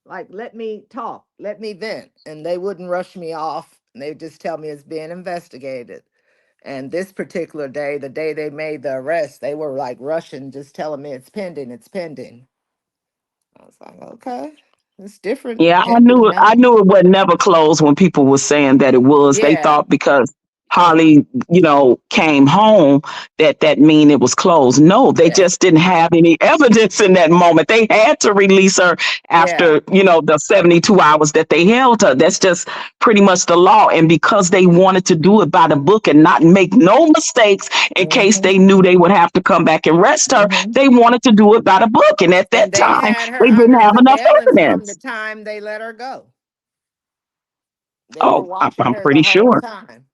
like let me talk, let me vent, and they wouldn't rush me off. And they would just tell me it's being investigated. And this particular day, the day they made the arrest, they were like rushing, just telling me it's pending, it's pending. I was like, okay, it's different Yeah, pending I now. knew it would never close when people were saying that it was. They Yeah, thought because Holly, came home that mean it was closed. No, they yeah, just didn't have any evidence in that moment. They had to release her yeah. after, the 72 hours that they held her. That's just pretty much the law. And because they wanted to do it by the book and not make no mistakes in case Mm-hmm, they knew they would have to come back and arrest her, mm-hmm. they wanted to do it by the book. And at that And they time, had her they didn't under have enough surveillance from the evidence. time they let her go. They were Oh, watching I'm her the pretty whole sure. time.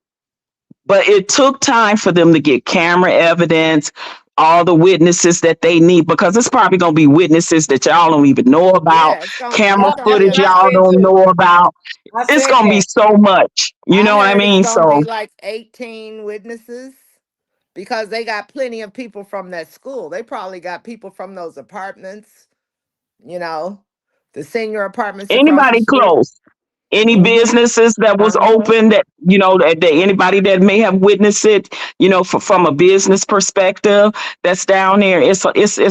But it took time for them to get camera evidence, all the witnesses that they need, because it's probably going to be witnesses that y'all don't even know about, Yeah, camera Yep, it's gonna that's be what footage I like y'all said don't too. know about. I It's said going to be that. so much. You I know what I heard it's mean? gonna be So like 18 witnesses because they got plenty of people from that school. They probably got people from those apartments, you know. The senior apartments across the anybody street. close, any Mm-hmm. businesses that was Uh-huh. open that that anybody that may have witnessed it, from a business perspective that's down there, it's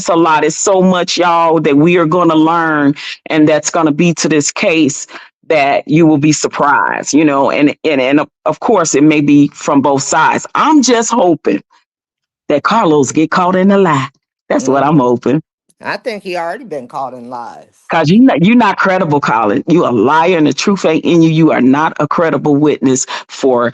a lot. It's so much, y'all, that we are going to learn, and that's going to be to this case that you will be surprised, and of course it may be from both sides. I'm just hoping that Carlos get caught in the lie. That's what I'm Mm-hmm. hoping. I think he already been caught in lies. Cause you're not credible, Colin. You a liar, and the truth ain't in you. You are not a credible witness for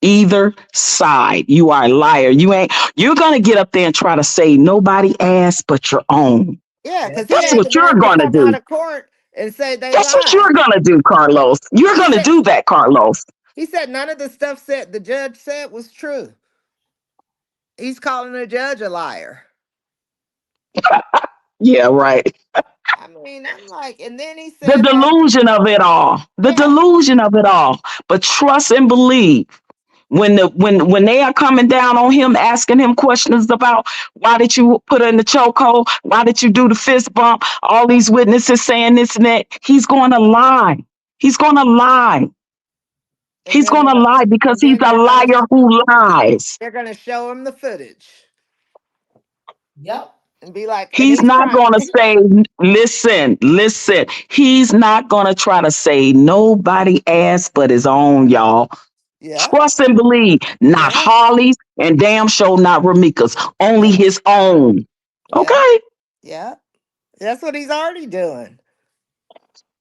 either side. You are a liar. You're gonna get up there and try to say nobody asked but your own. Yeah, Yes, because he That's had yes. the what you're nerve to gonna come out do. of court and say they That's what lied. you're gonna do, Carlos. You're He gonna said do that, Carlos. he said none of the stuff said the judge said was true. He's calling the judge a liar. Yeah, right. I mean, I'm like, and then he The said that, delusion of it all. The yeah, delusion of it all. But trust and believe. When they are coming down on him, asking him questions about why did you put her in the chokehold, why did you do the fist bump, all these witnesses saying this and that, he's going to lie. He's going to lie. and He's then going they're to gonna, lie because and he's then a liar who lies. they're gonna show him the footage Yep. and be like, and He's he's not trying, going to say, listen. He's not going to try to say nobody ass but his own, y'all. yeah, Trust and believe. Not yeah, Harley's and damn sure not Romeca's. Only yeah, his own. yeah, Okay. yeah. That's what he's already doing.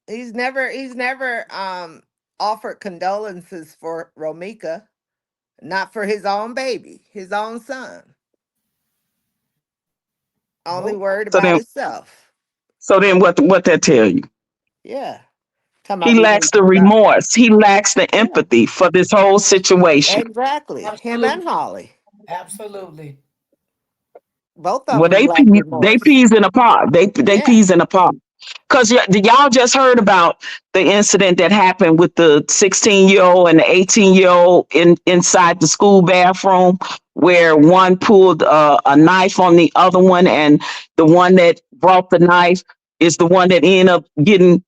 He's never offered condolences for Romeca, not for his own baby, his own son. Only Nope. worried So about then, himself. what that tell you? Yeah. Talking He about we lacks need the to stop. remorse. He lacks the Yeah. empathy for this whole situation. Exactly. Him and Absolutely. Holly. Absolutely. Both of Well, them lack they remorse. peas in a pod. They Yeah. peas in a pod. Cause y'all just heard about the incident that happened with the 16-year-old and the 18-year-old inside the school bathroom, where one pulled a knife on the other one, and the one that brought the knife is the one that ended up getting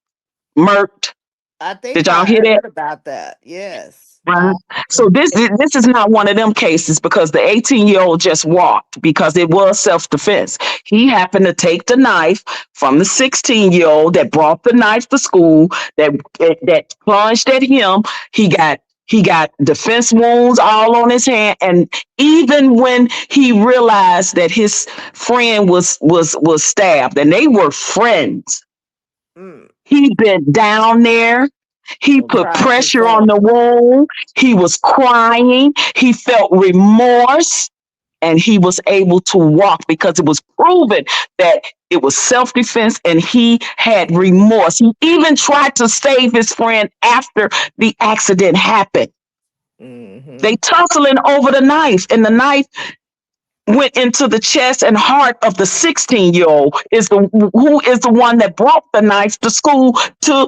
murked. I think Did y'all I hear that? heard about that. Yes. Right. So this is not one of them cases because the 18-year-old just walked because it was self-defense. He happened to take the knife from the 16-year-old that brought the knife to school that plunged at him. He got defense wounds all on his hand, and even when he realized that his friend was stabbed, and they were friends, Mm. he bent down there. He And put tried to pressure on save the her. wound. He was crying. He felt remorse, and he was able to walk because it was proven that it was self defense and he had remorse. He even tried to save his friend after the accident happened. Mm-hmm. They tussling over the knife, and the knife went into the chest and heart of the 16-year-old is the who is the one that brought the knife to school to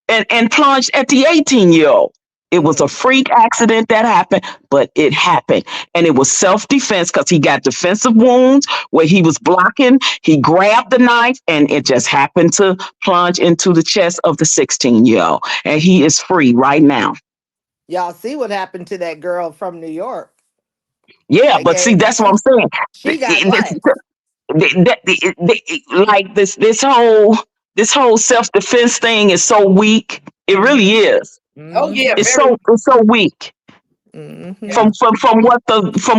and plunged at the 18-year-old. It was a Mm. freak accident that happened, but it happened. And it was self-defense because he got defensive wounds where he was blocking. He grabbed the knife and it just happened to plunge into the chest of the 16-year-old. And he is free right now. Y'all see what happened to that girl from New York? Yeah, They but see, gave that's what I'm saying. she got life. Like this whole self-defense thing is so weak. It really is. Oh Mm-hmm. yeah, It's very. so weak. Mm-hmm. Yeah. From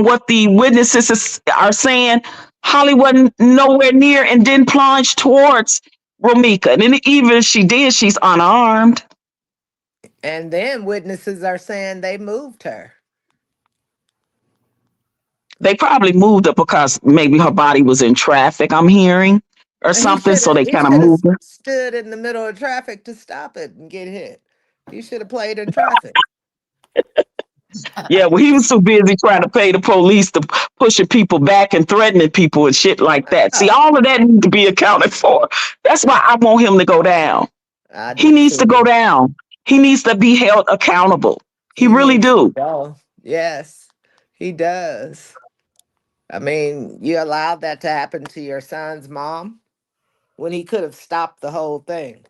what the witnesses are saying, Holly wasn't nowhere near and didn't plunge towards Romeca. And then even if she did, she's unarmed. And then witnesses are saying they moved her. They probably moved her because maybe her body was in traffic, I'm hearing, or And he something. should So have they he kind of should have moved her. stood in the middle of traffic to stop it and get hit. He should have played in traffic. Yeah, well, he was too busy trying to pay the police to pushing people back and threatening people and shit like that. See, Oh, all of that needs to be accounted for. That's why I want him to go down. I He do needs to go too. down. He needs to be held accountable. He He really needs to do. go. Yes, he does. I mean, you allowed that to happen to your son's mom when he could have stopped the whole thing.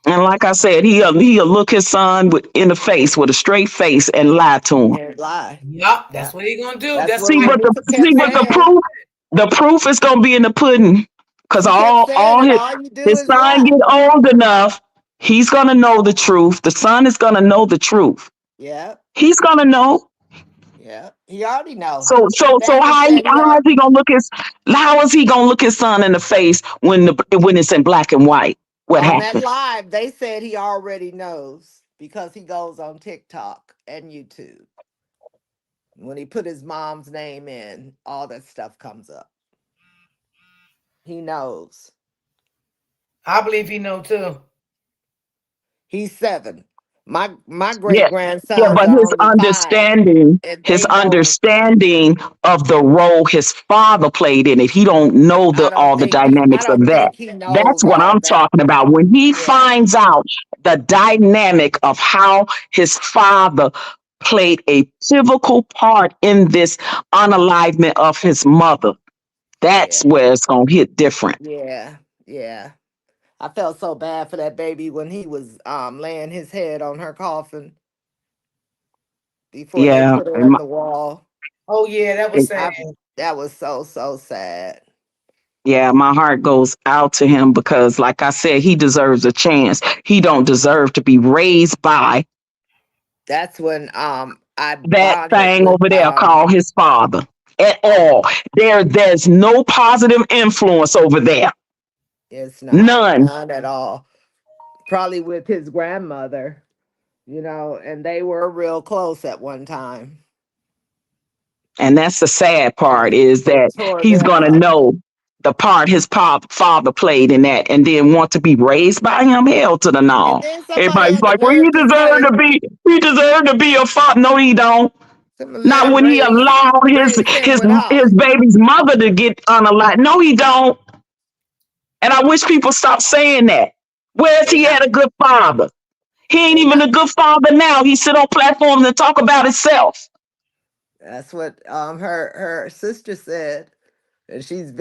And like I said, he'll look his son in the face with a straight face and lie to him. Can't lie. Yup, Yeah. that's what he gonna do. That's That's what See why. what the Romeisa see kept what the saying. proof the proof is gonna be in the pudding. Cause She kept saying all it. his All you do his is son lie. get old enough, he's gonna know the truth. The son is gonna know the truth. Yeah, He's gonna know. yeah. He already know. So Daddy how said he how is already. he gonna look his how is he gonna look his son in the face when it's in black and white? What On that happened? live, they said he already knows because he goes on TikTok and YouTube. When he put his mom's name in, all that stuff comes up. He knows. I believe he know too. He's 7. My Yeah, great yeah, grandsons but are only 5, and his they know. understanding of the role his father played in it, he don't know all the I dynamics of don't that. think he That's knows what all I'm that. talking about. When he Yeah, finds out the dynamic of how his father played a pivotal part in this unalivement of his mother, yeah, that's where it's gonna hit different. yeah, yeah. I felt so bad for that baby when he was laying his head on her coffin before they Yeah, put her in the wall. Oh yeah, that was sad. I That was so sad. yeah, my heart goes out to him because, like I said, he deserves a chance. He don't deserve to be raised by That's when I that bonded thing with over there called his father at I all. There's no positive influence over there. it's None. none at all. Probably with his grandmother, and they were real close at one time. And that's the sad And part is it that tore he's them gonna up. know the part his father played in that, and then want to be raised by him. Hell to the And no. then somebody Everybody's had the like, "Well, nerve to say, he deserved to be a father." No, he don't. let Not him when he allowed raise him his with his Holly. baby's mother to get unalive. No, he don't. And I wish people stop saying that. Where's They he not had a good father? He ain't they even not a good father now. He sit on platforms and talk about himself. That's what her sister said. And she's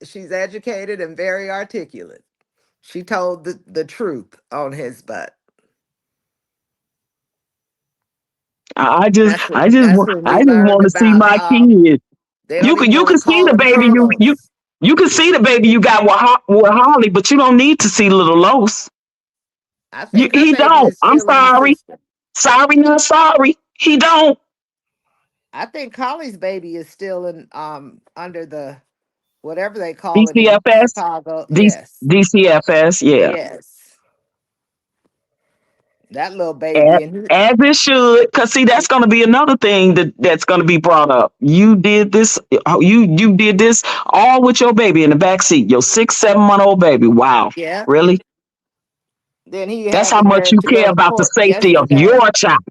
she's educated and very articulate. She told the truth on his butt. That's when we learned want to see about my kids. they don't even You want to can see call the them baby you can see the baby you got with Holly, but you don't need to see little Los. I think her He baby don't. is I'm still in the sorry. system. Sorry, not sorry. He don't. I think Holly's baby is still in under the whatever they call it in DCFS, Chicago. Yes. DCFS, yeah. Yes. That little As, baby and as it should, because see, that's going to be another thing that's going to be brought up. You did this, you did this all with your baby in the back seat, your 6, 7 month old baby. Wow, yeah. really? Then he That's had how the much nerve you to go care to about the court safety of yesterday. your child.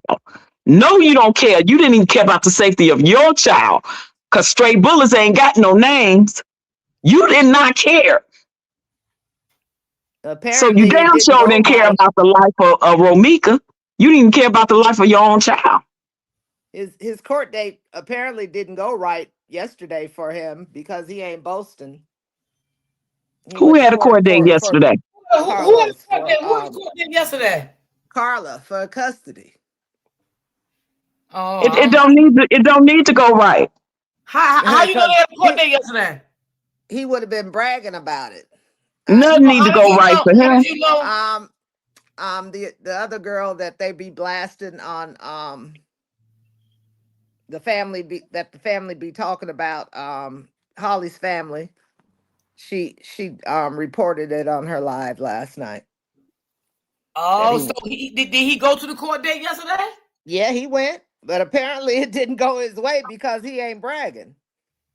No, you don't care. You didn't even care about the safety of your child, because stray bullets ain't got no names. You did not care. So you Apparently it damn didn't sure go didn't care right. about the life of Romeca. You didn't even care about the life of your own child. His court date apparently didn't go right yesterday for him because he ain't boasting. He Who went to had a court court date for yesterday? Who had the Carlos court for date? Who had the court date yesterday? Carla for custody. Oh, It don't need to go right. how you know they Because had a court date yesterday? he would have been bragging about it. Nothing need to How did go you right know? for How did him. you know? The other girl that they be blasting on the family be talking about Holly's family. She reported it on her live last night. That Oh, he so did he go to the court date yesterday? Yeah, he went, but apparently it didn't go his way because he ain't bragging.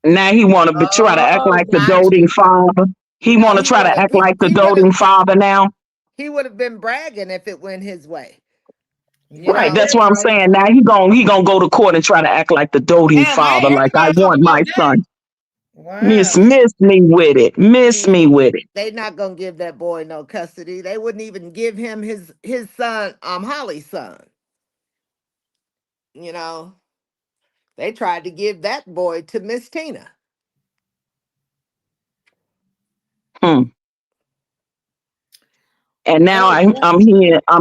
Now he want to try to act Oh, like the gotcha. doting father. He No, want to try to act like the doting father now. he would have been bragging if it went his way. You Right, know? that's what I'm saying. Now he gonna go to court and try to act like the doting Damn, I father. ain't heard Like I nobody talk want about my that. son. Wow. Miss me with it. Miss me with it. They not gonna give that boy no custody. They wouldn't even give him his son, Holly's son. You know, they tried to give that boy to Miss Tina. Hmm. And now Well, I'm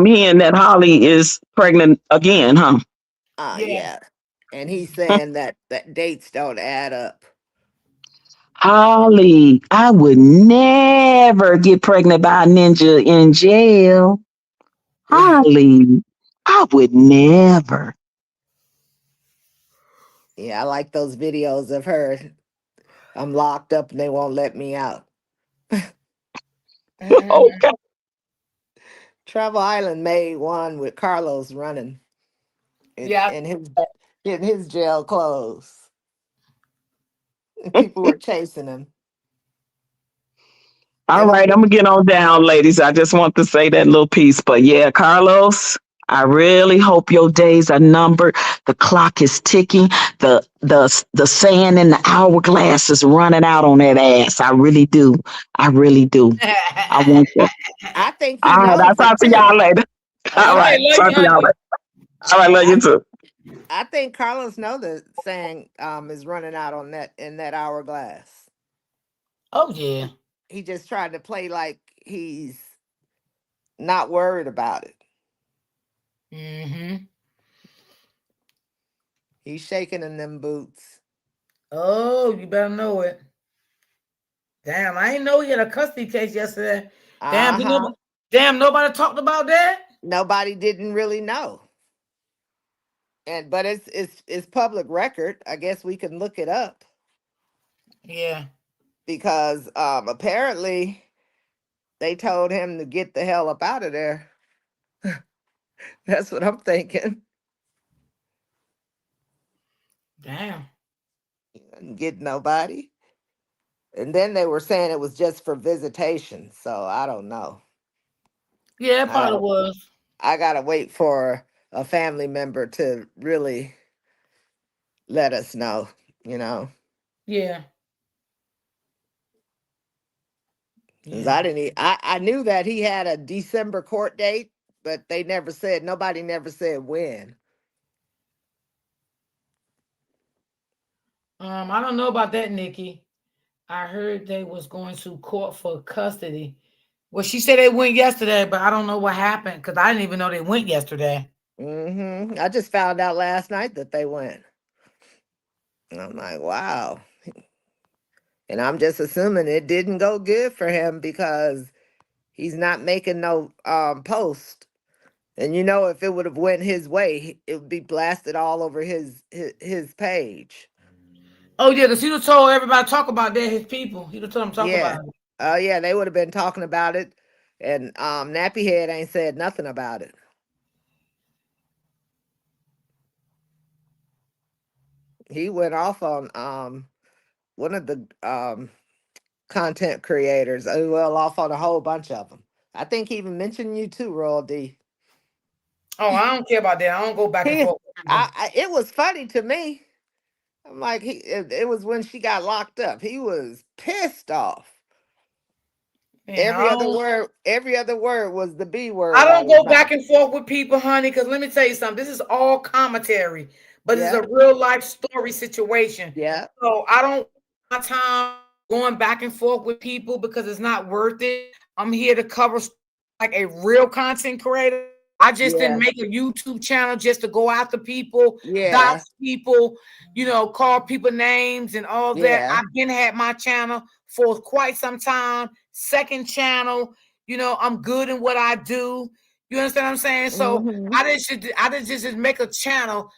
hearing that Holly is pregnant again, huh? Yeah. And he's saying that dates don't add up. Holly, I would never get pregnant by a ninja in jail. Holly, I would never. Yeah, I like those videos of her. I'm locked up and they won't let me out. Okay. Travel Island made one with Carlos running in his jail clothes. People were chasing him. All right, I'm gonna get on down, ladies. I just want to say that little piece. But yeah, Carlos, I really hope your days are numbered. The clock is ticking. The sand in the hourglass is running out on that ass. I really do. I really do. I want that. I think he All right, I'll knows it talk to too. y'all later. All right, okay, love talk you, to y'all honey. later. All right, love you too. I think Carlos know the saying is running out on that hourglass. Oh yeah. He just tried to play like he's not worried about it. Mm-hmm. He's shaking in them boots. Oh, you better know it. Damn, I didn't know he had a custody case yesterday. Uh-huh. Damn, nobody talked about that. Nobody didn't really know. But it's public record. I guess we can look it up Yeah. because apparently they told him to get the hell up out of there. That's what I'm thinking. Damn. He didn't get nobody. And then they were saying it was just for visitation. So I don't know. Yeah, it I probably gotta was. I gotta wait for a family member to really let us know, you know. Yeah. 'Cause Yeah. I knew that he had a December court date, but nobody never said when. I don't know about that, Nikki. I heard they was going to court for custody. Well, she said they went yesterday, but I don't know what happened because I didn't even know they went yesterday. I just found out last night that they went. And I'm like, wow. And I'm just assuming it didn't go good for him because he's not making no post. And you know, if it would have went his way, it would be blasted all over his page. Oh yeah, because he done told everybody to talk about that, his people. He done told them to talk Yeah. about it. Oh yeah, they would have been talking about it. And Nappy Head ain't said nothing about it. He went off on one of the content creators. Well, off on a whole bunch of them. I think he even mentioned you too, Royal D. Oh, I don't care about that. I don't go back and He, forth with people. it was funny to me. I'm like, it was when she got locked up. He was pissed off. Man, Every other word was the B I word don't all the go back time. and forth with people, honey, because let me tell you something. This is all commentary, but it's Yeah, a real life story situation. yeah, So I don't my time going back and forth with people because it's not worth it. I'm here to cover like a real content creator. I just didn't yeah, make a YouTube channel just to go after people, yeah, dox people, call people names and all that. yeah. I've been had my channel for quite some time. Second channel, I'm good in what I do. You understand what I'm saying? So Hmm. I didn't just make a channel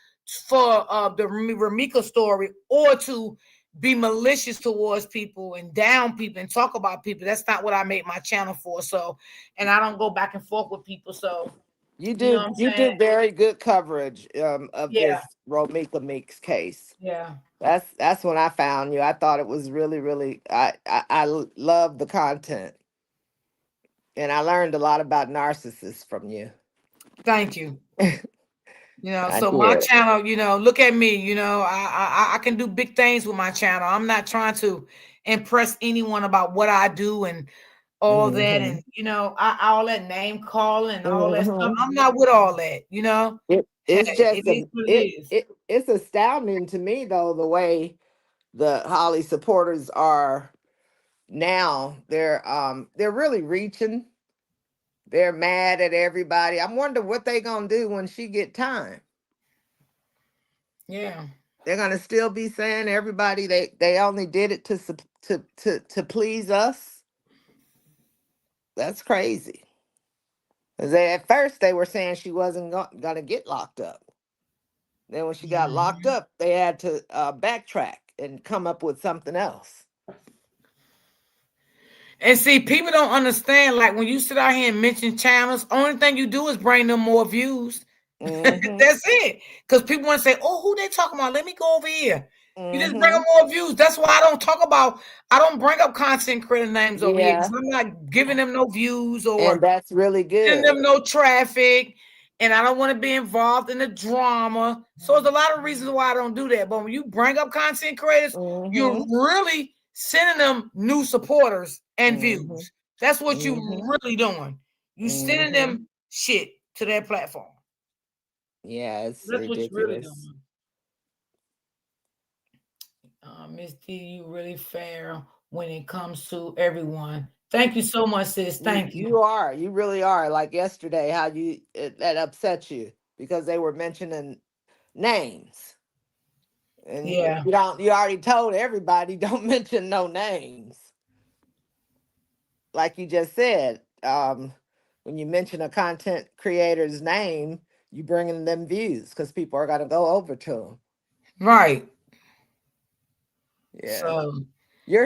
for the Romeca story or to be malicious towards people and down people and talk about people. That's not what I made my channel for. So, and I don't go back and forth with people. So, you know what I'm You saying? do very good coverage of Yeah, this Romeca Mix case. yeah. That's when I found you. I thought it was really, really. I love the content, and I learned a lot about narcissists from you. Thank you. I So my did. channel, look at me, I can do big things with my channel. I'm not trying to impress anyone about what I do and all that. Hmm. And, all that name calling and all that stuff. Hmm. I'm not with all that. It's Hey, just it is what it is. it's astounding to me though the way the Holly supporters are now. They're really reaching. They're mad at everybody. I wonder what they gonna do when she get time. Yeah. They're gonna still be saying everybody they only did it to please us. That's crazy. 'Cause at first they were saying she wasn't gonna get locked up. Then when she got locked Mhm. up, they had to backtrack and come up with something else. And see, people don't understand. Like when you sit out here and mention channels, only thing you do is bring them more views. Hmm. That's it. Because people want to say, "Oh, who they talking about? Let me go over here." You just bring Hmm. up more views. That's why I don't talk about. I don't bring up content creator names over here because Yeah, I'm not giving them no views and or that's really sending good. them no traffic, and I don't want to be involved in the drama. So there's a lot of reasons why I don't do that. But when you bring up content creators, you're Hmm. really sending them new supporters and Hmm. views. That's what you Hmm. really doing. You sending Hmm. them shit to their platform. Yeah, it's That's what you're really ridiculous. doing. Miss D, you really fair when it comes to everyone. Thank you so much, sis. Thank you. You really are. Like yesterday, how that upset you because they were mentioning names, and Yeah. you already told everybody don't mention no names. Like you just said, when you mention a content creator's name, you bringing them views because people are gonna go over to them. Right. Yeah, So, you're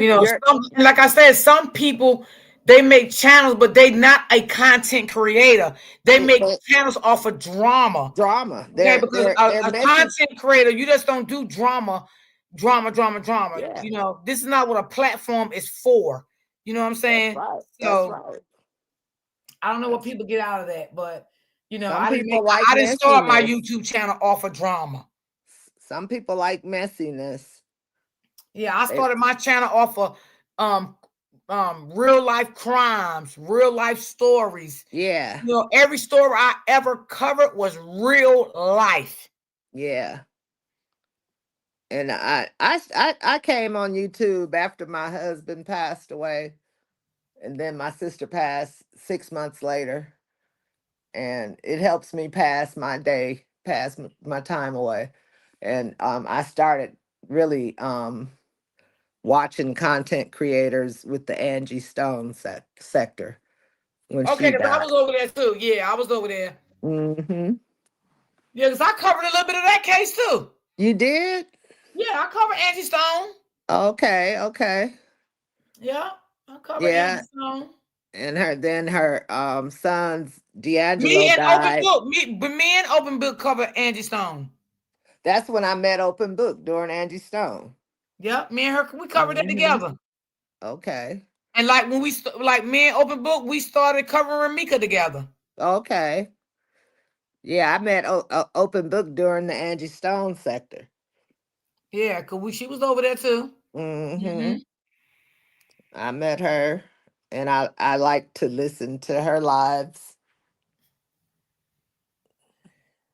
like I said, some people they make channels, but they not a content creator. They make they, channels off of drama. drama. Okay, because They're a mentioned. content creator, you just don't do drama. Yeah, This is not what a platform is for. You know what I'm that's saying? right. That's So right. I don't know what That's people get out of that, but some people like I didn't start my messiness. YouTube channel off of drama. Some people like messiness. Yeah, I They, started my channel off of um real life crimes, real life stories. yeah, Every story I ever covered was real life. yeah. And I came on YouTube after my husband passed away, and then my sister passed 6 months later. and it helps me pass my day, pass my time away. And I started really watching content creators with the Angie Stone sector when Okay, she because I died. was over there too. Yeah, I was over there. Hmm. Yeah, because I covered a little bit of that case too. You did? Yeah, I covered Angie Stone. Okay, okay. Yeah, I covered Angie Yeah. Stone. And her sons Me D'Angelo and Open died. Book. Me and Open Book covered Angie Stone. That's when I met Open Book during Angie Stone. Yep, me and her, we covered that Hmm. together. Okay. And like when like me and Open Book, we started covering Romeca together. Okay. Yeah, I met Open Book during the Angie Stone sector. Yeah, cause she was over there too. Hmm. Hmm. I met her, and I like to listen to her lives.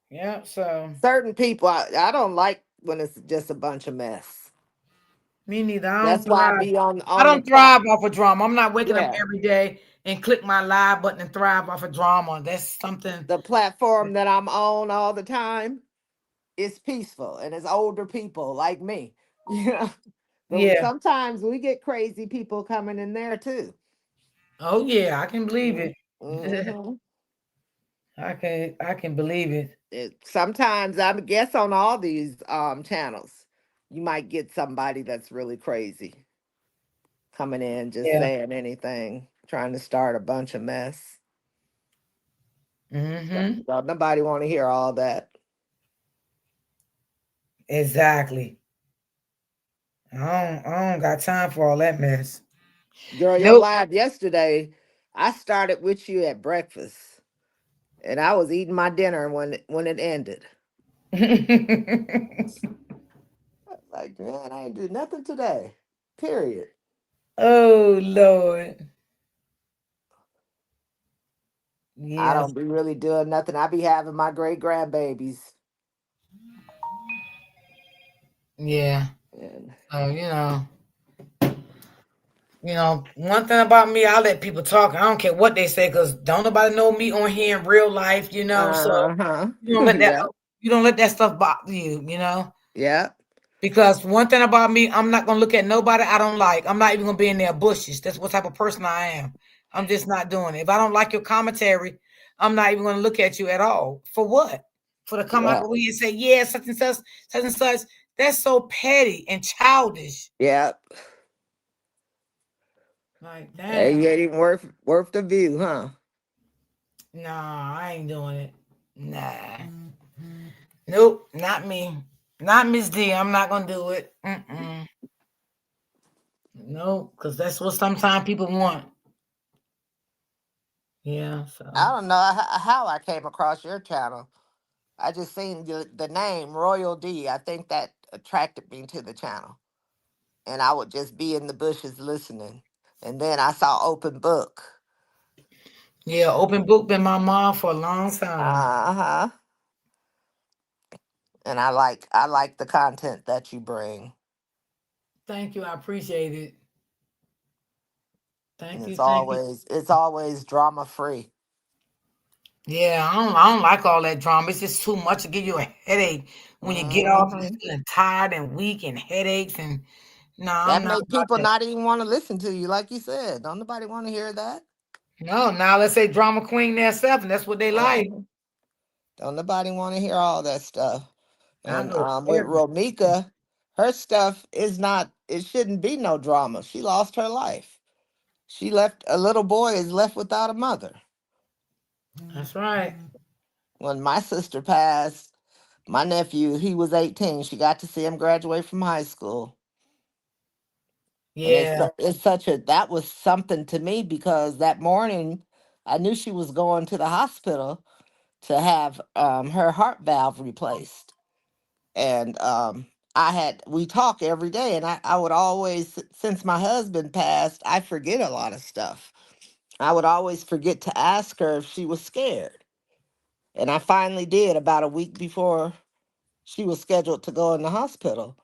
Yeah, so Certain people, I don't like when it's just a bunch of mess. me neither. I don't That's why I thrive. be I on the don't plat. thrive off of drama. I'm not waking up Yeah, every day and click my live button and thrive off of drama. That's something. the platform that I'm on all the time is peaceful, and it's older people like me. Yeah, but Yeah. sometimes we get crazy people coming in there too. Oh yeah, I can believe it. Mm-hmm. I can believe it. Sometimes I guess on all these channels, you might get somebody that's really crazy coming in just Yeah. saying anything, trying to start a bunch of mess. Mm-hmm. Don't nobody want to hear all that. Exactly. I don't got time for all that mess. Girl, your Nope. live yesterday, I started with you at breakfast, and I was eating my dinner when it ended. Like, man, I ain't do nothing today. Period. Oh Lord. I Yes. don't be really doing nothing. I be having my great grandbabies. Yeah. And So one thing about me, I let people talk. I don't care what they say, because don't nobody know me on here in real life. So uh-huh. you don't let that Yeah. you don't let that stuff bother you. Yeah. Because one thing about me, I'm not gonna look at nobody I don't like. I'm not even gonna be in their bushes. That's what type of person I am. I'm just not doing it. If I don't like your commentary, I'm not even gonna look at you at all. For what? For to come out Yeah. the way and say, yeah, such and such. That's so petty and childish. Yeah. Like, Hey, damn. you ain't even worth the view, huh? Nah, I ain't doing it. Nah. Nope, not me. Not Miss D. I'm not gonna do it. Mm-mm. No, because that's what sometimes people want. Yeah, I so. don't know how I came across your channel. I just seen the name Royal D. I think that attracted me to the channel. And I would just be in the bushes listening. And then I saw Open Book. Yeah, open book been my mom for a long time. Uh-huh. And I like the content that you bring. Thank you. I appreciate it. And Thank you. it's Thank you. always drama free. Yeah, I don't like all that drama. It's just too much to give you a headache when you get off and Hmm. feeling tired and weak and headaches and no, I'm That not make about people that. not even want to listen to you, like you said. Don't nobody want to hear that. No, now let's say drama queen themselves, and that's what they like. Uh-huh. Don't nobody want to hear all that stuff. I And know with everything. Romeka, her stuff is not. It shouldn't be no drama. She lost her life. She left a little boy is left without a mother. That's right. When my sister passed, my nephew, he was 18. She got to see him graduate from high school. And Yeah. it's such a that was something to me because that morning I knew she was going to the hospital to have her heart valve replaced. And we talk every day, and I would always, since my husband passed, I forget a lot of stuff. I would always forget to ask her if she was scared. And I finally did about a week before she was scheduled to go in the hospital.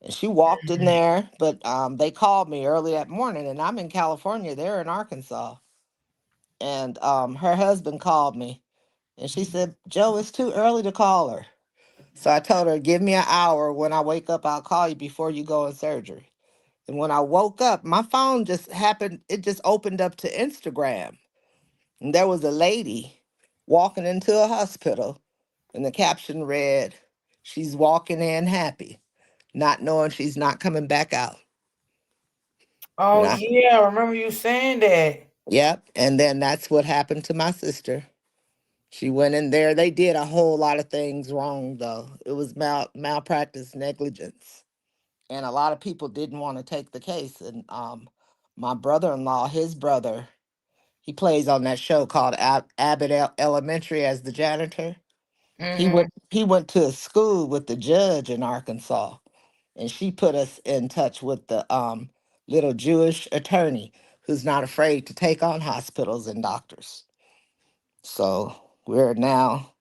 And she walked in there, but they called me early that morning, and I'm in California. They're in Arkansas. And her husband called me, And she said, Joe, it's too early to call her. So I told her, give me an hour. When I wake up, I'll call you before you go in surgery. And when I woke up, my phone just happened, it just opened up to Instagram. And there was a lady walking into a hospital. And the caption read, she's walking in happy, not knowing she's not coming back out. And Oh I, yeah, I remember you saying that. yep. And then that's what happened to my sister. She went in there. They did a whole lot of things wrong, though. It was malpractice, negligence, and a lot of people didn't want to take the case. And my brother-in-law, his brother, he plays on that show called Abbott Elementary as the janitor. He Mm-hmm. went to a school with the judge in Arkansas, and she put us in touch with the little Jewish attorney who's not afraid to take on hospitals and doctors. So we're now,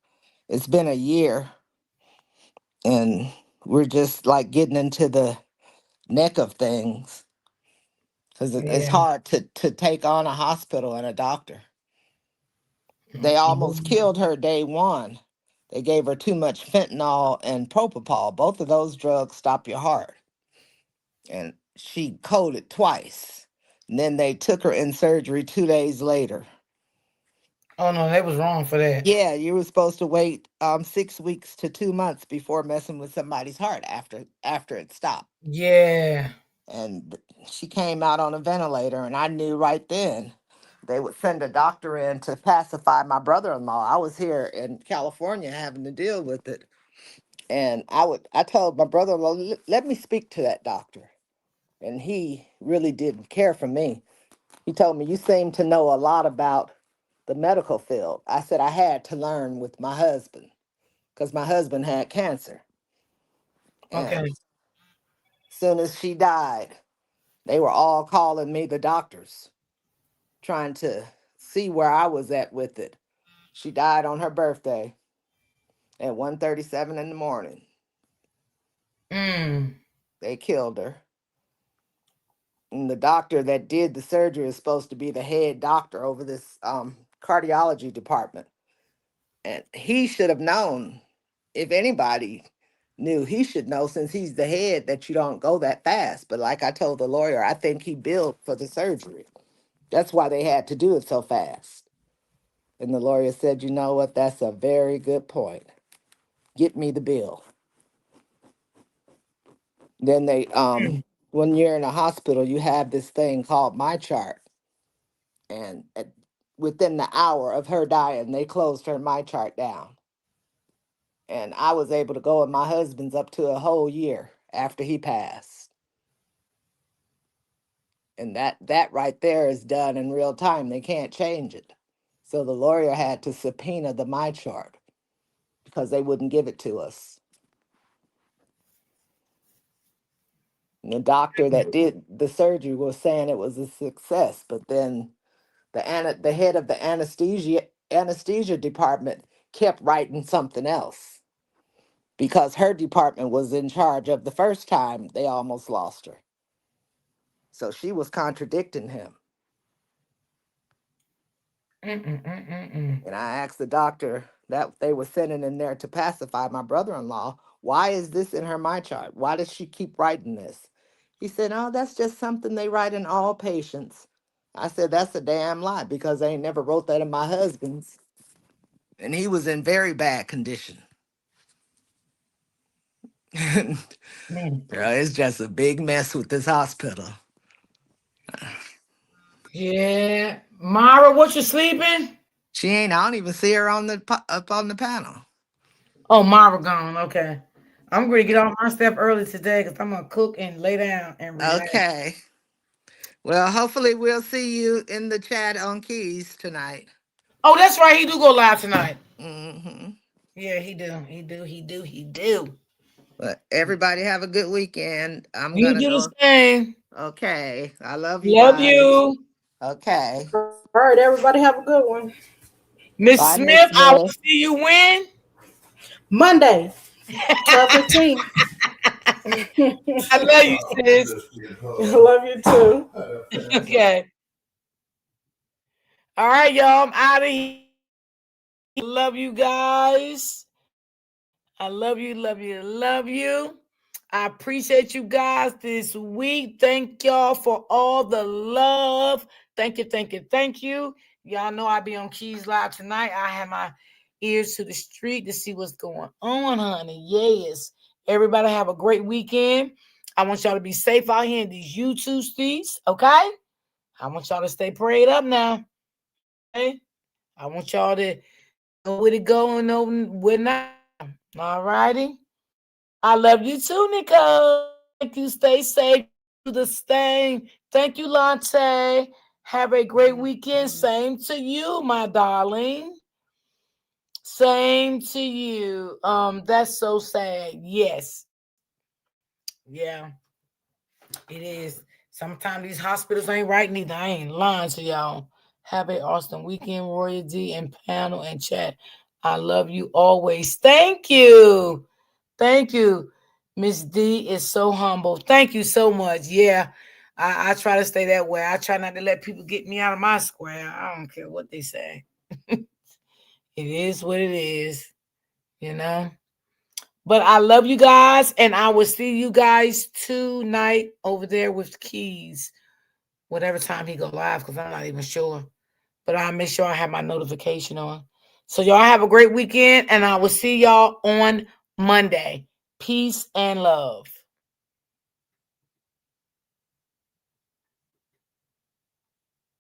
it's been a year, and we're just like getting into the neck of things because it's Yeah. hard to take on a hospital and a doctor. They almost killed her day one. They gave her too much fentanyl and propofol. Both of those drugs stop your heart. And she coded twice. And then they took her in surgery 2 days later. Oh no, they was wrong for that. Yeah, you were supposed to wait 6 weeks to 2 months before messing with somebody's heart after it stopped. Yeah. And she came out on a ventilator, and I knew right then they would send a doctor in to pacify my brother-in-law. I was here in California having to deal with it, and I told my brother-in-law, let me speak to that doctor. And he really didn't care for me. He told me, you seem to know a lot about the medical field. I said I had to learn with my husband because my husband had cancer. And Okay. as soon as she died, they were all calling me the doctors, trying to see where I was at with it. She died on her birthday at 1:37 in the morning. Mm. They killed her. And the doctor that did the surgery is supposed to be the head doctor over this cardiology department. And he should have known, if anybody knew, he should know since he's the head that you don't go that fast. But like I told the lawyer, I think he billed for the surgery. That's why they had to do it so fast. And the lawyer said, you know what? That's a very good point. Get me the bill. Then they, Mm. when you're in a hospital, you have this thing called My Chart. And within the hour of her dying, they closed her My Chart down. And I was able to go in my husband's up to a whole year after he passed. And that right there is done in real time. They can't change it. So the lawyer had to subpoena the My Chart because they wouldn't give it to us. And the doctor that did the surgery was saying it was a success, but then the head of the anesthesia department kept writing something else because her department was in charge of the first time they almost lost her. So she was contradicting him. Mm-mm-mm-mm-mm. And I asked the doctor that they were sending in there to pacify my brother-in-law, why is this in her My Chart? Why does she keep writing this? He said, oh, that's just something they write in all patients. I said, that's a damn lie because they ain't never wrote that in my husband's. And he was in very bad condition. Girl, Mm. it's just a big mess with this hospital. Yeah. Mara, what you sleeping? She ain't, I don't even see her on up on the panel. Oh, Mara gone. Okay. I'm going to get off my stuff early today because I'm going to cook and lay down and relax. Okay. Well, hopefully we'll see you in the chat on Keys tonight. Oh, that's right. He do go live tonight. Mm-hmm. Yeah, he do. He do. He do. He do. But everybody have a good weekend. I'm You gonna do the go. same. Okay. I love you Love guys. you. Okay. All right, everybody have a good one. Miss Bye, Miss Smith, I will Smith. see you when? Monday, 12:15. I love you, sis. Love you too. Okay. All right, y'all. I'm out of here. Love you guys. I love you, love you, love you. I appreciate you guys this week. Thank y'all for all the love. Thank you, thank you, thank you. Y'all know I'll be on Keys Live tonight. I have my ears to the street to see what's going on, honey. Yes. Everybody have a great weekend. I want y'all to be safe out here in these YouTube streets, okay? I want y'all to stay prayed up now. Okay? I want y'all to know where to go and know where not. All righty. I love you too, Nicole. Thank you. Stay safe. Do the same. Thank you, Lante. Have a great weekend. Same to you, my darling. Same to you. That's so sad. Yes. Yeah, it is. Sometimes these hospitals ain't right neither. I ain't lying to y'all. Have a awesome weekend, Warrior D and panel and chat. I love you always. Thank you. Thank you. Miss D is so humble. Thank you so much. Yeah, I try to stay that way. I try not to let people get me out of my square. I don't care what they say. It is what it is, you know. But I love you guys, and I will see you guys tonight over there with Keys, whatever time he go live, because I'm not even sure. But I'll make sure I have my notification on. So y'all have a great weekend, and I will see y'all on Monday. Peace and love.